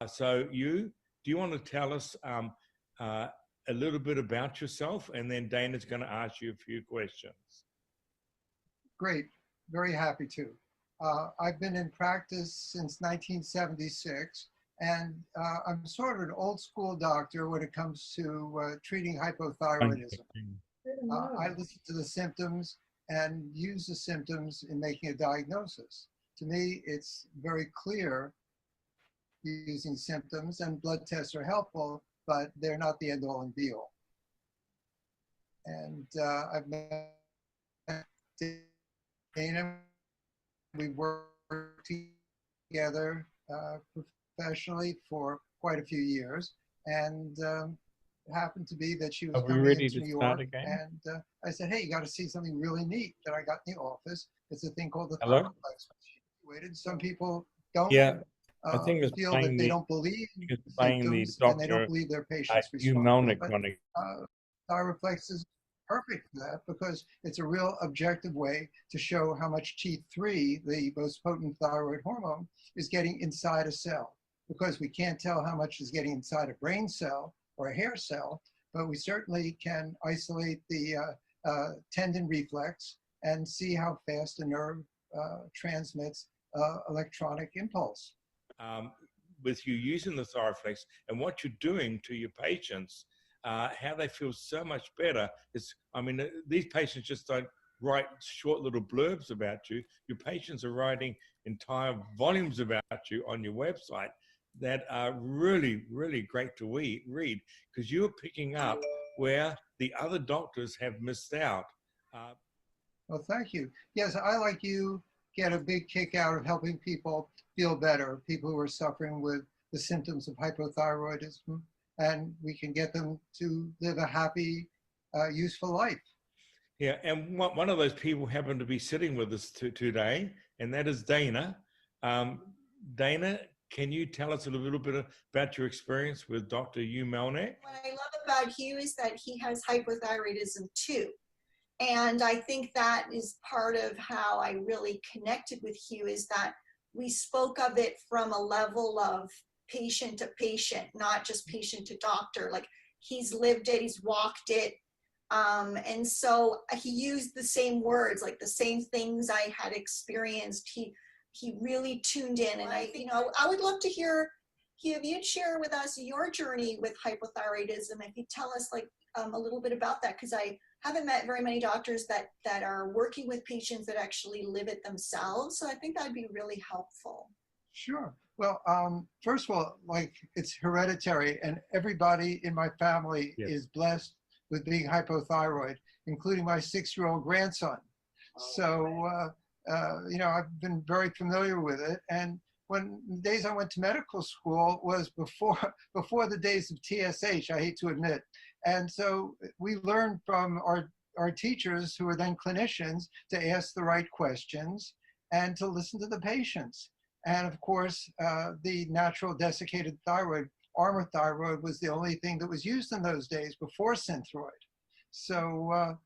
So do you want to tell us a little bit about yourself, and then Dana's going to ask you a few questions. Great, very happy to. I've been in practice since 1976, and I'm sort of an old school doctor when it comes to treating hypothyroidism. I listen to the symptoms and use the symptoms in making a diagnosis. To me, it's very clear using symptoms, and blood tests are helpful, but they're not the end all and be all. And I've met Dana. We worked together professionally for quite a few years, and it happened to be that she was coming into New York, and I said, hey, you got to see something really neat that I got in the office. It's a thing called the Thyroflex. Some people don't I think it's feel that they don't believe symptoms, and they don't believe their patients respond. But Thyroflex is perfect for that because it's a real objective way to show how much T3, the most potent thyroid hormone, is getting inside a cell. Because we can't tell how much is getting inside a brain cell or a hair cell, but we certainly can isolate the tendon reflex and see how fast a nerve transmits electronic impulse. With you using the Thyroflex and what you're doing to your patients, how they feel so much better. These patients just don't write short little blurbs about you. Your patients are writing entire volumes about you on your website that are really, really great to read because you're picking up where the other doctors have missed out. Well, thank you. Yes, I, like you, get a big kick out of helping people feel better, people who are suffering with the symptoms of hypothyroidism, and we can get them to live a happy, useful life. Yeah, and one of those people happened to be sitting with us today, and that is Dana. Dana, can you tell us a little bit about your experience with Dr. Hugh Melnick? What I love about Hugh is that he has hypothyroidism too. And I think that is part of how I really connected with Hugh, is that we spoke of it from a level of patient to patient, not just patient to doctor. Like, he's lived it, he's walked it. And so he used the same words, like the same things I had experienced. He really tuned in, and I would love to hear, Hugh, if you'd share with us your journey with hypothyroidism, if you'd tell us a little bit about that, because I haven't met very many doctors that are working with patients that actually live it themselves. So I think that'd be really helpful. Sure. Well, first of all, it's hereditary, and everybody in my family is blessed with being hypothyroid, including my 6-year-old grandson. So, I've been very familiar with it. And when the days I went to medical school was before the days of TSH, I hate to admit. And so we learned from our teachers, who are then clinicians, to ask the right questions and to listen to the patients. And of course, the natural desiccated thyroid, Armour thyroid, was the only thing that was used in those days before Synthroid. So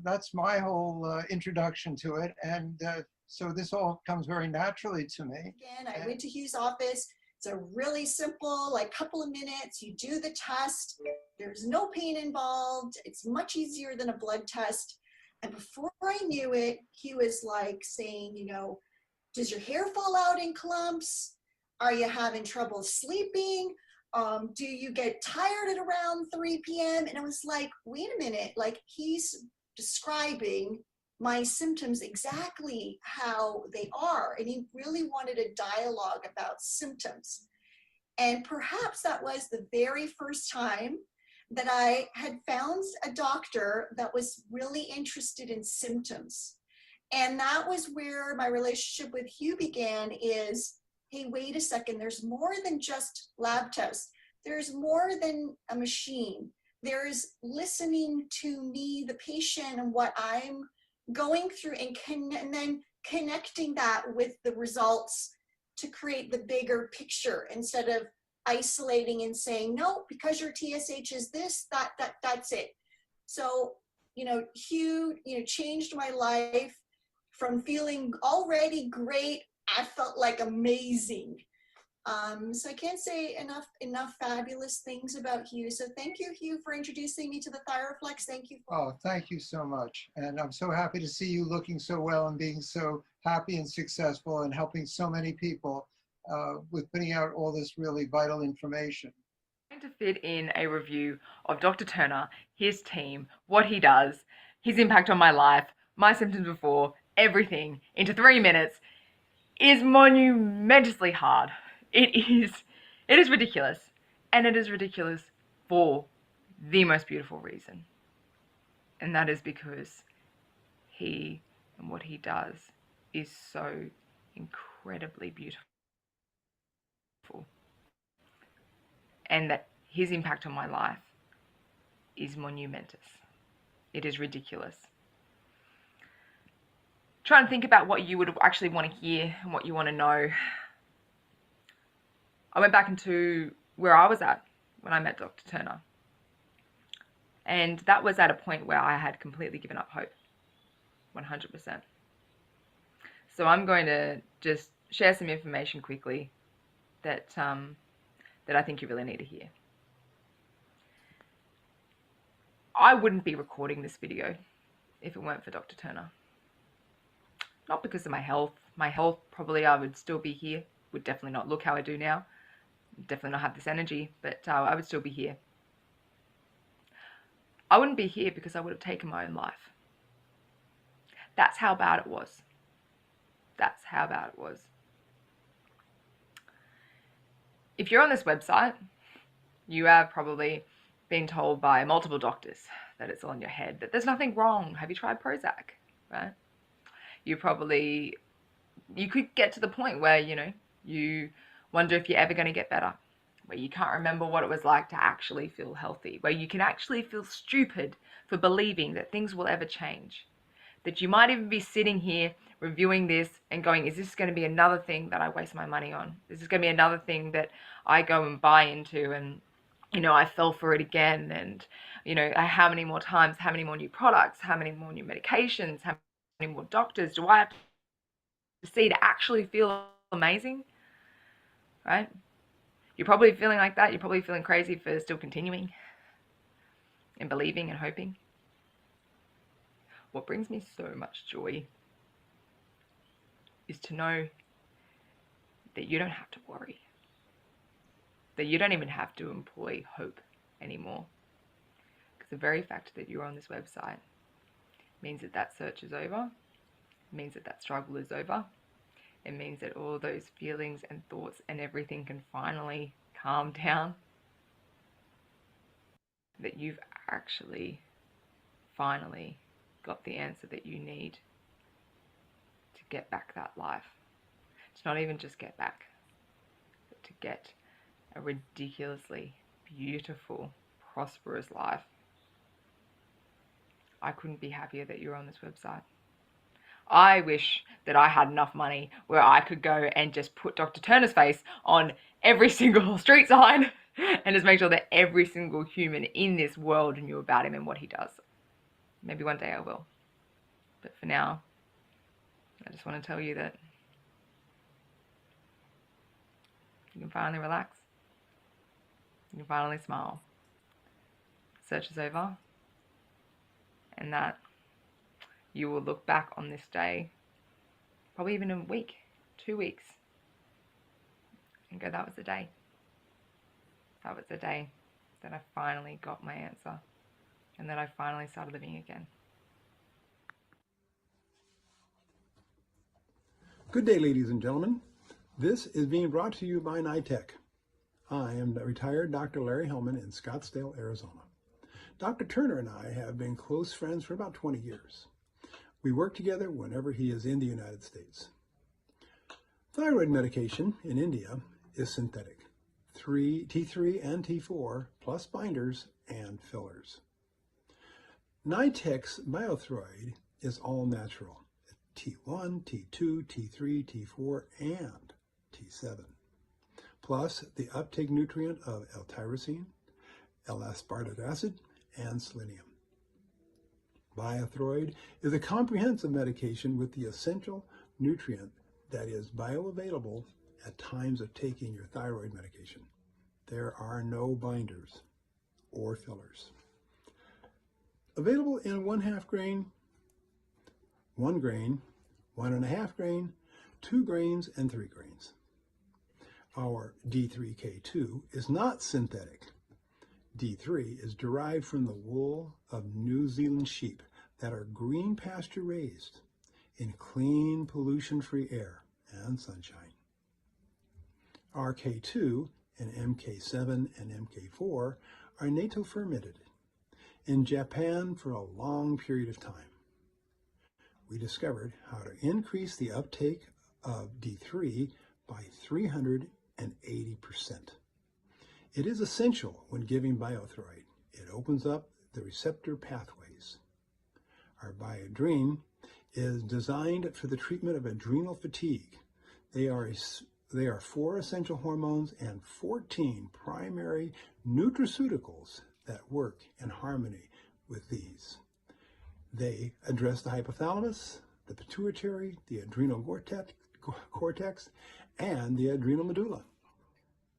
that's my whole introduction to it. And so this all comes very naturally to me. Again, I went to Hugh's office. It's a really simple, couple of minutes. You do the test. There's no pain involved. It's much easier than a blood test. And before I knew it, he was saying, does your hair fall out in clumps? Are you having trouble sleeping? Do you get tired at around 3 p.m.? And I was like, wait a minute, he's describing my symptoms exactly how they are. And he really wanted a dialogue about symptoms. And perhaps that was the very first time that I had found a doctor that was really interested in symptoms. And that was where my relationship with Hugh began, is, hey, wait a second, there's more than just lab tests. There's more than a machine. There's listening to me, the patient, and what I'm going through, and then connecting that with the results to create the bigger picture, instead of isolating and saying, no, because your TSH is this, that's it. So, Hugh, changed my life from feeling already great. I felt amazing. So I can't say enough fabulous things about Hugh. So thank you, Hugh, for introducing me to the Thyroflex. Thank you. Thank you so much. And I'm so happy to see you looking so well and being so happy and successful and helping so many people with putting out all this really vital information. I'm going to fit in a review of Dr. Turner, his team, what he does, his impact on my life, my symptoms before, everything into 3 minutes is monumentously hard. It is ridiculous. And it is ridiculous for the most beautiful reason. And that is because he and what he does is so incredibly beautiful. And that his impact on my life is monumentous. It is ridiculous. Try and think about what you would actually want to hear and what you want to know. I went back into where I was at when I met Dr. Turner. And that was at a point where I had completely given up hope, 100%. So I'm going to just share some information quickly that that I think you really need to hear. I wouldn't be recording this video if it weren't for Dr. Turner. Not because of my health. My health, probably I would still be here. Would definitely not look how I do now. Definitely not have this energy, but I would still be here. I wouldn't be here because I would have taken my own life. That's how bad it was. That's how bad it was. If you're on this website, you have probably been told by multiple doctors that it's all in your head, that there's nothing wrong. Have you tried Prozac, right? You could get to the point where, you wonder if you're ever going to get better, where you can't remember what it was like to actually feel healthy, where you can actually feel stupid for believing that things will ever change. That you might even be sitting here reviewing this and going, is this going to be another thing that I waste my money on? Is this going to be another thing that I go and buy into and, I fell for it again? And, how many more times, how many more new products, how many more new medications, how many more doctors do I have to see to actually feel amazing? Right? You're probably feeling like that. You're probably feeling crazy for still continuing and believing and hoping. What brings me so much joy is to know that you don't have to worry, that you don't even have to employ hope anymore. Because the very fact that you're on this website means that that search is over, means that that struggle is over. It means that all those feelings and thoughts and everything can finally calm down. That you've actually finally got the answer that you need to get back that life. To not even just get back, but to get a ridiculously beautiful, prosperous life. I couldn't be happier that you're on this website. I wish that I had enough money where I could go and just put Dr. Turner's face on every single street sign and just make sure that every single human in this world knew about him and what he does. Maybe one day I will. But for now, I just want to tell you that you can finally relax. You can finally smile. Search is over. And that you will look back on this day, probably even in a week, 2 weeks, and go, that was the day. That was the day that I finally got my answer and that I finally started living again. Good day, ladies and gentlemen. This is being brought to you by NITEC. I am retired Dr. Larry Hellman in Scottsdale, Arizona. Dr. Turner and I have been close friends for about 20 years. We work together whenever he is in the United States. Thyroid medication in India is synthetic. T3 and T4 plus binders and fillers. NITEC's Biothroid is all natural. T1, T2, T3, T4, and T7. Plus the uptake nutrient of L-tyrosine, L-aspartic acid, and selenium. Biothroid is a comprehensive medication with the essential nutrient that is bioavailable at times of taking your thyroid medication. There are no binders or fillers. Available in 1/2 grain, 1 grain, 1.5 grain, 2 grains, and 3 grains. Our D3K2 is not synthetic. D3 is derived from the wool of New Zealand sheep that are green pasture raised in clean, pollution-free air and sunshine. Our K2 and MK7 and MK4 are natto fermented in Japan for a long period of time. We discovered how to increase the uptake of D3 by 380%. It is essential when giving Biothroid. It opens up the receptor pathways. Our Biodrene is designed for the treatment of adrenal fatigue. They are 4 essential hormones and 14 primary nutraceuticals that work in harmony with these. They address the hypothalamus, the pituitary, the adrenal cortex, and the adrenal medulla.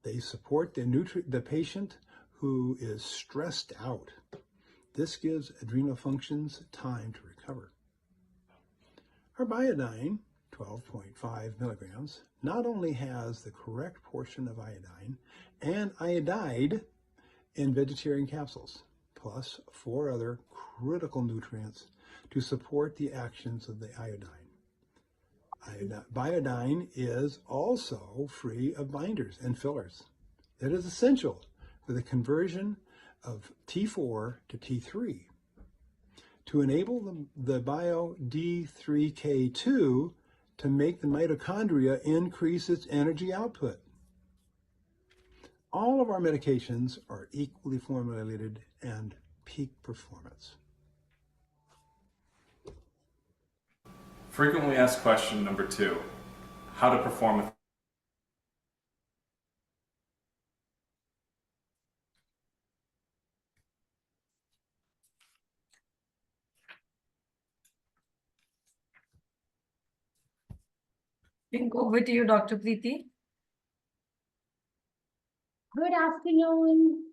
They support the patient who is stressed out. This gives adrenal functions time to recover. Our Biodyne, 12.5 milligrams, not only has the correct portion of iodine and iodide in vegetarian capsules, plus 4 other critical nutrients to support the actions of the iodine. Biodyne is also free of binders and fillers. It is essential for the conversion of T4 to T3 to enable the bio D3K2 to make the mitochondria increase its energy output. All of our medications are equally formulated and peak performance. Frequently asked question number 2, how to perform with Over to you, Dr. Preeti. Good afternoon.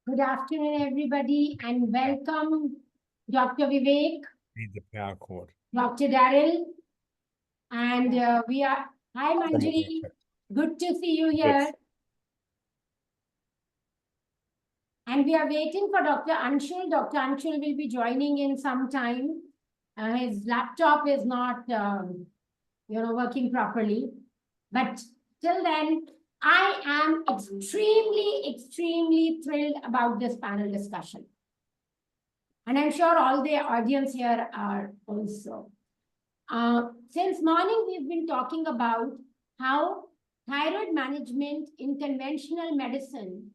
Good afternoon, everybody, and welcome, Dr. Vivek, Need the power cord. Dr. Daryl, and hi, Manjari. Good to see you here. Yes. And we are waiting for Dr. Anshul. Dr. Anshul will be joining in some time. His laptop is not, working properly. But till then, I am extremely thrilled about this panel discussion. And I'm sure all the audience here are also. Since morning, we've been talking about how thyroid management in conventional medicine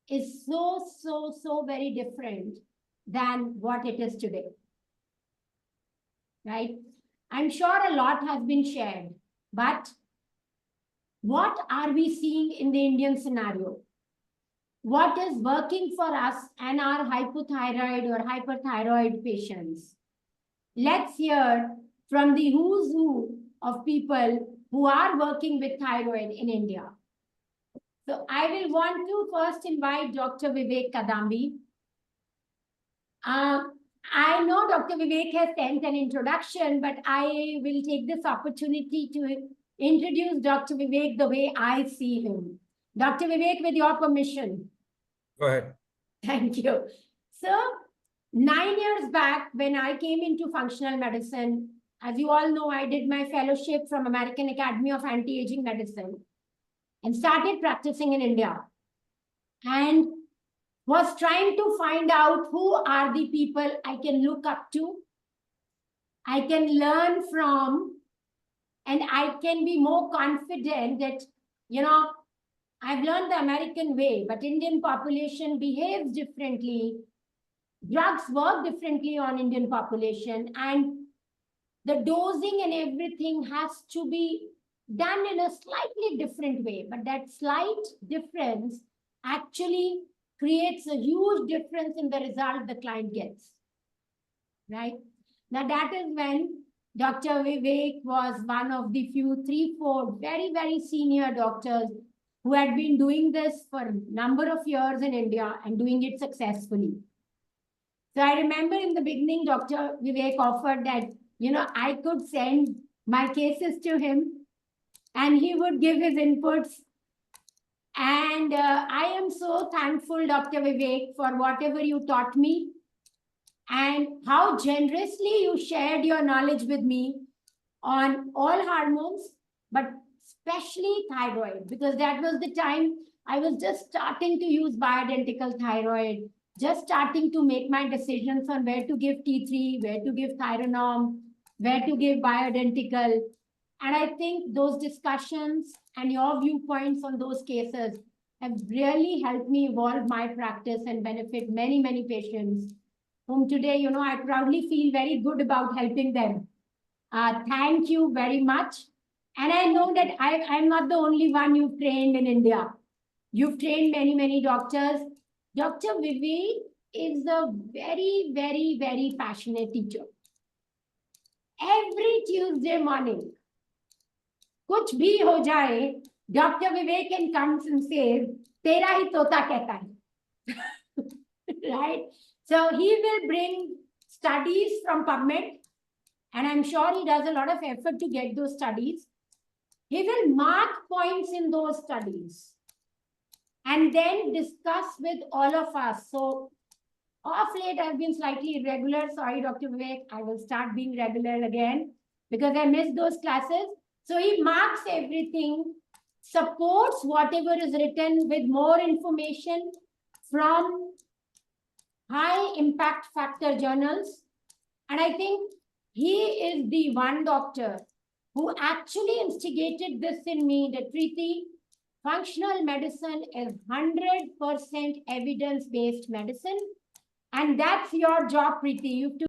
is so very different than what it is today. Right? I'm sure a lot has been shared, but what are we seeing in the Indian scenario? What is working for us and our hypothyroid or hyperthyroid patients? Let's hear from the who's who of people who are working with thyroid in India. So I will want to first invite Dr. Vivek Kadambi. I know Dr. Vivek has sent an introduction, but I will take this opportunity to introduce Dr. Vivek the way I see him. Dr. Vivek, with your permission. Go ahead. Thank you. So 9 years back, when I came into functional medicine, as you all know, I did my fellowship from American Academy of Anti-Aging Medicine and started practicing in India. And was trying to find out who are the people I can look up to, I can learn from, and I can be more confident that, I've learned the American way, but Indian population behaves differently. Drugs work differently on Indian population, and the dosing and everything has to be done in a slightly different way. But that slight difference actually creates a huge difference in the result the client gets, right? Now that is when Dr. Vivek was one of the few 3-4 very senior doctors who had been doing this for a number of years in India and doing it successfully. So I remember in the beginning, Dr. Vivek offered that, I could send my cases to him and he would give his inputs. And I am so thankful, Dr. Vivek, for whatever you taught me and how generously you shared your knowledge with me on all hormones, but especially thyroid, because that was the time I was just starting to use bioidentical thyroid, just starting to make my decisions on where to give T3, where to give Thyronorm, where to give bioidentical. And I think those discussions and your viewpoints on those cases have really helped me evolve my practice and benefit many patients whom today, I proudly feel very good about helping them. Thank you very much. And I know that I'm not the only one you've trained in India. You've trained many doctors. Dr. Vivek is a very, very, very passionate teacher. Every Tuesday morning, kuch bhi ho jaye, Dr. Vivekan comes and says, "Tera hi tota kehta hai." Right? So he will bring studies from PubMed, and I'm sure he does a lot of effort to get those studies. He will mark points in those studies and then discuss with all of us. So off late, I've been slightly irregular. Sorry, Dr. Vivek, I will start being regular again because I missed those classes. So he marks everything, supports whatever is written with more information from high impact factor journals. And I think he is the one doctor who actually instigated this in me, that Preeti, functional medicine is 100% evidence-based medicine. And that's your job, Preeti. You have to